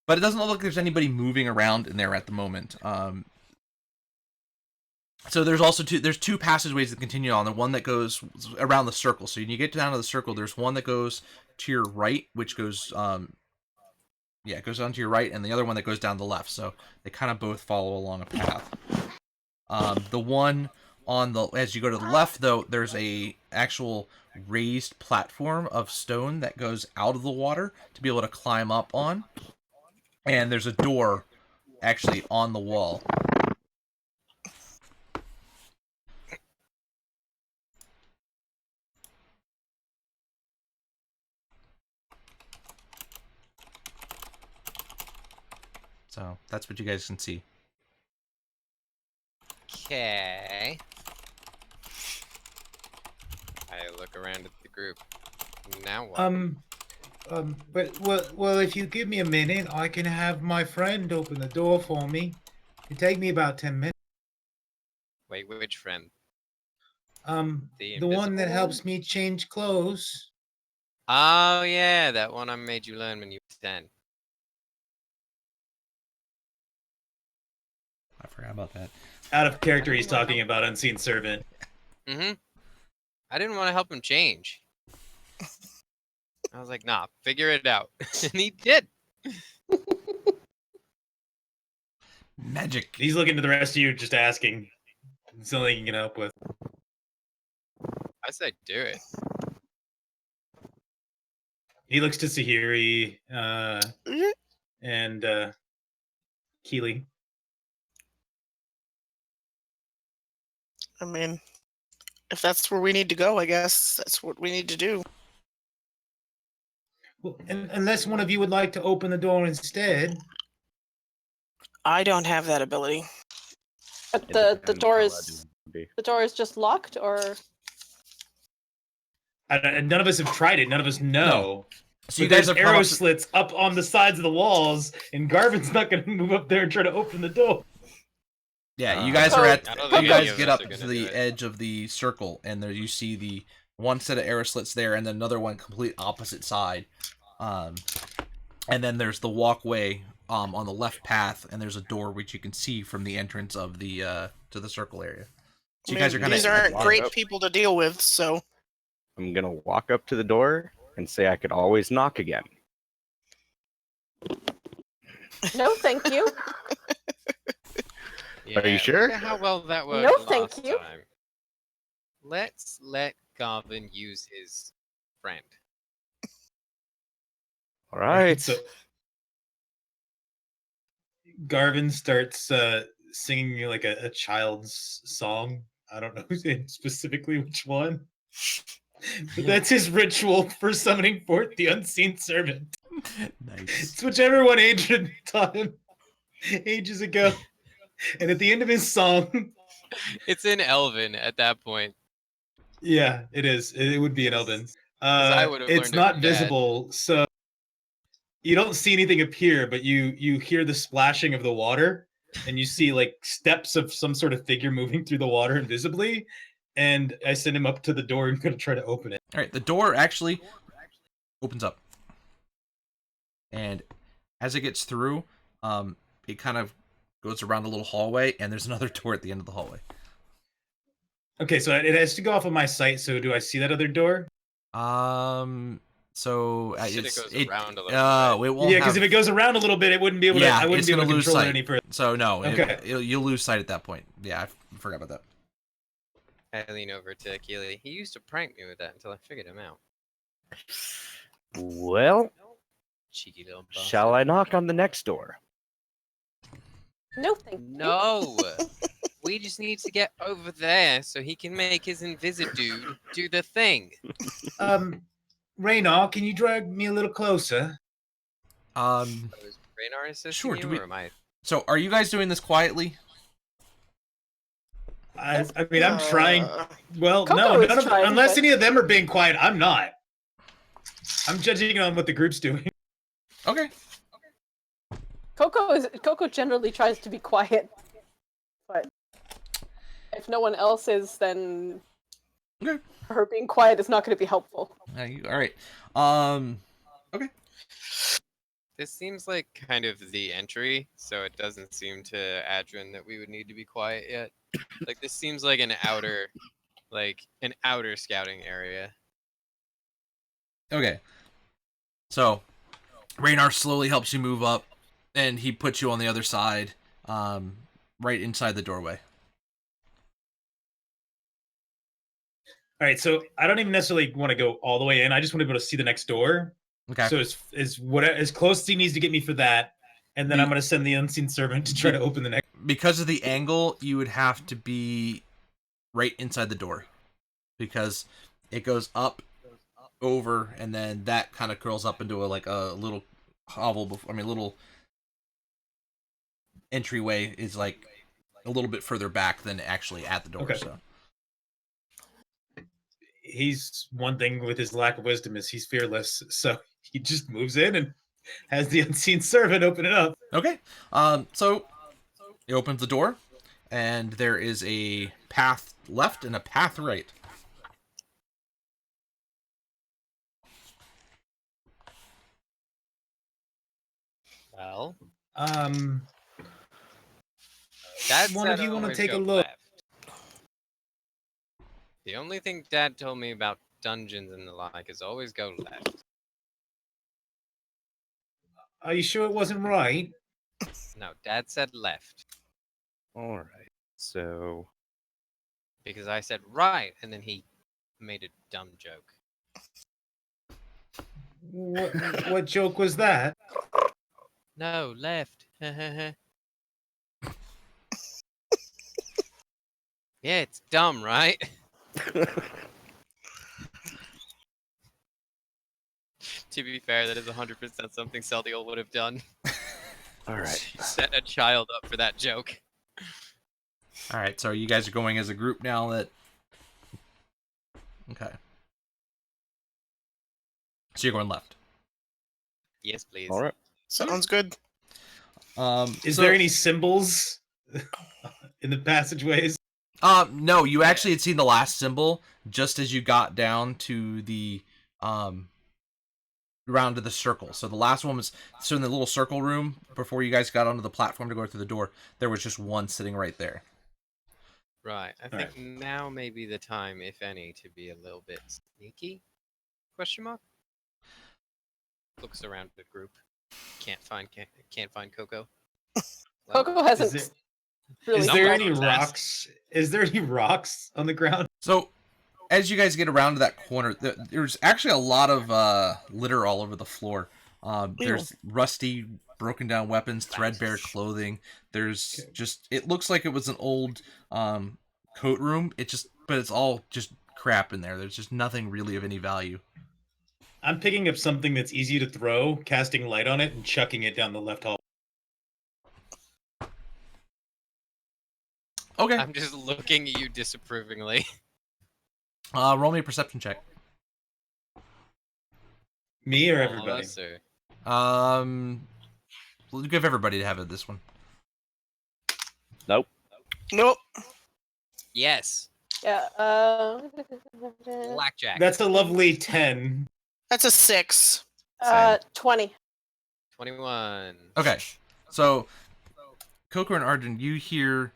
Speaker 1: But it doesn't look like there's anybody moving around in there at the moment. So there's also 2 passageways that continue on. The one that goes around the circle. So when you get down to the circle, there's one that goes to your right, which goes it goes down to your right, and the other one that goes down the left. So they kind of both follow along a path. The one as you go to the left, though, there's a actual raised platform of stone that goes out of the water to be able to climb up on. And there's a door actually on the wall. So that's what you guys can see.
Speaker 2: Okay. I look around at the group. Now what?
Speaker 3: Well, if you give me a minute, I can have my friend open the door for me. It'd take me about 10 minutes.
Speaker 2: Wait, which friend?
Speaker 3: The one that
Speaker 2: invisible
Speaker 3: helps me change clothes.
Speaker 2: Oh yeah, that one I made you learn when you were 10.
Speaker 1: I forgot about that.
Speaker 3: Out of character, he's talking about Unseen Servant.
Speaker 2: Mm-hmm. I didn't want to help him change. I was like, nah, figure it out. And he did.
Speaker 1: Magic.
Speaker 3: He's looking to the rest of you, just asking. It's the only thing he can help with.
Speaker 2: I said do it.
Speaker 3: He looks to Sahiri and Keely.
Speaker 6: I mean, if that's where we need to go, I guess that's what we need to do.
Speaker 3: Well, unless one of you would like to open the door instead.
Speaker 6: I don't have that ability.
Speaker 4: But
Speaker 5: It
Speaker 4: the
Speaker 5: depends
Speaker 4: door
Speaker 5: how
Speaker 4: is
Speaker 5: loud it
Speaker 4: the door is just locked, or
Speaker 3: None of us have tried it. None of us know.
Speaker 1: So you
Speaker 3: But
Speaker 1: guys
Speaker 3: there's
Speaker 1: have
Speaker 3: arrow
Speaker 1: come up-
Speaker 3: slits up on the sides of the walls, and Garvin's not going to move up there and try to open the door.
Speaker 1: Yeah, you guys are
Speaker 4: Oh,
Speaker 1: at.
Speaker 2: I don't
Speaker 1: You
Speaker 2: think
Speaker 1: guys
Speaker 2: any of
Speaker 1: get
Speaker 2: us
Speaker 1: up
Speaker 2: are gonna
Speaker 1: to
Speaker 2: do
Speaker 1: the
Speaker 2: it.
Speaker 1: edge of the circle, and there you see the one set of arrow slits there, and then another one complete opposite side. And then there's the walkway on the left path, and there's a door which you can see from the entrance of the to the circle area. So you
Speaker 6: I
Speaker 1: guys
Speaker 6: mean,
Speaker 1: are kind of
Speaker 6: these aren't
Speaker 5: walk
Speaker 6: great
Speaker 5: up.
Speaker 6: people to deal with, so
Speaker 5: I'm gonna walk up to the door and say I could always knock again.
Speaker 4: no, thank you.
Speaker 5: Are you sure?
Speaker 2: Look at how well that worked
Speaker 4: No,
Speaker 2: last
Speaker 4: thank you.
Speaker 2: time. Let's let Garvin use his friend.
Speaker 5: All right.
Speaker 3: So Garvin starts singing like a child's song. I don't know specifically which one. But that's his ritual for summoning forth the unseen servant.
Speaker 1: nice.
Speaker 3: It's whichever one Adrian taught him ages ago. And at the end of his song,
Speaker 2: It's in Elven at that point.
Speaker 3: yeah, it is. It would be an Elven.
Speaker 2: I would've
Speaker 3: It's
Speaker 2: learned it
Speaker 3: not
Speaker 2: from Dad.
Speaker 3: visible, so you don't see anything appear, but you hear the splashing of the water, and you see like steps of some sort of figure moving through the water invisibly. And I send him up to the door and gonna try to open it.
Speaker 1: All right, the door actually opens up, and as it gets through, it kind of goes around a little hallway, and there's another door at the end of the hallway.
Speaker 3: Okay, so it has to go off of my sight. So do I see that other door?
Speaker 1: So
Speaker 2: Said it
Speaker 1: it's
Speaker 2: goes
Speaker 1: it.
Speaker 2: around a little
Speaker 1: It won't.
Speaker 3: Yeah, because
Speaker 1: have-
Speaker 3: if it goes around a little bit, it wouldn't be able to.
Speaker 1: Yeah,
Speaker 3: I wouldn't
Speaker 1: it's
Speaker 3: be able
Speaker 1: gonna
Speaker 3: to
Speaker 1: lose
Speaker 3: control it
Speaker 1: sight.
Speaker 3: any further.
Speaker 1: So no,
Speaker 3: Okay.
Speaker 1: you'll lose sight at that point. Yeah, I forgot about that.
Speaker 2: I lean over to Keely. He used to prank me with that until I figured him out.
Speaker 5: Well,
Speaker 2: Cheeky little bastard.
Speaker 5: shall I knock on the next door?
Speaker 4: No, thank you.
Speaker 2: No! We just need to get over there so he can make his Invisidude do the thing.
Speaker 3: Raynar, can you drag me a little closer?
Speaker 2: So is Raynar assisting
Speaker 1: Sure,
Speaker 2: you,
Speaker 1: do we-
Speaker 2: or am I?
Speaker 1: So are you guys doing this quietly?
Speaker 3: I mean, I'm trying. Well,
Speaker 4: Coco
Speaker 3: no,
Speaker 4: is
Speaker 3: none of
Speaker 4: trying,
Speaker 3: unless
Speaker 4: but-
Speaker 3: any of them are being quiet. I'm not. I'm judging on what the group's doing.
Speaker 1: Okay.
Speaker 4: Coco generally tries to be quiet, but if no one else is, then
Speaker 1: Okay.
Speaker 4: her being quiet is not going to be helpful.
Speaker 1: All right. Okay.
Speaker 2: This seems like kind of the entry, so it doesn't seem to Adrian that we would need to be quiet yet. Like this seems like an outer scouting area.
Speaker 1: Okay. So, Raynar slowly helps you move up, and he puts you on the other side, right inside the doorway.
Speaker 3: All right, so I don't even necessarily want to go all the way in. I just want to be able to see the next door.
Speaker 1: Okay.
Speaker 3: So as close as he needs to get me for that, and then I'm going to send the unseen servant to try to open the next.
Speaker 1: Because of the angle, you would have to be right inside the door, because it goes up, over, and then that kind of curls up into a little hovel. Little entryway is like a little bit further back than actually at the door.
Speaker 3: Okay.
Speaker 1: So
Speaker 3: He's one thing with his lack of wisdom is he's fearless, so he just moves in and has the unseen servant open it up.
Speaker 1: Okay. So he opens the door, and there is a path left and a path right.
Speaker 2: Well, Dad
Speaker 3: one
Speaker 2: said
Speaker 3: of you want to
Speaker 2: always
Speaker 3: take a
Speaker 2: go
Speaker 3: look?
Speaker 2: left. The only thing Dad told me about dungeons and the like is always go left.
Speaker 3: Are you sure it wasn't right?
Speaker 2: No, Dad said left
Speaker 5: All right. So,
Speaker 2: because I said right, and then he made a dumb joke.
Speaker 3: What joke was that?
Speaker 2: No, left. Yeah, it's dumb, right? To be fair, that is 100% something Celdiel would have done.
Speaker 5: all right.
Speaker 2: Set a child up for that joke.
Speaker 1: All right. So you guys are going as a group now. Okay. So you're going left.
Speaker 2: Yes, please.
Speaker 5: All right.
Speaker 6: Sounds good.
Speaker 3: Is there any symbols in the passageways?
Speaker 1: No, you actually had seen the last symbol just as you got down to the round to the circle. So the last one was in the little circle room before you guys got onto the platform to go through the door. There was just one sitting right there.
Speaker 2: Right. I think now may be the time, if any, to be a little bit sneaky? Question mark? Looks around the group. Can't find Coco. Well,
Speaker 4: Coco hasn't
Speaker 3: Is
Speaker 4: really.
Speaker 3: Is there
Speaker 2: Someone
Speaker 3: any
Speaker 2: was
Speaker 3: rocks? Is there any rocks on the ground?
Speaker 1: So as you guys get around to that corner, there's actually a lot of litter all over the floor. There's rusty, broken down weapons, threadbare clothing. There's just, it looks like it was an old coat room. But it's all just crap in there. There's just nothing really of any value.
Speaker 3: I'm picking up something that's easy to throw, casting light on it, and chucking it down the left hall.
Speaker 1: Okay.
Speaker 2: I'm just looking at you disapprovingly.
Speaker 1: Roll me a perception check.
Speaker 3: Me or
Speaker 2: All of
Speaker 3: everybody?
Speaker 2: us, or-
Speaker 1: We'll give everybody to have it this one.
Speaker 5: Nope.
Speaker 6: Nope.
Speaker 2: Yes.
Speaker 4: Yeah.
Speaker 2: Blackjack.
Speaker 3: That's a lovely 10.
Speaker 6: That's a 6.
Speaker 4: 20.
Speaker 2: 21.
Speaker 1: Okay. So, Coco and Arjun, you hear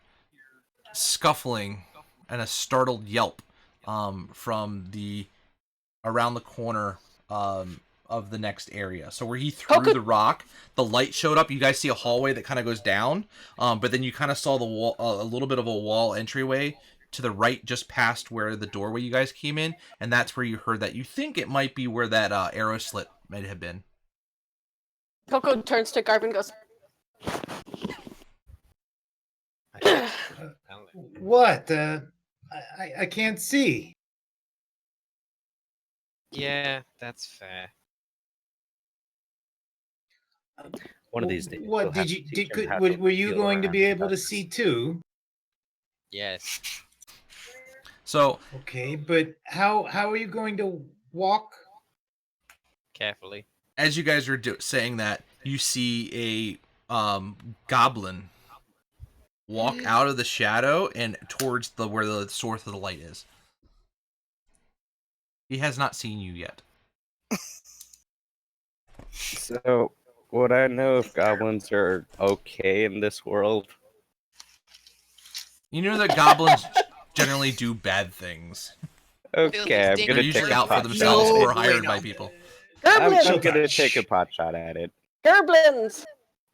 Speaker 1: scuffling and a startled yelp from the around the corner of the next area. So where he threw the rock, the light showed up. You guys see a hallway that kind of goes down, but then you kind of saw the wall, a little bit of a wall entryway to the right, just past where the doorway you guys came in, and that's where you heard that. You think it might be where that arrow slit might have been.
Speaker 4: Coco turns to Garb and goes,
Speaker 3: What? I can't see.
Speaker 2: Yeah, that's fair.
Speaker 5: One of these days.
Speaker 3: What
Speaker 5: we'll
Speaker 3: did
Speaker 5: have
Speaker 3: you
Speaker 5: to teach
Speaker 3: did?
Speaker 5: him how to
Speaker 3: Were you
Speaker 5: feel
Speaker 3: going to
Speaker 5: around
Speaker 3: be
Speaker 5: in
Speaker 3: able to
Speaker 5: darkness.
Speaker 3: see too?
Speaker 2: Yes.
Speaker 1: So
Speaker 3: Okay, but how are you going to walk?
Speaker 2: Carefully.
Speaker 1: as you guys are saying that, you see a goblin walk out of the shadow and towards where the source of the light is. He has not seen you yet.
Speaker 5: So, would I know if goblins are okay in this world?
Speaker 1: You know that goblins generally do bad things.
Speaker 5: Okay, I'm
Speaker 2: They're
Speaker 1: They're
Speaker 5: gonna
Speaker 1: usually
Speaker 5: take a
Speaker 1: out for
Speaker 5: pot
Speaker 1: themselves
Speaker 5: shot at
Speaker 1: or
Speaker 5: it.
Speaker 1: hired by people.
Speaker 5: I'm
Speaker 4: Gerblins!
Speaker 5: gonna take a pot shot at it.
Speaker 4: Gerblins!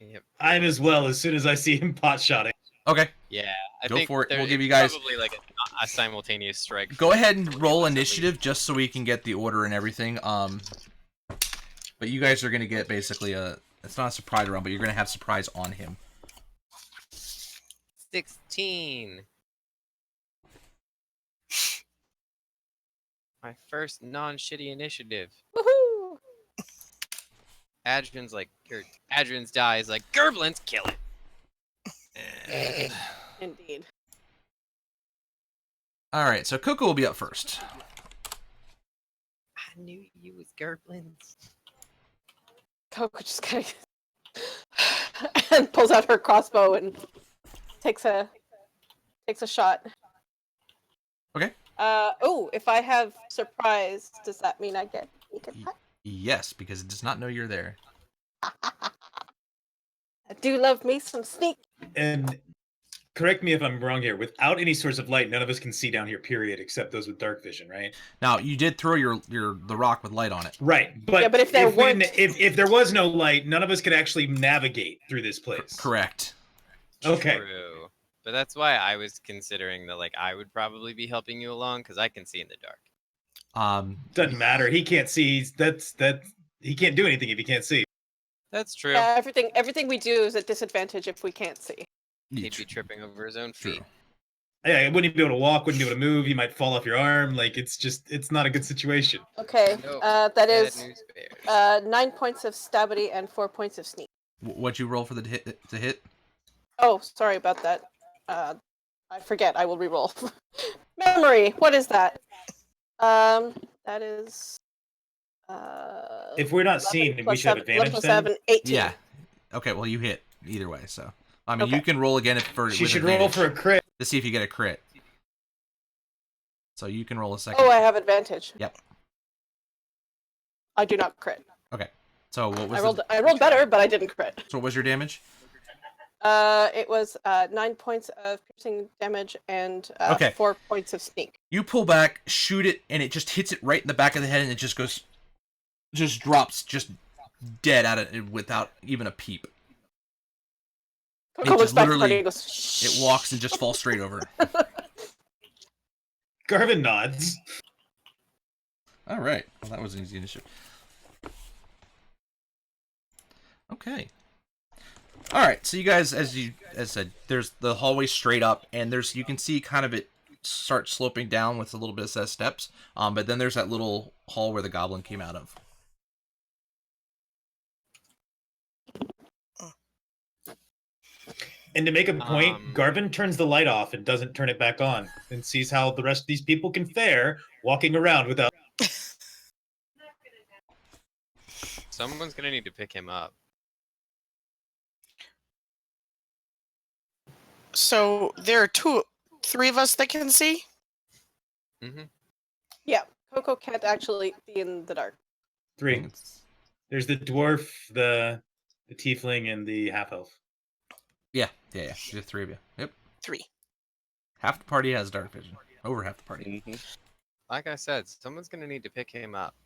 Speaker 2: Yep.
Speaker 3: I'm as well as soon as I see him pot shotting.
Speaker 1: Okay,
Speaker 2: Yeah. I
Speaker 1: Go
Speaker 2: think
Speaker 1: for it. We'll
Speaker 2: it's
Speaker 1: give you guys-
Speaker 2: probably like a simultaneous strike.
Speaker 1: go ahead and roll initiative just so we can get the order and everything. But you guys are gonna get basically it's not a surprise round, but you're gonna have surprise on him.
Speaker 2: 16. My first non-shitty initiative.
Speaker 4: Woohoo!
Speaker 2: Adrian's dies like, Gerblins, kill it.
Speaker 4: Indeed.
Speaker 1: All right, so Coco will be up first.
Speaker 2: I knew you was Gerblins.
Speaker 4: Coco just kind of and pulls out her crossbow and takes a shot.
Speaker 1: Okay.
Speaker 4: If I have surprise, does that mean I get sneak attack?
Speaker 1: Yes, because it does not know you're there.
Speaker 4: I do love me some sneak.
Speaker 3: And correct me if I'm wrong here. Without any source of light, none of us can see down here. Period, except those with dark vision, right?
Speaker 1: Now you did throw the rock with light on it.
Speaker 3: Right, but
Speaker 4: Yeah, but if there weren't,
Speaker 3: if there was no light, none of us could actually navigate through this place.
Speaker 1: Correct.
Speaker 3: Okay.
Speaker 2: True. But that's why I was considering that, like, I would probably be helping you along because I can see in the dark.
Speaker 3: Doesn't matter. He can't see. He can't do anything if he can't see.
Speaker 2: That's true.
Speaker 4: yeah, everything we do is at disadvantage if we can't see.
Speaker 2: He'd be tripping over his own feet.
Speaker 1: True.
Speaker 3: Yeah, he wouldn't be able to walk. Wouldn't be able to move. He might fall off your arm. Like it's not a good situation.
Speaker 4: Okay,
Speaker 2: Nope.
Speaker 4: that
Speaker 2: Bad
Speaker 4: is
Speaker 2: news bears.
Speaker 4: 9 points of stabity and 4 points of sneak.
Speaker 1: What'd you roll for the hit?
Speaker 4: Oh, sorry about that. I forget. I will re-roll. Memory. What is that? That is.
Speaker 3: If we're not
Speaker 4: 11
Speaker 3: seen, we
Speaker 4: plus
Speaker 3: should have
Speaker 4: 7, 11
Speaker 3: advantage
Speaker 4: plus
Speaker 3: then.
Speaker 4: 7, 18.
Speaker 1: Yeah. Okay. Well, you hit either way. So I mean,
Speaker 4: Okay.
Speaker 1: you can roll again
Speaker 3: She
Speaker 1: with
Speaker 3: should roll
Speaker 1: advantage
Speaker 3: for a crit.
Speaker 1: to see if you get a crit. So you can roll a second.
Speaker 4: Oh, I have advantage.
Speaker 1: Yep.
Speaker 4: I do not crit.
Speaker 1: Okay. So what was
Speaker 4: I rolled better, but I didn't crit.
Speaker 1: So what was your damage?
Speaker 4: It was 9 points of piercing damage and
Speaker 1: Okay.
Speaker 4: 4 points of sneak.
Speaker 1: You pull back, shoot it, and it just hits it right in the back of the head, and it just drops dead at it without even a peep.
Speaker 4: Coco
Speaker 1: just
Speaker 4: looks back at
Speaker 1: literally-
Speaker 4: Party and goes,
Speaker 1: It walks and just falls straight over.
Speaker 3: Garvin nods.
Speaker 1: All right. Well, that was an easy initiative. Okay. All right. So you guys, as said, there's the hallway straight up, and you can see kind of it start sloping down with a little bit of steps. But then there's that little hall where the goblin came out of.
Speaker 3: And to make a point, Garvin turns the light off and doesn't turn it back on, and sees how the rest of these people can fare walking around without.
Speaker 2: Someone's gonna need to pick him up.
Speaker 6: So there are three of us that can see.
Speaker 2: Mm-hmm.
Speaker 4: Yeah, Coco can't actually be in the dark.
Speaker 3: 3. There's the dwarf, the tiefling, and the half elf.
Speaker 1: Yeah. There's 3 of you. Yep.
Speaker 6: 3.
Speaker 1: Half the party has dark vision. Over half the party.
Speaker 2: Like I said, someone's gonna need to pick him up.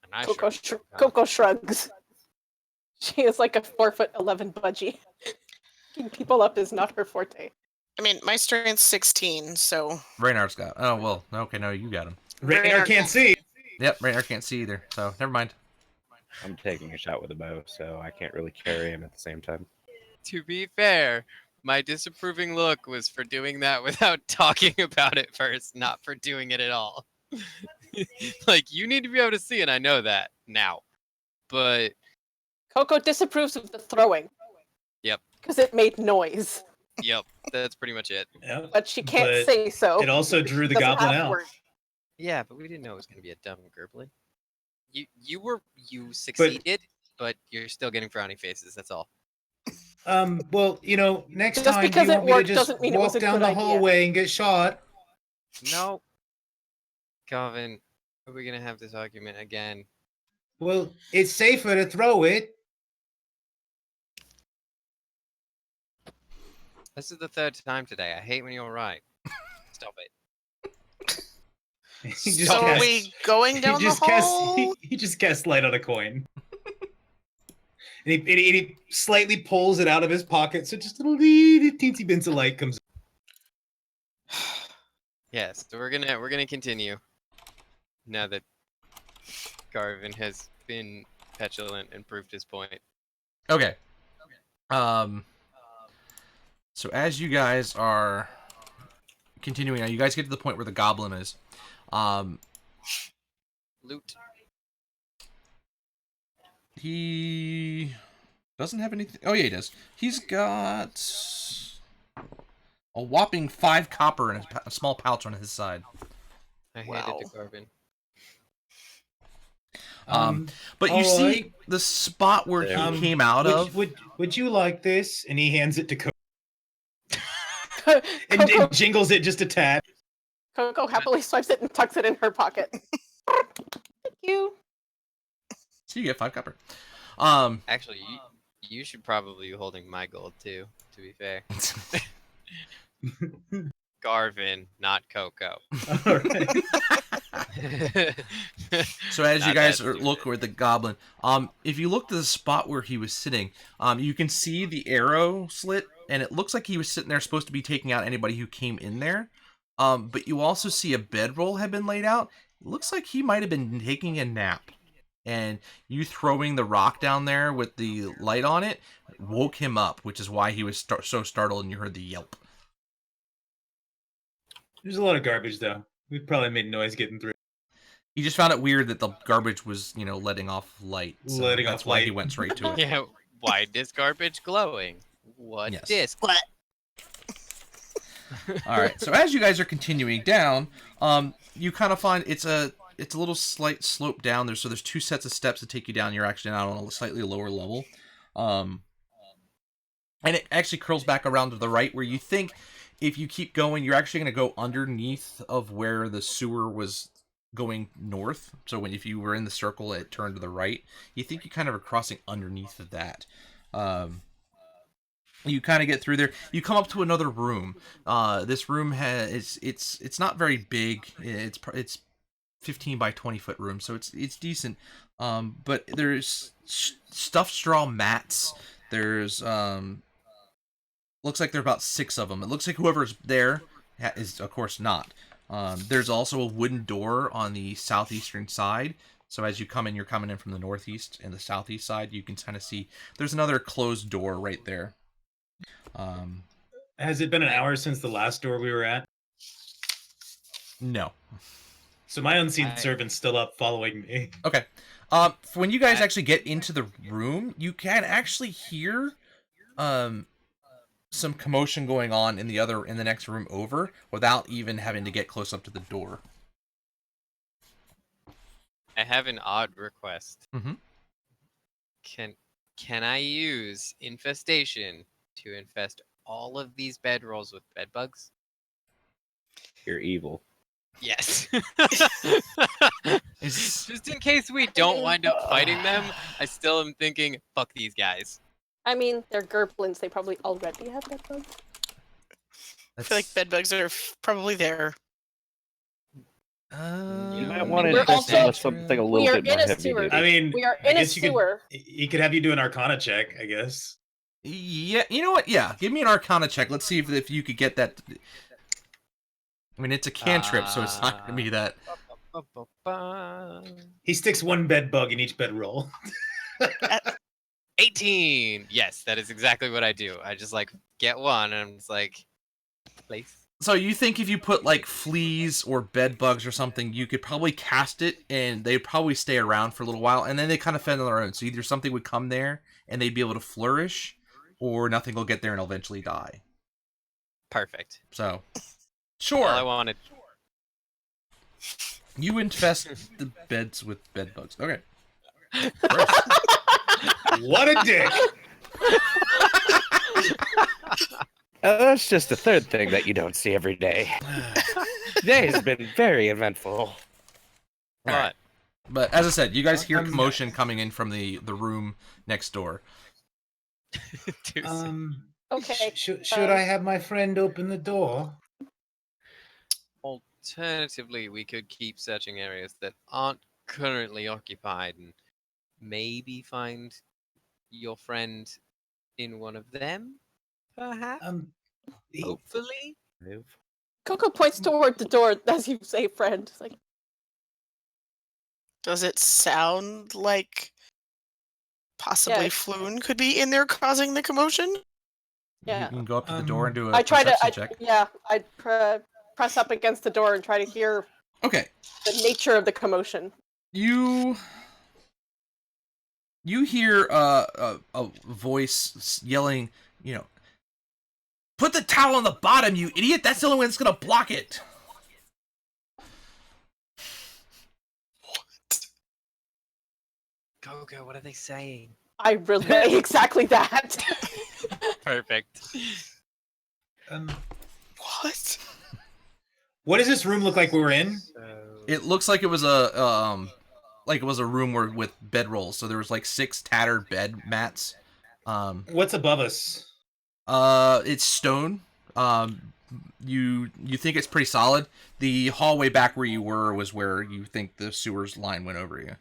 Speaker 2: And I
Speaker 4: Coco,
Speaker 2: sure will.
Speaker 4: Coco shrugs. She is like a 4'11" budgie. Picking people up is not her forte.
Speaker 6: I mean, my strength's 16, so
Speaker 1: Raynard's got. Oh well. Okay, no, you got him.
Speaker 3: Raynar can't see.
Speaker 1: Yep. Raynard can't see either. So never mind.
Speaker 5: I'm taking a shot with a bow, so I can't really carry him at the same time.
Speaker 2: To be fair, my disapproving look was for doing that without talking about it first, not for doing it at all. Like, you need to be able to see, and I know that now. But
Speaker 4: Coco disapproves of the throwing.
Speaker 2: Yep.
Speaker 4: Because it made noise.
Speaker 2: yep, that's pretty much it.
Speaker 3: Yeah.
Speaker 4: But she can't
Speaker 3: But
Speaker 4: say so.
Speaker 3: It also drew the
Speaker 4: Doesn't
Speaker 3: goblin
Speaker 4: have
Speaker 3: out.
Speaker 4: words.
Speaker 2: Yeah, but we didn't know it was gonna be a dumb gurgly. You succeeded, but you're still getting frowny faces. That's all.
Speaker 3: Well, next
Speaker 4: Just
Speaker 3: time
Speaker 4: because
Speaker 3: you
Speaker 4: it
Speaker 3: want me to
Speaker 4: worked
Speaker 3: just
Speaker 4: doesn't mean it
Speaker 3: walk
Speaker 4: was a
Speaker 3: down
Speaker 4: good
Speaker 3: the
Speaker 4: idea.
Speaker 3: hallway and get shot.
Speaker 2: No, Calvin, are we gonna have this argument again?
Speaker 3: Well, it's safer to throw it.
Speaker 2: This is the 3rd time today. I hate when you're right. Stop it.
Speaker 3: He just
Speaker 6: so are
Speaker 3: cast-
Speaker 6: we going down the hall?
Speaker 3: He just casts light on a coin. And he slightly pulls it out of his pocket, so just a little teensy bits of light comes.
Speaker 2: Yes, so we're gonna continue. Now that Garvin has been petulant and proved his point.
Speaker 1: Okay. So as you guys are continuing on, you guys get to the point where the goblin is.
Speaker 2: Loot.
Speaker 1: He doesn't have anything. Oh yeah, he does. He's got a whopping 5 copper in a small pouch on his side.
Speaker 2: I handed
Speaker 6: Wow.
Speaker 2: to Garvin.
Speaker 1: But you see the spot where he came out of.
Speaker 3: Would you like this? And he hands it to Coco and
Speaker 4: Coco,
Speaker 3: jingles it just a tad.
Speaker 4: Coco happily swipes it and tucks it in her pocket. Thank you.
Speaker 1: So you get 5 copper.
Speaker 2: Actually, you should probably be holding my gold too. To be fair, Garvin, not Coco.
Speaker 3: All right.
Speaker 1: So as you
Speaker 2: Not
Speaker 1: guys
Speaker 2: that
Speaker 1: look
Speaker 2: stupid.
Speaker 1: at the goblin, if you look to the spot where he was sitting, you can see the arrow slit, and it looks like he was sitting there supposed to be taking out anybody who came in there. But you also see a bedroll had been laid out. It looks like he might have been taking a nap. And you throwing the rock down there with the light on it woke him up, which is why he was so startled and you heard the yelp.
Speaker 3: There's a lot of garbage, though. We probably made noise getting through.
Speaker 1: He just found it weird that the garbage was, letting off light. So
Speaker 3: Letting
Speaker 1: that's
Speaker 3: off
Speaker 1: why
Speaker 3: light.
Speaker 1: he went straight to it.
Speaker 2: Yeah, why is garbage glowing? What
Speaker 1: Yes.
Speaker 2: disc?
Speaker 6: What?
Speaker 1: All right. So as you guys are continuing down, you kind of find it's a little slight slope down there. So there's 2 sets of steps to take you down. You're actually now on a slightly lower level. And it actually curls back around to the right where you think if you keep going, you're actually going to go underneath of where the sewer was going north. So if you were in the circle, it turned to the right. You think you kind of are crossing underneath of that. You kind of get through there. You come up to another room. This room it's not very big. It's 15 by 20 foot room, so it's decent. But there's stuffed straw mats. There's looks like there are about 6 of them. It looks like whoever's there is of course not. There's also a wooden door on the southeastern side. So as you come in, you're coming in from the northeast and the southeast side. You can kind of see there's another closed door right there.
Speaker 3: Has it been an hour since the last door we were at?
Speaker 1: No.
Speaker 3: So my unseen servant's still up following me.
Speaker 1: Okay. When you guys actually get into the room, you can actually hear some commotion going on in the next room over without even having to get close up to the door.
Speaker 2: I have an odd request.
Speaker 1: Mm-hmm.
Speaker 2: Can I use infestation to infest all of these bedrolls with bedbugs?
Speaker 5: You're evil.
Speaker 2: Yes. Just in case we don't wind up fighting them, I still am thinking, fuck these guys.
Speaker 4: I mean, they're gerblins. They probably already have bed bugs.
Speaker 6: I feel like bedbugs are probably there.
Speaker 5: You might want to
Speaker 4: We're
Speaker 5: invest
Speaker 4: also-
Speaker 5: in something a
Speaker 4: we
Speaker 5: little
Speaker 4: are
Speaker 5: bit more
Speaker 4: in a
Speaker 5: heavy
Speaker 4: sewer.
Speaker 5: duty.
Speaker 3: I mean,
Speaker 4: We are
Speaker 3: I
Speaker 4: in a
Speaker 3: guess
Speaker 4: sewer.
Speaker 3: He could have you do an Arcana check, I guess.
Speaker 1: Yeah, you know what? Yeah, give me an Arcana check. Let's see if you could get that. I mean, it's a cantrip, so it's not going to be that.
Speaker 3: He sticks 1 bed bug in each bedroll.
Speaker 2: 18. Yes, that is exactly what I do. I just get one, and I'm just place.
Speaker 1: So you think if you put fleas or bed bugs or something, you could probably cast it and they'd probably stay around for a little while and then they kind of fend on their own. So either something would come there and they'd be able to flourish or nothing will get there and eventually die.
Speaker 2: Perfect.
Speaker 1: So, sure.
Speaker 2: All I wanted.
Speaker 1: You infest the beds with bed bugs. Okay.
Speaker 3: What a dick!
Speaker 5: That's just the third thing that you don't see every day. Today has been very eventful.
Speaker 2: What?
Speaker 1: But as I said, you guys hear commotion coming in from the room next door.
Speaker 2: Too soon.
Speaker 4: Okay.
Speaker 3: Should I have my friend open the door?
Speaker 2: Alternatively, we could keep searching areas that aren't currently occupied and maybe find your friend in one of them, perhaps? Hopefully?
Speaker 4: Coco points toward the door as you say, friend. It's like,
Speaker 6: Does it sound like possibly
Speaker 4: Yeah.
Speaker 6: Floon could be in there causing the commotion?
Speaker 1: You
Speaker 4: yeah.
Speaker 1: can go up to the door and do a
Speaker 4: I try to,
Speaker 1: perception check.
Speaker 4: yeah, I press up against the door and try to hear
Speaker 1: Okay.
Speaker 4: the nature of the commotion.
Speaker 1: You hear a voice yelling, put the towel on the bottom, you idiot! That's the only one that's gonna block it.
Speaker 2: Coco, what are they saying?
Speaker 4: I relay exactly that.
Speaker 2: Perfect.
Speaker 6: What?
Speaker 3: What does this room look like we're in?
Speaker 1: It looks like it was a room where with bedrolls. So there was like 6 tattered bed mats.
Speaker 3: What's above us?
Speaker 1: It's stone. You think it's pretty solid. The hallway back where you were was where you think the sewers line went over you.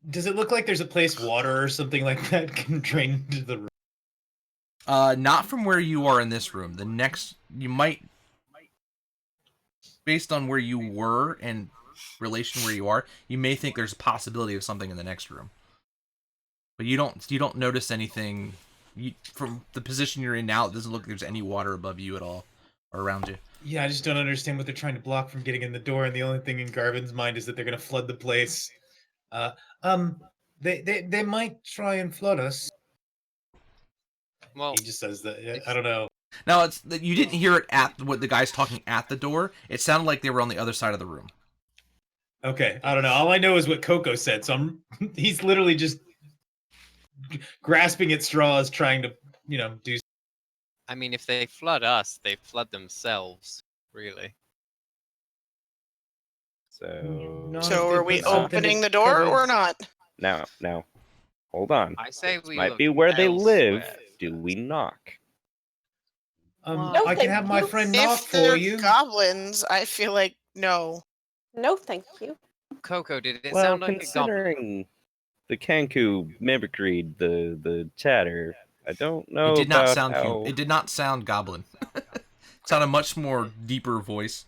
Speaker 3: Does it look like there's a place water or something like that can drain into the room?
Speaker 1: Not from where you are in this room. The next, you might, based on where you were and relation where you are, you may think there's a possibility of something in the next room. But you don't notice anything. From the position you're in now, it doesn't look like there's any water above you at all or around you.
Speaker 3: Yeah, I just don't understand what they're trying to block from getting in the door, and the only thing in Garvin's mind is that they're going to flood the place. They might try and flood us.
Speaker 2: Well,
Speaker 3: He just says that. I don't know.
Speaker 1: Now it's you didn't hear it at what the guy's talking at the door. It sounded like they were on the other side of the room.
Speaker 3: Okay, I don't know. All I know is what Coco said. So he's literally just grasping at straws, trying to, do.
Speaker 2: I mean, if they flood us, they flood themselves, really.
Speaker 5: So
Speaker 3: Not
Speaker 6: So
Speaker 3: if they
Speaker 6: are we
Speaker 3: put something
Speaker 6: opening
Speaker 3: to
Speaker 6: the door
Speaker 3: cover-
Speaker 6: or not?
Speaker 5: now, hold on.
Speaker 2: I say we
Speaker 5: Might
Speaker 2: look
Speaker 5: be where they live.
Speaker 2: elsewhere.
Speaker 5: Do we knock?
Speaker 4: No,
Speaker 3: I can
Speaker 4: thank
Speaker 3: have my
Speaker 4: you.
Speaker 3: friend knock
Speaker 6: If
Speaker 3: for
Speaker 6: they're
Speaker 3: you.
Speaker 6: goblins, I feel like no.
Speaker 4: No, thank you.
Speaker 2: Coco, did it
Speaker 5: Well,
Speaker 2: sound like a goblin?
Speaker 5: considering the Kanku mimicry, the chatter, I don't know
Speaker 1: It did not
Speaker 5: about
Speaker 1: sound
Speaker 5: how...
Speaker 1: It did not sound goblin. It sounded a much more deeper voice.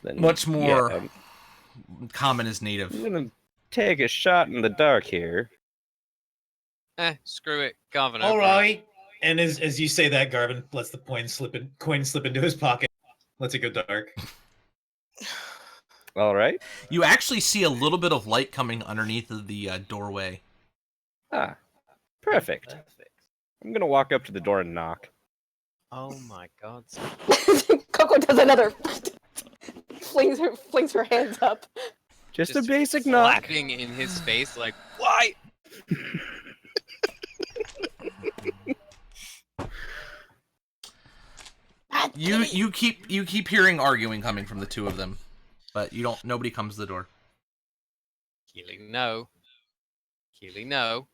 Speaker 5: then,
Speaker 1: Much more
Speaker 5: yeah,
Speaker 1: common as native.
Speaker 5: I'm gonna take a shot in the dark here.
Speaker 2: Screw it, Governor.
Speaker 3: All right. And as you say that, Garvin lets the coin slip into his pocket. Lets it go dark.
Speaker 5: All right.
Speaker 1: You actually see a little bit of light coming underneath of the doorway.
Speaker 5: Ah, perfect. I'm gonna walk up to the door and knock.
Speaker 2: Oh my God.
Speaker 4: Coco does another flings her hands up.
Speaker 5: Just a basic knock.
Speaker 2: Flapping in his face, like, why?
Speaker 1: You keep hearing arguing coming from the two of them, but nobody comes to the door.
Speaker 2: Keely, no. Keely, no.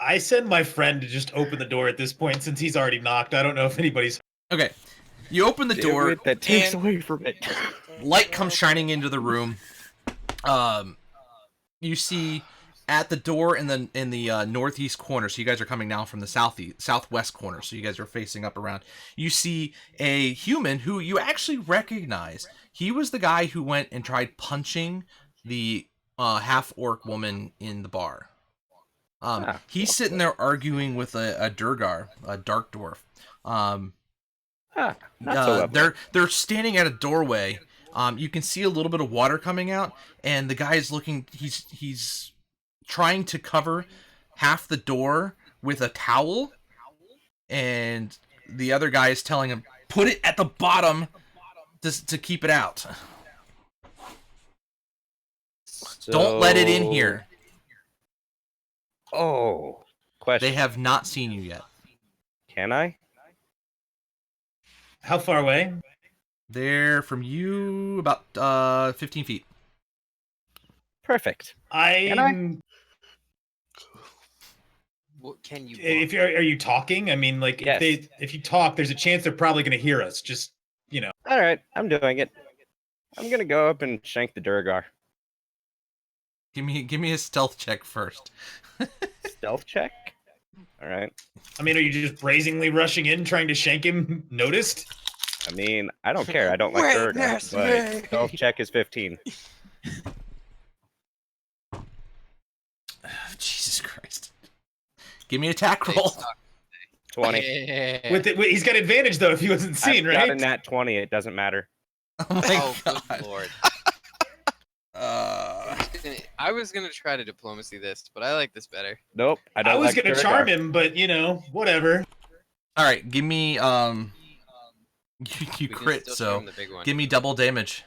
Speaker 3: I send my friend to just open the door at this point since he's already knocked. I don't know if anybody's.
Speaker 1: Okay, you open the door.
Speaker 5: Damn it, that takes away from it.
Speaker 1: Light comes shining into the room. You see at the door in the northeast corner. So you guys are coming now from the southwest corner. So you guys are facing up around. You see a human who you actually recognize. He was the guy who went and tried punching the half-orc woman in the bar. He's sitting there arguing with a Durgar, a dark dwarf.
Speaker 5: Not so lovely.
Speaker 1: They're standing at a doorway. You can see a little bit of water coming out, and the guy is looking. He's trying to cover half the door with a towel, and the other guy is telling him, "Put it at the bottom to keep it out. Don't let it in here."
Speaker 5: Oh, question.
Speaker 1: They have not seen you yet.
Speaker 5: Can I?
Speaker 3: How far away?
Speaker 1: They're from you about 15 feet.
Speaker 5: Perfect.
Speaker 2: What can you?
Speaker 3: Are you talking? I mean, like,
Speaker 5: Yes.
Speaker 3: if you talk, there's a chance they're probably going to hear us. Just,
Speaker 5: All right, I'm doing it. I'm gonna go up and shank the Durgar.
Speaker 1: Give me a stealth check first.
Speaker 5: Stealth check. All right.
Speaker 3: I mean, are you just brazenly rushing in, trying to shank him, noticed?
Speaker 5: I mean, I don't care. I don't like
Speaker 6: Witness
Speaker 5: Durgar,
Speaker 6: me.
Speaker 5: but stealth check is 15.
Speaker 1: Jesus Christ. Give me an attack roll.
Speaker 5: 20.
Speaker 2: Yeah.
Speaker 3: He's got advantage, though, if he wasn't seen,
Speaker 5: I've
Speaker 3: right?
Speaker 5: got a nat 20. It doesn't matter.
Speaker 1: Oh my
Speaker 2: Oh,
Speaker 1: god.
Speaker 2: good lord.
Speaker 1: Uh,
Speaker 2: I was gonna try to diplomacy this, but I like this better.
Speaker 5: Nope. I don't
Speaker 3: I was
Speaker 5: like
Speaker 3: going to
Speaker 5: Durgar.
Speaker 3: charm him, but, whatever.
Speaker 1: all right, give me you
Speaker 2: We can
Speaker 1: crit,
Speaker 2: still
Speaker 1: so
Speaker 2: charm the big one.
Speaker 1: give me double damage.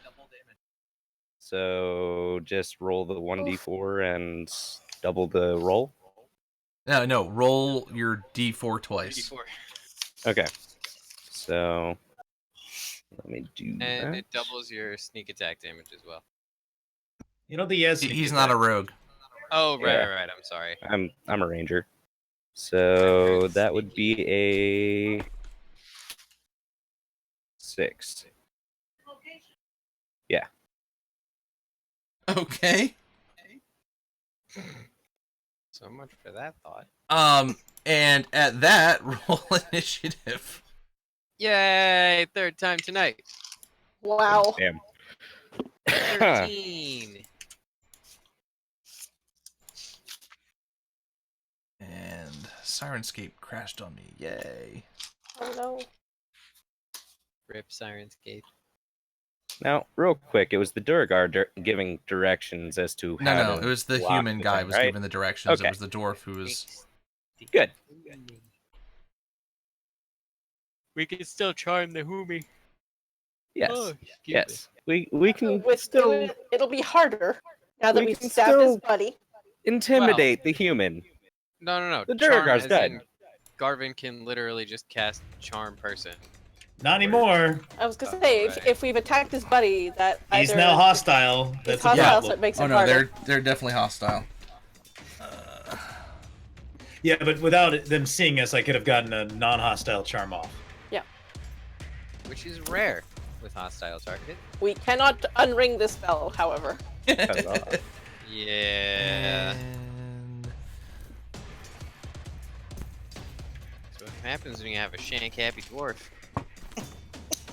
Speaker 5: So just roll the 1d4 and double the roll?
Speaker 1: No, roll your d4 twice.
Speaker 2: D4.
Speaker 5: Okay. So let me do
Speaker 2: And
Speaker 5: that.
Speaker 2: it doubles your sneak attack damage as well.
Speaker 3: You know the yes.
Speaker 1: He's not a rogue.
Speaker 2: Oh, right,
Speaker 5: Yeah.
Speaker 2: right. I'm sorry.
Speaker 5: I'm a ranger. So that would be a 6. Yeah.
Speaker 1: Okay.
Speaker 2: So much for that thought.
Speaker 1: And at that, roll initiative.
Speaker 2: Yay! Third time tonight.
Speaker 4: Wow.
Speaker 5: Damn.
Speaker 2: 13.
Speaker 1: And Sirenscape crashed on me. Yay.
Speaker 4: Oh no.
Speaker 2: Rip Sirenscape.
Speaker 5: Now, real quick, it was the Durgar giving directions as to how
Speaker 1: No,
Speaker 5: to
Speaker 1: it was the
Speaker 5: block
Speaker 1: human
Speaker 5: the
Speaker 1: guy
Speaker 5: thing,
Speaker 1: was
Speaker 5: right?
Speaker 1: giving the directions.
Speaker 5: Okay.
Speaker 1: It was the dwarf who was...
Speaker 5: Good.
Speaker 2: We can still charm the Humi.
Speaker 5: Yes.
Speaker 2: Oh, excuse
Speaker 5: Yes. We can
Speaker 4: With
Speaker 5: still
Speaker 4: it'll be harder now that
Speaker 5: we
Speaker 4: we've
Speaker 5: can
Speaker 4: stabbed his
Speaker 5: still-
Speaker 4: buddy.
Speaker 5: intimidate the human.
Speaker 2: No.
Speaker 5: The
Speaker 2: Charm
Speaker 5: Durgar's
Speaker 2: as
Speaker 5: dead.
Speaker 2: in Garvin can literally just cast charm person.
Speaker 3: Not anymore.
Speaker 4: I was gonna say
Speaker 2: right.
Speaker 4: if we've attacked his buddy, that
Speaker 3: He's
Speaker 4: either
Speaker 3: now hostile.
Speaker 4: he's
Speaker 3: That's a
Speaker 4: hostile,
Speaker 3: problem.
Speaker 4: so it makes
Speaker 1: Oh
Speaker 4: it
Speaker 1: no,
Speaker 4: harder.
Speaker 1: they're definitely hostile.
Speaker 3: Yeah, but without them seeing us, I could have gotten a non-hostile charm off.
Speaker 2: Which is rare with hostile target.
Speaker 4: We cannot unring this bell, however.
Speaker 5: Huzzah.
Speaker 2: Yeah.
Speaker 1: And...
Speaker 2: So what happens when you have a shank happy dwarf?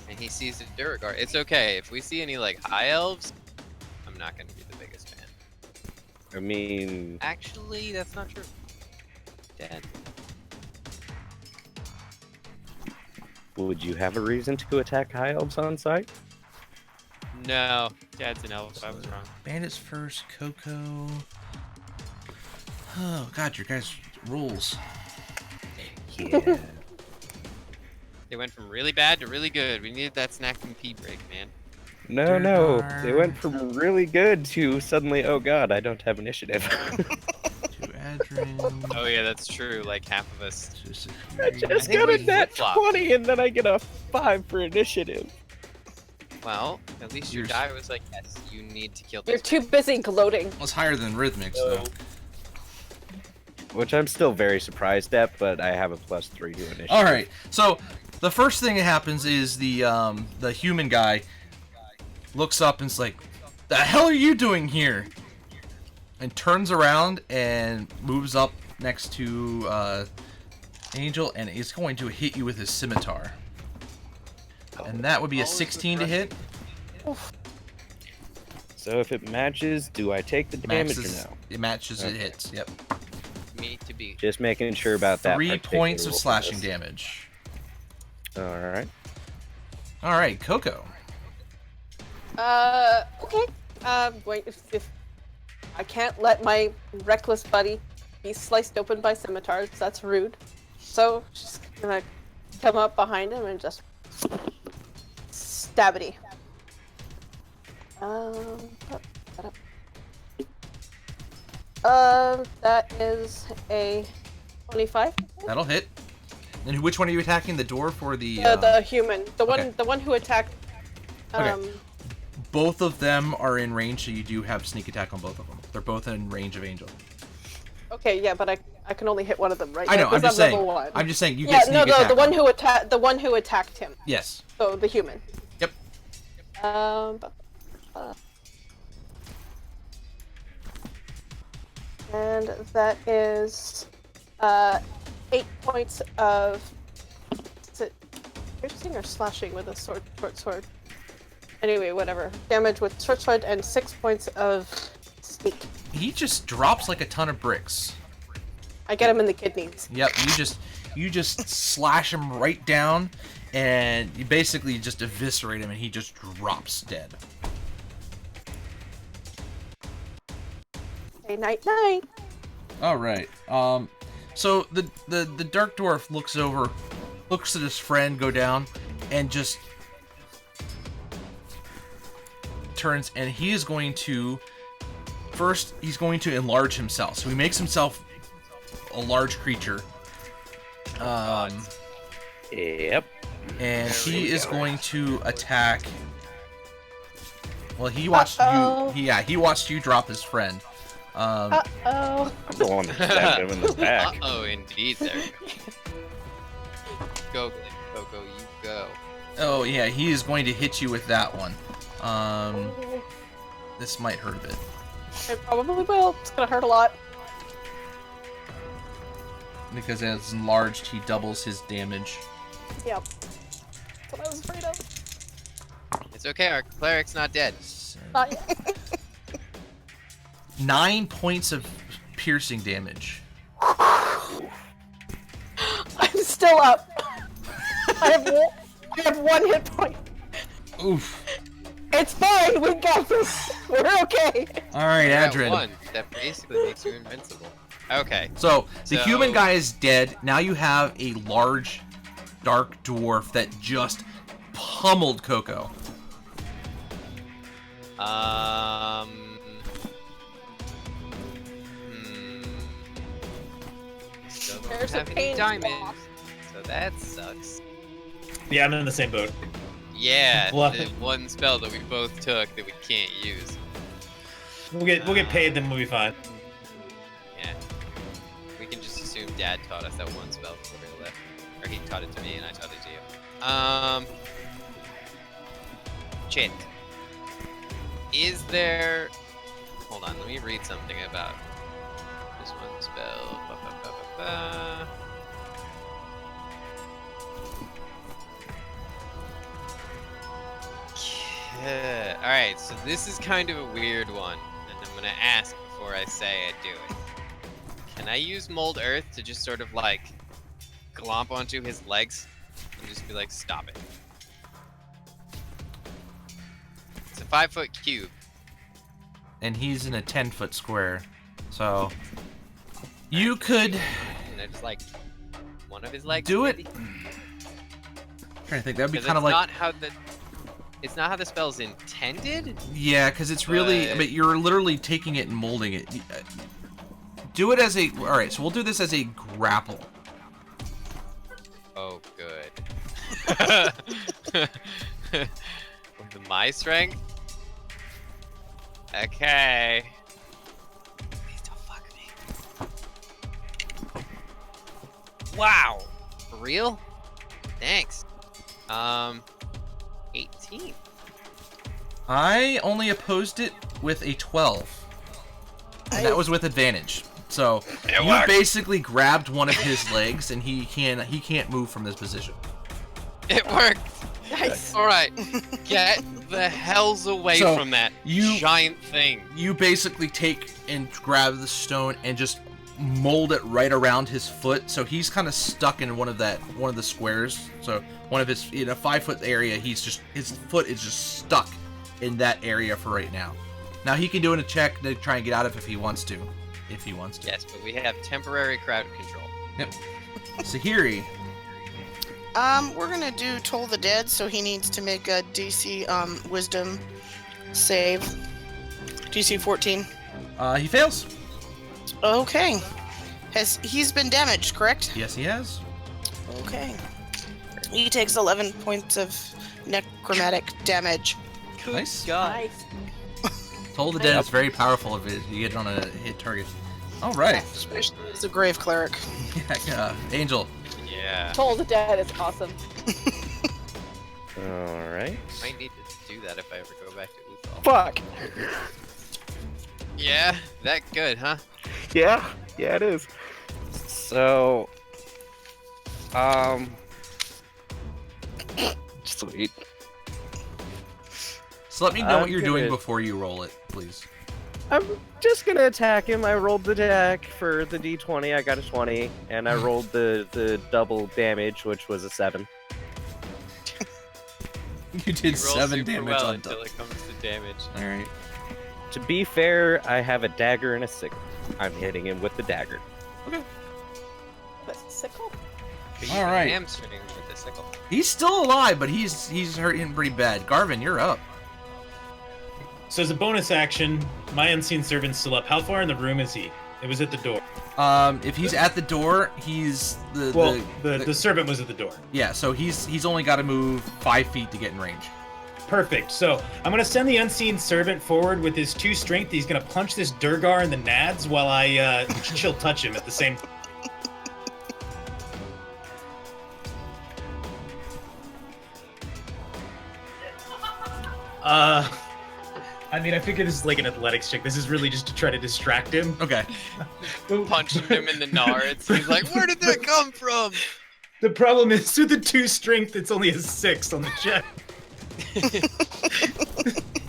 Speaker 2: And he sees the Duragar. It's okay. If we see any like high elves, I'm not gonna be the biggest fan.
Speaker 5: I mean,
Speaker 2: Actually, that's not true. Dead.
Speaker 5: would you have a reason to attack high elves on sight?
Speaker 2: No, Dad's an elf. I was wrong.
Speaker 1: Bandits first, Coco. Oh god, your guys' rules.
Speaker 5: Yeah.
Speaker 2: They went from really bad to really good. We needed that snack and pee break, man.
Speaker 5: No. They
Speaker 1: Durgar.
Speaker 5: went from really good to suddenly, oh god, I don't have initiative.
Speaker 1: To Adrin.
Speaker 2: Oh yeah, that's true. Like half of us.
Speaker 1: To
Speaker 5: I
Speaker 1: Security.
Speaker 5: just
Speaker 2: think
Speaker 5: got
Speaker 2: we
Speaker 5: a nat
Speaker 2: flip-flopped.
Speaker 5: 20 and then I get a 5 for initiative.
Speaker 2: Well, at least your
Speaker 1: You're-
Speaker 2: die was like, yes, you need to kill
Speaker 4: You're
Speaker 2: this.
Speaker 4: too busy gloating.
Speaker 1: Well, it's higher than Rhythmic, so...
Speaker 5: Which I'm still very surprised at, but I have a +3 to initiative.
Speaker 1: All right. So the first thing that happens is the human guy looks up and's like, "The hell are you doing here?" And turns around and moves up next to Angel and is going to hit you with his scimitar. And that would be a
Speaker 2: Always
Speaker 1: 16 to hit.
Speaker 5: So if it matches, do I take the damage
Speaker 1: Maxes,
Speaker 5: or no?
Speaker 1: it matches. It
Speaker 5: Okay.
Speaker 1: hits. Yep.
Speaker 2: Me to be.
Speaker 5: Just making sure about that.
Speaker 1: 3
Speaker 5: particular
Speaker 1: points of
Speaker 5: roll.
Speaker 1: slashing damage.
Speaker 5: All right.
Speaker 1: All right, Coco.
Speaker 4: Okay. Wait, if I can't let my reckless buddy be sliced open by scimitars, that's rude. So, just gonna come up behind him and just stabbity. That is a 25.
Speaker 1: That'll hit. And which one are you attacking? The dwarf or the?
Speaker 4: The human, the
Speaker 1: okay.
Speaker 4: one who attacked.
Speaker 1: Okay. Both of them are in range, so you do have sneak attack on both of them. They're both in range of Angel.
Speaker 4: Okay, yeah, but I can only hit one of them, right?
Speaker 1: I know.
Speaker 4: Because
Speaker 1: I'm just saying.
Speaker 4: level 1.
Speaker 1: I'm just saying. You
Speaker 4: Yeah,
Speaker 1: get sneak
Speaker 4: no,
Speaker 1: attack.
Speaker 4: the one
Speaker 1: on.
Speaker 4: who attacked him.
Speaker 1: Yes.
Speaker 4: So the human.
Speaker 1: Yep.
Speaker 4: And that is 8 points of. Is it piercing or slashing with a short sword? Anyway, whatever. Damage with short sword and 6 points of sneak.
Speaker 1: He just drops like a ton of bricks.
Speaker 4: I get him in the kidneys.
Speaker 1: Yep. You just slash him right down, and you basically just eviscerate him, and he just drops dead.
Speaker 4: Say night night.
Speaker 1: All right. So the dark dwarf looks at his friend go down, and just turns, and he is going to first. He's going to enlarge himself. So he makes himself a large creature.
Speaker 5: Yep.
Speaker 1: And he is going to attack. Well, he watched you. He watched you drop his friend.
Speaker 4: Uh-oh.
Speaker 5: I'm the one that stabbed him in the back.
Speaker 2: Uh-oh, indeed, there. Go, Coco, you go.
Speaker 1: Oh yeah, he is going to hit you with that one. This might hurt a bit.
Speaker 4: It probably will. It's gonna hurt a lot.
Speaker 1: Because as enlarged, he doubles his damage.
Speaker 4: Yep. That's what I was afraid of.
Speaker 2: It's okay, our cleric's not dead.
Speaker 4: Not yet.
Speaker 1: 9 points of piercing damage.
Speaker 4: I'm still up. I have one hit point.
Speaker 1: Oof.
Speaker 4: It's fine. We got this. We're okay.
Speaker 1: All right,
Speaker 2: You're at
Speaker 1: Adrian.
Speaker 2: 1. That basically makes you invincible. Okay.
Speaker 1: So the human guy is dead. Now you have a large, dark dwarf that just pummeled Coco.
Speaker 2: Still don't
Speaker 4: There's a
Speaker 2: have any
Speaker 4: pain
Speaker 2: diamonds,
Speaker 4: block.
Speaker 2: so that sucks.
Speaker 3: Yeah, I'm in the same boat.
Speaker 2: Yeah,
Speaker 3: Bluff
Speaker 2: the
Speaker 3: it.
Speaker 2: one spell that we both took that we can't use.
Speaker 3: We'll get paid, then we'll be fine.
Speaker 2: Yeah. We can just assume Dad taught us that one spell before we left. Or he taught it to me and I taught it to you. Chick. Is there... Hold on, let me read something about this one spell. Ba-ba-ba-ba-ba. Alright, so this is kind of a weird one, and I'm gonna ask before I say I do it. Can I use Mold Earth to just sort of like glomp onto his legs and just be like, stop it? It's a 5-foot cube.
Speaker 1: And he's in a 10-foot square. So you could
Speaker 2: And I just like one of his legs.
Speaker 1: do it.
Speaker 2: maybe?
Speaker 1: Trying to think, that'd be
Speaker 2: 'Cause
Speaker 1: kind of
Speaker 2: it's
Speaker 1: like
Speaker 2: not how the spell's intended.
Speaker 1: yeah, because it's really.
Speaker 2: But-
Speaker 1: But you're literally taking it and molding it. Do it as a. All right, so we'll do this as a grapple.
Speaker 2: Oh, good. With my strength? Okay. Please don't fuck me. Wow. For real? Thanks. 18.
Speaker 1: I only opposed it with a 12. And that was with advantage. So you basically grabbed one of his legs, and he can't move from this position.
Speaker 2: It worked.
Speaker 4: Nice.
Speaker 2: All right. Get the hells away
Speaker 1: So,
Speaker 2: from that
Speaker 1: you-
Speaker 2: giant thing.
Speaker 1: You basically take and grab the stone and just mold it right around his foot, so he's kind of stuck in one of the squares. So one of his in a 5-foot area, his foot is just stuck in that area for right now. Now he can do a check to try and get out of it if he wants to.
Speaker 2: Yes, but we have temporary crowd control.
Speaker 1: Yep. Sahiri.
Speaker 6: We're gonna do Toll the Dead, so he needs to make a DC Wisdom save. DC 14.
Speaker 1: He fails.
Speaker 6: Okay. He's been damaged, correct?
Speaker 1: Yes, he has.
Speaker 6: Okay. He takes 11 points of necromantic damage.
Speaker 1: Nice.
Speaker 4: Nice.
Speaker 1: Toll the Dead is very powerful if you get it on a hit target. All right.
Speaker 6: Especially as a grave cleric.
Speaker 1: Yeah, Angel.
Speaker 2: Yeah.
Speaker 4: Toll the Dead is awesome.
Speaker 5: Alright.
Speaker 2: Might need to do that if I ever go back to Uthal.
Speaker 8: Fuck.
Speaker 2: Yeah, that good, huh?
Speaker 8: Yeah, it is.
Speaker 5: So,
Speaker 8: Sweet.
Speaker 1: So let me know what
Speaker 8: I'm
Speaker 1: you're doing
Speaker 8: gonna-
Speaker 1: before you roll it, please.
Speaker 8: I'm just gonna attack him. I rolled the deck for the d20. I got a 20, and I rolled the double damage, which was a 7.
Speaker 1: You did
Speaker 2: You roll
Speaker 1: 7
Speaker 2: super
Speaker 1: damage
Speaker 2: well
Speaker 1: on
Speaker 2: until
Speaker 1: top.
Speaker 2: it comes to damage.
Speaker 1: All right.
Speaker 8: To be fair, I have a dagger and a sickle. I'm hitting him with the dagger.
Speaker 4: But sickle?
Speaker 2: But
Speaker 1: All
Speaker 2: you
Speaker 1: right.
Speaker 2: hamstring him with the sickle.
Speaker 1: He's still alive, but he's hurting pretty bad. Garvin, you're up.
Speaker 3: So as a bonus action, my unseen servant's still up. How far in the room is he? It was at the door.
Speaker 1: If he's at the door, he's
Speaker 3: the servant was at the door.
Speaker 1: Yeah, so he's only got to move 5 feet to get in range.
Speaker 3: Perfect. So I'm gonna send the unseen servant forward with his 2 strength. He's gonna punch this Durgar in the nads while I chill touch him at the same time. I mean, I figure this is like an athletics check. This is really just to try to distract him.
Speaker 1: Okay.
Speaker 2: Punching him in the nards. He's like, where did that come from?
Speaker 3: The problem is with the 2 strength, it's only a 6 on the check.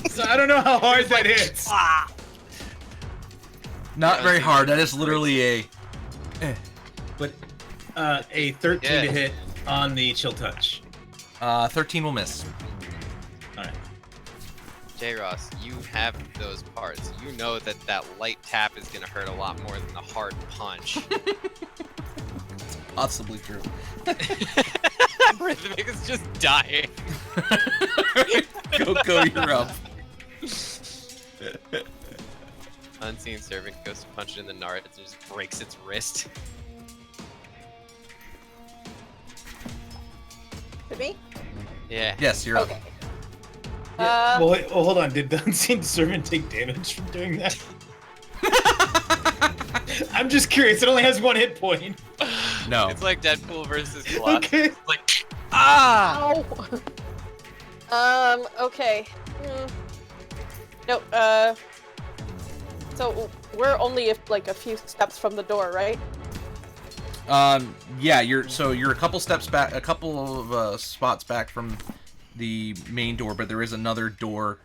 Speaker 3: So I don't know how hard that hits.
Speaker 1: Not very hard. That is literally a.
Speaker 3: But a 13 to hit on the chill touch.
Speaker 1: 13 will miss.
Speaker 3: All right.
Speaker 2: J. Ross, you have those parts. You know that that light tap is gonna hurt a lot more than the hard punch.
Speaker 1: Possibly true.
Speaker 2: Rhythmic is just dying.
Speaker 1: Coco, you're up.
Speaker 2: Unseen servant goes to punch it in the nard and just breaks its wrist.
Speaker 4: To me?
Speaker 2: Yeah.
Speaker 1: Yes, you're up.
Speaker 4: Okay.
Speaker 3: Well, wait, hold on. Did the unseen servant take damage from doing that? I'm just curious. It only has 1 hit point.
Speaker 1: No.
Speaker 2: It's like Deadpool versus Colossus.
Speaker 3: Okay.
Speaker 2: It's like, ah!
Speaker 4: Ow! Okay. Nope, so we're only like a few steps from the door, right?
Speaker 1: Yeah, you're a couple steps back, a couple of spots back from the main door, but there is another door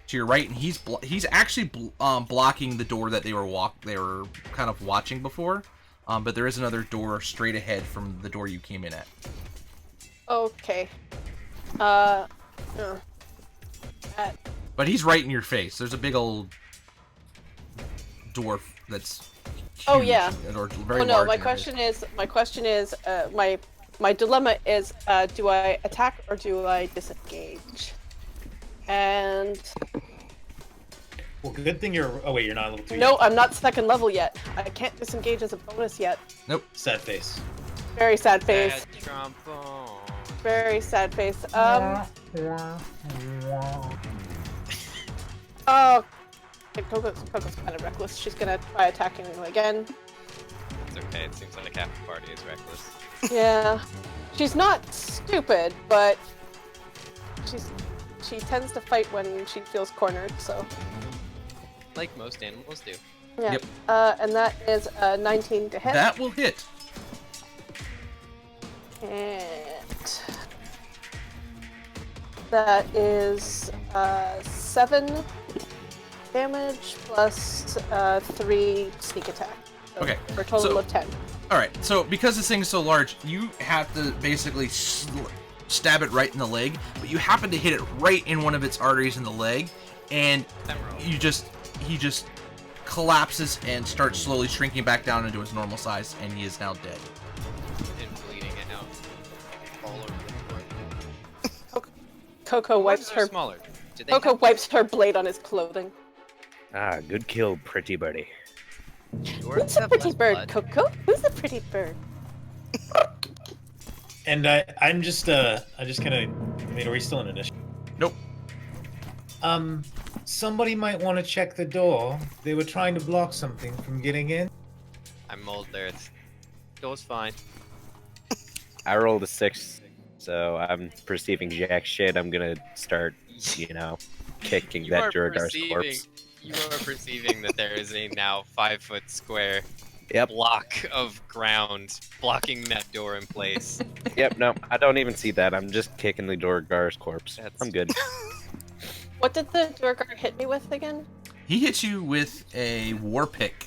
Speaker 1: to your right, and he's actually blocking the door that they were kind of watching before. But there is another door straight ahead from the door you came in at.
Speaker 4: Okay.
Speaker 1: But he's right in your face. There's a big old dwarf that's huge,
Speaker 4: Oh yeah.
Speaker 1: or very
Speaker 4: Oh no,
Speaker 1: large
Speaker 4: my
Speaker 1: in your face.
Speaker 4: question is, my dilemma is, do I attack or do I disengage? And
Speaker 3: Well, good thing you're. Oh wait, you're not level 2.
Speaker 4: no,
Speaker 3: yet.
Speaker 4: I'm not 2nd level yet. I can't disengage as a bonus yet.
Speaker 1: Nope.
Speaker 3: Sad face.
Speaker 4: Very sad face.
Speaker 2: Bad trombone.
Speaker 4: Very sad face. Oh, okay, Coco's kind of reckless. She's gonna try attacking me again.
Speaker 2: It's okay, it seems like half the party is reckless.
Speaker 4: Yeah, she's not stupid, but she tends to fight when she feels cornered. So
Speaker 2: Like most animals do.
Speaker 4: yeah.
Speaker 1: Yep.
Speaker 4: And that is 19 to hit.
Speaker 1: That will hit.
Speaker 4: And that is 7 damage plus 3 sneak attack. So
Speaker 1: Okay,
Speaker 4: for a total
Speaker 1: so-
Speaker 4: of 10.
Speaker 1: All right. So because this thing is so large, you have to basically stab it right in the leg, but you happen to hit it right in one of its arteries in the leg, and he just collapses and starts slowly shrinking back down into his normal size, and he is now dead.
Speaker 2: And bleeding it out all over the floor.
Speaker 4: Coco wipes
Speaker 2: Dwarves are
Speaker 4: her
Speaker 2: smaller. Did they
Speaker 4: Coco
Speaker 2: have-
Speaker 4: wipes her blade on his clothing.
Speaker 5: Ah, good kill, pretty buddy.
Speaker 2: Dwarves
Speaker 4: Who's the
Speaker 2: have
Speaker 4: pretty
Speaker 2: less
Speaker 4: bird,
Speaker 2: blood.
Speaker 4: Coco? Who's the pretty bird?
Speaker 3: And I'm just I mean, are we still in initiative?
Speaker 1: Nope.
Speaker 3: Somebody might want to check the door. They were trying to block something from getting in.
Speaker 2: I'm mold earth. Door's fine.
Speaker 5: I rolled a 6, so I'm perceiving jack shit. I'm gonna start, kicking
Speaker 2: You are
Speaker 5: that Durgar's
Speaker 2: perceiving-
Speaker 5: corpse.
Speaker 2: You are perceiving that there is a now 5-foot square
Speaker 5: Yep.
Speaker 2: block of ground blocking that door in place.
Speaker 5: Yep, no, I don't even see that. I'm just kicking the Durgar's corpse.
Speaker 2: That's-
Speaker 5: I'm good.
Speaker 4: What did the Durgar hit me with again?
Speaker 1: He hits you with a war pick.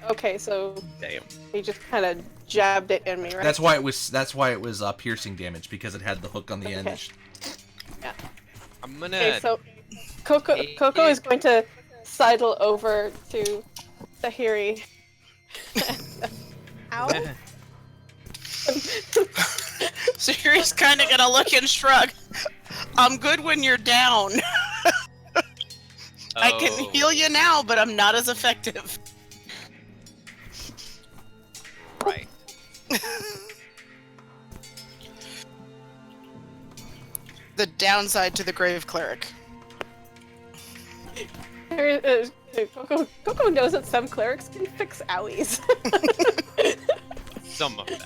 Speaker 4: Okay, so
Speaker 5: Damn.
Speaker 4: he just kind of jabbed it in me, right?
Speaker 1: That's why it was piercing damage, because it had the hook on the end.
Speaker 4: Okay.
Speaker 2: I'm gonna.
Speaker 4: Okay, so Coco is going to sidle over to Sahiri. Ow.
Speaker 6: Siri's kind of gonna look and shrug. I'm good when you're down. I can heal you now, but I'm not as effective.
Speaker 2: Right.
Speaker 6: The downside to the Grave Cleric.
Speaker 4: Coco knows that some clerics can fix owies.
Speaker 2: Some of them.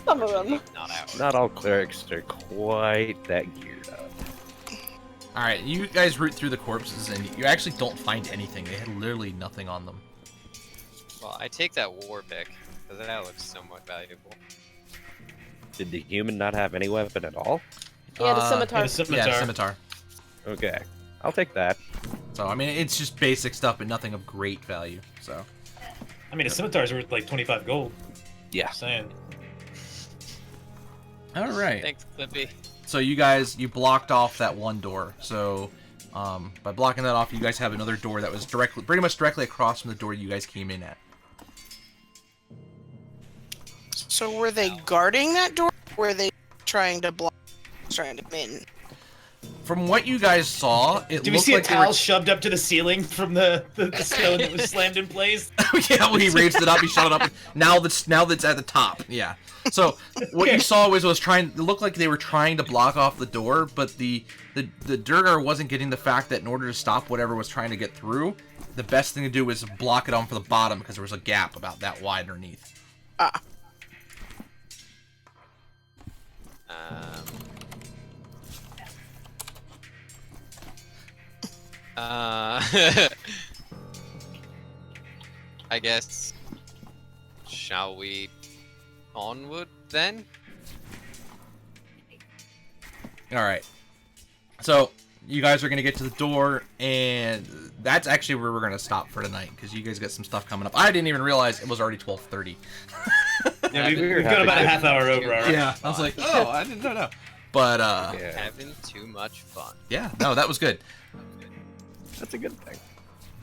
Speaker 4: Some of them.
Speaker 2: Unfortunately, not ours.
Speaker 5: Not all clerics are quite that geared up.
Speaker 1: All right, you guys root through the corpses, and you actually don't find anything. They had literally nothing on them.
Speaker 2: Well, I take that war pick, because that looks somewhat valuable.
Speaker 5: Did the human not have any weapon at all?
Speaker 4: He had a scimitar.
Speaker 1: Yeah, scimitar.
Speaker 5: Okay, I'll take that.
Speaker 1: So I mean, it's just basic stuff, but nothing of great value. So.
Speaker 3: I mean, a scimitar's worth like 25 gold.
Speaker 5: Yeah.
Speaker 3: Just saying.
Speaker 1: All right.
Speaker 2: Thanks, Clippy.
Speaker 1: So you guys, you blocked off that one door. So by blocking that off, you guys have another door that was pretty much directly across from the door you guys came in at.
Speaker 6: So were they guarding that door? Or were they trying to block? Trying to in?
Speaker 1: From what you guys saw, it
Speaker 3: Do we
Speaker 1: looked
Speaker 3: see a
Speaker 1: like they
Speaker 3: towel
Speaker 1: were...
Speaker 3: shoved up to the ceiling from the stone that was slammed in place?
Speaker 1: Yeah, well, he raised it up, he shot it up. Now that's at the top. Yeah. So what you saw was trying. It looked like they were trying to block off the door, but the Durgar wasn't getting the fact that in order to stop whatever was trying to get through, the best thing to do was block it on for the bottom because there was a gap about that wide underneath.
Speaker 6: Ah.
Speaker 2: I guess. Shall we onward then?
Speaker 1: All right. So you guys are gonna get to the door, and that's actually where we're gonna stop for tonight because you guys got some stuff coming up. I didn't even realize it was already 12:30.
Speaker 3: Yeah, we've got about a half hour over. Already.
Speaker 1: Yeah, I was like, oh, I didn't know. But
Speaker 5: Yeah,
Speaker 2: Having too much fun.
Speaker 1: yeah, no, that was good.
Speaker 5: that's a good thing.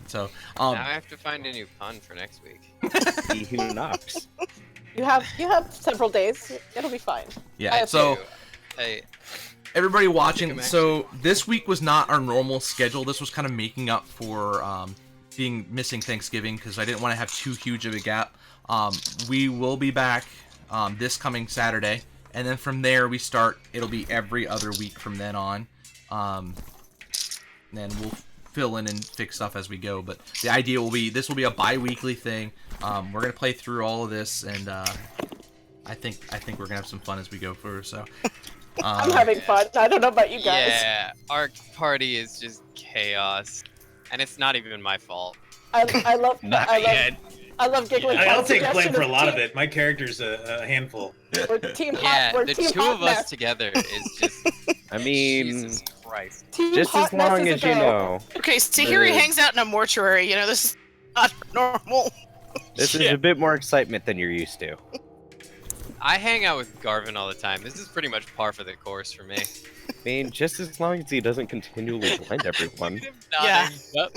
Speaker 1: So
Speaker 2: Now I have to find a new pun for next week.
Speaker 5: He who knocks.
Speaker 4: You have several days. It'll be fine. I
Speaker 1: yeah,
Speaker 4: have
Speaker 1: so.
Speaker 2: Hey,
Speaker 1: Everybody watching,
Speaker 2: Come
Speaker 1: so this week was not our normal schedule. This was kind of making up for being missing Thanksgiving because I didn't want to have too huge of a gap. We will be back this coming Saturday, and then from there we start. It'll be every other week from then on. Then we'll fill in and fix stuff as we go. But the idea will be this will be a bi-weekly thing. We're gonna play through all of this, and I think we're gonna have some fun as we go through. So.
Speaker 4: I'm having fun. I don't know about you guys.
Speaker 2: yeah, our party is just chaos, and it's not even my fault.
Speaker 4: I love giggling.
Speaker 3: I'll take blame
Speaker 4: suggestion
Speaker 3: for a lot of
Speaker 4: team-
Speaker 3: it. My character's a handful.
Speaker 4: We're team
Speaker 2: Yeah,
Speaker 4: hot. We're
Speaker 2: the
Speaker 4: team
Speaker 2: two
Speaker 4: hot
Speaker 2: of us
Speaker 4: mess.
Speaker 2: together is just
Speaker 5: I mean,
Speaker 2: Jesus Christ.
Speaker 4: Team
Speaker 5: just
Speaker 4: hot
Speaker 5: as long
Speaker 4: mess
Speaker 5: as
Speaker 4: is a
Speaker 5: you
Speaker 4: go.
Speaker 5: know,
Speaker 6: Okay, Tahiri hangs out in a mortuary. You know, this is not normal.
Speaker 5: this is a bit more excitement than you're used to.
Speaker 2: I hang out with Garvin all the time. This is pretty much par for the course for me.
Speaker 5: I mean, just as long as he doesn't continually blind everyone.
Speaker 6: Yeah.
Speaker 2: Yep.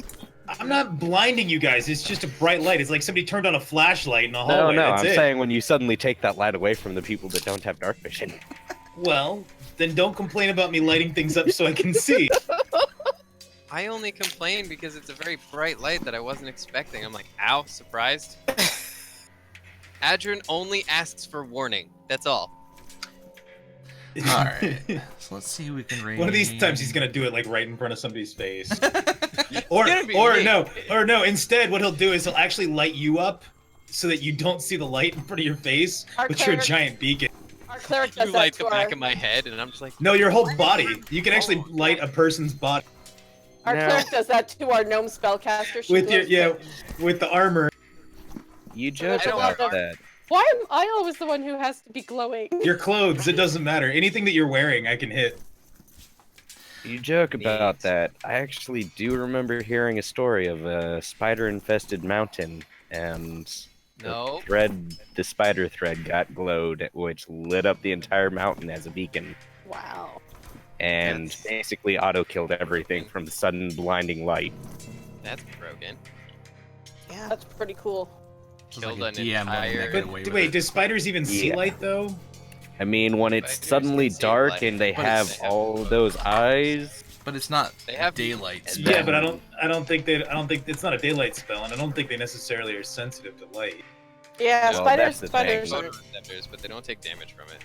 Speaker 3: I'm not blinding you guys. It's just a bright light. It's like somebody turned on a flashlight in the
Speaker 5: No,
Speaker 3: hallway.
Speaker 5: no,
Speaker 3: That's
Speaker 5: I'm
Speaker 3: it.
Speaker 5: saying when you suddenly take that light away from the people that don't have dark vision.
Speaker 3: Well, then don't complain about me lighting things up so I can see.
Speaker 2: I only complain because it's a very bright light that I wasn't expecting. I'm like, ow, surprised. Adrian only asks for warning. That's all.
Speaker 1: All right. So let's see who we can raise.
Speaker 3: One of these times he's gonna do it like right in front of somebody's face.
Speaker 2: It's
Speaker 3: or
Speaker 2: gonna be
Speaker 3: or
Speaker 2: me.
Speaker 3: no. Instead, what he'll do is he'll actually light you up so that you don't see the light in front of your face,
Speaker 4: Our
Speaker 3: but you're a
Speaker 4: cleric-
Speaker 3: giant beacon.
Speaker 4: Our cleric
Speaker 2: You
Speaker 4: does that
Speaker 2: light
Speaker 4: to
Speaker 2: the back
Speaker 4: our.
Speaker 2: of my head, and I'm just like,
Speaker 3: No, your whole body. You can actually light a person's body
Speaker 4: Our
Speaker 5: Now-
Speaker 4: cleric does that to our gnome spellcaster. She
Speaker 3: with your
Speaker 4: glows
Speaker 3: with the armor.
Speaker 5: You joke
Speaker 2: don't
Speaker 5: about
Speaker 2: want-
Speaker 5: that.
Speaker 4: Why am I always the one who has to be glowing?
Speaker 3: Your clothes. It doesn't matter. Anything that you're wearing, I can hit.
Speaker 5: You joke about
Speaker 2: Neat.
Speaker 5: that. I actually do remember hearing a story of a spider-infested mountain, and
Speaker 2: no.
Speaker 5: the spider thread got glowed, which lit up the entire mountain as a beacon,
Speaker 4: Wow.
Speaker 5: and
Speaker 2: That's-
Speaker 5: basically auto-killed everything from the sudden blinding light.
Speaker 2: That's broken.
Speaker 6: Yeah.
Speaker 4: That's pretty cool.
Speaker 1: Sounds
Speaker 2: Killed
Speaker 1: like a
Speaker 2: an
Speaker 1: DM wanting to
Speaker 2: entire-
Speaker 1: get
Speaker 3: But
Speaker 1: away with
Speaker 3: wait,
Speaker 1: it.
Speaker 3: do spiders even see
Speaker 5: Yeah.
Speaker 3: light though?
Speaker 5: I mean, when it's
Speaker 2: Spiders
Speaker 5: suddenly
Speaker 2: can see
Speaker 5: dark
Speaker 2: light,
Speaker 5: and they
Speaker 1: but
Speaker 5: have
Speaker 1: it's-
Speaker 5: all those eyes,
Speaker 1: But it's not
Speaker 2: They have
Speaker 1: daylight.
Speaker 2: spell.
Speaker 3: Yeah, but I don't think it's not a daylight spell, and I don't think they necessarily are sensitive to light.
Speaker 4: Yeah,
Speaker 5: Well,
Speaker 4: spiders.
Speaker 5: that's the
Speaker 4: Spiders
Speaker 5: thing.
Speaker 4: are.
Speaker 2: Photoreceptors, but they don't take damage from it.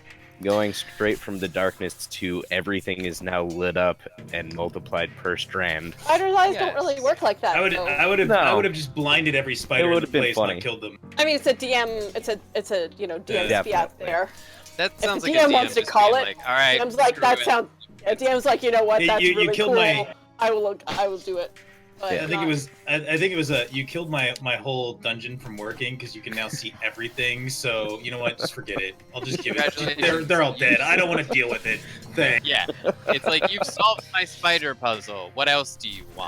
Speaker 5: Going straight from the darkness to everything is now lit up and multiplied per strand.
Speaker 4: Spiders' eyes don't
Speaker 2: Yes.
Speaker 4: really work like that.
Speaker 3: I would
Speaker 4: so-
Speaker 3: have just blinded every spider in
Speaker 5: would've
Speaker 3: the
Speaker 5: been
Speaker 3: place
Speaker 5: funny.
Speaker 3: and killed them.
Speaker 4: I mean, it's a DM. It's a DM's out
Speaker 5: Definitely.
Speaker 4: there.
Speaker 2: That
Speaker 4: the
Speaker 2: sounds like
Speaker 4: DM
Speaker 2: a DM
Speaker 4: wants to
Speaker 2: just
Speaker 4: call
Speaker 2: being
Speaker 4: it,
Speaker 2: like, all right,
Speaker 4: DM's like,
Speaker 2: screw
Speaker 4: that
Speaker 2: it."
Speaker 4: sounds. Yeah, DM's like, you know what?
Speaker 3: You-
Speaker 4: That's
Speaker 3: you
Speaker 4: really
Speaker 3: killed
Speaker 4: cool.
Speaker 3: my-
Speaker 4: I will do it. But
Speaker 3: I think it was. I think it was you killed my whole dungeon from working because you can now see everything. So you know what? Just forget it. I'll just give it.
Speaker 2: Congratulations.
Speaker 3: They're all dead. I don't want to deal with it. Thanks.
Speaker 2: Yeah, it's like you've solved my spider puzzle. What else do you want?